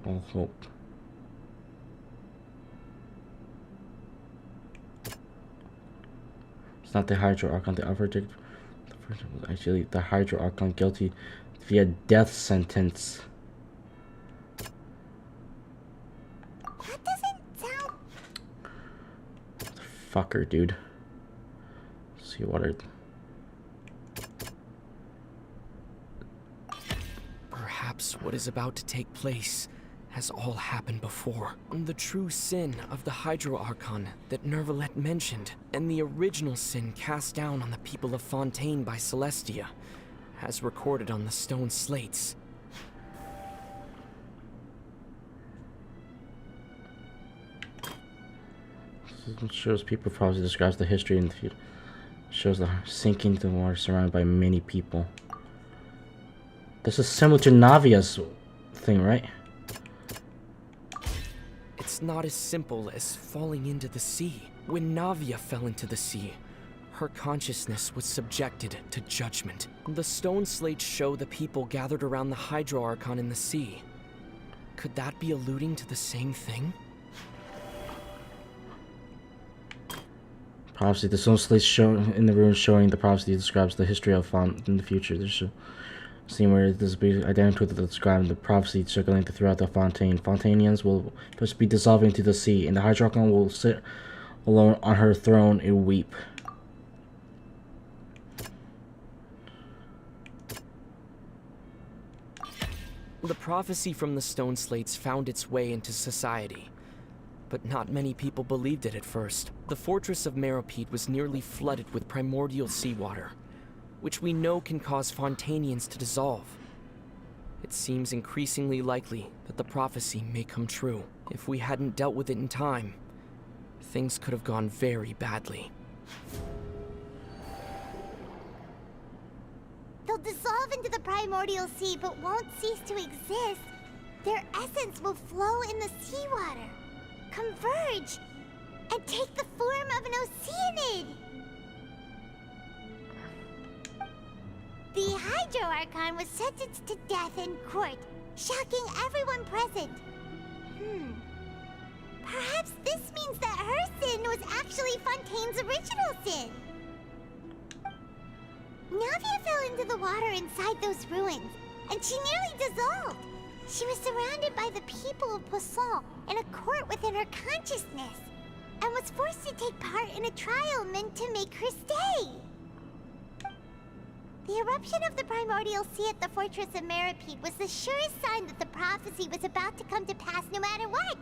All hope. It's not the Hydro Archon. The verdict was actually the Hydro Archon guilty via death sentence. That doesn't sound... Fucker, dude. Seawater. Perhaps what is about to take place has all happened before. The true sin of the Hydro Archon that Neuvillette mentioned, and the original sin cast down on the people of Fontaine by Celestia, as recorded on the stone slates. It shows people prophecy describes the history in the future. Shows the sinking to the water surrounded by many people. This is similar to Navia's thing, right? It's not as simple as falling into the sea. When Navia fell into the sea, her consciousness was subjected to judgment. The stone slates show the people gathered around the Hydro Archon in the sea. Could that be alluding to the same thing? Prophecy. The stone slates shown in the ruins showing the prophecy describes the history of in the future. There's a scene where this is identical to describing the prophecy circulating throughout the Fontaine. Fontainians will supposed to be dissolving into the sea, and the Hydro Archon will sit alone on her throne and weep. The prophecy from the stone slates found its way into society, but not many people believed it at first. The fortress of Meropide was nearly flooded with primordial seawater, which we know can cause Fontainians to dissolve. It seems increasingly likely that the prophecy may come true. If we hadn't dealt with it in time, things could have gone very badly. They'll dissolve into the primordial sea, but won't cease to exist. Their essence will flow in the seawater, converge, and take the form of an oceanid. The Hydro Archon was sentenced to death in court, shocking everyone present. Perhaps this means that her sin was actually Fontaine's original sin. Navia fell into the water inside those ruins, and she nearly dissolved. She was surrounded by the people of Poisson in a court within her consciousness, and was forced to take part in a trial meant to make her stay. The eruption of the primordial sea at the fortress of Meropide was the surest sign that the prophecy was about to come to pass no matter what.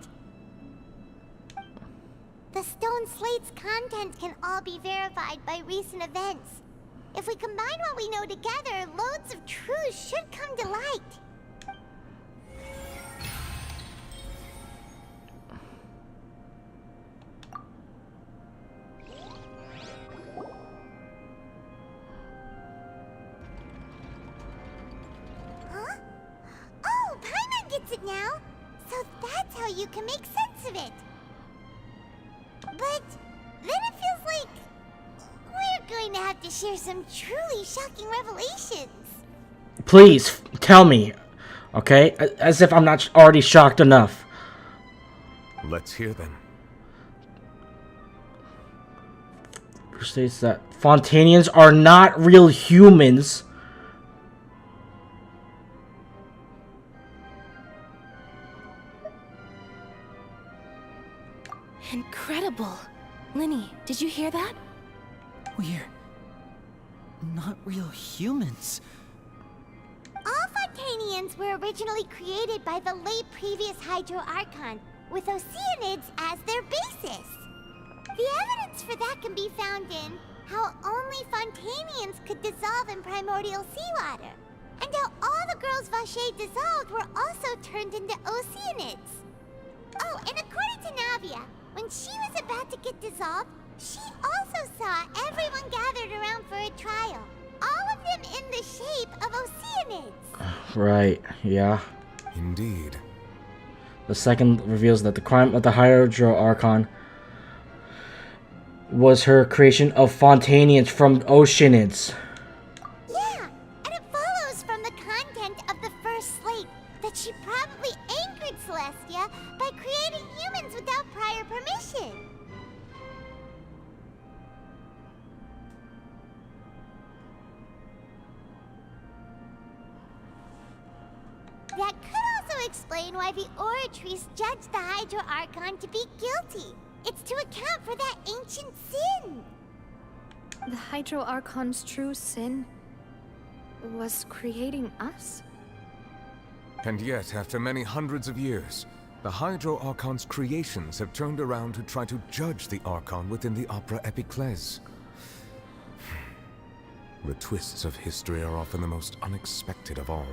The stone slate's content can all be verified by recent events. If we combine what we know together, loads of truths should come to light. Huh? Oh, Paimon gets it now! So that's how you can make sense of it. But then it feels like we're going to have to share some truly shocking revelations. Please, tell me. Okay? As if I'm not already shocked enough. Let's hear them. It states that Fontainians are not real humans. Incredible. Linny, did you hear that? We're not real humans. All Fontainians were originally created by the late previous Hydro Archon, with oceanids as their basis. The evidence for that can be found in how only Fontainians could dissolve in primordial seawater, and how all the girls Vacher dissolved were also turned into Oceanids. Oh, and according to Navia, when she was about to get dissolved, she also saw everyone gathered around for a trial. All of them in the shape of Oceanids. Right, yeah. Indeed. The second reveals that the crime of the Hydro Archon was her creation of Fontainians from Oceanids. Yeah, and it follows from the content of the first slate that she probably anchored Celestia by creating humans without prior permission. That could also explain why the Oratrice judged the Hydro Archon to be guilty. It's to account for that ancient sin. The Hydro Archon's true sin was creating us? And yet, after many hundreds of years, the Hydro Archon's creations have turned around to try to judge the Archon within the Opera Epiclese. The twists of history are often the most unexpected of all.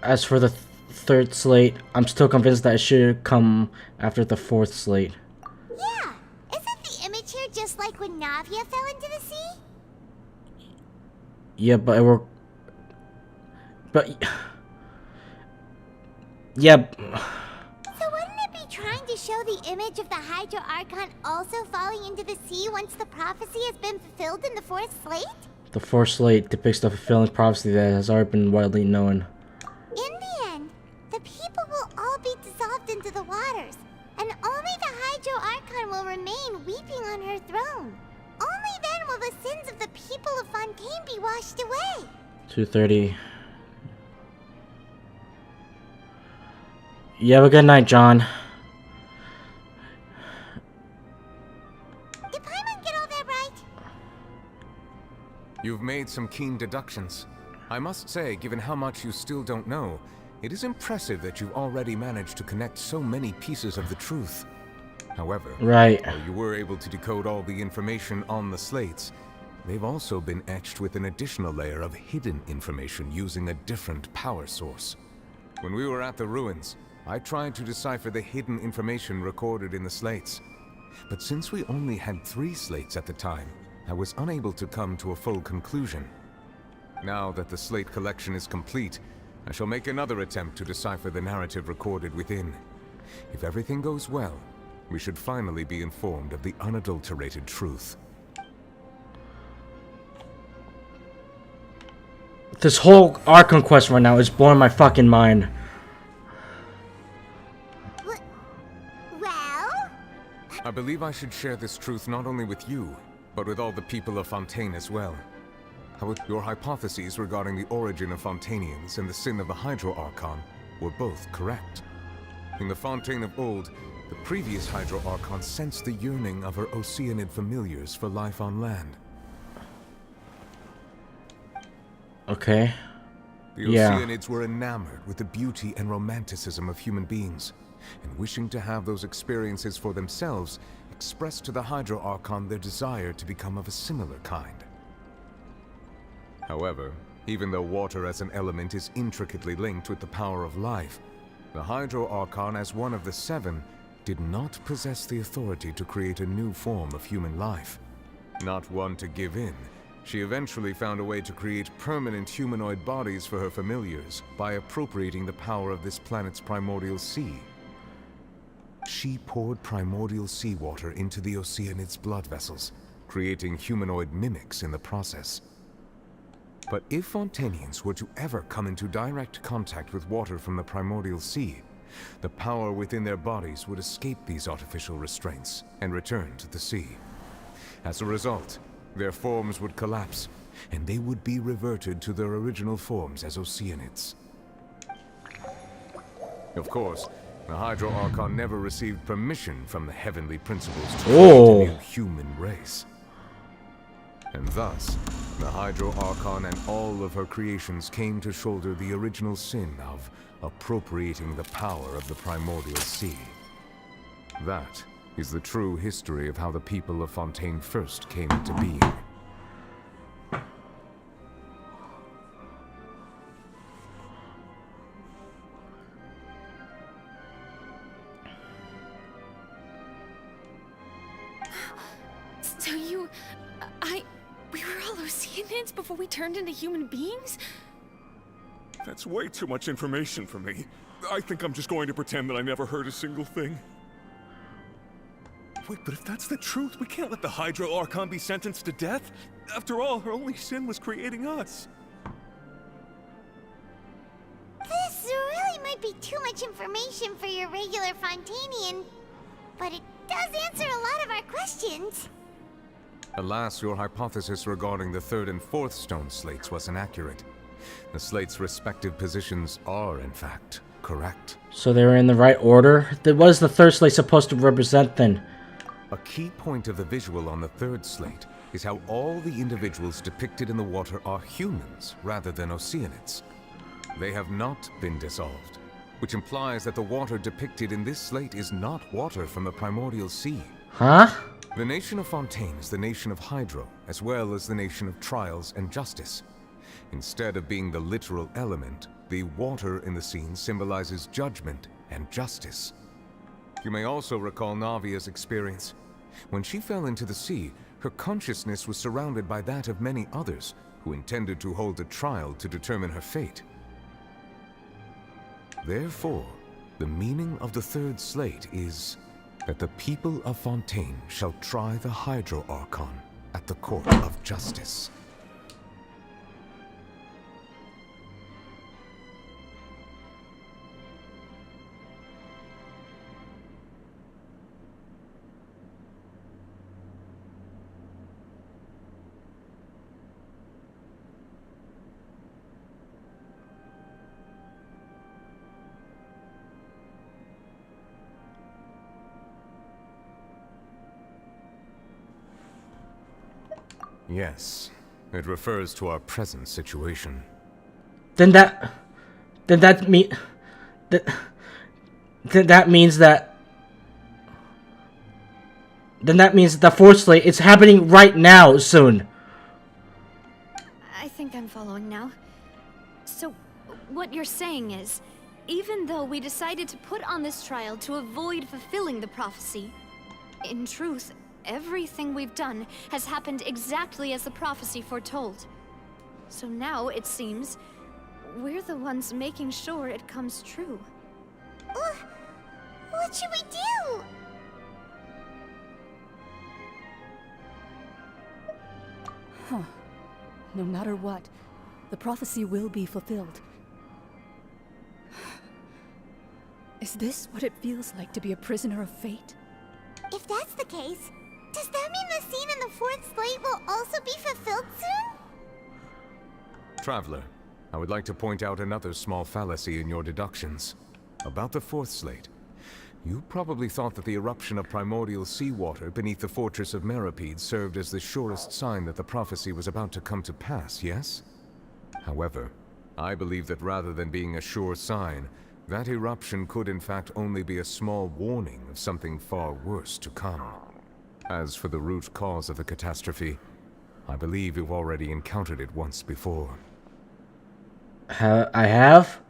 As for the third slate, I'm still convinced that it should come after the fourth slate. Yeah, isn't the image here just like when Navia fell into the sea? Yeah, but it were... But... Yeah... So wouldn't it be trying to show the image of the Hydro Archon also falling into the sea once the prophecy has been fulfilled in the fourth slate? The fourth slate depicts the fulfilling prophecy that has already been widely known. In the end, the people will all be dissolved into the waters, and only the Hydro Archon will remain weeping on her throne. Only then will the sins of the people of Fontaine be washed away. 2:30. You have a good night, John. Did Paimon get all that right? You've made some keen deductions. I must say, given how much you still don't know, it is impressive that you've already managed to connect so many pieces of the truth. However, right. While you were able to decode all the information on the slates, they've also been etched with an additional layer of hidden information using a different power source. When we were at the ruins, I tried to decipher the hidden information recorded in the slates. But since we only had 3 slates at the time, I was unable to come to a full conclusion. Now that the slate collection is complete, I shall make another attempt to decipher the narrative recorded within. If everything goes well, we should finally be informed of the unadulterated truth. This whole Archon quest right now is blowing my fucking mind. Well? I believe I should share this truth not only with you, but with all the people of Fontaine as well. Your hypotheses regarding the origin of Fontainians and the sin of the Hydro Archon were both correct. In the Fontaine of old, the previous Hydro Archon sensed the yearning of her Oceanid familiars for life on land. Okay. The Oceanids were enamored with the beauty and romanticism of human beings, and wishing to have those experiences for themselves, expressed to the Hydro Archon their desire to become of a similar kind. However, even though water as an element is intricately linked with the power of life, the Hydro Archon, as one of the 7, did not possess the authority to create a new form of human life. Not one to give in, she eventually found a way to create permanent humanoid bodies for her familiars by appropriating the power of this planet's primordial sea. She poured primordial seawater into the Oceanid's blood vessels, creating humanoid mimics in the process. But if Fontainians were to ever come into direct contact with water from the primordial sea, the power within their bodies would escape these artificial restraints and return to the sea. As a result, their forms would collapse, and they would be reverted to their original forms as Oceanids. Of course, the Hydro Archon never received permission from the heavenly principles to create a new human race. And thus, the Hydro Archon and all of her creations came to shoulder the original sin of appropriating the power of the primordial sea. That is the true history of how the people of Fontaine first came into being. So we were all Oceanids before we turned into human beings? That's way too much information for me. I think I'm just going to pretend that I never heard a single thing. Wait, but if that's the truth, we can't let the Hydro Archon be sentenced to death. After all, her only sin was creating us. This really might be too much information for your regular Fontainian, but it does answer a lot of our questions. Alas, your hypothesis regarding the third and fourth stone slates was inaccurate. The slates' respective positions are, in fact, correct. So they were in the right order? What is the third slate supposed to represent then? A key point of the visual on the third slate is how all the individuals depicted in the water are humans rather than Oceanids. They have not been dissolved, which implies that the water depicted in this slate is not water from the primordial sea. Huh? The nation of Fontaine is the nation of Hydro, as well as the nation of trials and justice. Instead of being the literal element, the water in the scene symbolizes judgment and justice. You may also recall Navia's experience. When she fell into the sea, her consciousness was surrounded by that of many others who intended to hold a trial to determine her fate. Therefore, the meaning of the third slate is that the people of Fontaine shall try the Hydro Archon at the court of justice. Yes, it refers to our present situation. Then that means the fourth slate is happening right now, soon. I think I'm following now. So, what you're saying is, even though we decided to put on this trial to avoid fulfilling the prophecy, in truth, everything we've done has happened exactly as the prophecy foretold. So now, it seems, we're the ones making sure it comes true. What should we do? Huh. No matter what, the prophecy will be fulfilled. Is this what it feels like to be a prisoner of fate? If that's the case, does that mean the scene in the fourth slate will also be fulfilled soon? Traveler, I would like to point out another small fallacy in your deductions. About the fourth slate, you probably thought that the eruption of primordial seawater beneath the fortress of Meripede served as the surest sign that the prophecy was about to come to pass, yes? However, I believe that rather than being a sure sign, that eruption could in fact only be a small warning of something far worse to come. As for the root cause of the catastrophe, I believe you've already encountered it once before. I have?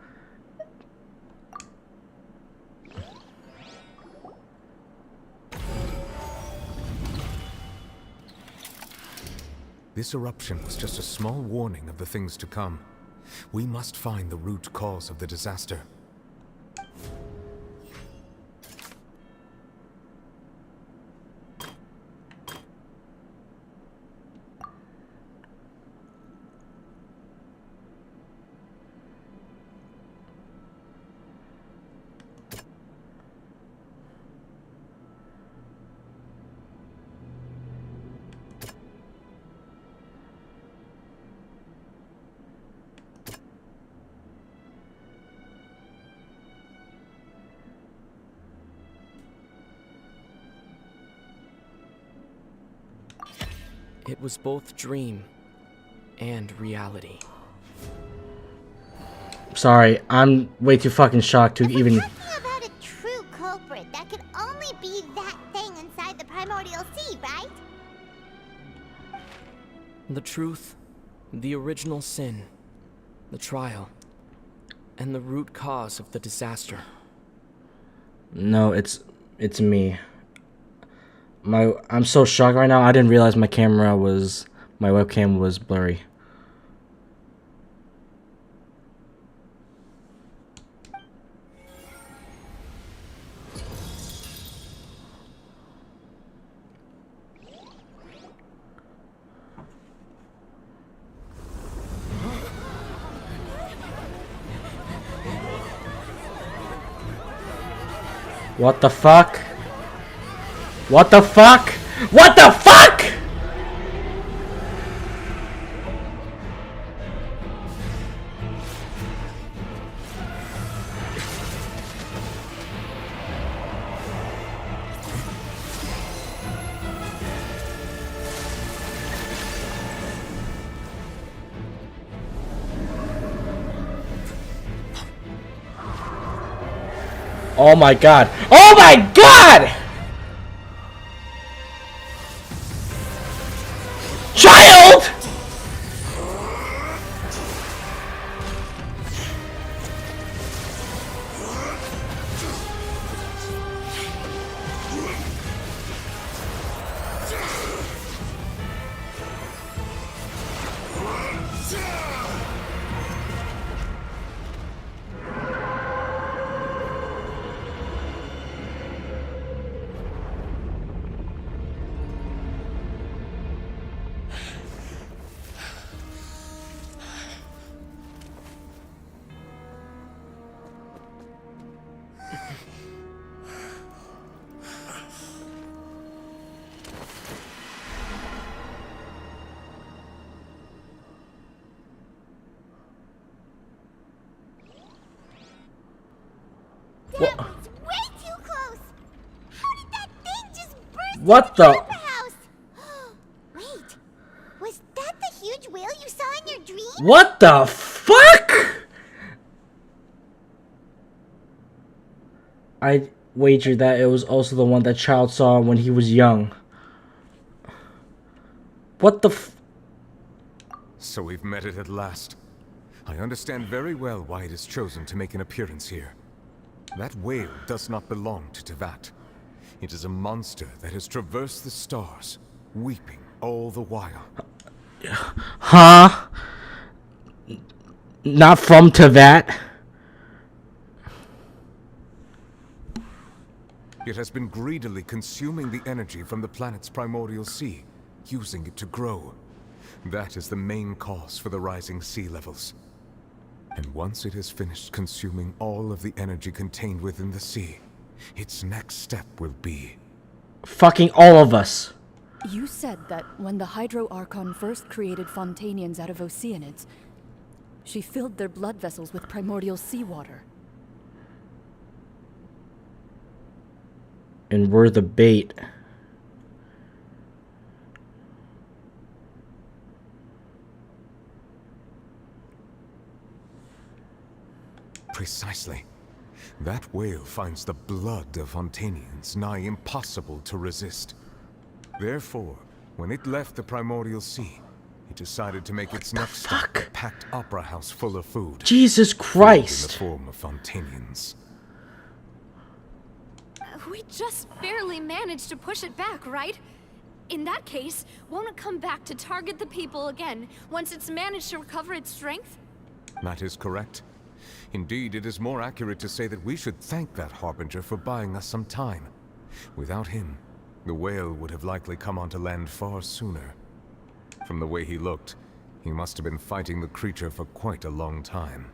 This eruption was just a small warning of the things to come. We must find the root cause of the disaster. It was both dream and reality. Sorry, I'm way too fucking shocked to even... Talking about a true culprit, that could only be that thing truth, the original sin, the trial, and the root cause of the disaster. No, it's me. I'm so shocked right now. I didn't realize my webcam was blurry. What the fuck? What the fuck? What the fuck? Oh my god. Oh my god! Child! That was way too close! How did that thing just burst What into the? Opera House? Wait, was that the huge whale you saw in your dream? What the fuck? I wager that it was also the one that Child saw when he was young. What the f— So we've met it at last. I understand very well why it has chosen to make an appearance here. That whale does not belong to Tevat. It is a monster that has traversed the stars, weeping all the while. Huh? Not from Tevat? It has been greedily consuming the energy from the planet's primordial sea, using it to grow. That is the main cause for the rising sea levels. And once it has finished consuming all of the energy contained within the sea, its next step will be... fucking all of us. You said that when the Hydro Archon first created Fontainians out of Oceanids, she filled their blood vessels with primordial seawater. And we're the bait. Precisely. That whale finds the blood of Fontainians nigh impossible to resist. Therefore, when it left the primordial sea, it decided to make its next stop a packed opera house full of food. Jesus Christ! Food in the form of Fontainians. We just barely managed to push it back, right? In that case, won't it come back to target the people again once it's managed to recover its strength? That is correct. Indeed, it is more accurate to say that we should thank that Harbinger for buying us some time. Without him, the whale would have likely come onto land far sooner. From the way he looked, he must have been fighting the creature for quite a long time.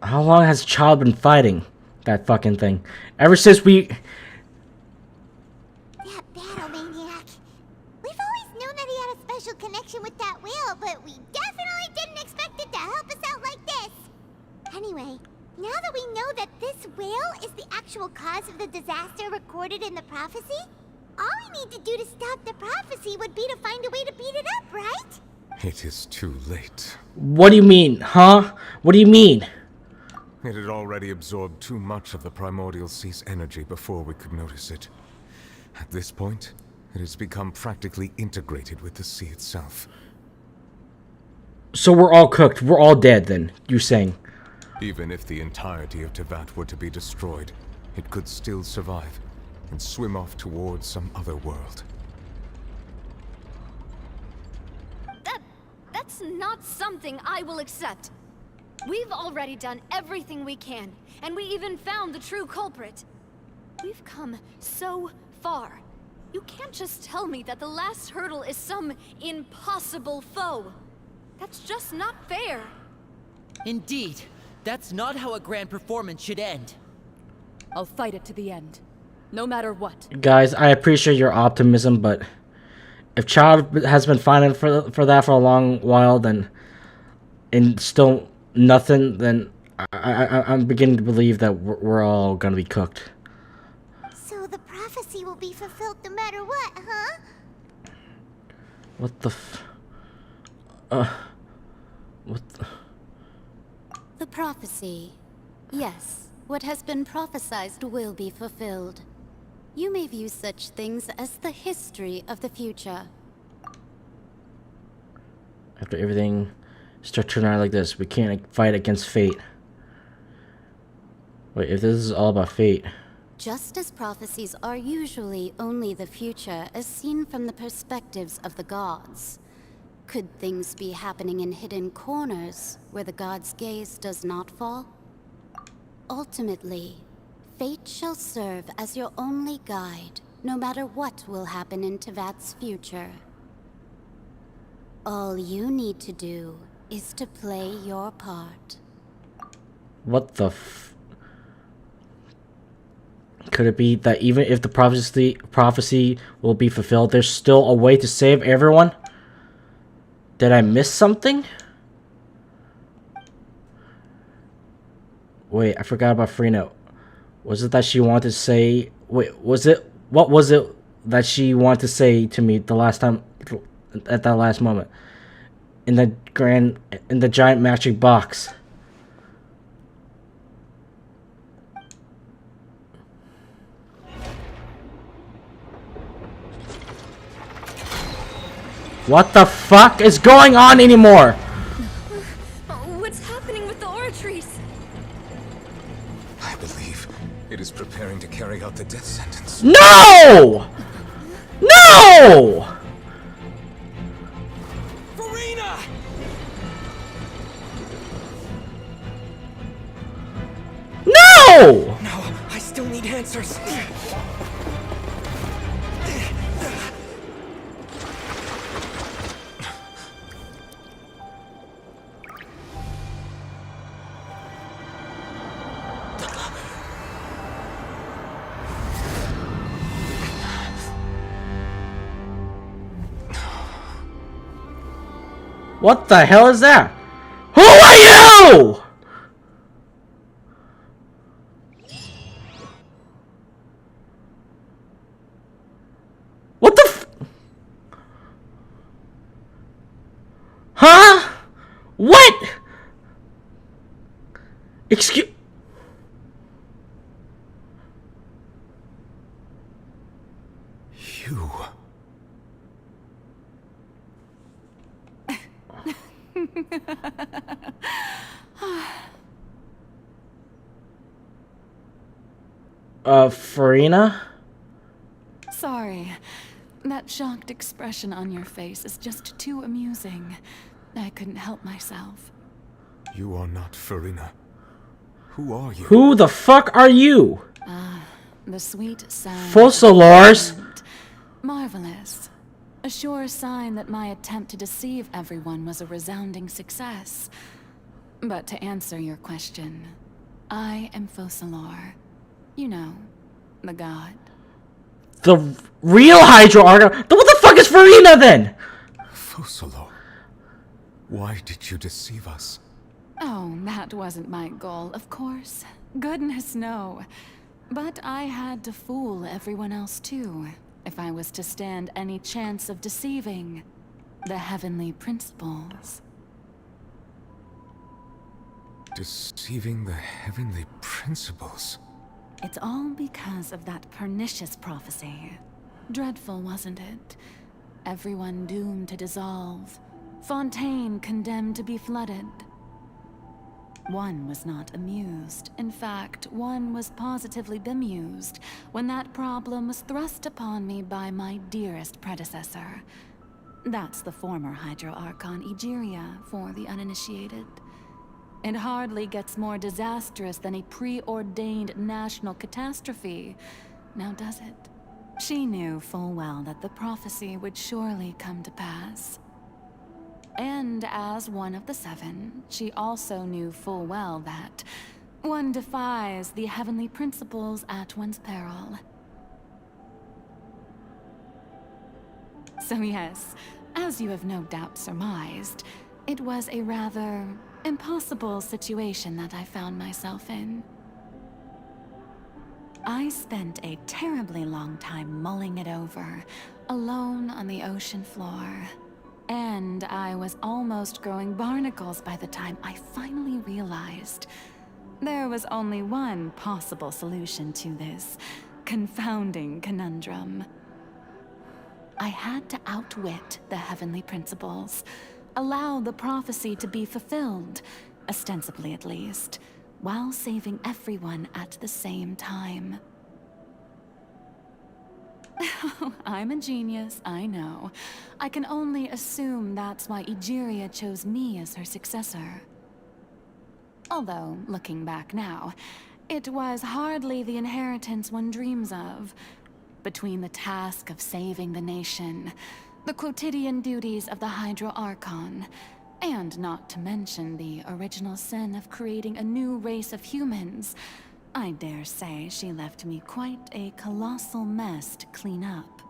How long has Child been fighting that fucking thing? Ever since we... That battle maniac. We've always known that he had a special connection with that whale, but we definitely didn't expect it to help us out like this. Anyway, now that we know that this whale is the actual cause of the disaster recorded in the prophecy, all we need to do to stop the prophecy would be to find a way to beat it up, right? It is too late. What do you mean, huh? What do you mean? It had already absorbed too much of the primordial sea's energy before we could notice it. At this point, It has become practically integrated with the sea itself. So we're all cooked. We're all dead then, you're saying? Even if the entirety of Teyvat were to be destroyed, it could still survive and swim off towards some other world. That's not something I will accept. We've already done everything we can, and we even found the true culprit. We've come so far. You can't just tell me that the last hurdle is some impossible foe. That's just not fair. Indeed. That's not how a grand performance should end. I'll fight it to the end, no matter what. Guys, I appreciate your optimism, but if Child has been fighting for that for a long while, then and still nothing, then I'm beginning to believe that we're all gonna be cooked. So the prophecy will be fulfilled no matter what, huh? What the what the... The prophecy. Yes, what has been prophesied will be fulfilled. You may view such things as the history of the future. After everything starts turning out like this, we can't fight against fate. Wait, if this is all about fate... Just as prophecies are usually only the future as seen from the perspectives of the gods, could things be happening in hidden corners where the gods' gaze does not fall? Ultimately, fate shall serve as your only guide, no matter what will happen in Teyvat's future. All you need to do is to play your part. What the Could it be that even if the prophecy will be fulfilled, there's still a way to save everyone? Did I miss something? Wait, I forgot about Furina. Was it that she wanted to say... Wait, was it... What was it that she wanted to say to me the last time... At that last moment? In the giant magic box. What the fuck is going on anymore? What's happening with the oratories? I believe it is preparing to carry out the death sentence. No! No! Furina! No! No, I still need answers. What the hell is that? Who are you? What the f... Huh? What? Excuse... You... Furina? Sorry. That shocked expression on your face is just too amusing. I couldn't help myself. You are not Furina. Who are you? Who the fuck are you? The sweet sound. Fossilars? Marvelous. A sure sign that my attempt to deceive everyone was a resounding success. But to answer your question, I am Fossilor. You know, the god. The real Hydro Argon? What the fuck is Furina then? Fossilor, why did you deceive us? Oh, that wasn't my goal, of course. Goodness, no. But I had to fool everyone else too, if I was to stand any chance of deceiving the heavenly principles. Deceiving the heavenly principles? It's all because of that pernicious prophecy. Dreadful, wasn't it? Everyone doomed to dissolve. Fontaine condemned to be flooded. One was not amused. In fact, one was positively bemused when that problem was thrust upon me by my dearest predecessor. That's the former Hydro Archon Egeria for the uninitiated. It hardly gets more disastrous than a preordained national catastrophe, now does it? She knew full well that the prophecy would surely come to pass. And as one of the seven, she also knew full well that one defies the heavenly principles at one's peril. So yes, as you have no doubt surmised, it was a rather impossible situation that I found myself in. I spent a terribly long time mulling it over, alone on the ocean floor. And I was almost growing barnacles by the time I finally realized there was only one possible solution to this confounding conundrum. I had to outwit the heavenly principles, allow the prophecy to be fulfilled, ostensibly at least, while saving everyone at the same time. I'm a genius, I know. I can only assume that's why Egeria chose me as her successor. Although, looking back now, it was hardly the inheritance one dreams of. Between the task of saving the nation, the quotidian duties of the Hydro Archon, and not to mention the original sin of creating a new race of humans, I dare say she left me quite a colossal mess to clean up.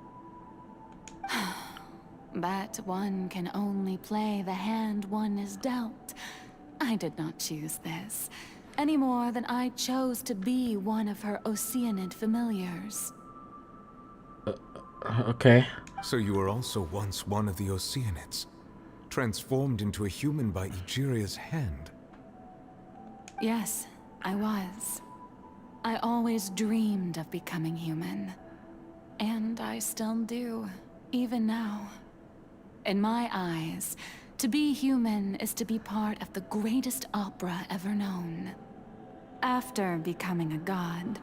But one can only play the hand one is dealt. I did not choose this, any more than I chose to be one of her Oceanid familiars. Okay. So you were also once one of the Oceanids, transformed into a human by Egeria's hand. Yes, I was. I always dreamed of becoming human. And I still do, even now. In my eyes, to be human is to be part of the greatest opera ever known. After becoming a god,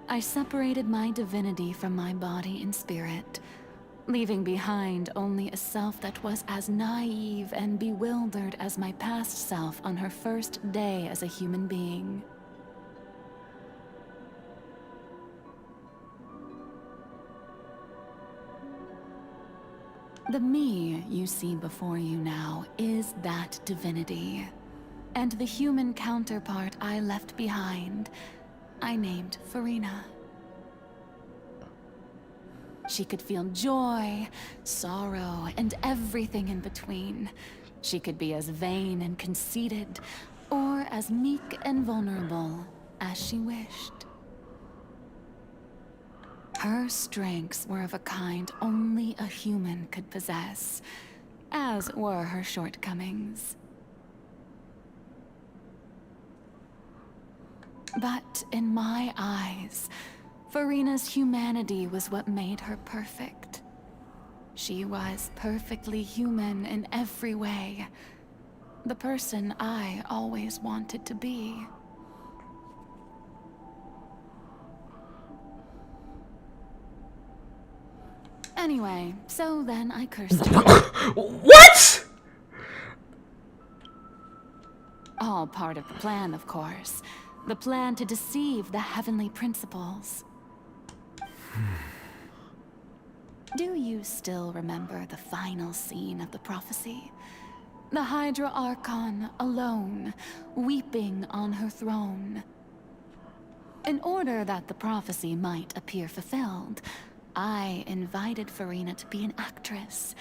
I separated my divinity from my body and spirit, leaving behind only a self that was as naive and bewildered as my past self on her first day as a human being. The me you see before you now is that divinity. And the human counterpart I left behind, I named Furina. She could feel joy, sorrow, and everything in between. She could be as vain and conceited, or as meek and vulnerable as she wished. Her strengths were of a kind only a human could possess, as were her shortcomings. But in my eyes, Furina's humanity was what made her perfect. She was perfectly human in every way. The person I always wanted to be. Anyway, so then I cursed her. What?! All part of the plan, of course. The plan to deceive the heavenly principles. Do you still remember the final scene of the prophecy? The Hydro Archon alone, weeping on her throne. In order that the prophecy might appear fulfilled, I invited Furina to be an actress,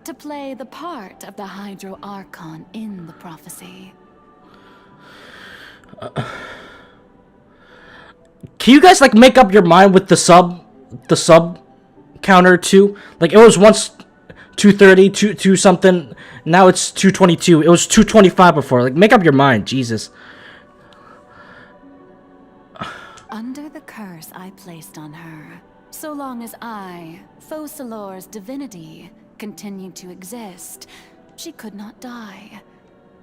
to play the part of the Hydro Archon in the prophecy. Can you guys like make up your mind with the sub counter too? Like it was once 230, 2 something, now it's 222. It was 225 before. Like make up your mind, Jesus. Under the curse I placed on her, So long as I, Focalor's divinity, continued to exist, she could not die.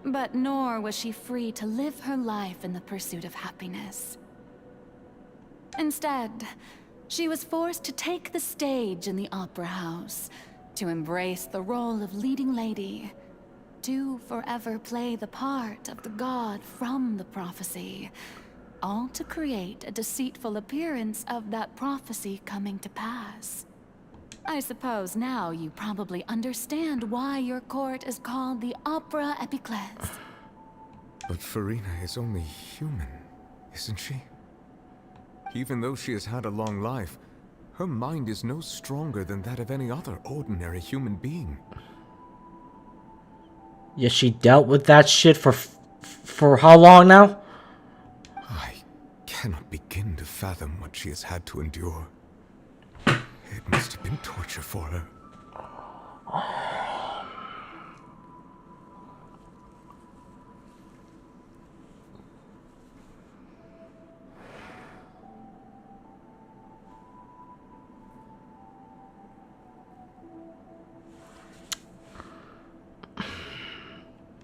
But nor was she free to live her life in the pursuit of happiness. Instead, she was forced to take the stage in the opera house, to embrace the role of leading lady, to forever play the part of the god from the prophecy, all to create a deceitful appearance of that prophecy coming to pass. I suppose now you probably understand why your court is called the Opera Epiclese. But Furina is only human, isn't she? Even though she has had a long life, her mind is no stronger than that of any other ordinary human being. Yeah, she dealt with that shit for how long now? I cannot begin to fathom what she has had to endure. It must have been torture for her.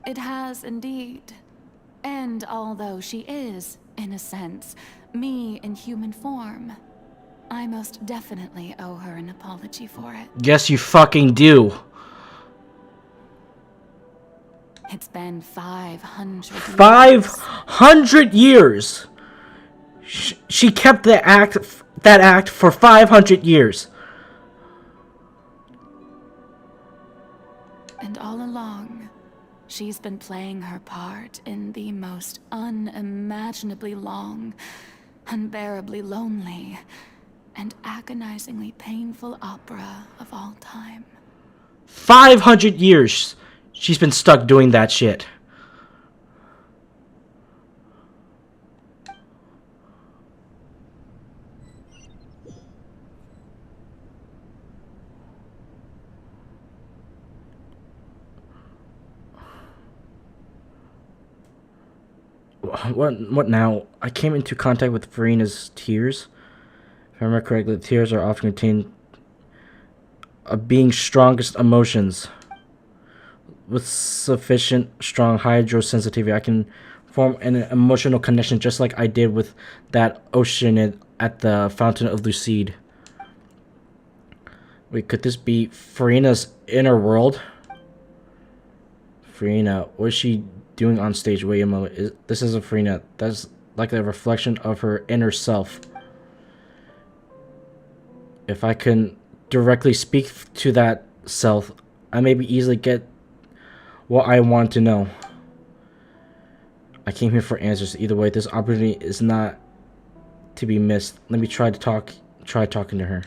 It has indeed. And although she is, in a sense, me in human form, I most definitely owe her an apology for it. Yes, you fucking do. It's been 500 years. 500 years! She kept that act for 500 years. And all along, she's been playing her part in the most unimaginably long, unbearably lonely, and agonizingly painful opera of all time. 500 years she's been stuck doing that shit. What now? I came into contact with Furina's tears. If I remember correctly, tears are often contained a being's strongest emotions. With sufficient strong hydrosensitivity, I can form an emotional connection just like I did with that ocean at the Fountain of Lucide. Wait, could this be Furina's inner world? Furina, what is she doing on stage? Wait a moment. This isn't Furina. That's like a reflection of her inner self. If I can directly speak to that self, I maybe easily get what I want to know. I came here for answers. Either way, this opportunity is not to be missed. Let me try talking to her.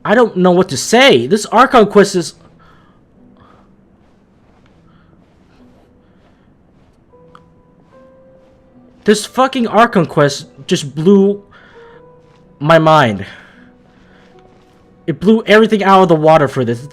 I don't know what to say. This Archon quest is... This fucking Archon quest just blew my mind. It blew everything out of the water for this.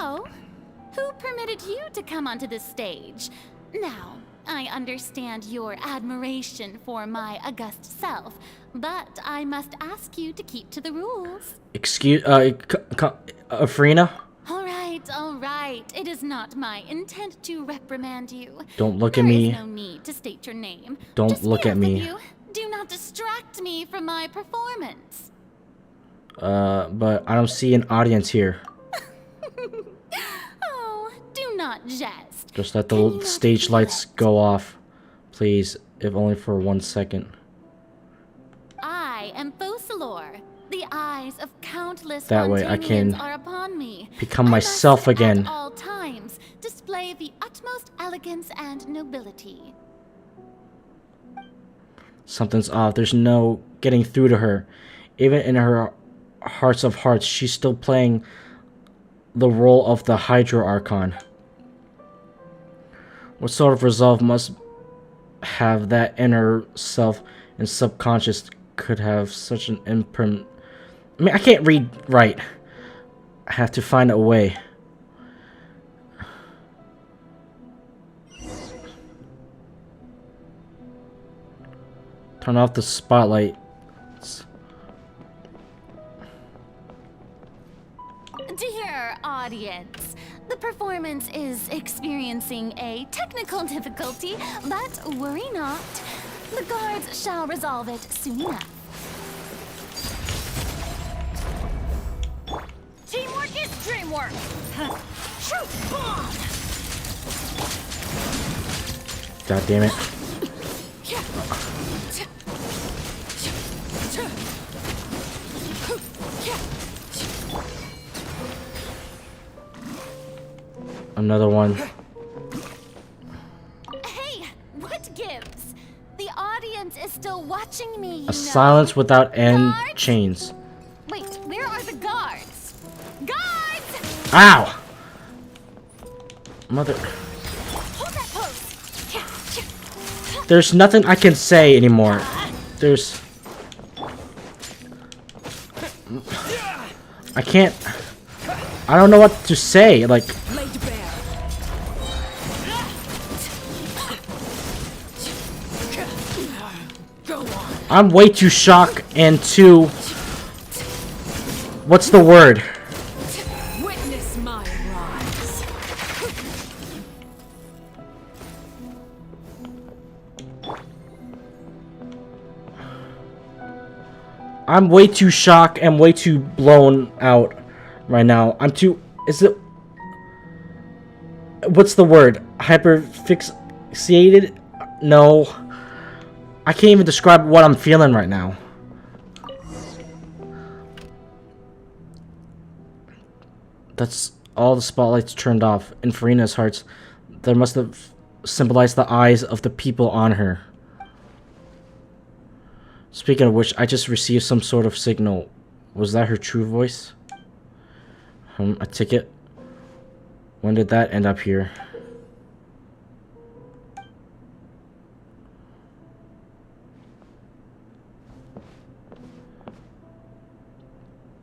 Oh, who permitted you to come onto this stage? Now, I understand your admiration for my august self, but I must ask you to keep to the rules. Excuse, Furina? All right. It is not my intent to reprimand you. Don't look at me. There is no need to state your name. Don't Just look at both of me. you, do not distract me from my performance. But I don't see an audience here. Oh, do not jest. Just let the stage lights go off, please, if only for 1 second. I am Focalor. The eyes of countless That way I Fontainians can are upon me. become myself again. At all times, display the utmost elegance and nobility. Something's off. There's no getting through to her. Even in her hearts of hearts, she's still playing the role of the Hydro Archon? What sort of resolve must have that inner self and subconscious could have such an imprint? I mean, I can't read right. I have to find a way. Turn off the spotlight. Dear audience, the performance is experiencing a technical difficulty, but worry not. The guards shall resolve it soon enough. Teamwork is dreamwork. Shoot bomb. God damn it. Another one. Hey, what gives? The audience is still watching me, A silence without end chains. Wait, where are the guards? Guards! Ow! Mother. Hold that pose. There's nothing I can say anymore. There's... I can't... I don't know what to say, like... I'm way too shocked and too... What's the word? Witness my rise. I'm way too shocked and way too blown out right now. I'm too... Is it... What's the word? Hyperfixated? No. I can't even describe what I'm feeling right now. That's all the spotlights turned off. In Furina's hearts, there must have symbolized the eyes of the people on her. Speaking of which, I just received some sort of signal. Was that her true voice? A ticket? When did that end up here?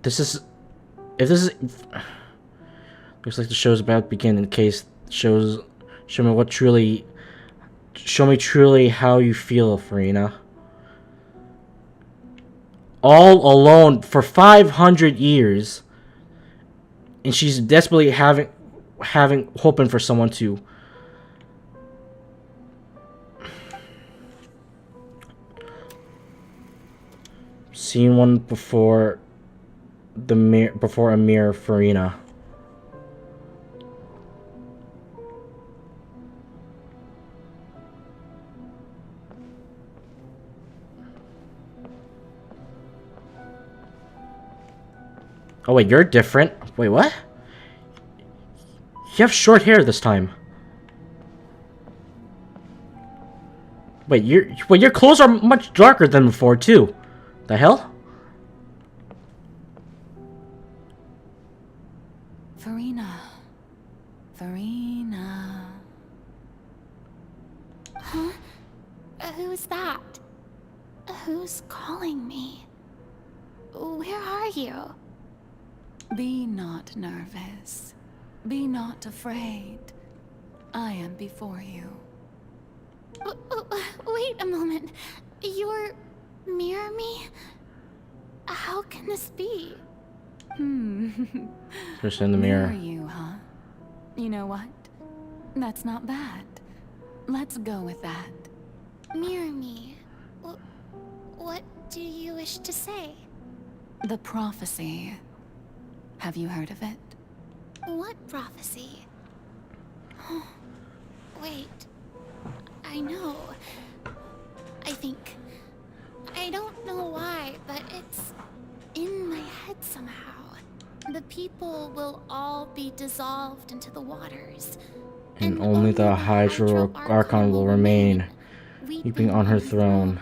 This is... If this is... Looks like the show's about to begin. In case shows... Show me what truly... Show me truly how you feel, Furina. All alone for 500 years. And she's desperately hoping for someone to... Seen one before... before a mere Furina. Oh wait, you're different. Wait, what? You have short hair this time. Wait, your clothes are much darker than before too. The hell? Furina. Furina. Huh? Who's that? Who's calling me? Where are you? Be not nervous. Be not afraid. I am before you. Wait a moment. You're... mirror me? How can this be? Just in the mirror. You, huh? You know what? That's not bad. Let's go with that. Mirror me. What do you wish to say? The prophecy. Have you heard of it? What prophecy? Wait. I know. I think... I don't know why, but it's in my head somehow. The people will all be dissolved into the waters. And only the Hydro Archon will remain, weeping on her throne.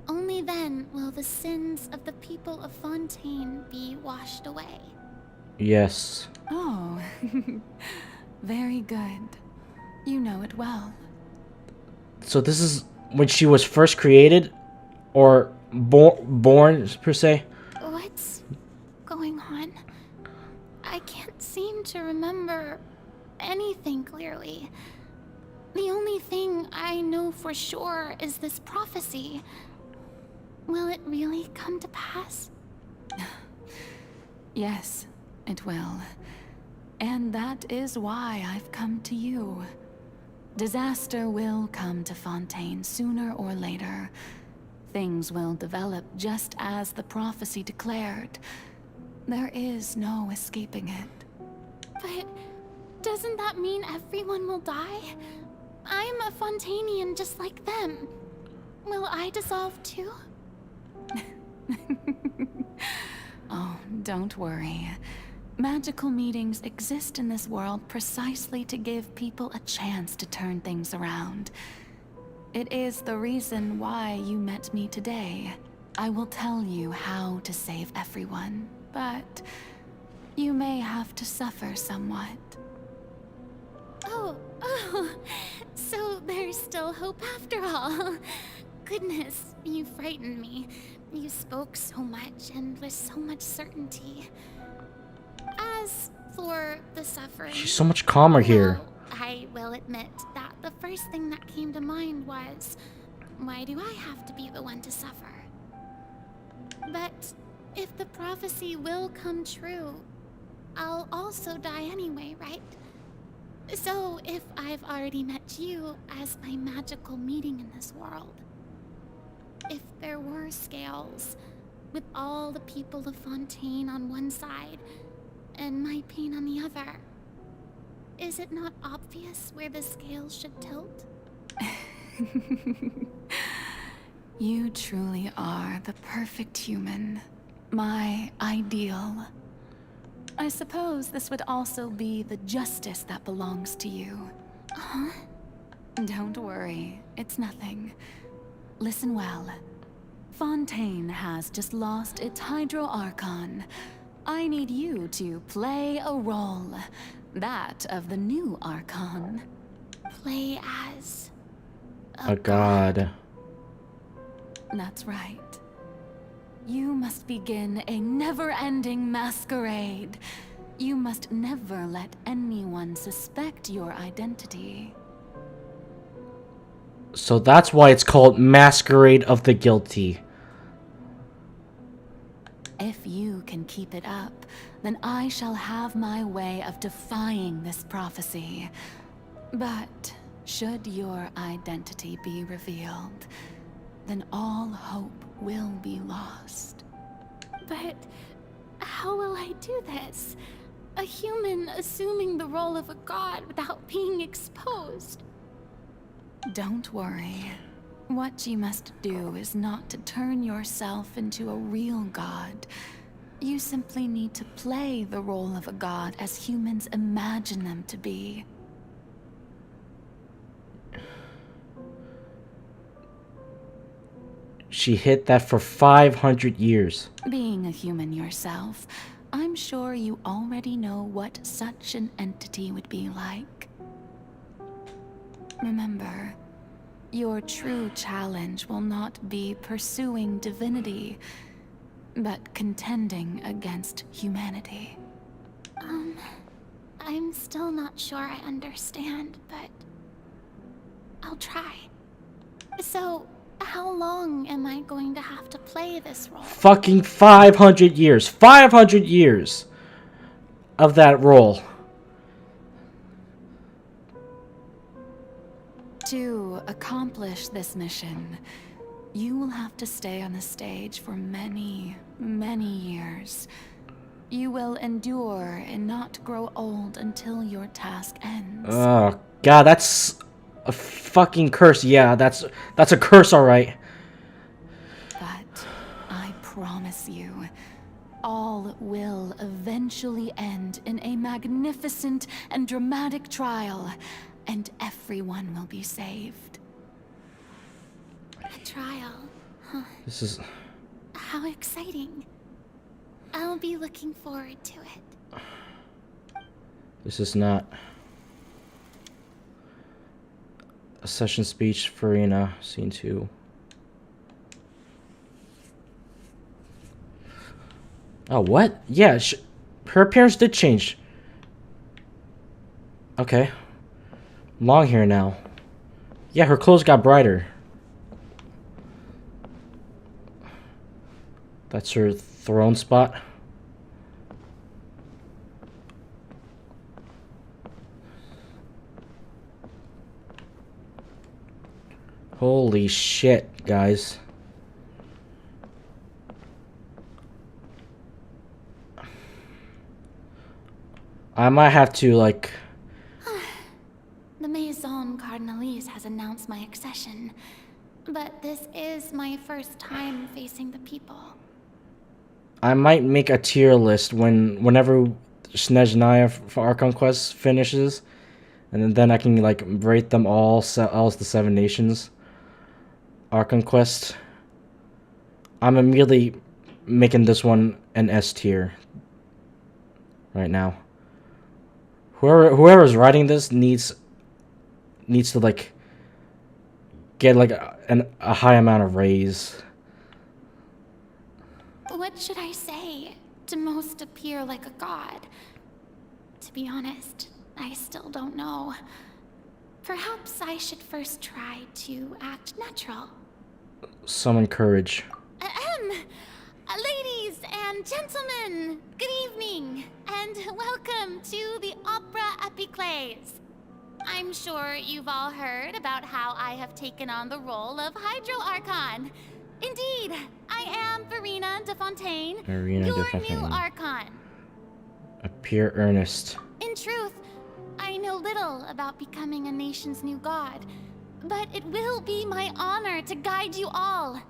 Only then will the sins of the people of Fontaine be washed away. Yes. Oh, Very good. You know it well. So this is when she was first created, or born per se. What's going on? I can't seem to remember anything clearly. The only thing I know for sure is this prophecy. Will it really come to pass? Yes, it will. And that is why I've come to you. Disaster will come to Fontaine sooner or later. Things will develop just as the prophecy declared. There is no escaping it. But doesn't that mean everyone will die? I'm a Fontainian just like them. Will I dissolve too? Oh, don't worry. Magical meetings exist in this world precisely to give people a chance to turn things around. It is the reason why you met me today. I will tell you how to save everyone, but you may have to suffer somewhat. Oh, so there's still hope after all. Goodness, you frightened me. You spoke so much and with so much certainty. As for the suffering... She's so much calmer here. I will admit that the first thing that came to mind was, why do I have to be the one to suffer? But if the prophecy will come true, I'll also die anyway, right? So if I've already met you as my magical meeting in this world, if there were scales, with all the people of Fontaine on one side, and my pain on the other, is it not obvious where the scales should tilt? You truly are the perfect human. My ideal. I suppose this would also be the justice that belongs to you. Huh? Don't worry, it's nothing. Listen well. Fontaine has just lost its Hydro Archon. I need you to play a role. That of the new Archon. Play as... a god. That's right. You must begin a never-ending masquerade. You must never let anyone suspect your identity. So that's why it's called Masquerade of the Guilty. If you can keep it up, then I shall have my way of defying this prophecy. But should your identity be revealed, then all hope will be lost. But how will I do this? A human assuming the role of a god without being exposed. Don't worry. What you must do is not to turn yourself into a real god. You simply need to play the role of a god as humans imagine them to be. She hid that for 500 years. Being a human yourself, I'm sure you already know what such an entity would be like. Remember, your true challenge will not be pursuing divinity, but contending against humanity. I'm still not sure I understand, but I'll try. So, how long am I going to have to play this role? Fucking 500 years. 500 years of that role. To accomplish this mission, you will have to stay on the stage for many, many years. You will endure and not grow old until your task ends. Oh, God, that's a fucking curse. Yeah, that's a curse, alright. But I promise you, all will eventually end in a magnificent and dramatic trial, and everyone will be saved. A trial, huh? This is... How exciting. I'll be looking forward to it. This is not a session speech. Furina, scene 2. Oh, what? Yeah, her appearance did change. Okay. Long hair now. Yeah, her clothes got brighter. That's her throne spot. Holy shit, guys. I might have to, like... The Maison Cardinalise has announced my accession, but this is my first time facing the people. I might make a tier list whenever Snezhnaya for Archon Quest finishes, and then I can like rate them all the 7 nations Archon Quest. I'm immediately making this one an S tier right now. Whoever is writing this needs to like get like a high amount of raise. What should I say to most appear like a god? To be honest, I still don't know. Perhaps I should first try to act natural. Summon courage. Ladies and gentlemen, good evening, and welcome to the Opera Epiclese. I'm sure you've all heard about how I have taken on the role of Hydro Archon. Indeed, I am Furina de Fontaine, your new Archon. Appear earnest. In truth, I know little about becoming a nation's new god, but it will be my honor to guide you all.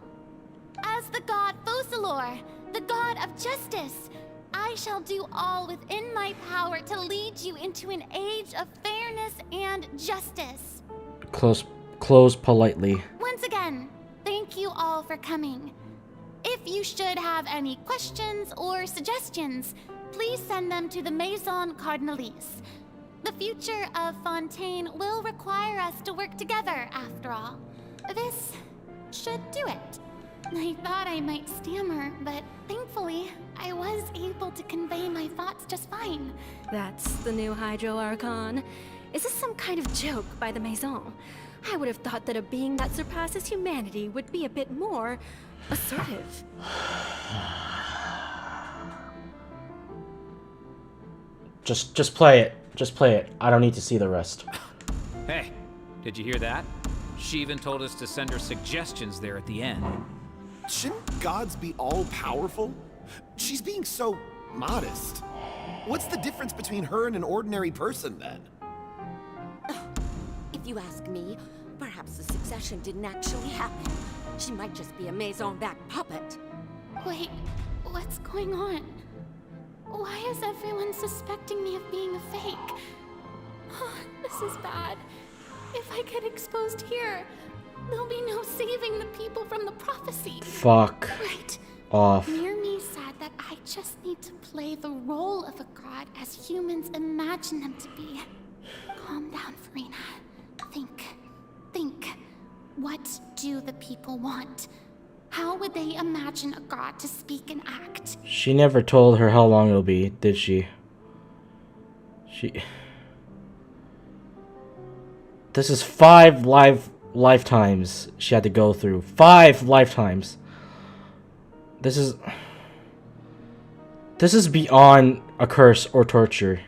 As the god Focalor, the god of justice, I shall do all within my power to lead you into an age of fairness and justice. Close politely. Once again, thank you all for coming. If you should have any questions or suggestions, please send them to the Maison Cardinalise. The future of Fontaine will require us to work together, after all. This should do it. I thought I might stammer, but thankfully, I was able to convey my thoughts just fine. That's the new Hydro Archon. Is this some kind of joke by the Maison? I would have thought that a being that surpasses humanity would be a bit more assertive. Just play it. Just play it. I don't need to see the rest. Hey, did you hear that? She even told us to send her suggestions there at the end. Shouldn't gods be all-powerful? She's being so modest. What's the difference between her and an ordinary person, then? If you ask me, perhaps the succession didn't actually happen. She might just be a Maison-backed puppet. Wait, what's going on? Why is everyone suspecting me of being a fake? Oh, this is bad. If I get exposed here, there'll be no saving the people from the prophecy. Fuck Right. off. Mirmi said that I just need to play the role of a god as humans imagine them to be. Calm down, Furina. Think. What do the people want? How would they imagine a god to speak and act? She never told her how long it'll be, did she? This is 5 lifetimes she had to go through. 5 lifetimes. This is beyond a curse or torture.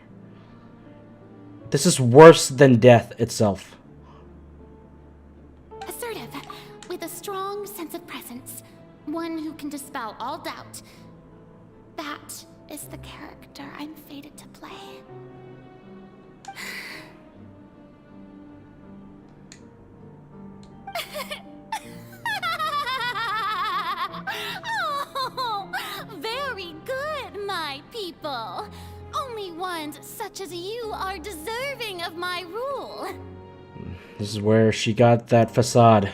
This is worse than death itself. Assertive, with a strong sense of presence. One who can dispel all doubt. That is the character I'm fated to play. Oh, very good, my people. Only ones such as you are deserving of my rule. This is where she got that facade.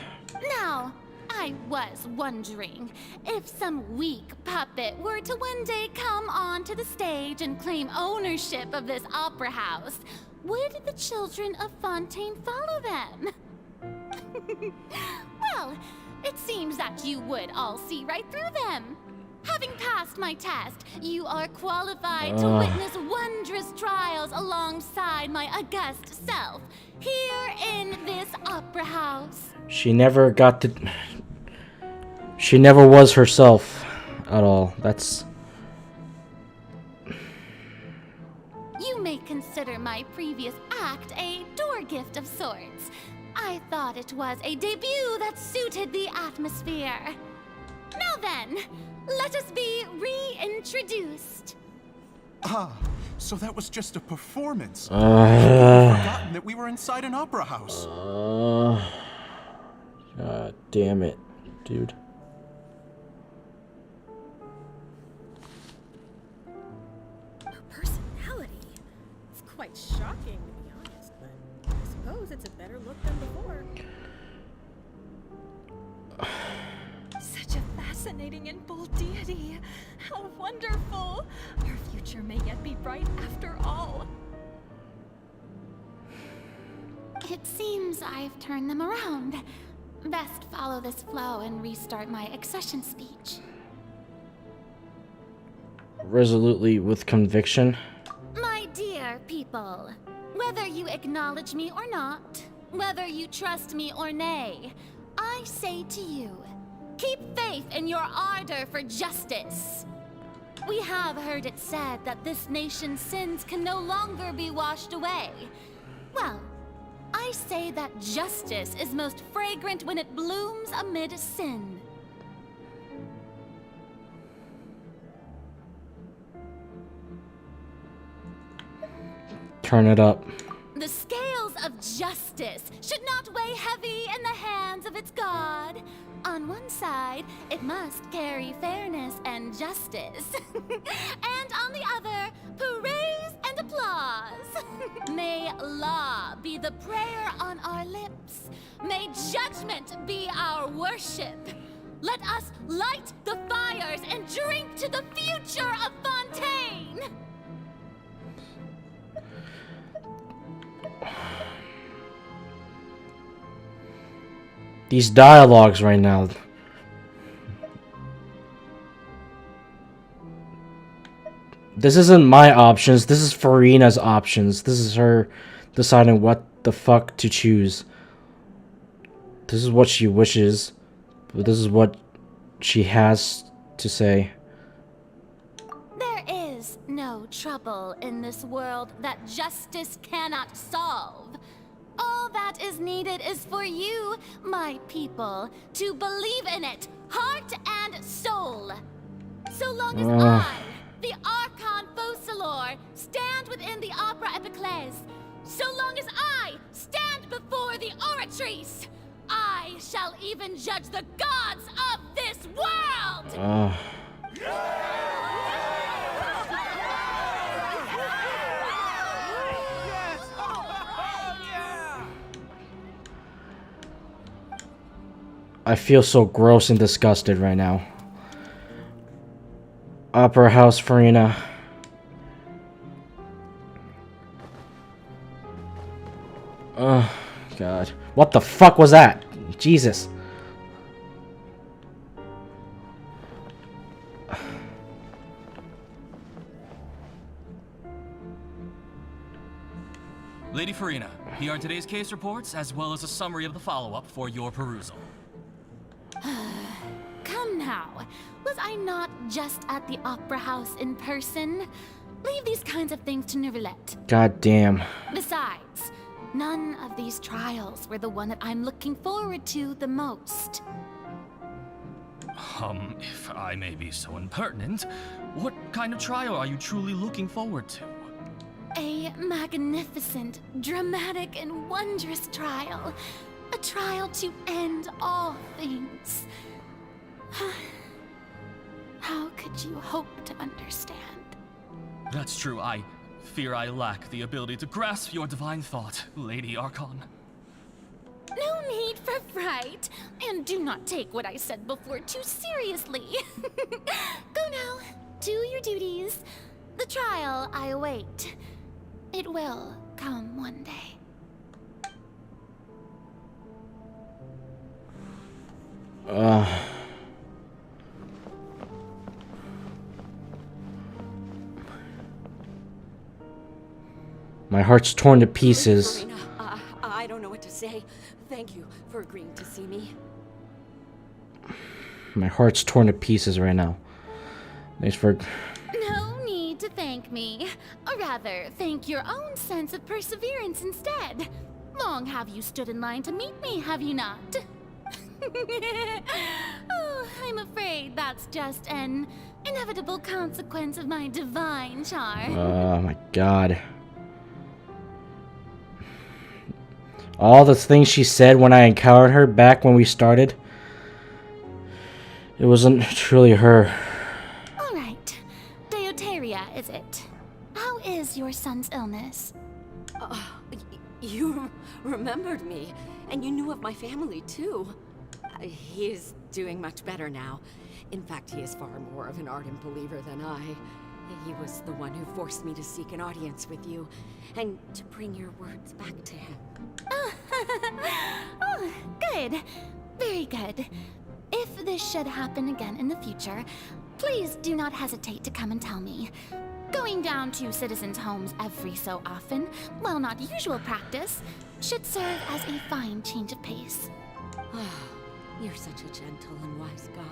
Now, I was wondering, if some weak puppet were to one day come onto the stage and claim ownership of this opera house, would the children of Fontaine follow them? Well, it seems that you would all see right through them. Having passed my test, you are qualified to witness wondrous trials alongside my august self, here in this opera house. She never got to... She never was herself at all. That's... You may consider my previous act a door gift of sorts. I thought it was a debut that suited the atmosphere. Now then, let us be reintroduced. Ah, so that was just a performance. I'd forgotten that we were inside an opera house. God damn it, dude. Her personality. It's quite shocking, to be honest, but I suppose it's a better look than before. Such a fascinating and bold deity. How wonderful. Her future may yet be bright after all. It seems I've turned them around. Best follow this flow and restart my accession speech. Resolutely with conviction. My dear people, whether you acknowledge me or not, whether you trust me or nay, I say to you, keep faith in your ardor for justice. We have heard it said that this nation's sins can no longer be washed away. Well, I say that justice is most fragrant when it blooms amid sin. Turn it up. The scales of justice should not weigh heavy in the hands of its god. On one side, it must carry fairness and justice. And on the other, praise and applause. May law be the prayer on our lips. May judgment be our worship. Let us light the fires and drink to the future of Fontaine. These dialogues right now. This isn't my options. This is Furina's options. This is her deciding what the fuck to choose. This is what she wishes, but this is what she has to say. There is no trouble in this world that justice cannot solve. All that is needed is for you, my people, to believe in it, heart and soul. So long as I, the Archon Focalor, stand within the Opera Epiclese, so long as I stand before the Oratrice, I shall even judge the gods of this world! I feel so gross and disgusted right now. Opera House Furina. Oh, God. What the fuck was that? Jesus. Lady Furina, here are today's case reports, as well as a summary of the follow-up for your perusal. Come now, was I not just at the Opera House in person? Leave these kinds of things to Neuvillette. God damn. Besides, none of these trials were the one that I'm looking forward to the most. If I may be so impertinent, what kind of trial are you truly looking forward to? A magnificent, dramatic, and wondrous trial. A trial to end all things. How could you hope to understand? That's true. I fear I lack the ability to grasp your divine thought, Lady Archon. No need Right. And do not take what I said before too seriously. Go now. Do your duties. The trial I await. It will come one day. My heart's torn to pieces. Furina, I don't know what to say. Thank you for agreeing to see me. My heart's torn to pieces right now. Thanks for... No need to thank me. Or rather, thank your own sense of perseverance instead. Long have you stood in line to meet me, have you not? Oh, I'm afraid that's just an inevitable consequence of my divine charm. Oh my god. All the things she said when I encountered her back when we started, it wasn't truly her. Alright. Deoteria, is it? How is your son's illness? You remembered me, and you knew of my family too. He is doing much better now. In fact, he is far more of an ardent believer than I. He was the one who forced me to seek an audience with you, and to bring your words back to him. Oh, good. Very good. If this should happen again in the future, please do not hesitate to come and tell me. Going down to citizens' homes every so often, while not usual practice, should serve as a fine change of pace. You're such a gentle and wise God.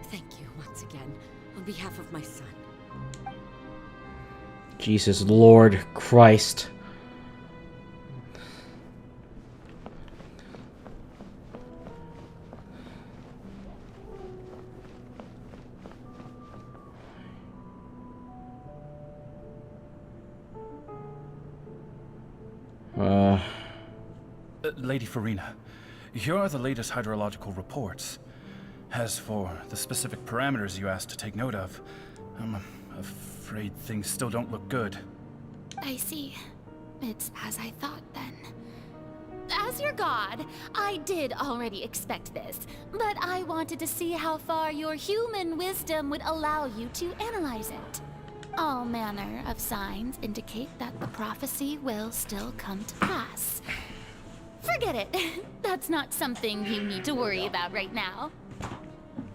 Thank you once again, on behalf of my son. Jesus Lord Christ. Lady Furina, here are the latest hydrological reports. As for the specific parameters you asked to take note of, I'm afraid things still don't look good. I see. It's as I thought then. As your god, I did already expect this, but I wanted to see how far your human wisdom would allow you to analyze it. All manner of signs indicate that the prophecy will still come to pass. Forget it. That's not something you need to worry about right now.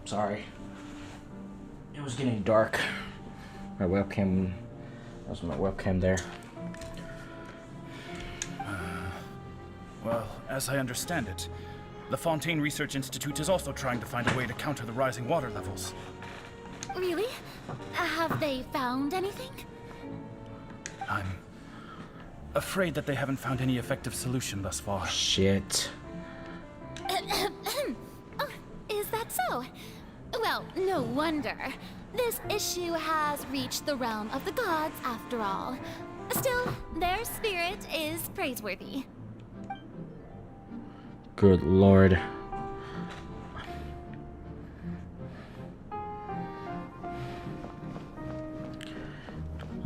Sorry. It was getting dark. My webcam... That was my webcam there. Well, as I understand it, the Fontaine Research Institute is also trying to find a way to counter the rising water levels. Really? Have they found anything? I'm afraid that they haven't found any effective solution thus far. Shit. Oh, is that so? Well, no wonder. This issue has reached the realm of the gods after all. Still, their spirit is praiseworthy. Good lord.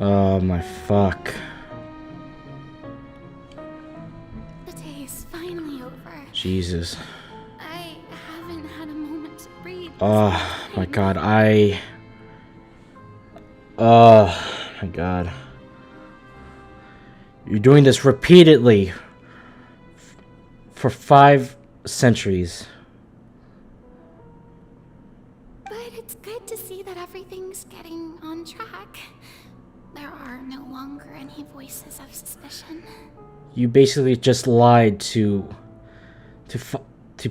Oh my fuck. The day is finally over. Jesus. I haven't had a moment to breathe. Oh my god, oh my god. You're doing this repeatedly for 5 centuries. But it's good to see that everything's getting on track. There are no longer any voices of suspicion. You basically just lied to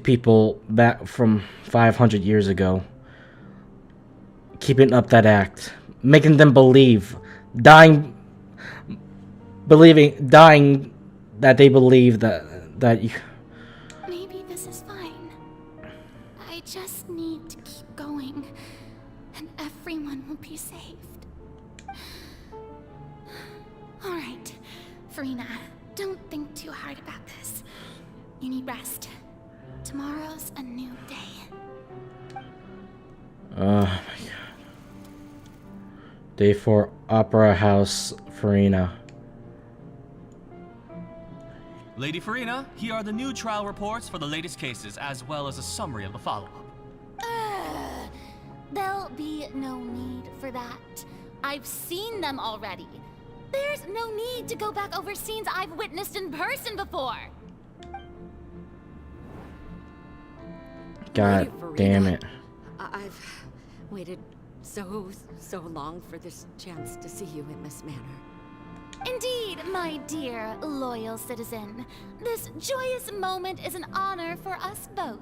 people back from 500 years ago. Keeping up that act, making them believe, dying that they believe that you. Maybe this is fine. I just need to keep going, and everyone will be saved. All right, Furina, don't think too hard about this. You need rest. Tomorrow's a new day. Oh my god. Day 4, Opera House, Furina. Lady Furina, here are the new trial reports for the latest cases, as well as a summary of the follow-up. There'll be no need for that. I've seen them already. There's no need to go back over scenes I've witnessed in person before. God damn it. I've waited so long for this chance to see you in this manner. Indeed, my dear, loyal citizen. This joyous moment is an honor for us both.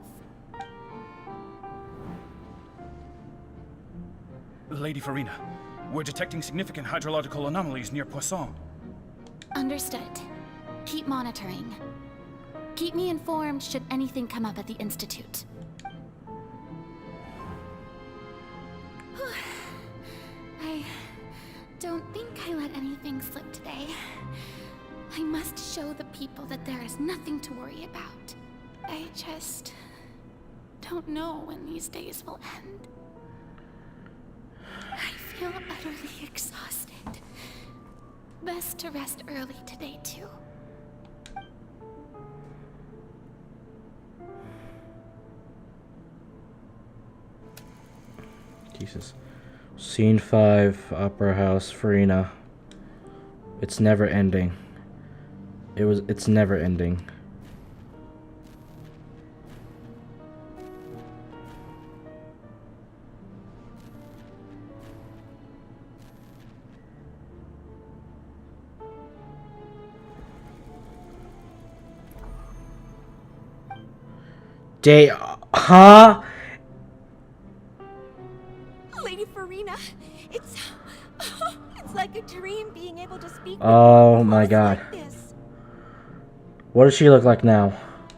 Lady Furina, we're detecting significant hydrological anomalies near Poisson. Understood. Keep monitoring. Keep me informed should anything come up at the Institute. I don't think I let anything slip today. I must show the people that there is nothing to worry about. I just don't know when these days will end. I feel utterly exhausted. Best to rest early today, too. Jesus. Scene 5, Opera House, Furina. It's never ending. It's never ending. Huh? Lady Furina, it's like a dream being able to speak. Oh my god. Like this. What does she look like now?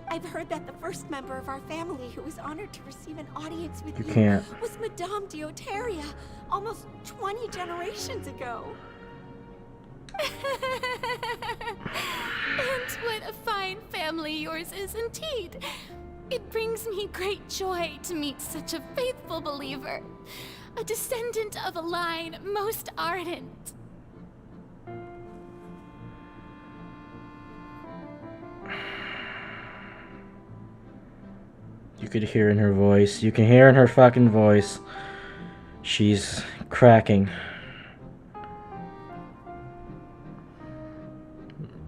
I've heard that the first member of our family who was honored to receive an audience with You you can't. was Madame Dioteria, almost 20 generations ago. And what a fine family yours is indeed. It brings me great joy to meet such a faithful believer, a descendant of a line most ardent. You could hear in her voice. You can hear in her fucking voice. She's cracking.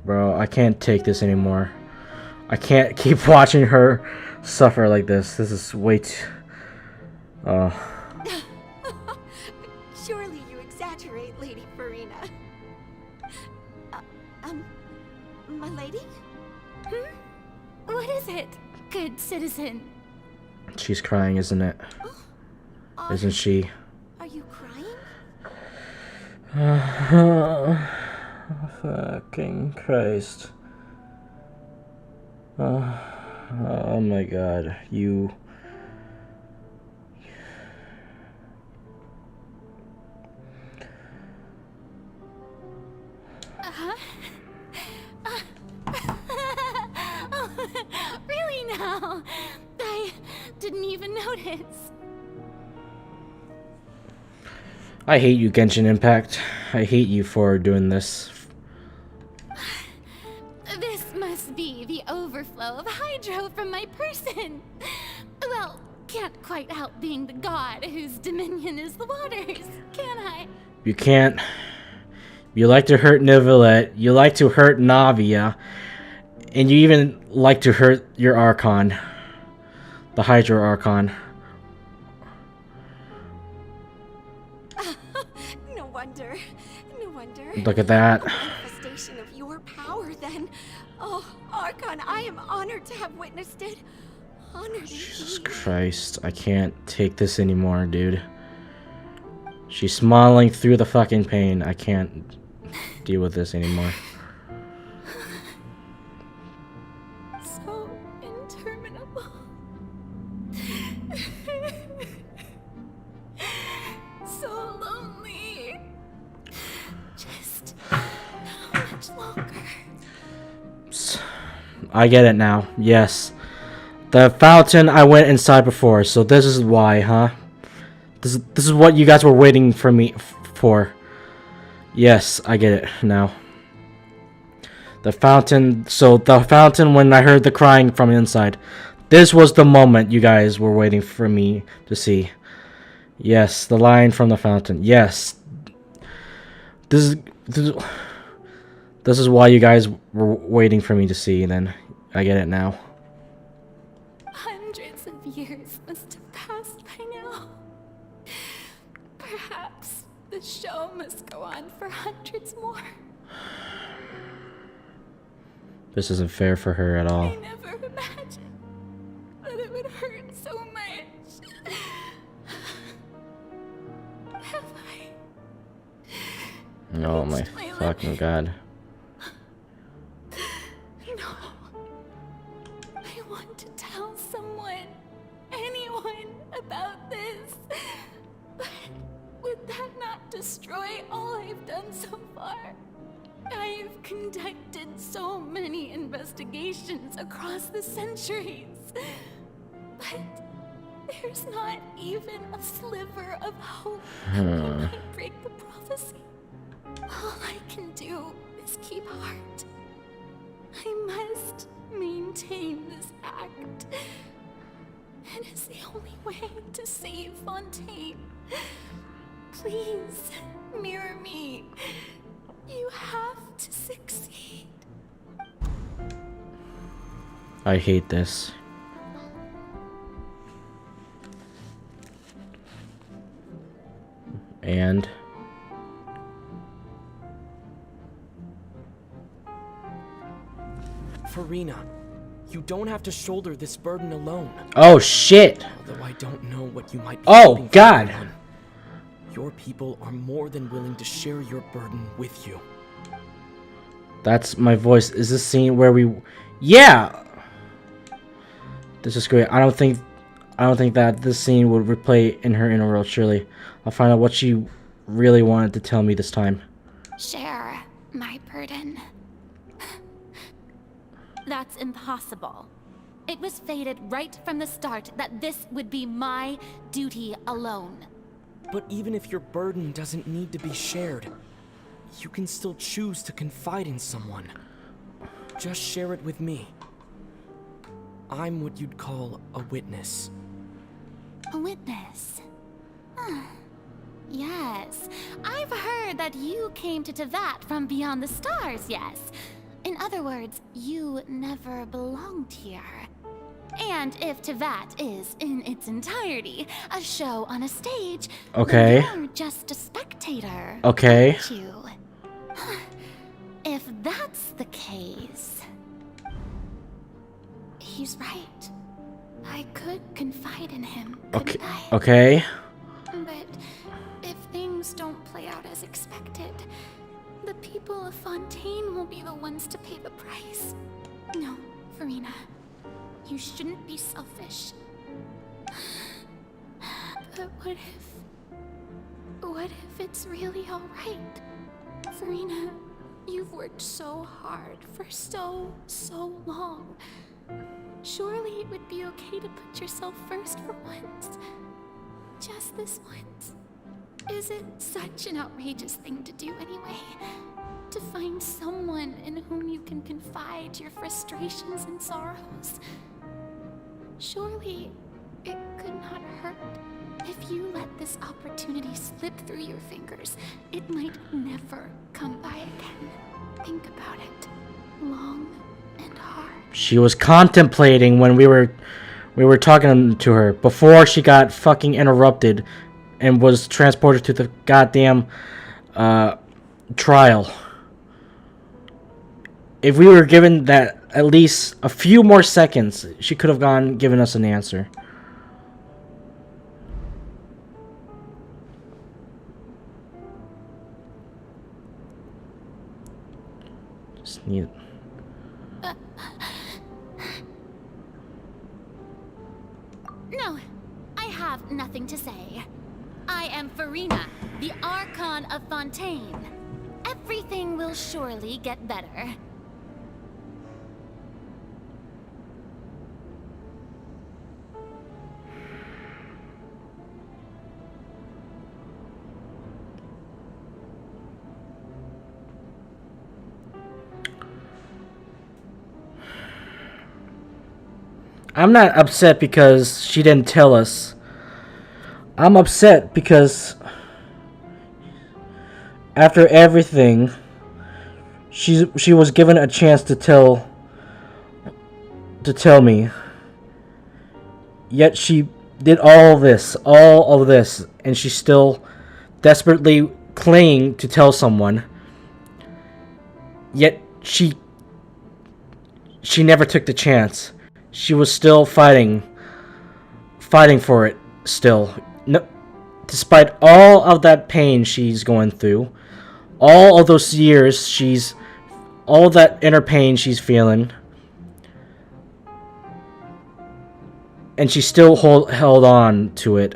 Bro, I can't take this anymore. I can't keep watching her suffer like this. This is way too... Surely you exaggerate, Lady Furina. My lady? What is it, good citizen? She's crying, isn't it? Isn't she? Are you crying? Fucking Christ. Oh my god, you... Really now? I didn't even notice. I hate you, Genshin Impact. I hate you for doing this. This must be the overflow of hydro from my person. Well, can't quite help being the god whose dominion is the waters, can I? You can't. You like to hurt Neuvillette. You like to hurt Navia. And you even like to hurt your Archon. The Hydro Archon. No wonder. No wonder. Look at that. A manifestation of your power, then. Oh, Archon, I am honored to have witnessed it. Honored Jesus indeed. Christ. I can't take this anymore, dude. She's smiling through the fucking pain. I can't deal with this anymore. So interminable. So lonely. Just how much longer? I get it now. Yes. The fountain I went inside before, so this is why, huh? This is what you guys were waiting for me for. Yes, I get it now. The fountain. So the fountain, when I heard the crying from inside. This was the moment you guys were waiting for me to see. Yes, the line from the fountain. Yes. This is why you guys were waiting for me to see, then. I get it now. Hundreds of years must have passed by now. Perhaps the show must go on for hundreds more. This isn't fair for her at all. I never imagined that it would hurt so much. Have I? Oh my fucking god. No. I want to tell someone, anyone, about this. But would that not destroy all I've done so far? I've conducted so many investigations across the centuries. But there's not even a sliver of hope that we might break the prophecy. All I can do is keep heart. I must maintain this act. It is the only way to save Fontaine. Please, mirror me. You have to succeed. I hate this. And Furina, you don't have to shoulder this burden alone. oh shit. Although I don't know what you might be Oh hoping for, god. everyone. Your people are more than willing to share your burden with you. That's my voice. Is this scene where we? Yeah. This is great. I don't think that this scene would replay in her inner world. Surely, I'll find out what she really wanted to tell me this time. Share my burden. That's impossible. It was fated right from the start that this would be my duty alone. But even if your burden doesn't need to be shared, you can still choose to confide in someone. Just share it with me. I'm what you'd call a witness. A witness? Yes. I've heard that you came to Tevat from beyond the stars, yes. In other words, you never belonged here. And if Tevat is, in its entirety, a show on a stage, okay, then you're just a spectator. Okay. Aren't you? If that's the case, he's right. I could confide in him, couldn't I? Okay. But if things don't play out as expected, the people of Fontaine will be the ones to pay the price. No, Furina. You shouldn't be selfish. But what if it's really alright? Furina, you've worked so hard for so long. Surely it would be okay to put yourself first for once. Just this once. Is it such an outrageous thing to do anyway? To find someone in whom you can confide your frustrations and sorrows? Surely it could not hurt. If you let this opportunity slip through your fingers, it might never come by again. Think about it. Long and hard. She was contemplating when we were talking to her before she got fucking interrupted and was transported to the goddamn trial. If we were given that at least a few more seconds, she could have given us an answer. Just need. No, I have nothing to say. I am Furina, the Archon of Fontaine. Everything will surely get better. I'm not upset because she didn't tell us. I'm upset because after everything, she was given a chance to tell me. Yet she did all of this, and she's still desperately clinging to tell someone. Yet she never took the chance. She was still fighting for it still. No, despite all of that pain she's going through, all of those years all that inner pain she's feeling, and she still held on to it.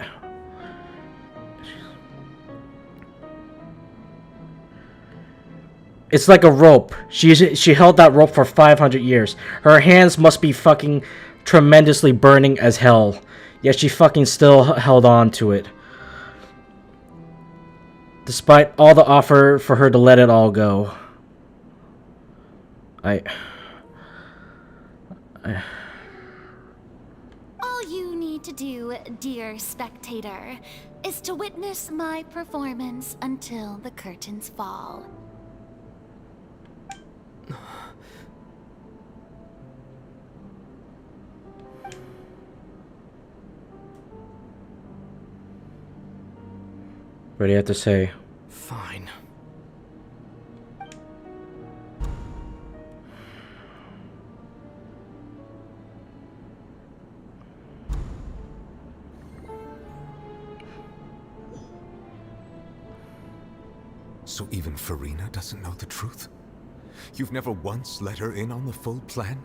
It's like a rope. She held that rope for 500 years. Her hands must be fucking tremendously burning as hell. Yet she fucking still held on to it. Despite all the offer for her to let it all go. All you need to do, dear spectator, is to witness my performance until the curtains fall. What do you have to say? Fine. So even Furina doesn't know the truth? You've never once let her in on the full plan?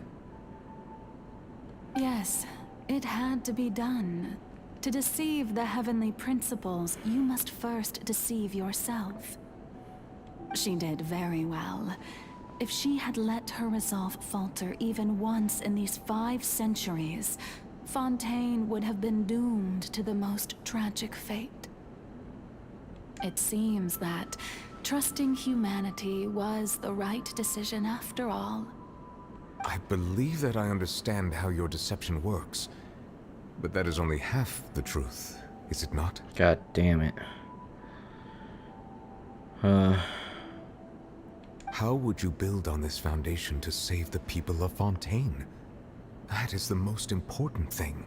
Yes, it had to be done. To deceive the heavenly principles, you must first deceive yourself. She did very well. If she had let her resolve falter even once in these 5 centuries, Fontaine would have been doomed to the most tragic fate. It seems that trusting humanity was the right decision after all. I believe that I understand how your deception works. But that is only half the truth, is it not? God damn it. How would you build on this foundation to save the people of Fontaine? That is the most important thing.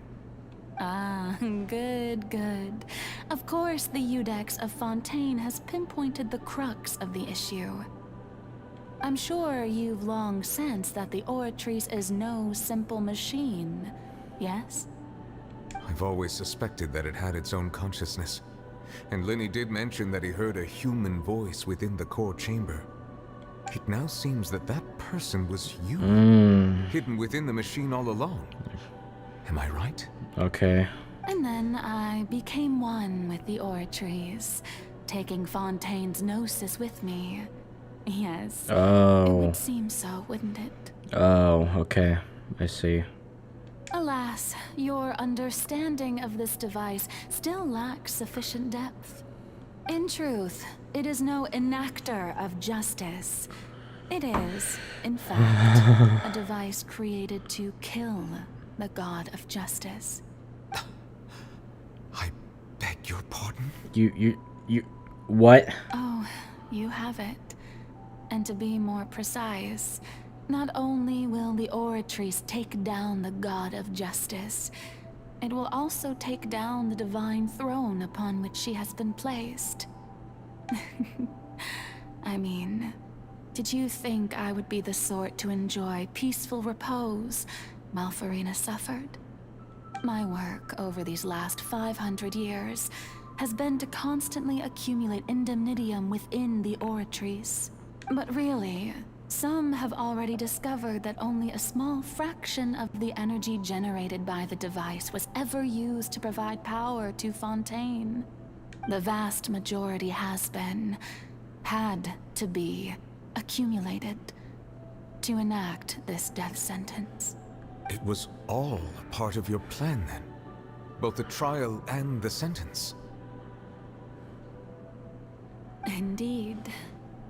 Ah, good, good. Of course, the Iudex of Fontaine has pinpointed the crux of the issue. I'm sure you've long sensed that the Oratrice is no simple machine, yes? I've always suspected that it had its own consciousness. And Lenny did mention that he heard a human voice within the core chamber. It now seems that that person was you, hidden within the machine all along. Am I right? Okay. And then I became one with the Oratrice, taking Fontaine's gnosis with me. Yes. Oh. It would seem so, wouldn't it? Oh, okay. I see. Alas, your understanding of this device still lacks sufficient depth. In truth, it is no enactor of justice. It is, in fact, a device created to kill the god of justice. I beg your pardon? You, what? Oh, you have it. And to be more precise, not only will the Oratrice take down the god of justice, it will also take down the divine throne upon which she has been placed. I mean, did you think I would be the sort to enjoy peaceful repose while Furina suffered? My work over these last 500 years has been to constantly accumulate indemnitium within the Oratrice. But really, some have already discovered that only a small fraction of the energy generated by the device was ever used to provide power to Fontaine. The vast majority had to be, accumulated to enact this death sentence. It was all a part of your plan then? Both the trial and the sentence? Indeed.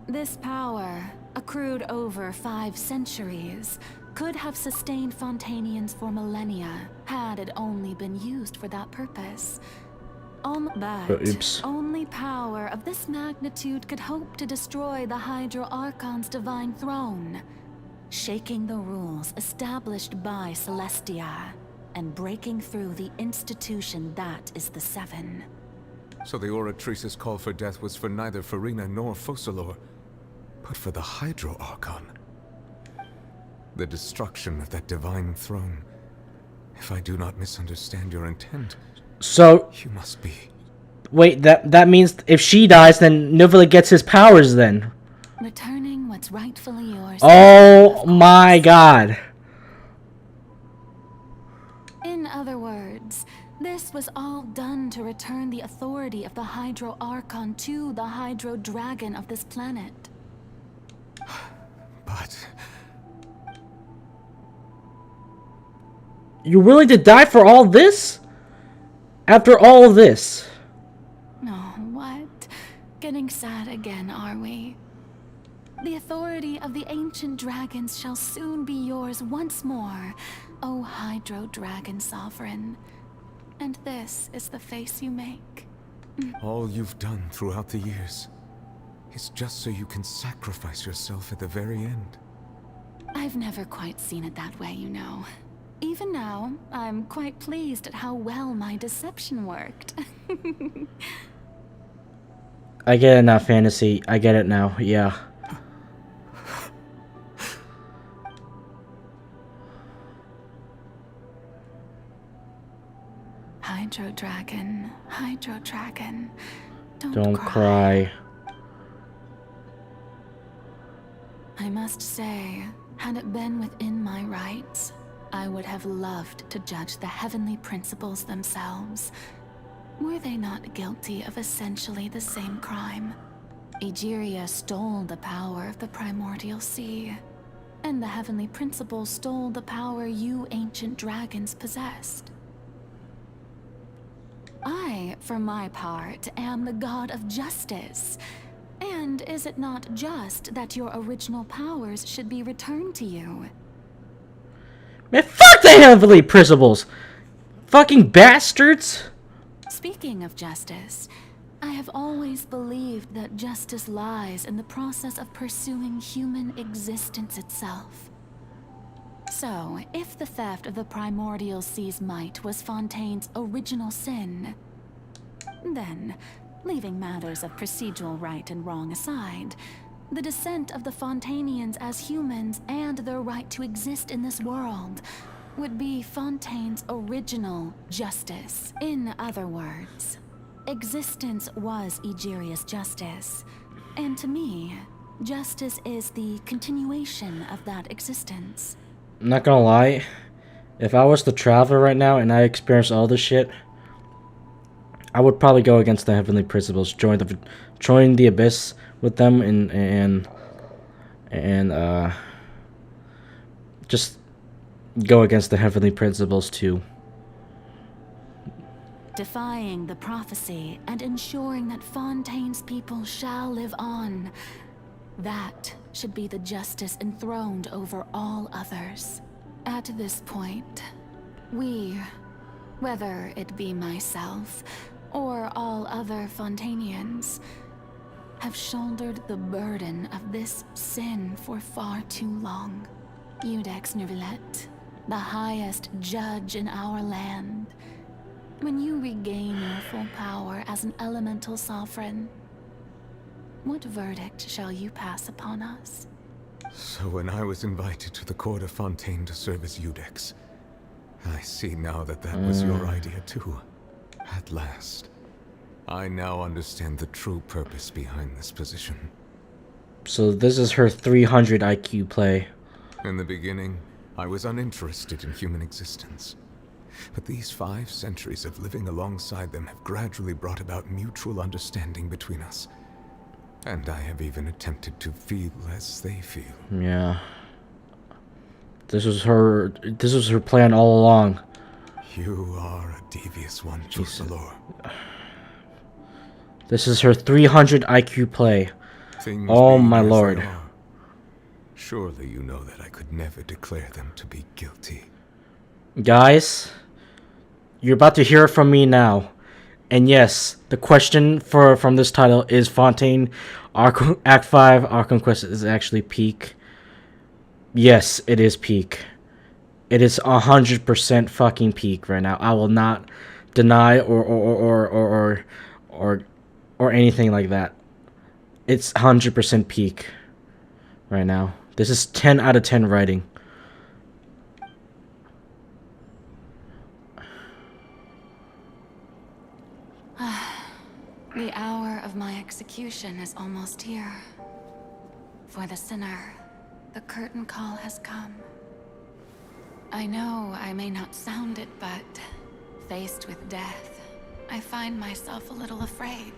This power, accrued over 5 centuries, could have sustained Fontainians for millennia had it only been used for that purpose. But only power of this magnitude could hope to destroy the Hydro Archon's divine throne, shaking the rules established by Celestia and breaking through the institution that is the Seven. So the Oratrice's call for death was for neither Furina nor Focalor, but for the Hydro Archon. The destruction of that divine throne. If I do not misunderstand your intent, so you must be. Wait, that means if she dies, then Neuvillette gets his powers then. Returning what's rightfully yours. Oh my god. In other words, this was all done to return the authority of the Hydro Archon to the Hydro Dragon of this planet. But you're willing to die for all this? After all this? No, what? Getting sad again, are we? The authority of the ancient dragons shall soon be yours once more, O Hydro Dragon Sovereign. And this is the face you make. all you've done throughout the years is just so you can sacrifice yourself at the very end. I've never quite seen it that way, you know. Even now, I'm quite pleased at how well my deception worked. I get it now, Fantasy. I get it now, yeah. Hydro Dragon, Hydro Dragon, don't cry. I must say, had it been within my rights, I would have loved to judge the heavenly principles themselves. Were they not guilty of essentially the same crime? Egeria stole the power of the primordial sea, and the heavenly principles stole the power you ancient dragons possessed. I, for my part, am the god of justice. And is it not just that your original powers should be returned to you? Man, fuck the heavenly principles! Fucking bastards! Speaking of justice, I have always believed that justice lies in the process of pursuing human existence itself. So, if the theft of the primordial sea's might was Fontaine's original sin, then, leaving matters of procedural right and wrong aside, the descent of the Fontainians as humans and their right to exist in this world would be Fontaine's original justice. In other words, existence was Egeria's justice, and to me, justice is the continuation of that existence. I'm not gonna lie, if I was the Traveler right now and I experienced all this shit, I would probably go against the heavenly principles, join the abyss with them, and just go against the heavenly principles too. Defying the prophecy and ensuring that Fontaine's people shall live on. That should be the justice enthroned over all others. At this point, we, whether it be myself or all other Fontainians, have shouldered the burden of this sin for far too long. Iudex Neuvillette, the highest judge in our land, when you regain your full power as an elemental sovereign, what verdict shall you pass upon us? So when I was invited to the court of Fontaine to serve as Iudex, I see now that that was your idea too. At last, I now understand the true purpose behind this position. So this is her 300 IQ play. In the beginning, I was uninterested in human existence. But these 5 centuries of living alongside them have gradually brought about mutual understanding between us. And I have even attempted to feel as they feel. Yeah. This was her plan all along. You are a devious one, Focalor. This is her 300 IQ play. Things oh being my as lord. they are, Surely you know that I could never declare them to be guilty. Guys, you're about to hear from me now. And yes, the question from this title is Fontaine Act 5 Archon Quest is actually peak. Yes, it is peak. It is 100% fucking peak right now. I will not deny or anything like that. It's 100% peak right now. This is 10 out of 10 writing. The hour of my execution is almost here. For the sinner, the curtain call has come. I know I may not sound it, but faced with death, I find myself a little afraid.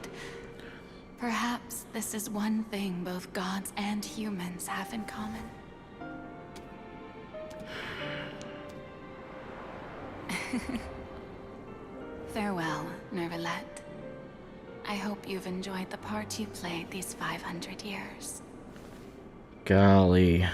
Perhaps this is one thing both gods and humans have in common. Farewell, Neuvillette. I hope you've enjoyed the part you played these 500 years. Golly.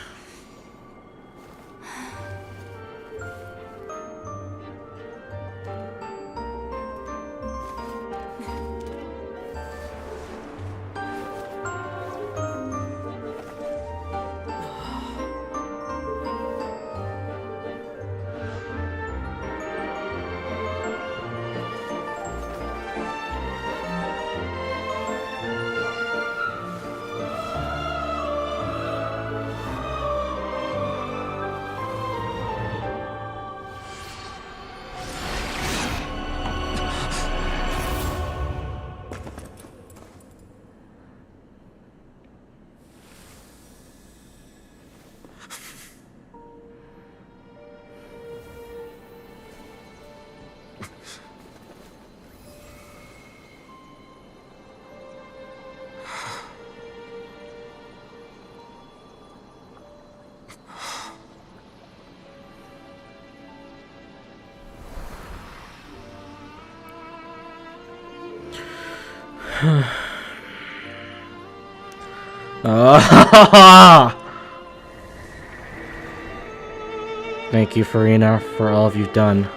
Thank you, Furina, for all you've done.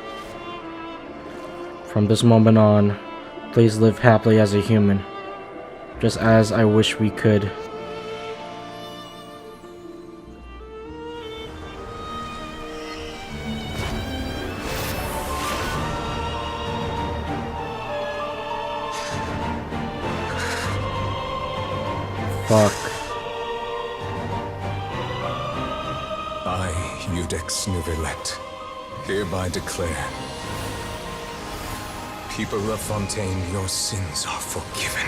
From this moment on, please live happily as a human, just as I wish we could. Fuck. I, Eudex Neuvillette, hereby declare, people of Fontaine, your sins are forgiven.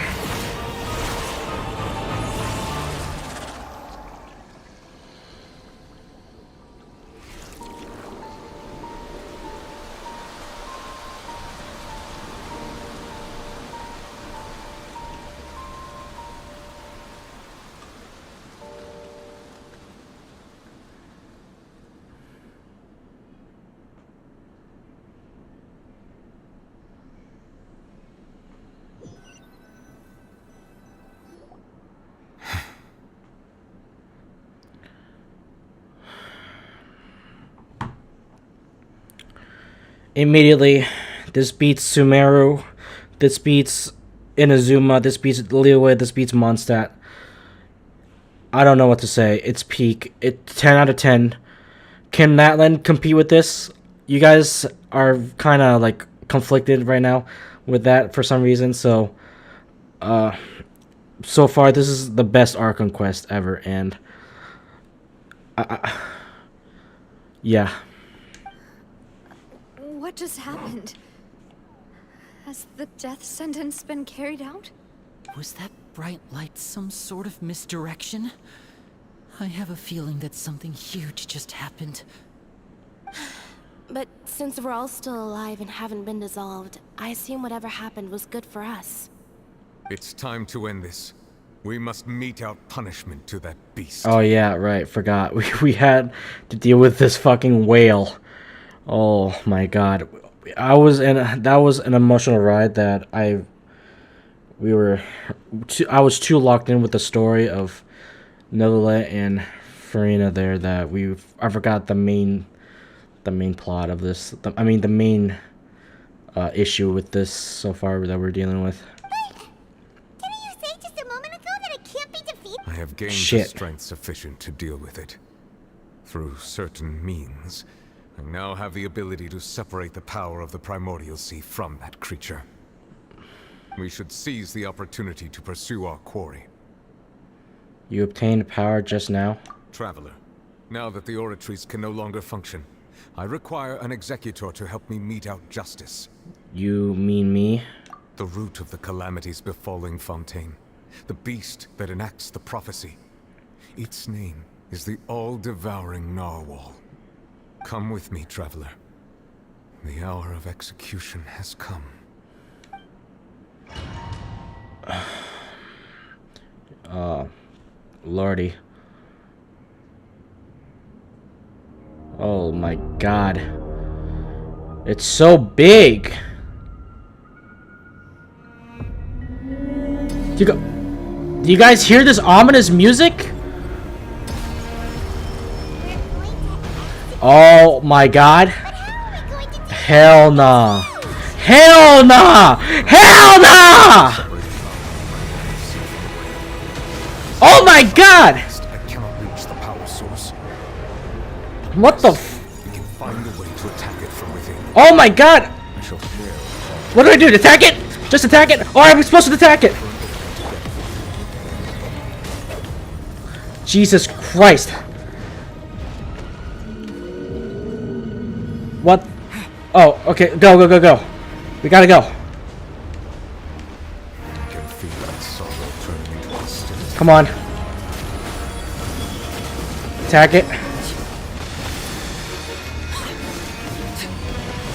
Immediately, this beats Sumeru, this beats Inazuma, this beats Liyue, this beats Mondstadt. I don't know what to say. It's peak. It's 10 out of 10. Can Natlan compete with this? You guys are kind of like conflicted right now with that for some reason. So, so far this is the best Archon quest ever, and yeah. What just happened? Has the death sentence been carried out? Was that bright light some sort of misdirection? I have a feeling that something huge just happened. But since we're all still alive and haven't been dissolved, I assume whatever happened was good for us. It's time to end this. We must mete out punishment to that beast. Oh yeah, right. Forgot. We had to deal with this fucking whale. Oh my god. That was an emotional ride that I was too locked in with the story of Neuvillette and Furina there that I forgot the main plot of this. I mean the main issue with this so far that we're dealing with. Didn't you say just a moment ago that it can't be defeated? I have gained the strength sufficient to deal with it. Through certain means, I now have the ability to separate the power of the primordial sea from that creature. We should seize the opportunity to pursue our quarry. You obtained power just now? Traveler, now that the oratories can no longer function, I require an executor to help me mete out justice. You mean me? The root of the calamities befalling Fontaine. The beast that enacts the prophecy. Its name is the all-devouring Narwhal. Come with me, traveler. The hour of execution has come. Lordy. Oh my god. It's so big. Do you guys hear this ominous music? Oh my god. Hell nah. Hell nah! Hell nah! Oh my god! I cannot reach the power source. What the f— We can find a way to attack it from within. Oh my god! I shall fail. What do I do? Attack it? Just attack it? Or I'm supposed to attack it? Jesus Christ. What? Oh, okay. Go, go, go, go. We gotta go. I can feel that sorrow turning into hostility. Come on. Attack it.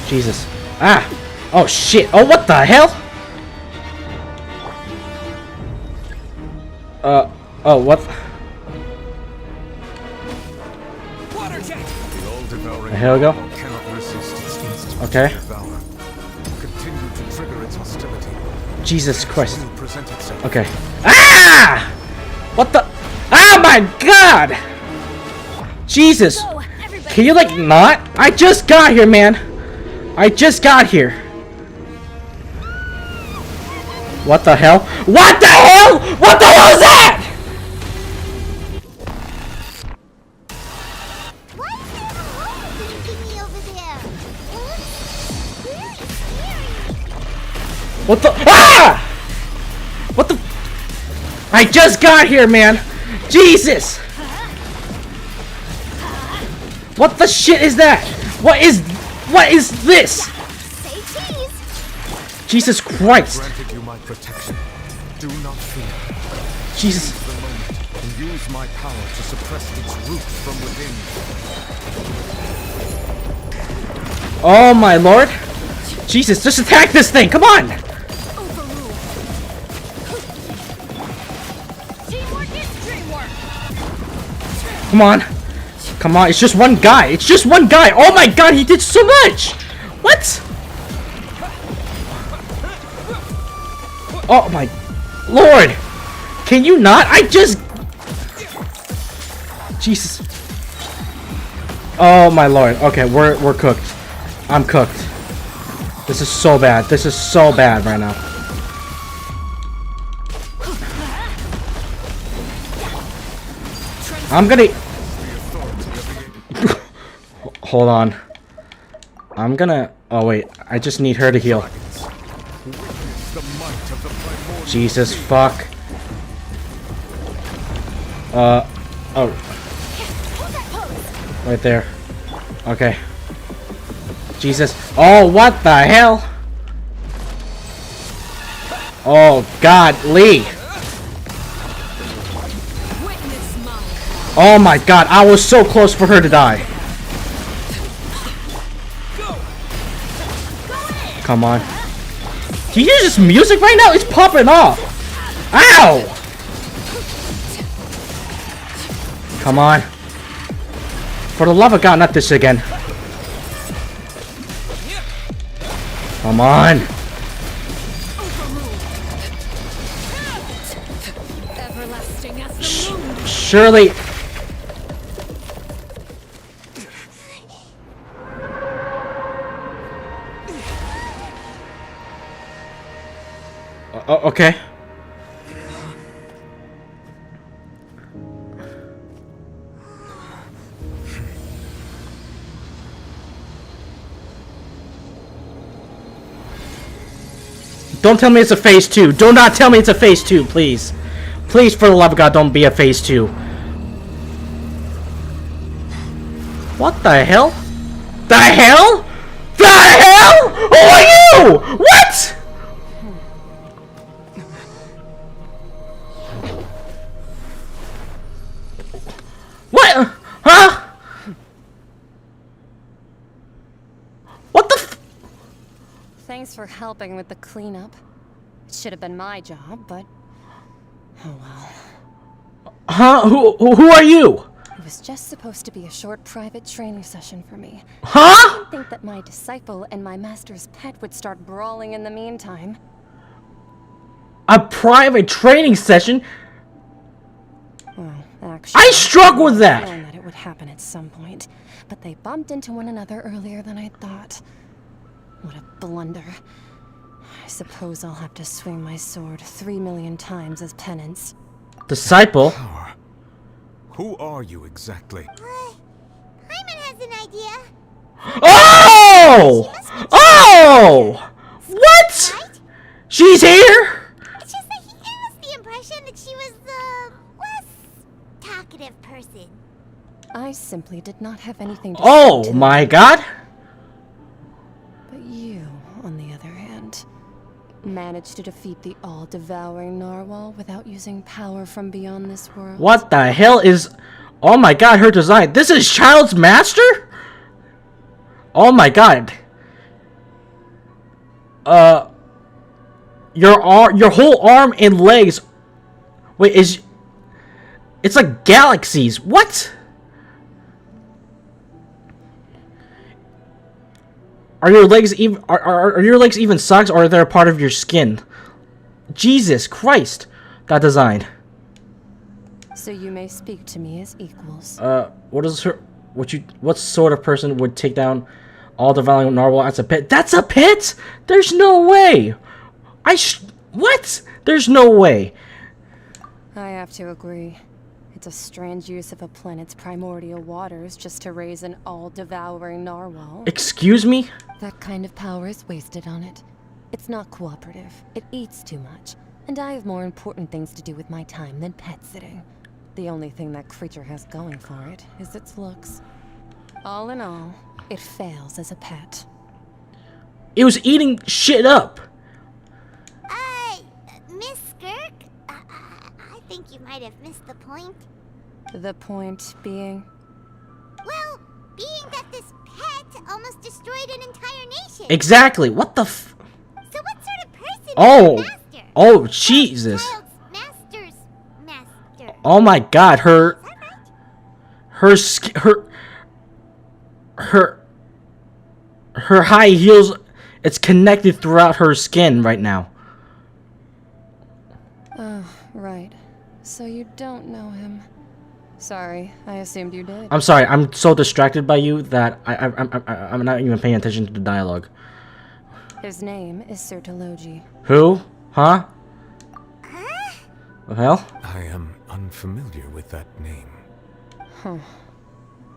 Jesus. Ah! Oh shit! Oh, what the hell? Oh, what? Here we go. Okay. Continue to trigger its hostility. Jesus Christ. Present itself. Okay. Ah! What the? Oh my god! Jesus. Can you like not? I just got here, man. I just got here. What the hell? What the hell? What the hell is that? What the? Ah! What the? I just got here, man. Jesus. What the shit is that? What is this? Jesus Christ. Granted you my protection. Do not fear. Jesus. Seize the moment and use my power to suppress its root from within. Oh my lord. Jesus, just attack this thing. Come on. Come on. Come on. It's just one guy. It's just one guy. Oh my god, he did so much. What? Oh my lord. Can you not? I just... Jesus. Oh my lord. Okay, we're cooked. I'm cooked. This is so bad. This is so bad right now. I'm gonna... Hold on. I'm gonna... Oh wait, I just need her to heal. Jesus fuck. Oh. Right there. Okay. Jesus. Oh, what the hell? Oh, God, Lee. Oh my god, I was so close for her to die. Come on. Do you hear this music right now? It's popping off. Ow! Come on. For the love of God, not this again. Come on. Surely. Okay. Don't tell me it's a phase 2. Do not tell me it's a phase 2, please. Please, for the love of God, don't be a phase 2. What the hell? The hell? The hell? Who are you? What? What? Huh? What the f- Thanks for helping with the cleanup. It should have been my job, but oh well. Huh? Who are you? It was just supposed to be a short private training session for me. Huh? I didn't think that my disciple and my master's pet would start brawling in the meantime. A private training session? Well, actually, I struggle with that. Knowing that it would happen at some point, but they bumped into one another earlier than I thought. What a blunder. I suppose I'll have to swing my sword 3 million times as penance. Disciple? Who are you exactly? Hyman has an idea. Oh! Oh! What? Right? She's here? It's just that he gave us the impression that she was the less talkative person. I simply did not have anything to Oh say to my them. god. But you, on the other hand, managed to defeat the all-devouring Narwhal without using power from beyond this world. What the hell is... Oh my god, her design. This is Child's Master? Oh my god. Your whole arm and legs... Wait, is... It's like galaxies. What? Are your legs even... Are your legs even socks, or are they a part of your skin? Jesus Christ. That design. So you may speak to me as equals. What is her... What sort of person would take down all devouring Narwhal as a pet? That's a pet? There's no way. What? There's no way. I have to agree. It's a strange use of a planet's primordial waters just to raise an all-devouring Narwhal. Excuse me? That kind of power is wasted on it. It's not cooperative. It eats too much. And I have more important things to do with my time than pet sitting. The only thing that creature has going for it is its looks. All in all, it fails as a pet. It was eating shit up. Miss Skirk? I think you might have missed the point. The point being? Well, being that this pet almost destroyed an entire nation. Exactly. What the f... So what sort of person is Oh. the master? Oh, Jesus. Child's master's master. Oh my god, her high heels, it's connected throughout her skin right now. Oh, right. So you don't know him. Sorry, I assumed you did. I'm sorry, I'm so distracted by you that I'm not even paying attention to the dialogue. His name is Sertologi. Who? Huh? The hell? I am unfamiliar with that name. Huh.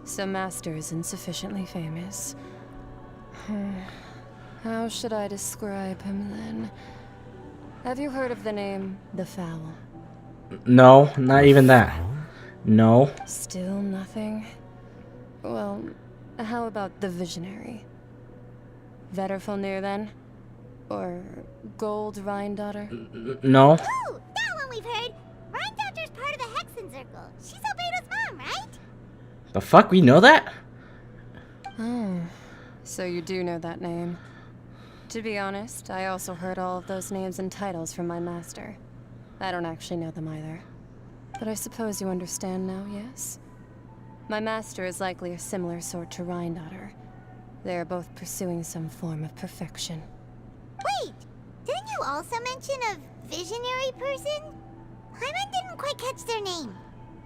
So Master isn't sufficiently famous. How should I describe him then? Have you heard of the name The Foul? No, not even that. No. Still nothing? Well, how about the Visionary? Vetterfulnir then? Or Gold Rhindaughter? No. Ooh, that one we've heard. Rhindaughter's part of the Hexen Circle. She's Albedo's mom, right? The fuck, we know that? Oh, so you do know that name. To be honest, I also heard all of those names and titles from my master. I don't actually know them either. But I suppose you understand now, yes? My master is likely a similar sort to Rhindaughter. They are both pursuing some form of perfection. Wait, didn't you also mention a visionary person? Hyman didn't quite catch their name.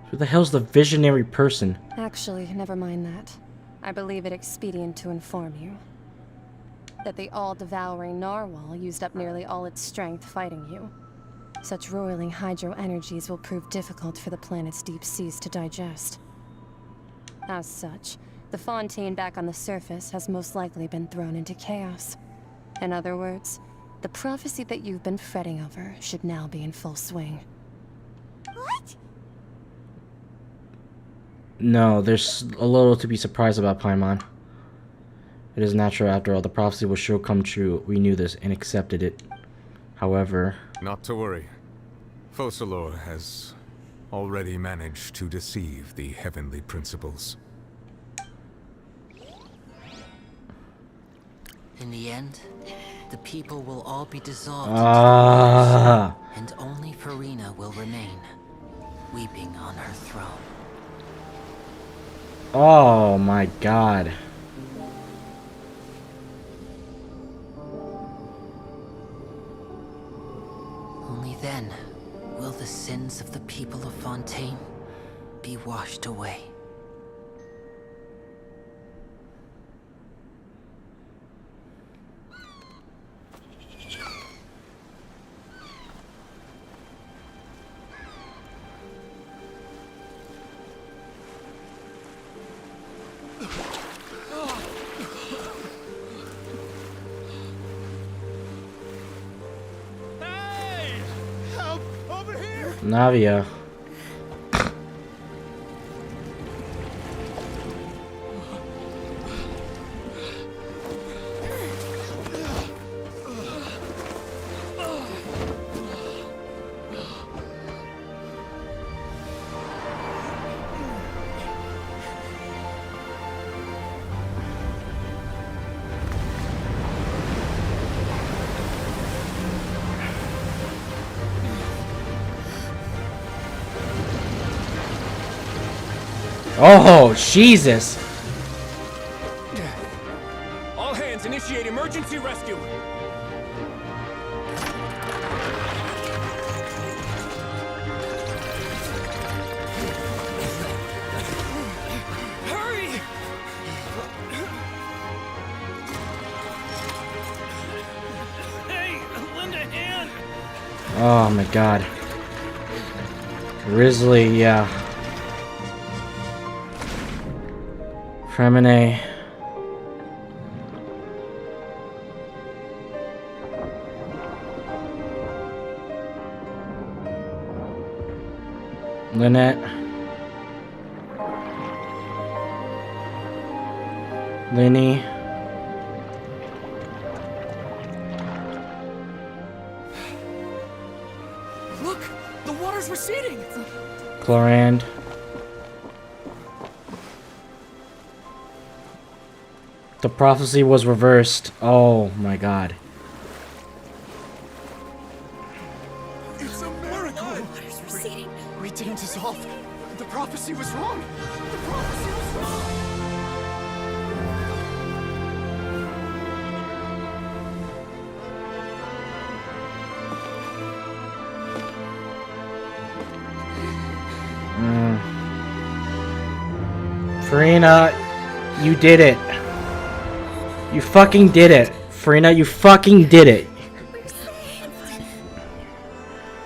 Who the hell's the visionary person? Actually, never mind that. I believe it expedient to inform you. that the all-devouring Narwhal used up nearly all its strength fighting you. Such roiling hydro energies will prove difficult for the planet's deep seas to digest. As such, the Fontaine back on the surface has most likely been thrown into chaos. In other words, the prophecy that you've been fretting over should now be in full swing. What? No, there's a little to be surprised about, Paimon. It is natural after all. The prophecy will sure come true. We knew this and accepted it. However... Not to worry. Focalor has already managed to deceive the heavenly principles. In the end, the people will all be dissolved and only Furina will remain, weeping on her throne. Oh my god. Only then will the sins of the people of Fontaine be washed away. Navia. Oh, Jesus. All hands initiate emergency rescue. Hurry! Hey, lend a hand. Oh my god. Grizzly, yeah. Fremine. Lynette. Linny. Look, the water's receding. Chlorand. The prophecy was reversed. Oh my god. It's a miracle! Water's receding. We didn't dissolve. The prophecy was wrong. The prophecy was wrong. Furina, you did it. You fucking did it. Furina, you fucking did it. We're saved.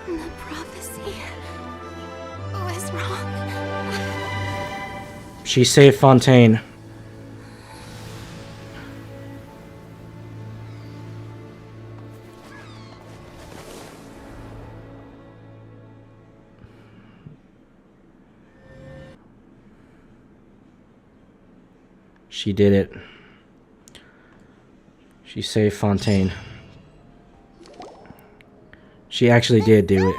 The prophecy was wrong. She saved Fontaine. She did it. She saved Fontaine. She actually did do it.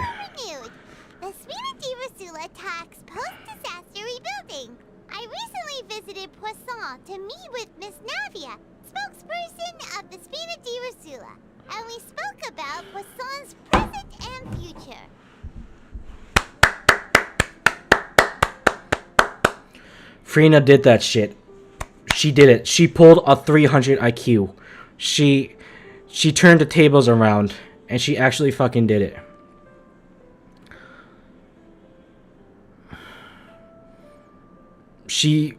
The Sphena di Rasula attacks post-disaster rebuilding. I recently visited Poisson to meet with Miss Navia, spokesperson of the Sphena di Rasula, and we spoke about Poisson's present and future. Furina did that shit. She did it. She pulled a 300 IQ. She turned the tables around, and she actually fucking did it. She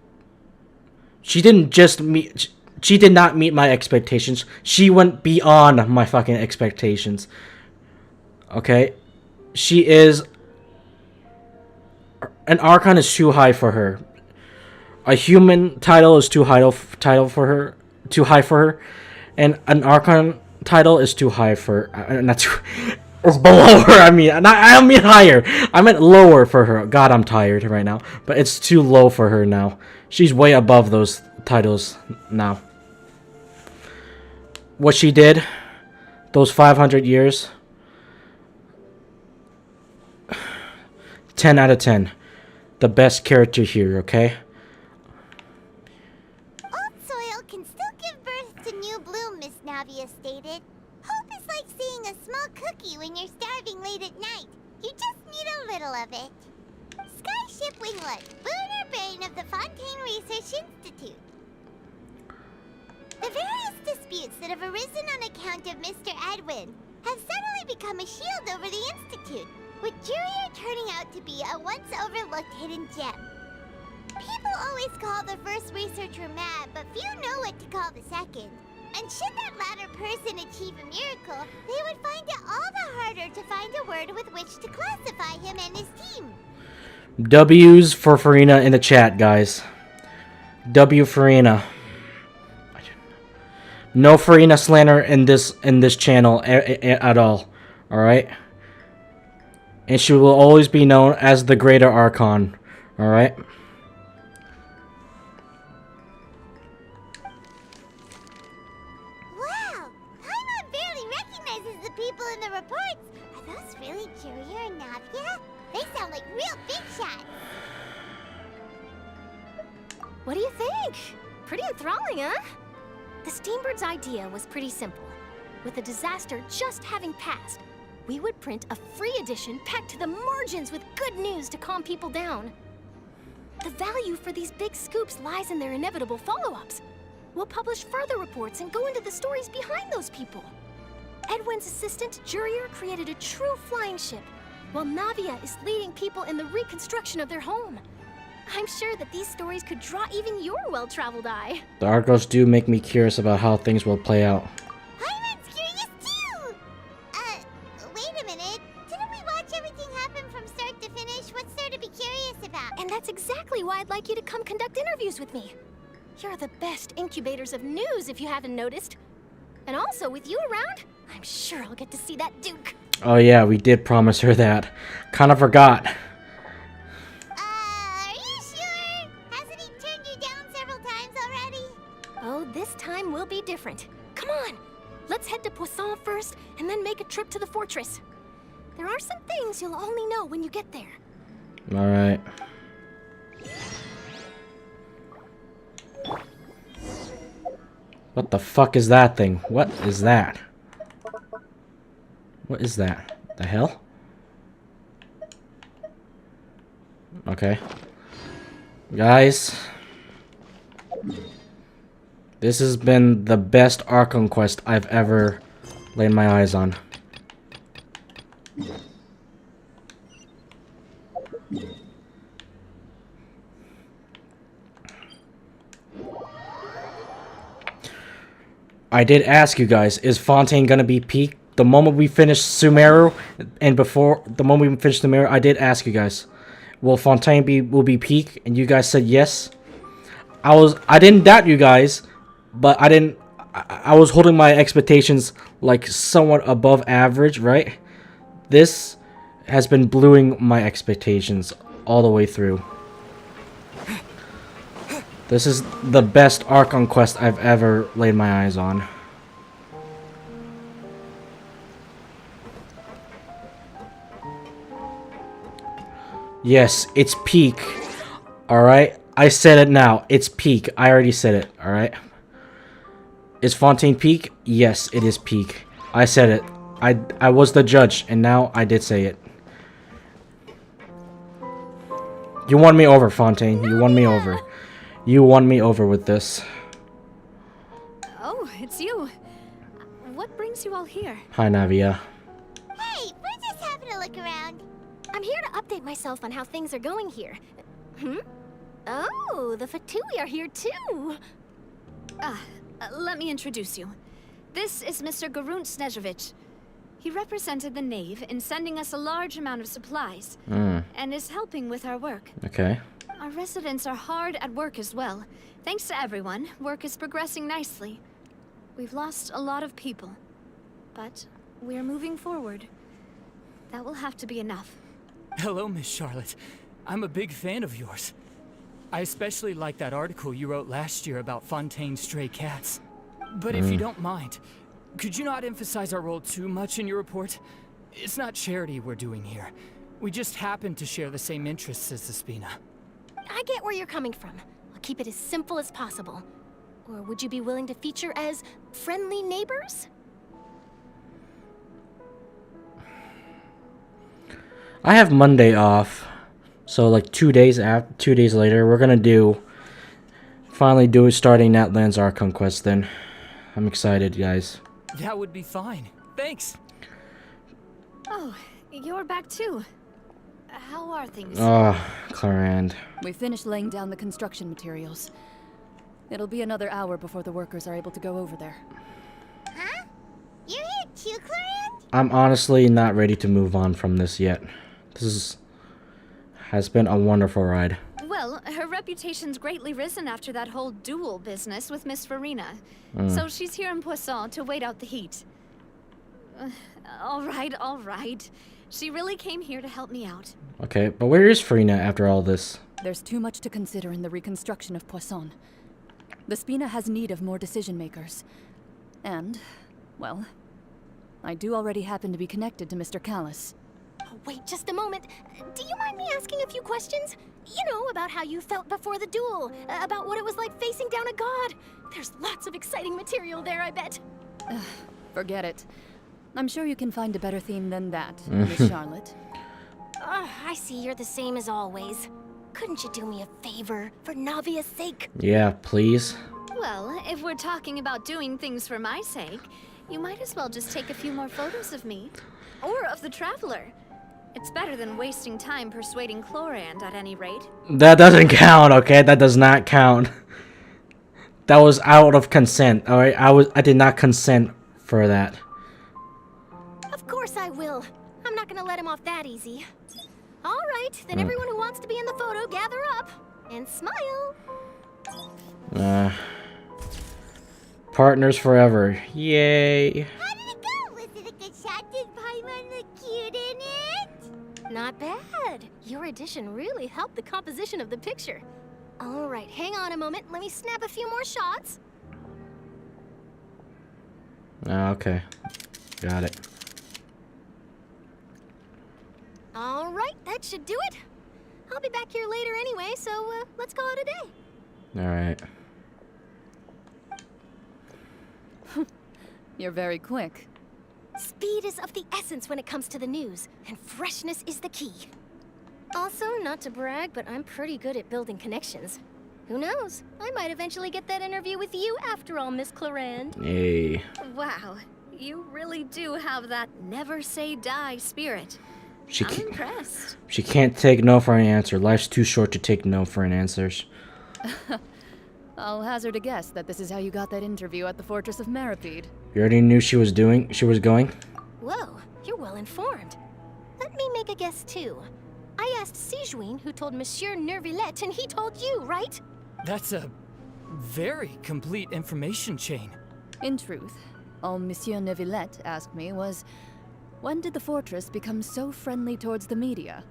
didn't just meet. She did not meet my expectations. She went beyond my fucking expectations. Okay? She is... An Archon is too high for her. A human title is too high for her. Too high for her. And an Archon title is too high for... not too... It's below her, I don't mean higher. I meant lower for her. God, I'm tired right now. But it's too low for her now. She's way above those titles now. What she did, those 500 years, 10 out of 10. The best character here, okay? Old soil can still give birth to new bloom, Miss Navia stated. Hope is like seeing a small cookie when you're starving late at night. You just need a little of it. Skyship Winglet, Lunar Brain of the Fontaine Research Institute. The various disputes that have arisen on account of Mr. Edwin have suddenly become a shield over the Institute, with Jurier turning out to be a once-overlooked hidden gem. People always call the first researcher mad, but few know what to call the second. And should that latter person achieve a miracle, they would find it all the harder to find a word with which to classify him and his team. W's for Furina in the chat, guys. W Furina. No Furina slander in this channel at all. Alright? And she will always be known as the Greater Archon. Alright? Wow! Paimon barely recognizes the people in the reports. Are those really Jurier and Navia? They sound like real big shots. What do you think? Pretty enthralling, huh? The Steambird's idea was pretty simple. With the disaster just having passed, we would print a free edition packed to the margins with good news to calm people down. The value for these big scoops lies in their inevitable follow-ups. We'll publish further reports and go into the stories behind those people. Edwin's assistant, Jurier, created a true flying ship, while Navia is leading people in the reconstruction of their home. I'm sure that these stories could draw even your well-traveled eye. The articles do make me curious about how things will play out. Paimon's curious too! Wait a minute. Didn't we watch everything happen from start to finish? What's there to be curious about? And that's exactly why I'd like you to come conduct interviews with me. You're the best incubators of news, if you haven't noticed. And also, with you around, I'm sure I'll get to see that Duke. Oh yeah, we did promise her that. Kinda forgot. Are you sure? Hasn't he turned you down several times already? Oh, this time will be different. Come on, let's head to Poisson first, and then make a trip to the fortress. There are some things you'll only know when you get there. Alright. What the fuck is that thing? What is that? What is that? The hell? Okay. Guys. This has been the best Archon quest I've ever laid my eyes on. I did ask you guys, is Fontaine gonna be peak? The moment we finish Sumeru, and before the moment we finish Sumeru, I did ask you guys, will Fontaine will be peak? And you guys said yes. I didn't doubt you guys, but I was holding my expectations like somewhat above average, right? This has been blowing my expectations all the way through. This is the best Archon quest I've ever laid my eyes on. Yes, it's peak. Alright? I said it now. It's peak. I already said it. Alright? Is Fontaine peak? Yes, it is peak. I said it. I was the judge, and now I did say it. You won me over, Fontaine. You won me over. You won me over with this. Oh, it's you. What brings you all here? Hi, Navia. Hey, we're just having a look around. I'm here to update myself on how things are going here. Oh, the Fatui are here too. Let me introduce you. This is Mr. Garunt Snezhevich. He represented the Knave in sending us a large amount of supplies, and is helping with our work. Okay. Our residents are hard at work as well. Thanks to everyone, work is progressing nicely. We've lost a lot of people, but we're moving forward. That will have to be enough. Hello, Miss Charlotte. I'm a big fan of yours. I especially like that article you wrote last year about Fontaine's stray cats. But if you don't mind, could you not emphasize our role too much in your report? It's not charity we're doing here. We just happen to share the same interests as the Spina. I get where you're coming from. I'll keep it as simple as possible. Or would you be willing to feature as friendly neighbors? I have Monday off, so like 2 days later, we're gonna finally starting Natlan's Archon quest. Then, I'm excited, guys. That would be fine. Thanks. Oh, you're back too. How are things? Oh, Clarand. We finished laying down the construction materials. It'll be another hour before the workers are able to go over there. Huh? You're here too, Clarand? I'm honestly not ready to move on from this yet. This has been a wonderful ride. Well, her reputation's greatly risen after that whole duel business with Miss Furina. So she's here in Poisson to wait out the heat. All right. She really came here to help me out. Okay, but where is Furina after all this? There's too much to consider in the reconstruction of Poisson. The Spina has need of more decision makers. And, well, I do already happen to be connected to Mr. Callis. Oh, wait just a moment. Do you mind me asking a few questions? You know, about how you felt before the duel, about what it was like facing down a god. There's lots of exciting material there, I bet. Forget it. I'm sure you can find a better theme than that, Miss Charlotte. I see you're the same as always. Couldn't you do me a favor, for Navia's sake? Yeah, please. Well, if we're talking about doing things for my sake, you might as well just take a few more photos of me. Or of the Traveler. It's better than wasting time persuading Chlorand at any rate. That doesn't count, okay? That does not count. That was out of consent, alright? I did not consent for that. Of course I will. I'm not gonna let him off that easy. All right, then everyone who wants to be in the photo, gather up and smile. Partners forever. Yay. How did it go? Was it a good shot? Did Paimon look cute in it? Not bad. Your addition really helped the composition of the picture. All right, hang on a moment. Let me snap a few more shots. Okay. Got it. All right, that should do it. I'll be back here later anyway, so let's call it a day. Alright. You're very quick. Speed is of the essence when it comes to the news, and freshness is the key. Also, not to brag, but I'm pretty good at building connections. Who knows? I might eventually get that interview with you after all, Miss Chlorand. Hey. Wow, you really do have that never say die spirit. I'm impressed. She can't take no for an answer. Life's too short to take no for an answer. I'll hazard a guess that this is how you got that interview at the Fortress of Meripede. You already knew she was going? Whoa, you're well informed. Let me make a guess too. I asked Sijuin, who told Monsieur Neuvillette, and he told you, right? That's a very complete information chain. In truth, all Monsieur Neuvillette asked me was, when did the fortress become so friendly towards the media?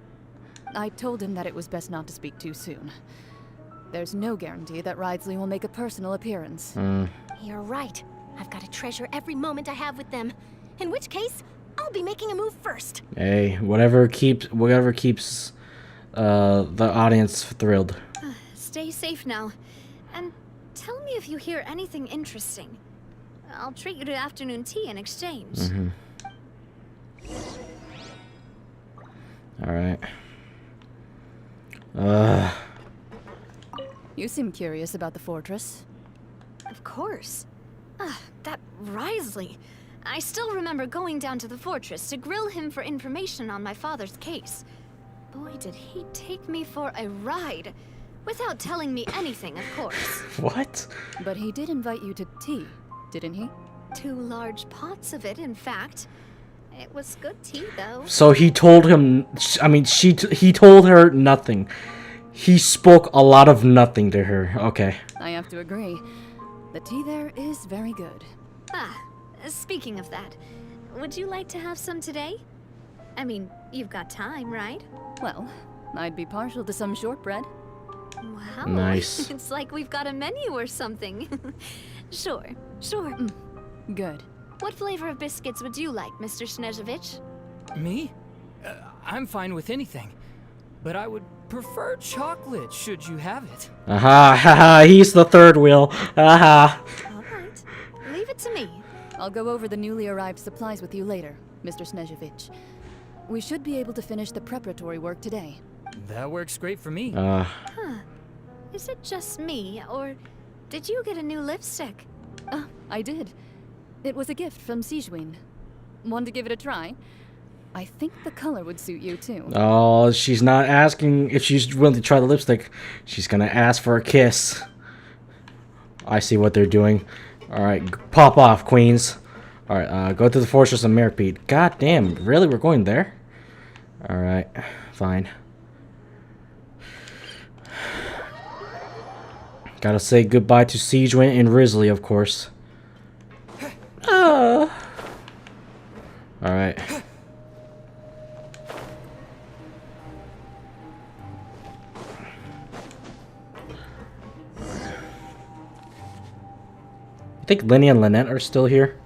I told him that it was best not to speak too soon. There's no guarantee that Ridsley will make a personal appearance. You're right. I've got to treasure every moment I have with them. In which case, I'll be making a move first. Hey, whatever keeps the audience thrilled. Stay safe now. And tell me if you hear anything interesting. I'll treat you to afternoon tea in exchange. Alright. You seem curious about the fortress. Of course. That Wriothesley. I still remember going down to the fortress to grill him for information on my father's case. Boy, did he take me for a ride. Without telling me anything, of course. What? But he did invite you to tea, didn't he? 2 large pots of it, in fact. It was good tea, though. So he told him, I mean, he told her nothing. He spoke a lot of nothing to her. Okay. I have to agree. The tea there is very good. Ah, speaking of that, would you like to have some today? I mean, you've got time, right? Well, I'd be partial to some shortbread. Wow. Nice. It's like we've got a menu or something. Sure. Good. What flavor of biscuits would you like, Mr. Snezhevich? Me? I'm fine with anything. But I would prefer chocolate, should you have it. Aha, haha, he's the third wheel. Aha. Alright, leave it to me. I'll go over the newly arrived supplies with you later, Mr. Snezhevich. We should be able to finish the preparatory work today. That works great for me. Huh. Is it just me, or did you get a new lipstick? I did. It was a gift from Sijuin. Want to give it a try? I think the color would suit you too. Oh, she's not asking if she's willing to try the lipstick. She's gonna ask for a kiss. I see what they're doing. Alright, pop off, queens. Alright, go to the Fortress of Mirapede. God damn, really? We're going there? Alright, fine. Gotta say goodbye to Sijuin and Risley, of course. Alright. I think Lenny and Lynette are still here.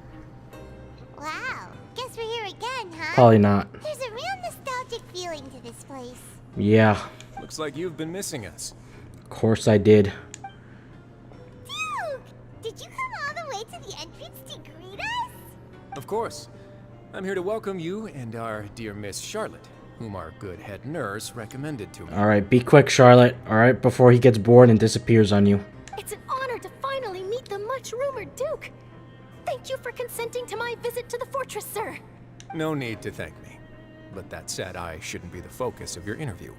Wow, guess we're here again, huh? Probably not. There's a real nostalgic feeling to this place. Yeah. Looks like you've been missing us. Of course I did. Duke! Did you come all the way to the entrance to greet us? Of course. I'm here to welcome you and our dear Miss Charlotte, whom our good head nurse recommended to me. Alright, be quick, Charlotte. Alright, before he gets bored and disappears on you. It's an honor to finally meet the much-rumored Duke. Thank you for consenting to my visit to the fortress, sir. No need to thank me. But that said, I shouldn't be the focus of your interview.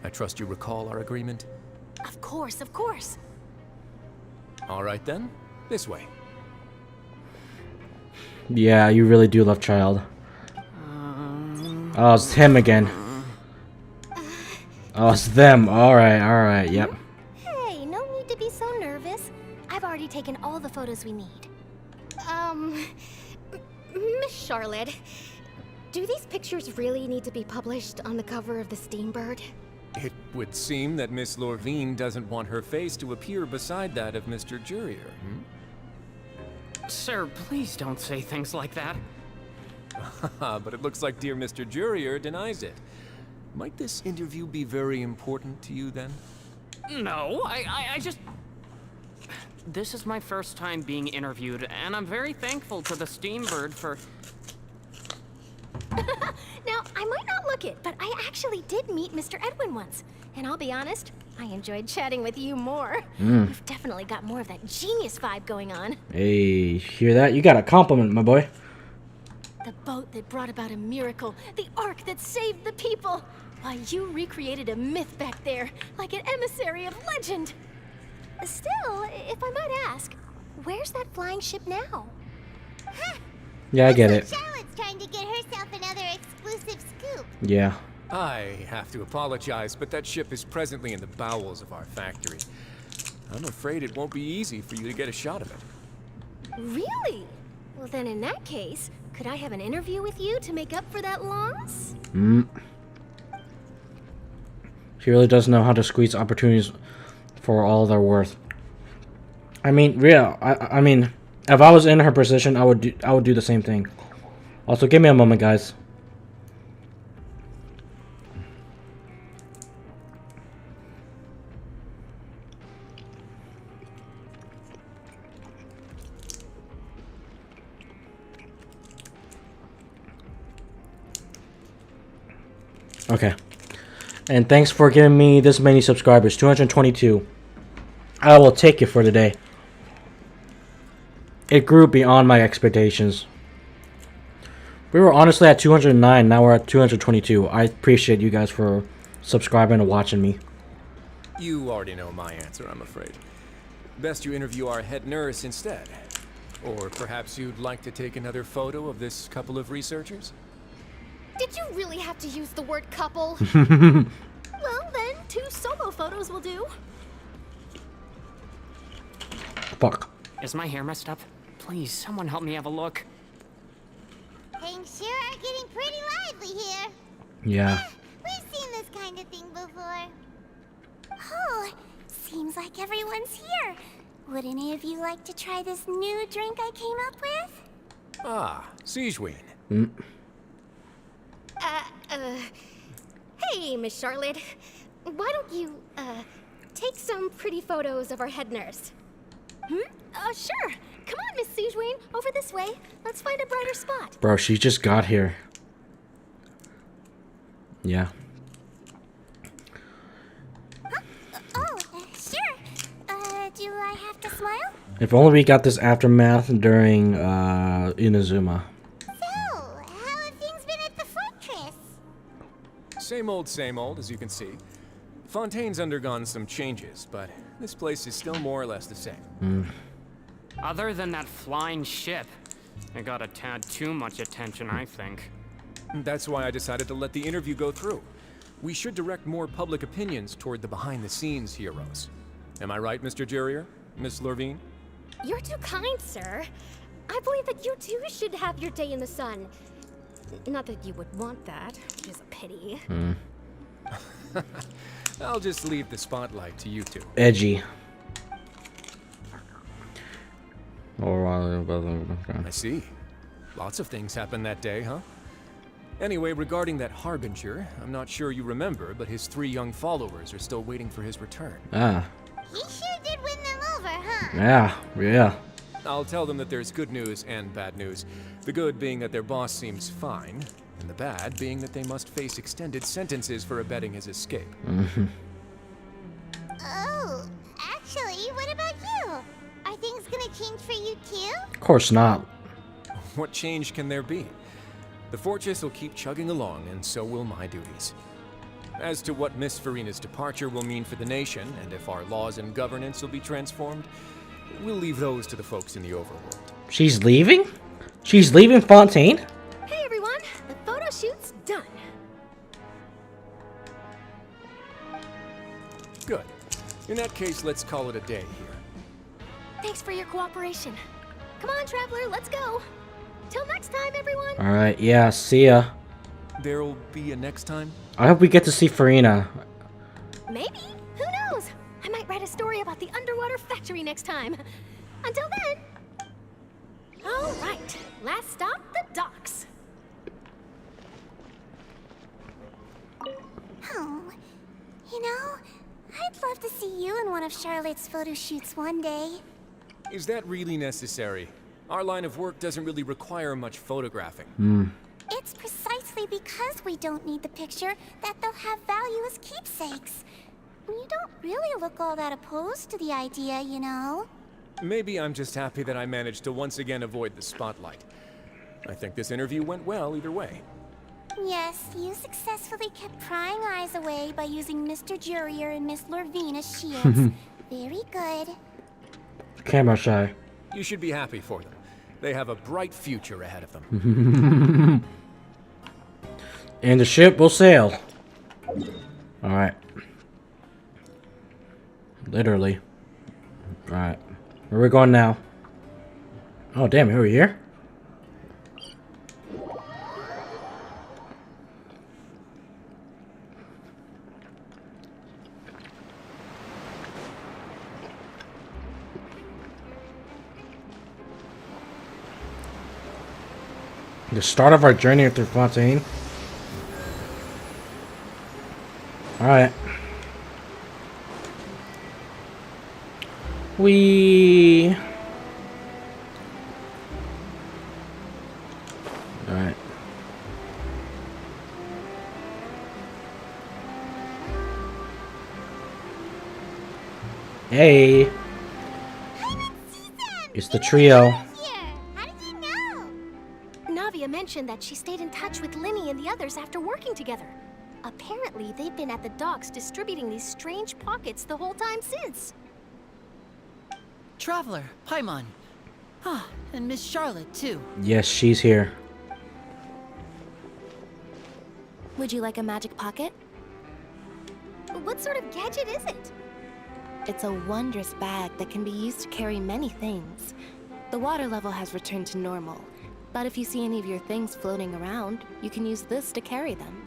I trust you recall our agreement? Of course, of course. All right then, this way. Yeah, you really do love Child. Oh, it's him again. Oh, it's them. Alright, yep. Hey, no need to be so nervous. I've already taken all the photos we need. Miss Charlotte, do these pictures really need to be published on the cover of the Steambird? It would seem that Miss Lorvine doesn't want her face to appear beside that of Mr. Jurier, Sir, please don't say things like that. But it looks like dear Mr. Jurier denies it. Might this interview be very important to you then? No, I just... This is my first time being interviewed, and I'm very thankful to the Steambird for... Now, I might not look it, but I actually did meet Mr. Edwin once. And I'll be honest, I enjoyed chatting with you more. You've definitely got more of that genius vibe going on. Hey, hear that? You got a compliment, my boy. The boat that brought about a miracle, the ark that saved the people. Why, you recreated a myth back there, like an emissary of legend. Still, if I might ask, where's that flying ship now? Yeah, I get it. Charlotte's trying to get herself another exclusive scoop. Yeah. I have to apologize, but that ship is presently in the bowels of our factory. I'm afraid it won't be easy for you to get a shot of it. Really? Well, then in that case, could I have an interview with you to make up for that loss? She really does know how to squeeze opportunities for all they're worth. I mean, yeah, I mean, if I was in her position, I would do the same thing. Also, give me a moment, guys. Okay. And thanks for giving me this many subscribers, 222. I will take it for today. It grew beyond my expectations. We were honestly at 209, now we're at 222. I appreciate you guys for subscribing and watching me. You already know my answer, I'm afraid. Best you interview our head nurse instead. Or perhaps you'd like to take another photo of this couple of researchers? Did you really have to use the word couple? Well, then, 2 solo photos will do. Fuck. Is my hair messed up? Please, someone help me have a look. Things sure are getting pretty lively here. Yeah. We've seen this kind of thing before. Oh, seems like everyone's here. Would any of you like to try this new drink I came up with? Ah, Siegeween. Hey, Miss Charlotte. Why don't you, take some pretty photos of our head nurse? Sure. Come on, Miss Siegeween. Over this way. Let's find a brighter spot. Bro, she just got here. Yeah. Sure. Do I have to smile? If only we got this aftermath during Inazuma. So, how have things been at the fortress? Same old, as you can see. Fontaine's undergone some changes, but this place is still more or less the same. Other than that flying ship, it got a tad too much attention, I think. That's why I decided to let the interview go through. We should direct more public opinions toward the behind-the-scenes heroes. Am I right, Mr. Jurrier? Miss Lurvine? You're too kind, sir. I believe that you too should have your day in the sun. Not that you would want that, which is a pity. I'll just leave the spotlight to you two. Edgy. I see. Lots of things happened that day, huh? Anyway, regarding that Harbinger, I'm not sure you remember, but his 3 young followers are still waiting for his return. Ah. He sure did win them over, huh? Yeah. I'll tell them that there's good news and bad news. The good being that their boss seems fine, and the bad being that they must face extended sentences for abetting his escape. Oh, actually, what about you? Are things gonna change for you too? Of course not. What change can there be? The fortress will keep chugging along, and so will my duties. As to what Miss Furina's departure will mean for the nation, and if our laws and governance will be transformed, we'll leave those to the folks in the overworld. She's leaving? She's leaving Fontaine? Hey everyone, the photo shoot's done. Good. In that case, let's call it a day here. Thanks for your cooperation. Come on, Traveler, let's go. Till next time, everyone. Alright, yeah, see ya. There'll be a next time? I hope we get to see Furina. Maybe. Who knows? I might write a story about the underwater factory next time. Until then. All right. Last stop, the docks. Oh, you know, I'd love to see you in one of Charlotte's photo shoots one day. Is that really necessary? Our line of work doesn't really require much photographing. It's precisely because we don't need the picture that they'll have value as keepsakes. You don't really look all that opposed to the idea, you know. Maybe I'm just happy that I managed to once again avoid the spotlight. I think this interview went well either way. Yes, you successfully kept prying eyes away by using Mr. Jurrier and Miss Lurvine as shields. Very good. Camera shy. You should be happy for them. They have a bright future ahead of them. And the ship will sail. Alright. Literally. Alright. Where are we going now? Oh, damn, here we here? The start of our journey through Fontaine. Alright. Alright. Hey. It's the trio. Navia mentioned that she stayed in touch with Linny and the others after working together. Apparently, they've been at the docks distributing these strange pockets the whole time since. Traveler, Paimon. Ah, and Miss Charlotte, too. Yes, she's here. Would you like a magic pocket? What sort of gadget is it? It's a wondrous bag that can be used to carry many things. The water level has returned to normal, but if you see any of your things floating around, you can use this to carry them.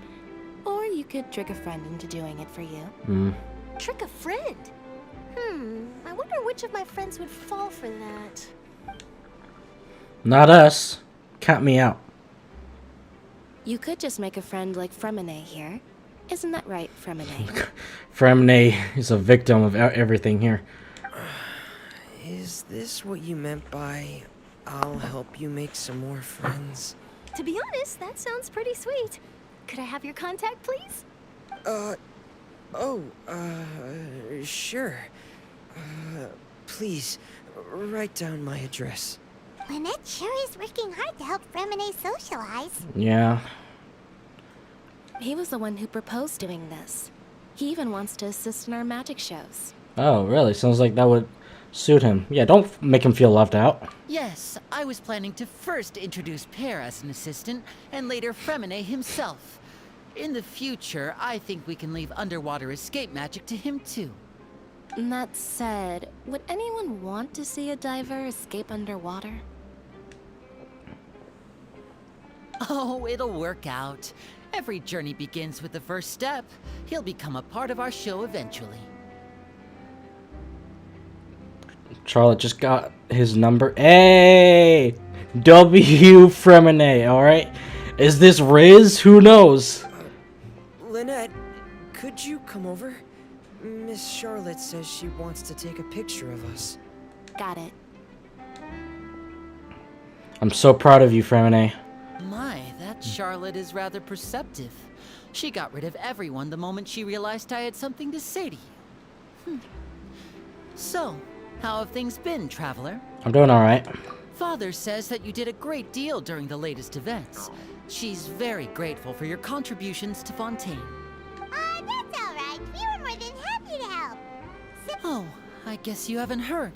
Or you could trick a friend into doing it for you. Trick a friend? I wonder which of my friends would fall for that. Not us. Count me out. You could just make a friend like Fremine here. Isn't that right, Fremine? Fremine is a victim of everything here. Is this what you meant by, I'll help you make some more friends? To be honest, that sounds pretty sweet. Could I have your contact, please? Sure. Please, write down my address. Lynette sure is working hard to help Fremine socialize. Yeah. He was the one who proposed doing this. He even wants to assist in our magic shows. Oh, really? Sounds like that would suit him. Yeah, don't make him feel left out. Yes, I was planning to first introduce Pear as an assistant, and later Fremine himself. In the future, I think we can leave underwater escape magic to him too. That said, would anyone want to see a diver escape underwater? Oh, it'll work out. Every journey begins with the first step. He'll become a part of our show eventually. Charlotte just got his number. Hey! W Fremine, alright? Is this Riz? Who knows? Lynette, could you come over? Miss Charlotte says she wants to take a picture of us. Got it. I'm so proud of you, Fremine. My, that Charlotte is rather perceptive. She got rid of everyone the moment she realized I had something to say to you. So, how have things been, Traveler? I'm doing alright. Father says that you did a great deal during the latest events. She's very grateful for your contributions to Fontaine. That's alright. We were more than happy to help. Oh, I guess you haven't heard.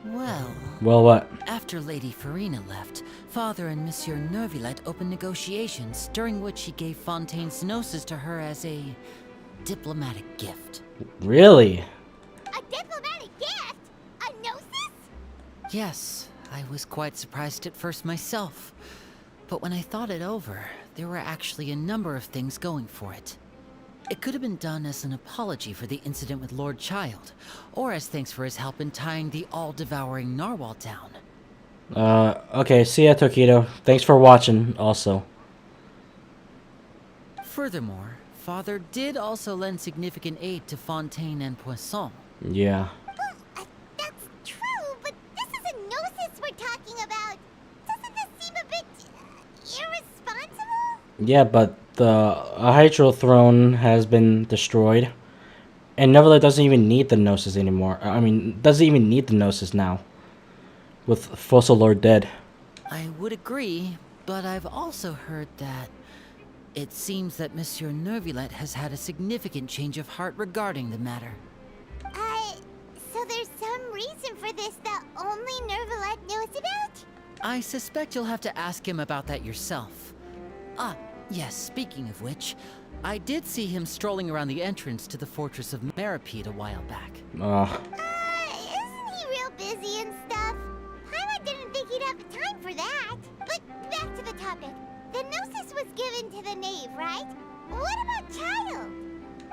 Well... Well, what? After Lady Furina left, Father and Monsieur Neuvillette opened negotiations, during which he gave Fontaine's gnosis to her as a diplomatic gift. Really? A diplomatic gift? A gnosis? Yes, I was quite surprised at first myself. But when I thought it over, there were actually a number of things going for it. It could have been done as an apology for the incident with Lord Child, or as thanks for his help in tying the all-devouring Narwhal down. Okay, see ya, Tokido. Thanks for watching, also. Furthermore, Father did also lend significant aid to Fontaine and Poisson. Yeah. That's true, but this is a gnosis we're talking about. Doesn't this seem a bit irresponsible? Yeah, but the Hydro Throne has been destroyed. And Neuvillette doesn't even need the Gnosis anymore. I mean, doesn't even need the Gnosis now. With Fossil Lord dead. I would agree, but I've also heard that it seems that Monsieur Neuvillette has had a significant change of heart regarding the matter. So there's some reason for this that only Neuvillette knows about? I suspect you'll have to ask him about that yourself. Ah, yes, speaking of which, I did see him strolling around the entrance to the Fortress of Meripede a while back. Isn't he real busy and stuff? Paimon didn't think he'd have the time for that. But back to the topic. The Gnosis was given to the Knave, right? What about Child?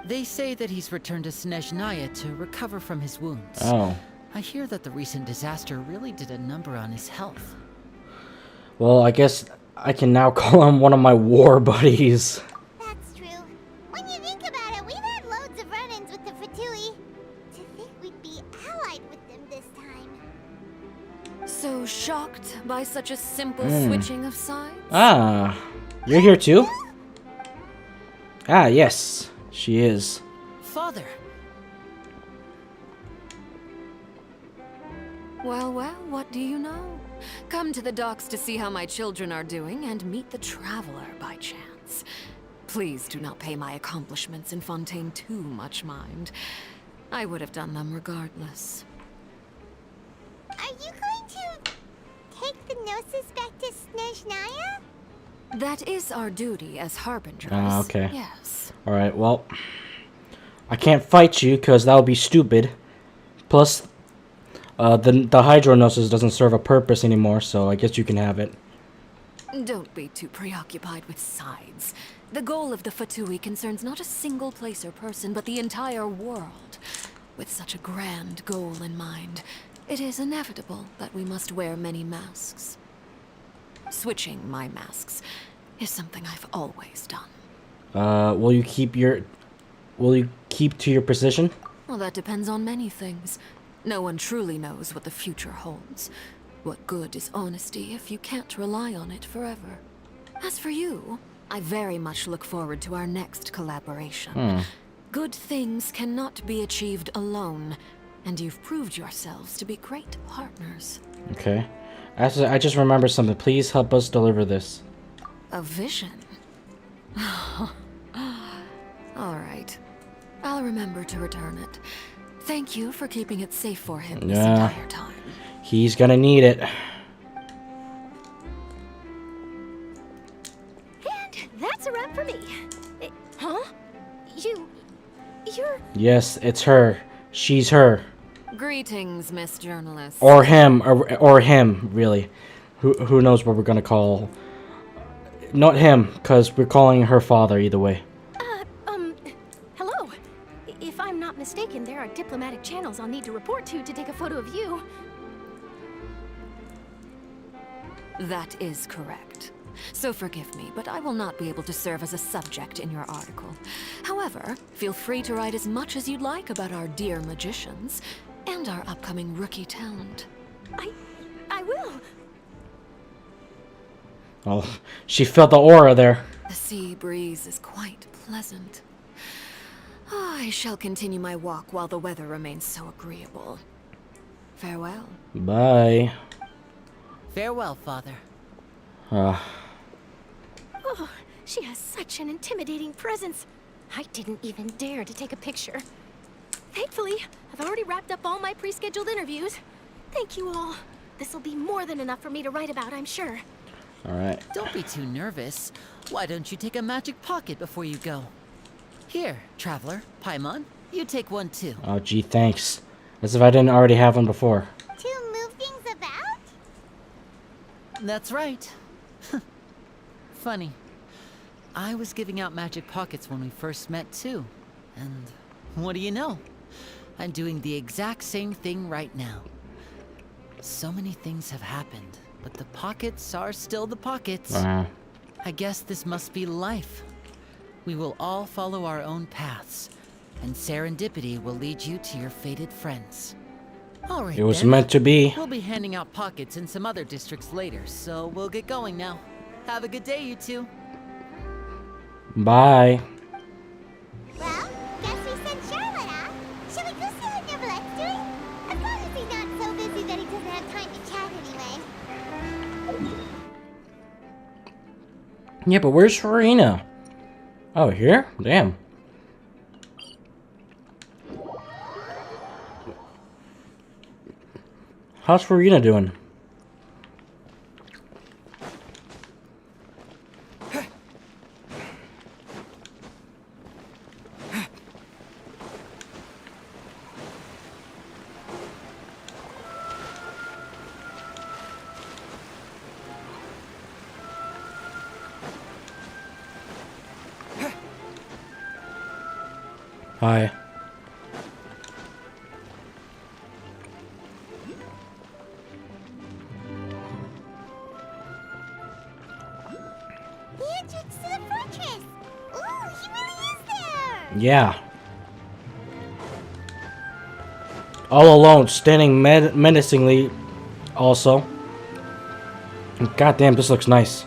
They say that he's returned to Snezhnaya to recover from his wounds. Oh. I hear that the recent disaster really did a number on his health. Well, I guess I can now call him one of my war buddies. That's true. When you think about it, we've had loads of run-ins with the Fatui. To think we'd be allied with them this time. So shocked by such a simple switching of sides? Ah, you're here too? Ah, yes, she is. Father! Well, what do you know? Come to the docks to see how my children are doing and meet the Traveler by chance. Please do not pay my accomplishments in Fontaine too much mind. I would have done them regardless. Are you going to take the Gnosis back to Snezhnaya? That is our duty as harbingers. Ah, okay. Yes. Alright, well, I can't fight you because that would be stupid. Plus, the Hydronosis doesn't serve a purpose anymore, so I guess you can have it. Don't be too preoccupied with sides. The goal of the Fatui concerns not a single place or person, but the entire world. With such a grand goal in mind, it is inevitable that we must wear many masks. Switching my masks is something I've always done. Will you keep to your position? Well, that depends on many things. No one truly knows what the future holds. What good is honesty if you can't rely on it forever? As for you, I very much look forward to our next collaboration. Good things cannot be achieved alone, and you've proved yourselves to be great partners. Okay. I just remembered something. Please help us deliver this. A vision? Alright. I'll remember to return it. Thank you for keeping it safe for him this entire time. He's gonna need it. And that's a wrap for me. Huh? You're... Yes, it's her. She's her. Greetings, Miss Journalist. Or him, or him, really. Who knows what we're gonna call... Not him, because we're calling her father either way. Hello. If I'm not mistaken, there are diplomatic channels I'll need to report to take a photo of you. That is correct. So forgive me, but I will not be able to serve as a subject in your article. However, feel free to write as much as you'd like about our dear magicians and our upcoming rookie talent. I will. Oh, she felt the aura there. The sea breeze is quite pleasant. I shall continue my walk while the weather remains so agreeable. Farewell. Bye. Farewell, Father. Oh, she has such an intimidating presence. I didn't even dare to take a picture. Thankfully, I've already wrapped up all my pre-scheduled interviews. Thank you all. This will be more than enough for me to write about, I'm sure. Alright. Don't be too nervous. Why don't you take a magic pocket before you go? Here, Traveler, Paimon, you take one too. Oh, gee, thanks. As if I didn't already have one before. To move things about? That's right. Funny. I was giving out magic pockets when we first met too. And what do you know? I'm doing the exact same thing right now. So many things have happened, but the pockets are still the pockets. I guess this must be life. We will all follow our own paths, and serendipity will lead you to your fated friends. All right, it was meant to be. We'll be handing out pockets in some other districts later, so we'll get going now. Have a good day, you two. Bye. Well, guess we sent Charlotte off. Shall we go see what Neuvillette's doing? As long as he's not so busy that he doesn't have time to chat anyway. Yeah, but where's Furina? Oh, here? Damn. How's Furina doing? Hi. The entrance to the fortress! Ooh, he really is there! Yeah. All alone, standing menacingly also. God damn, this looks nice.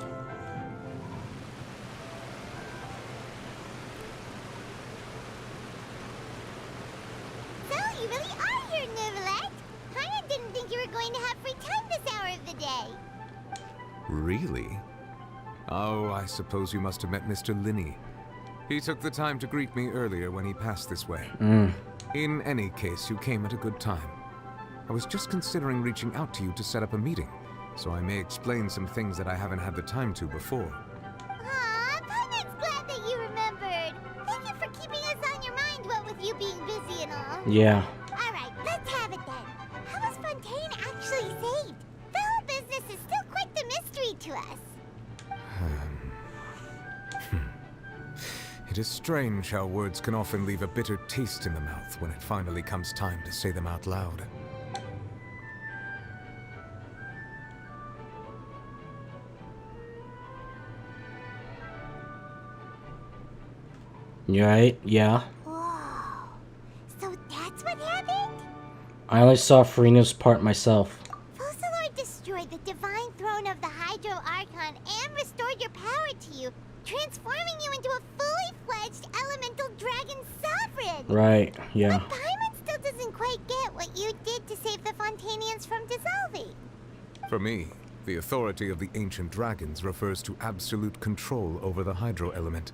So, you really are here, Neuvillette! I didn't think you were going to have free time this hour of the day. Really? Oh, I suppose you must have met Mr. Linney. He took the time to greet me earlier when he passed this way. In any case, you came at a good time. I was just considering reaching out to you to set up a meeting, so I may explain some things that I haven't had the time to before. Aw, Paimon's glad that you remembered. Thank you for keeping us on your mind, what with you being busy and all. Yeah. Alright, let's have it then. How was Fontaine actually saved? The whole business is still quite the mystery to us. It is strange how words can often leave a bitter taste in the mouth when it finally comes time to say them out loud. Right, yeah. Whoa. So that's what happened? I only saw Furina's part myself. Focalor destroyed the divine throne of the Hydro Archon and restored your power to you, transforming you into a fully fledged elemental dragon sovereign. Right, yeah. But Paimon still doesn't quite get what you did to save the Fontainians from dissolving. For me, the authority of the ancient dragons refers to absolute control over the hydro element.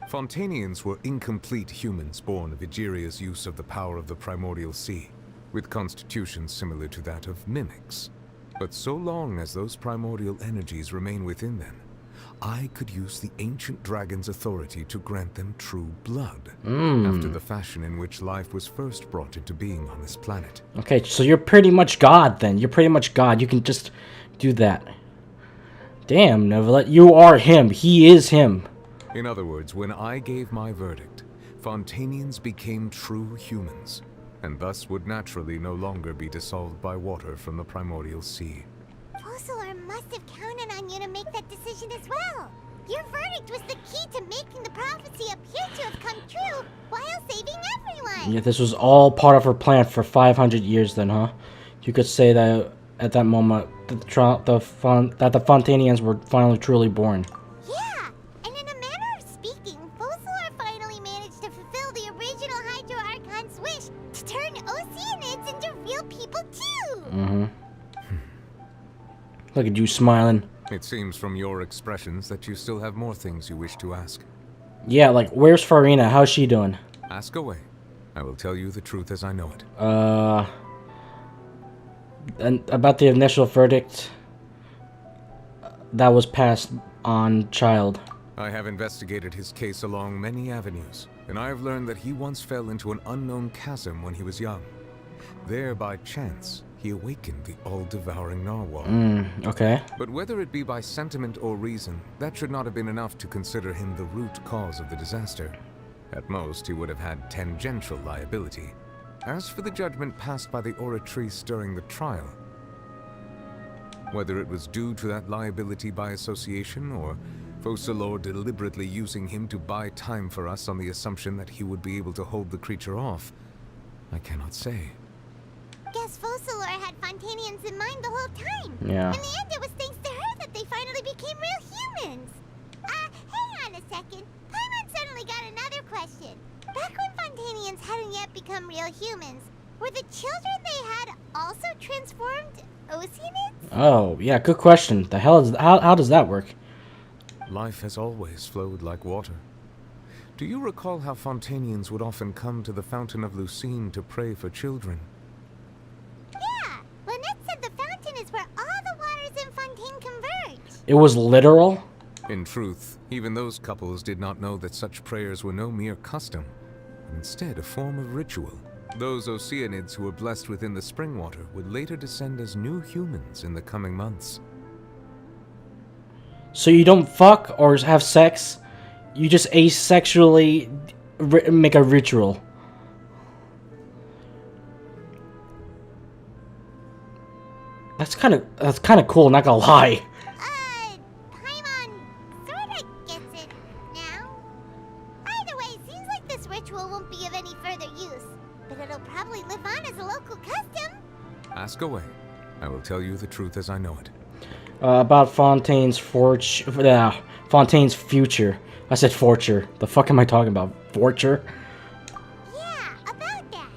Fontainians were incomplete humans born of Egeria's use of the power of the primordial sea, with constitutions similar to that of mimics. But so long as those primordial energies remain within them, I could use the ancient dragon's authority to grant them true blood, after the fashion in which life was first brought into being on this planet. Okay, so you're pretty much God then. You're pretty much God. You can just do that. Damn, Neuvillette, you are him. He is him. In other words, when I gave my verdict, Fontainians became true humans, and thus would naturally no longer be dissolved by water from the primordial sea. Focalor must have counted on you to make that decision as well. Your verdict was the key to making the prophecy appear to have come true while saving everyone. Yeah, this was all part of her plan for 500 years then, huh? You could say that at that moment, that the Fontainians were finally truly born. Yeah, and in a manner of speaking, Focalor finally managed to fulfill the original Hydro Archon's wish to turn Oceanids into real people too. Look at you smiling. It seems from your expressions that you still have more things you wish to ask. Yeah, like, where's Furina? How's she doing? Ask away. I will tell you the truth as I know it. And about the initial verdict that was passed on Child. I have investigated his case along many avenues, and I have learned that he once fell into an unknown chasm when he was young. There, by chance, he awakened the all-devouring Narwhal. Okay. But whether it be by sentiment or reason, that should not have been enough to consider him the root cause of the disaster. At most, he would have had tangential liability. As for the judgment passed by the oratrice during the trial, whether it was due to that liability by association, or Focalor deliberately using him to buy time for us on the assumption that he would be able to hold the creature off, I cannot say. Guess Focalor had Fontainians in mind the whole time. Yeah. In the end, it was thanks to her that they finally became real humans. Hang on a second. Paimon suddenly got another question. Back when Fontainians hadn't yet become real humans, were the children they had also transformed Oceanids? Oh, yeah, good question. The hell is how does that work? Life has always flowed like water. Do you recall how Fontainians would often come to the Fountain of Lucine to pray for children? Yeah, Lynette said the fountain is where all the waters in Fontaine converge. It was literal? In truth, even those couples did not know that such prayers were no mere custom, but instead a form of ritual. Those Oceanids who were blessed within the spring water would later descend as new humans in the coming months. So you don't fuck or have sex, you just asexually make a ritual. That's kind of cool, not gonna lie. Paimon sorta gets it now. Either way, seems like this ritual won't be of any further use, but it'll probably live on as a local custom. Ask away. I will tell you the truth as I know it. About Fontaine's Fontaine's future. I said forture. The fuck am I talking about? Forture? Yeah, about that.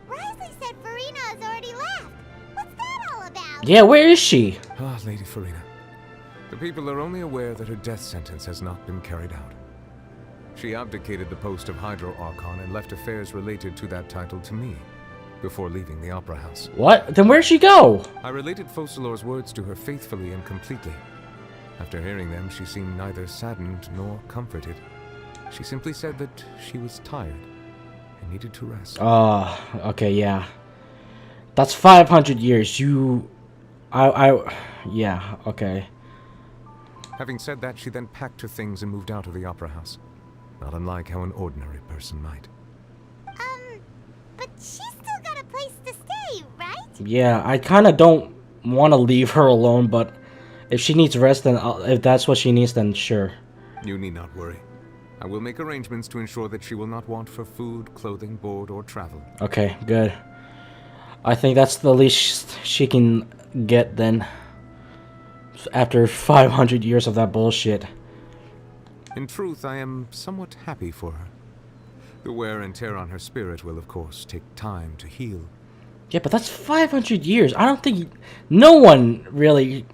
Risley said Furina has already left. What's that all about? Yeah, where is she? Ah, Lady Furina. The people are only aware that her death sentence has not been carried out. She abdicated the post of Hydro Archon and left affairs related to that title to me, before leaving the Opera House. What? Then where'd she go? I related Focalor's words to her faithfully and completely. After hearing them, she seemed neither saddened nor comforted. She simply said that she was tired and needed to rest. Okay, yeah. That's 500 years. Yeah, okay. Having said that, she then packed her things and moved out of the Opera House. Not unlike how an ordinary person might. But she's still got a place to stay, right? Yeah, I kind of don't want to leave her alone, but if she needs rest, then if that's what she needs, then sure. You need not worry. I will make arrangements to ensure that she will not want for food, clothing, board, or travel. Okay, good. I think that's the least she can get then. After 500 years of that bullshit. In truth, I am somewhat happy for her. The wear and tear on her spirit will, of course, take time to heal. Yeah, but that's 500 years. I don't think... No one really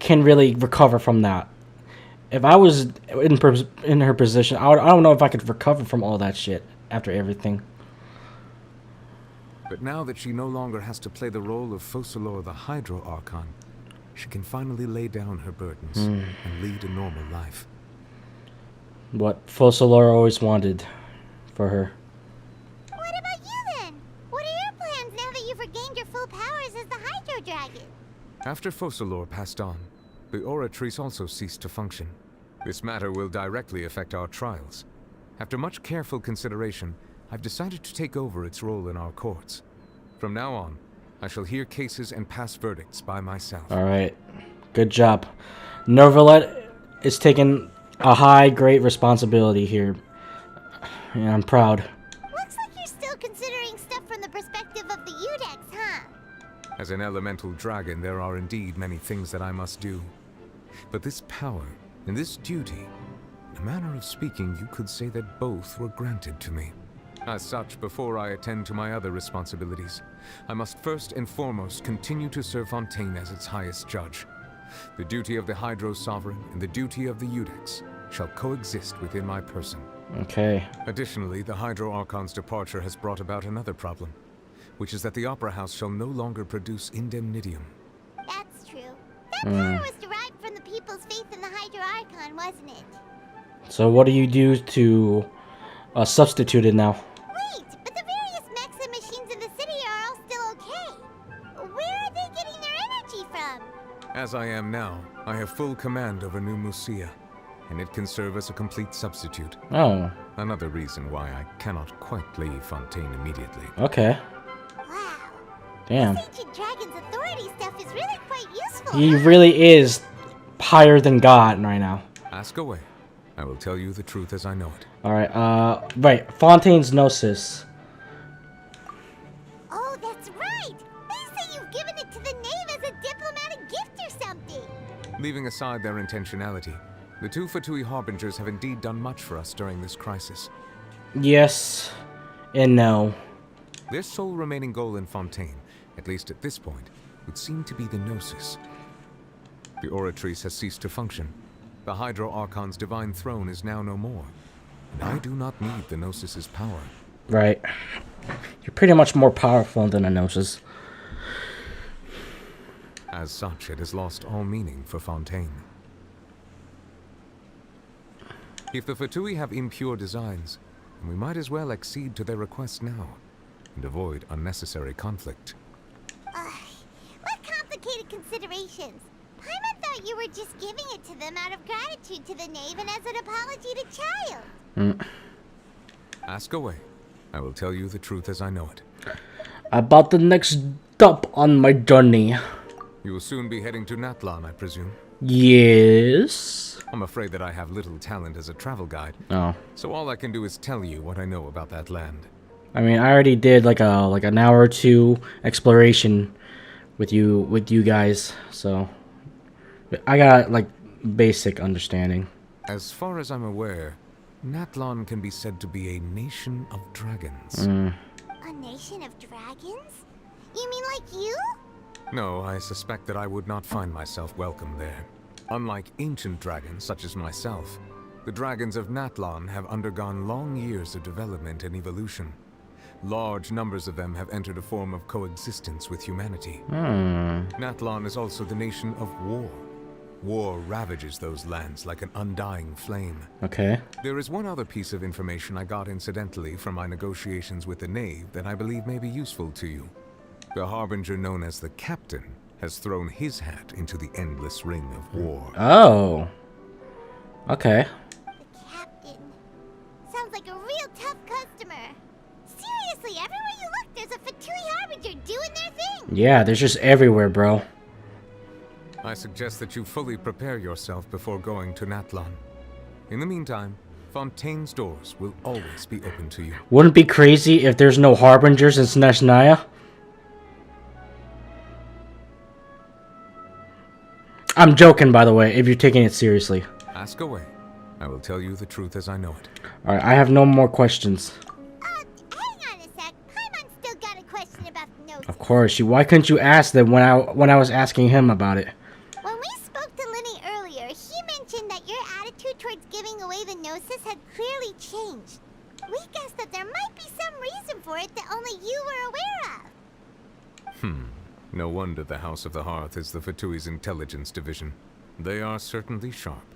can really recover from that. If I was in her position, I don't know if I could recover from all that shit after everything. But now that she no longer has to play the role of Focalor the Hydro Archon, she can finally lay down her burdens and lead a normal life. What Focalor always wanted for her. What about you then? What are your plans now that you've regained your full powers as the Hydro Dragon? After Focalor passed on, the Oratrice also ceased to function. This matter will directly affect our trials. After much careful consideration, I've decided to take over its role in our courts. From now on, I shall hear cases and pass verdicts by myself. Alright. Good job. Neuvillette is taking a great responsibility here. And I'm proud. Looks like you're still considering stuff from the perspective of the Udex, huh? As an elemental dragon, there are indeed many things that I must do. But this power and this duty, in a manner of speaking, you could say that both were granted to me. As such, before I attend to my other responsibilities, I must first and foremost continue to serve Fontaine as its highest judge. The duty of the Hydro Sovereign and the duty of the Udex shall coexist within my person. Okay. Additionally, the Hydro Archon's departure has brought about another problem, which is that the Opera House shall no longer produce indemnitium. That's true. That power was derived from the people's faith in the Hydro Archon, wasn't it? So what do you do to substitute it now? Wait, but the various mechs and machines in the city are all still okay. Where are they getting their energy from? As I am now, I have full command over New Musia, and it can serve as a complete substitute. Oh. Another reason why I cannot quite leave Fontaine immediately. Okay. Wow. Damn. This ancient dragon's authority stuff is really quite useful. He really is higher than God right now. Ask away. I will tell you the truth as I know it. Alright, right. Fontaine's Gnosis. Oh, that's right. They say you've given it to the Knave as a diplomatic gift or something. Leaving aside their intentionality, the two Fatui Harbingers have indeed done much for us during this crisis. Yes and no. Their sole remaining goal in Fontaine, at least at this point, would seem to be the Gnosis. The Oratrice has ceased to function. The Hydro Archon's divine throne is now no more. And I do not need the Gnosis's power. Right. You're pretty much more powerful than a Gnosis. As such, it has lost all meaning for Fontaine. If the Fatui have impure designs, then we might as well accede to their request now, and avoid unnecessary conflict. What complicated considerations? Paimon thought you were just giving it to them out of gratitude to the Knave and as an apology to Child. Ask away. I will tell you the truth as I know it. About the next stop on my journey. You will soon be heading to Natlan, I presume? Yes. I'm afraid that I have little talent as a travel guide. Oh. So all I can do is tell you what I know about that land. I mean, I already did like an hour or two exploration with you guys, so I got like basic understanding. As far as I'm aware, Natlan can be said to be a nation of dragons. A nation of dragons? You mean like you? No, I suspect that I would not find myself welcome there. Unlike ancient dragons such as myself, The dragons of Natlan have undergone long years of development and evolution. Large numbers of them have entered a form of coexistence with humanity. Natlan is also the nation of war. War ravages those lands like an undying flame. Okay. There is one other piece of information I got incidentally from my negotiations with the Knave that I believe may be useful to you. The harbinger known as the Captain has thrown his hat into the endless ring of war. Oh. Okay. The Captain. Sounds like a real tough customer. Seriously, everywhere you look, there's a Fatui harbinger doing their thing. Yeah, they're just everywhere, bro. I suggest that you fully prepare yourself before going to Natlan. In the meantime, Fontaine's doors will always be open to you. Wouldn't it be crazy if there's no harbingers in Snezhnaya? I'm joking, by the way, if you're taking it seriously. Ask away. I will tell you the truth as I know it. Alright, I have no more questions. Hang on a sec. Paimon's still got a question about the notes. Of course, why couldn't you ask them when I was asking him about it? When we spoke to Linny earlier, he mentioned that your attitude towards giving away the Gnosis had clearly changed. We guessed that there might be some reason for it that only you were aware of. No wonder the House of the Hearth is the Fatui's intelligence division. They are certainly sharp.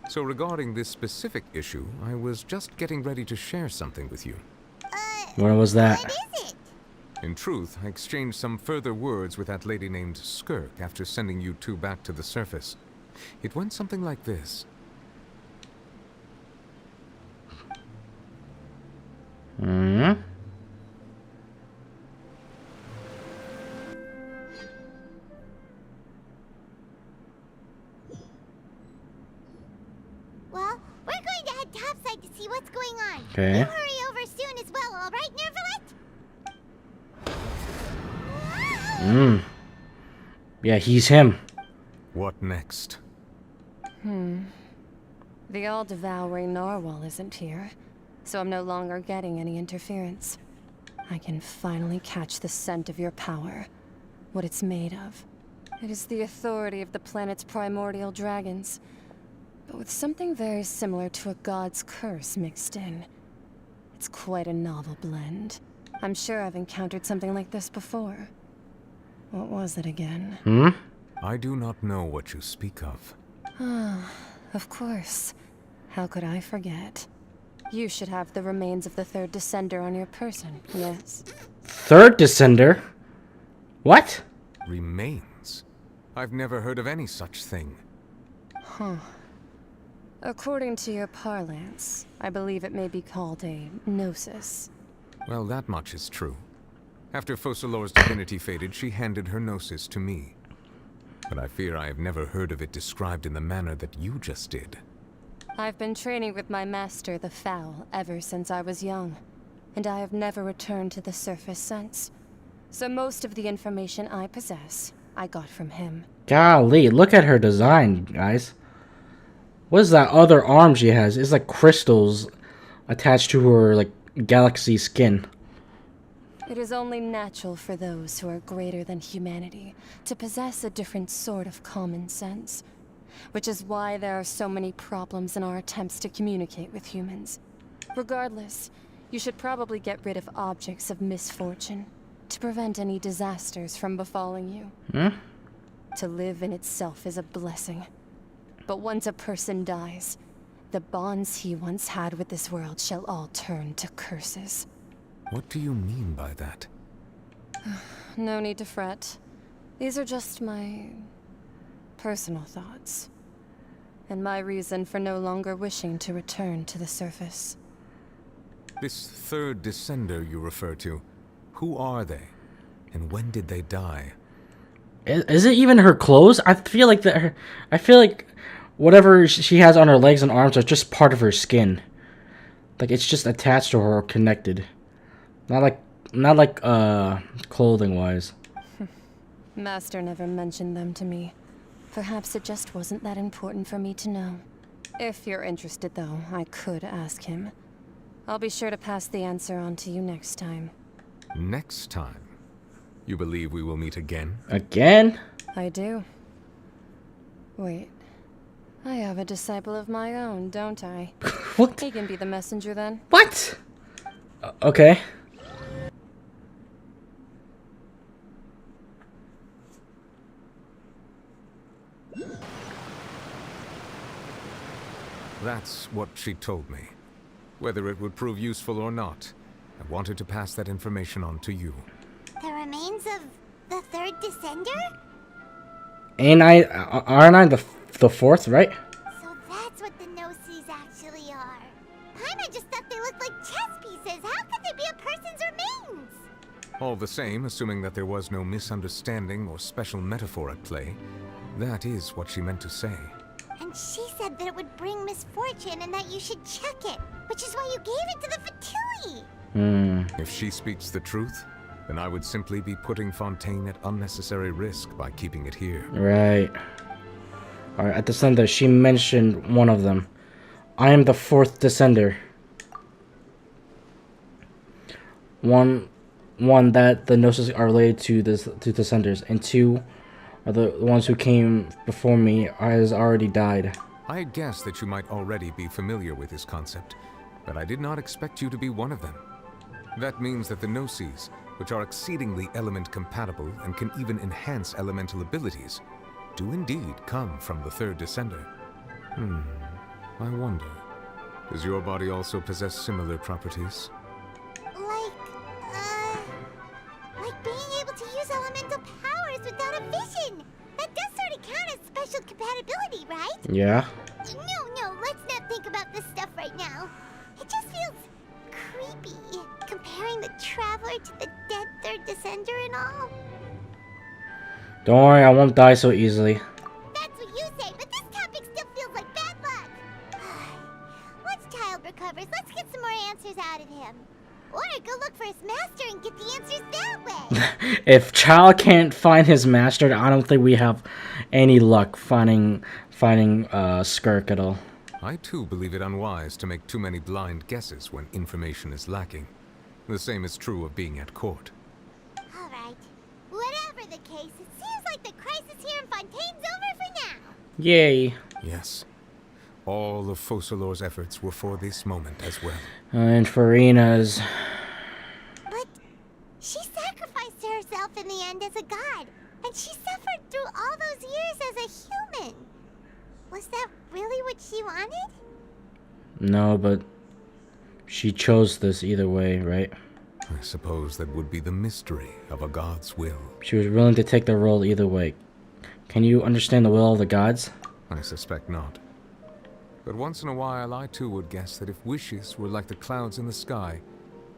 So regarding this specific issue, I was just getting ready to share something with you. What was that? What is it? In truth, I exchanged some further words with that lady named Skirk after sending you two back to the surface. It went something like this. Well, we're going to head topside to see what's going on. Okay. You hurry over soon as well, all right, Neuvillette? Yeah, he's him. What next? The all-devouring Narwhal isn't here, so I'm no longer getting any interference. I can finally catch the scent of your power, what it's made of. It is the authority of the planet's primordial dragons, but with something very similar to a god's curse mixed in. It's quite a novel blend. I'm sure I've encountered something like this before. What was it again? I do not know what you speak of. Of course. How could I forget? You should have the remains of the third descender on your person, yes? Third descender? What? Remains? I've never heard of any such thing. According to your parlance, I believe it may be called a gnosis. Well, that much is true. After Focalor's divinity faded, she handed her gnosis to me. But I fear I have never heard of it described in the manner that you just did. I've been training with my master, the Foul, ever since I was young, and I have never returned to the surface since. So most of the information I possess, I got from him. Golly, look at her design, guys. What is that other arm she has? It's like crystals attached to her, like, galaxy skin. It is only natural for those who are greater than humanity to possess a different sort of common sense, which is why there are so many problems in our attempts to communicate with humans. Regardless, you should probably get rid of objects of misfortune to prevent any disasters from befalling you. To live in itself is a blessing, but once a person dies, the bonds he once had with this world shall all turn to curses. What do you mean by that? No need to fret. These are just my personal thoughts, and my reason for no longer wishing to return to the surface. This third descender you refer to, who are they? And when did they die? Is it even her clothes? I feel like whatever she has on her legs and arms are just part of her skin. Like it's just attached to her or connected. Not like clothing wise. Master never mentioned them to me. Perhaps it just wasn't that important for me to know. If you're interested though, I could ask him. I'll be sure to pass the answer on to you next time. Next time? You believe we will meet again? Again? I do. Wait. I have a disciple of my own, don't I? What? He can be the messenger then. What? Okay. That's what she told me. Whether it would prove useful or not, I wanted to pass that information on to you. The remains of the third descender? And aren't I the fourth, right? So that's what the no-seas actually are. Paimon just thought they looked like chess pieces. How could they be a person's remains? All the same, assuming that there was no misunderstanding or special metaphor at play, that is what she meant to say. And she said that it would bring misfortune and that you should check it, which is why you gave it to the Fatui. If she speaks the truth, then I would simply be putting Fontaine at unnecessary risk by keeping it here. Right. Alright, at the center, she mentioned one of them. I am the fourth descender. One that the Gnosis are related to descenders, and two are the ones who came before me has already died. I had guessed that you might already be familiar with this concept, but I did not expect you to be one of them. That means that the Gnosis, which are exceedingly element compatible and can even enhance elemental abilities, do indeed come from the third descender. I wonder, does your body also possess similar properties? Like being able to use elemental powers without a vision. That does sort of count as special compatibility, right? Yeah. No, let's not think about this stuff right now. It just feels creepy, comparing the Traveler to the dead third descender and all. Don't worry, I won't die so easily. That's what you say, but this topic still feels like bad luck. Once Child recovers, let's get some more answers out of him. Or go look for his master and get the answers that way. If Child can't find his master, I don't think we have any luck finding Skirk at all. I too believe it unwise to make too many blind guesses when information is lacking. The same is true of being at court. Alright. Whatever the case, it seems like the crisis here in Fontaine's over for now. Yay. Yes. All of Focalor's efforts were for this moment as well. And Furina's. But she sacrificed herself in the end as a god, and she suffered through all those years as a human. Was that really what she wanted? No, but she chose this either way, right? I suppose that would be the mystery of a god's will. She was willing to take the role either way. Can you understand the will of the gods? I suspect not. But once in a while, I too would guess that if wishes were like the clouds in the sky,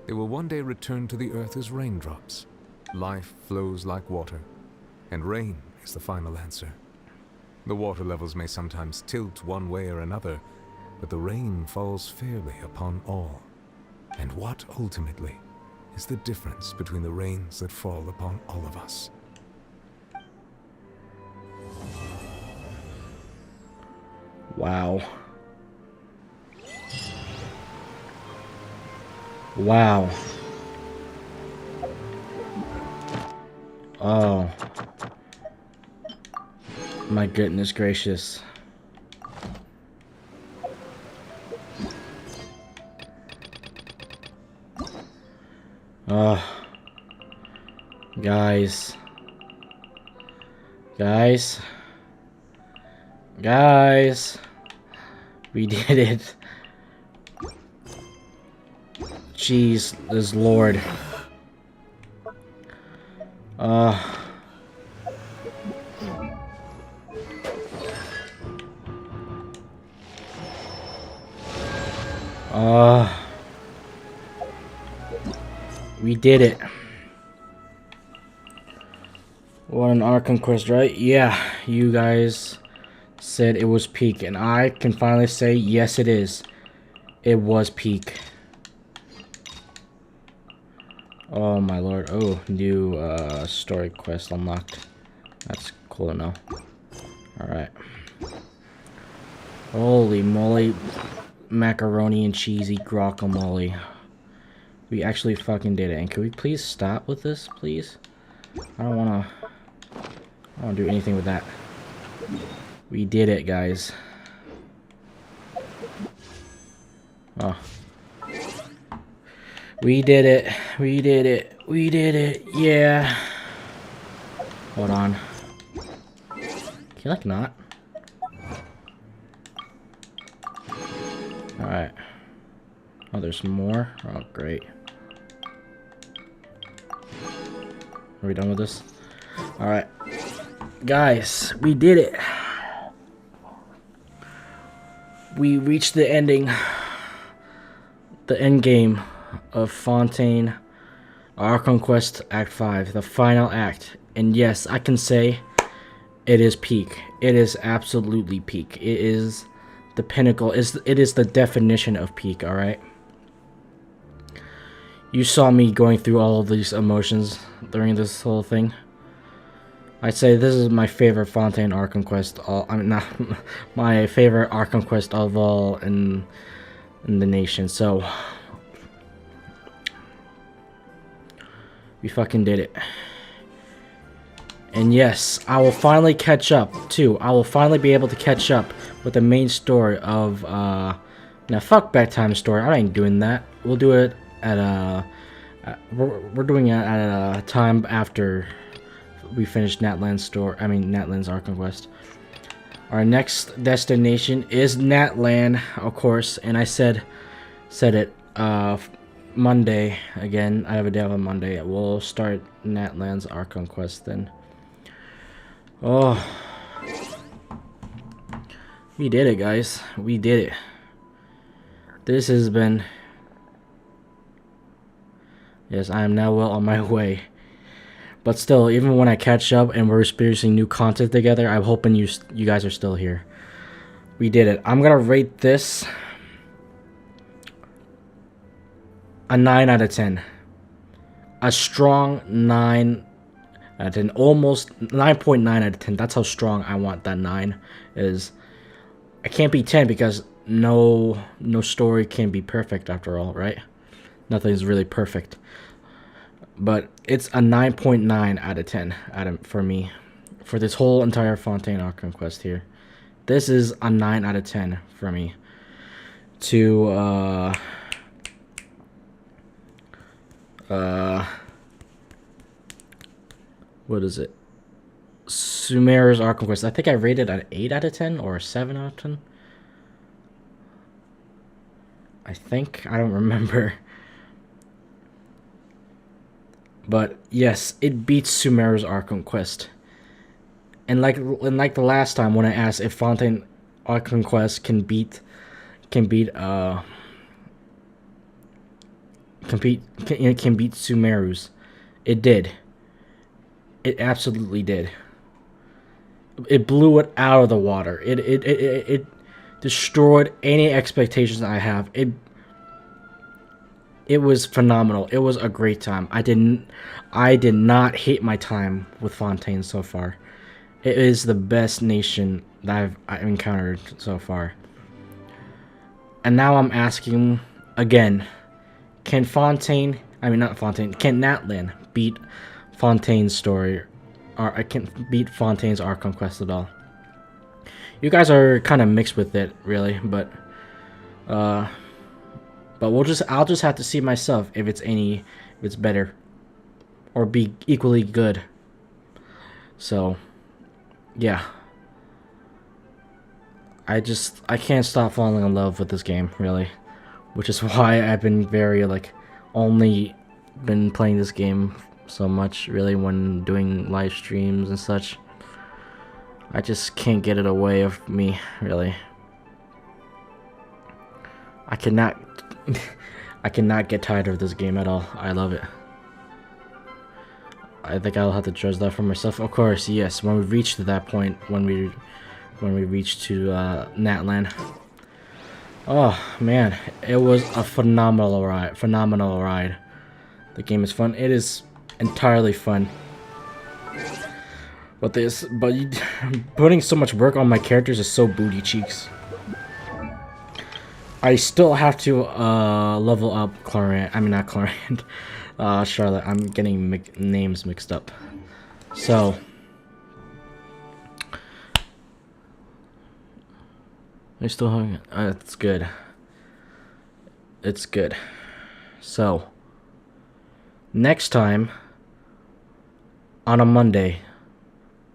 they will one day return to the earth as raindrops. Life flows like water, and rain is the final answer. The water levels may sometimes tilt one way or another, but the rain falls fairly upon all. And what, ultimately, is the difference between the rains that fall upon all of us? Wow. Wow. Oh. My goodness gracious. Guys. We did it. Jesus Lord. We did it. What an Archon quest, right? Yeah, you guys said it was peak, and I can finally say yes, it is. It was peak. Oh my lord. Oh, new story quest unlocked. That's cool to know. Alright. Holy moly. Macaroni and cheesy guacamole. We actually fucking did it. And can we please stop with this, please? I don't wanna do anything with that. We did it, guys. Oh. We did it. We did it. We did it. Yeah. Hold on. Can you, like, not? Alright. Oh, there's more? Oh, great. Are we done with this? Alright. Guys, we did it. We reached the ending. The end game of Fontaine Archon Quest Act 5. The final act. And yes, I can say it is peak. It is absolutely peak. It is the pinnacle. It is the definition of peak, alright? You saw me going through all of these emotions during this whole thing. I'd say this is my favorite Fontaine Archon Quest. I mean, not my favorite Archon Quest of all in the nation. So we fucking did it. And yes, I will finally catch up too. I will finally be able to catch up with the main story of now fuck bedtime story. I ain't doing that. We'll do it at we're doing it at a time after we finish Natlan's Archon Quest. Our next destination is Natlan, of course, and I said it Monday again. I have a day on Monday. We'll start Natlan's Archon Quest then. Oh, we did it, guys. We did it. This has been. Yes, I am now well on my way. But still, even when I catch up and we're experiencing new content together, I'm hoping you guys are still here. We did it. I'm gonna rate this a 9 out of 10. A strong 9 out of 10. Almost 9.9 out of 10. That's how strong I want that 9 is. I can't be 10 because no story can be perfect after all, right? Nothing's really perfect. But it's a 9.9 out of 10 for me. For this whole entire Fontaine Archon Quest here. This is a 9 out of 10 for me. To, what is it? Sumer's Archon Quest. I think I rated an 8 out of 10 or a 7 out of 10. I think. I don't remember. But yes, it beats Sumer's Archon Quest. And like the last time when I asked if Fontaine Archon Quest can beat Sumeru's, it did. It absolutely did. It blew it out of the water. It destroyed any expectations I have. It was phenomenal. It was a great time. I did not hate my time with Fontaine so far. It is the best nation that I've encountered so far. And now I'm asking again, can Natlan beat Fontaine's story, or I can beat Fontaine's Archon Quest at all? You guys are kind of mixed with it, really, but I'll just have to see myself if it's better or be equally good. So, yeah. I can't stop falling in love with this game, really, which is why I've been only been playing this game so much, really, when doing live streams and such. I just can't get it away of me, really. I cannot get tired of this game at all. I love it. I think I'll have to judge that for myself. Of course, yes. When we reach to that point, when we reach to Natlan. Oh man, it was a phenomenal ride. The game is fun. It is entirely fun. But putting so much work on my characters is so booty cheeks. I still have to level up Charlotte. I'm getting names mixed up. So I still have that's good. it's good. So, next time, on a Monday,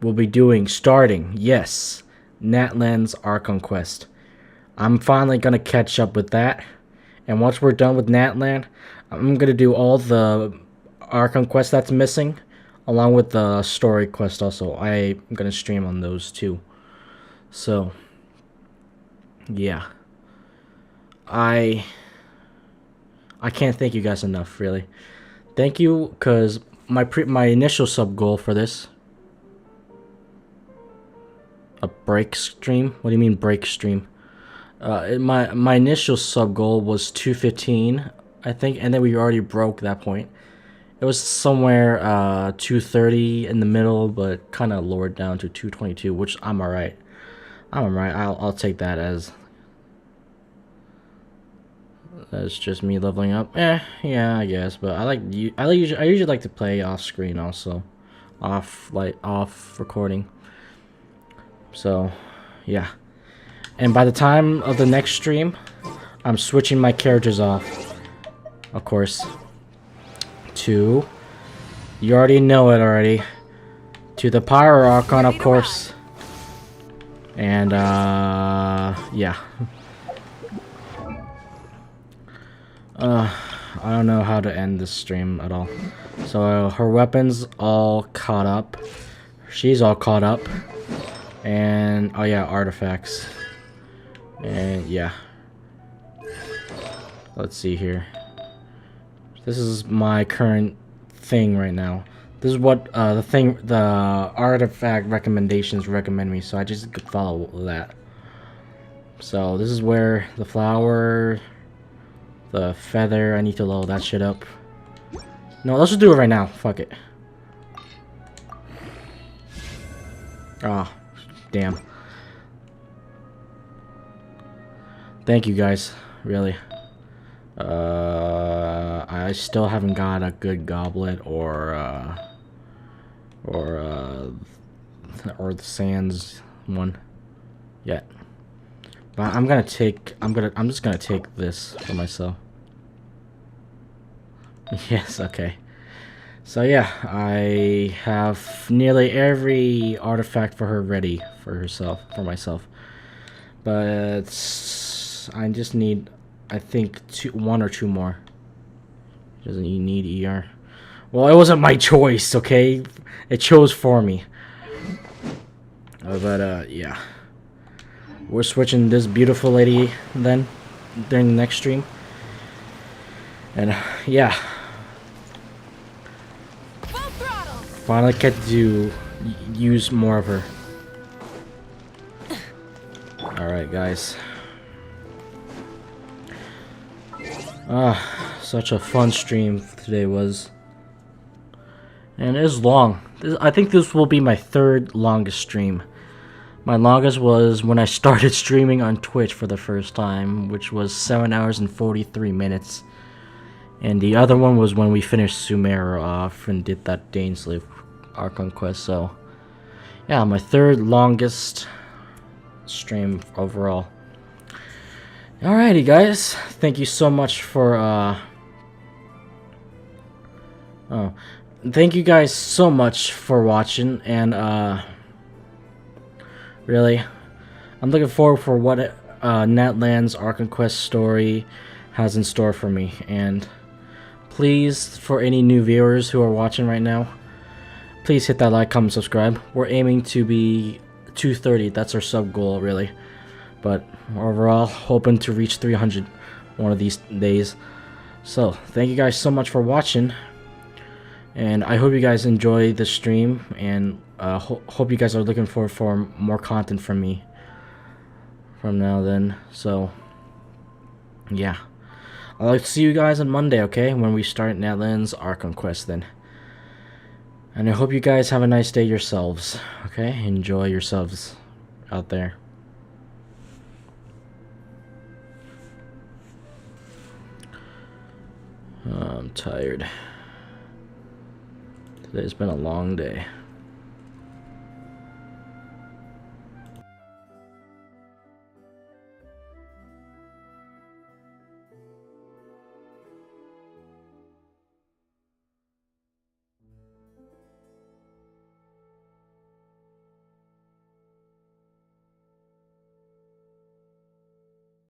we'll be starting, yes, Natlan's Archon Quest. I'm finally going to catch up with that. And once we're done with Natlan, I'm going to do all the Archon Quest that's missing, along with the story quest also. I'm going to stream on those too. So, yeah. I can't thank you guys enough, really. Thank you, because my initial sub goal for this... A break stream? What do you mean break stream? My initial sub goal was 215, I think, and then we already broke that point. It was somewhere 230 in the middle, but kind of lowered down to 222, which I'm alright. I'll take that as that's just me leveling up. Yeah, I guess. But I usually like to play off screen also, off recording. So, yeah. And by the time of the next stream, I'm switching my characters off, of course, to, you already know it already, to the Pyro Archon, of course. And, yeah. I don't know how to end this stream at all. So, her weapons all caught up. She's all caught up. And, oh yeah, artifacts. And, yeah. Let's see here. This is my current thing right now. This is what the artifact recommendations recommend me, so I just could follow that. So this is where the flower, the feather, I need to level that shit up. No, let's just do it right now. Fuck it. Ah, damn. Thank you guys, really. I still haven't got a good goblet or the sands one yet. But I'm just gonna take this for myself. Yes, okay. So yeah, I have nearly every artifact for her ready for myself. But I just need, I think, one or two more. Doesn't he need ER? Well, it wasn't my choice, okay? It chose for me. But yeah. We're switching this beautiful lady then during the next stream. And yeah. Finally get to use more of her. Alright, guys. Such a fun stream today was. And it is long. I think this will be my third longest stream. My longest was when I started streaming on Twitch for the first time, which was 7 hours and 43 minutes. And the other one was when we finished Sumeru off and did that Daneslave Archon quest. So, yeah, my third longest stream overall. Alrighty, guys. Thank you so much for, thank you guys so much for watching, and, really, I'm looking forward for what, Natlan's Archon Quest story has in store for me, and please, for any new viewers who are watching right now, please hit that like, comment, subscribe. We're aiming to be 230, that's our sub goal, really. But overall, hoping to reach 300 one of these days. So, thank you guys so much for watching. And I hope you guys enjoy the stream. And hope you guys are looking forward for more content from me from now then. So, yeah. I'll see you guys on Monday, okay? When we start Natlan's Archon Quest then. And I hope you guys have a nice day yourselves. Okay? Enjoy yourselves out there. I'm tired. Today's been a long day.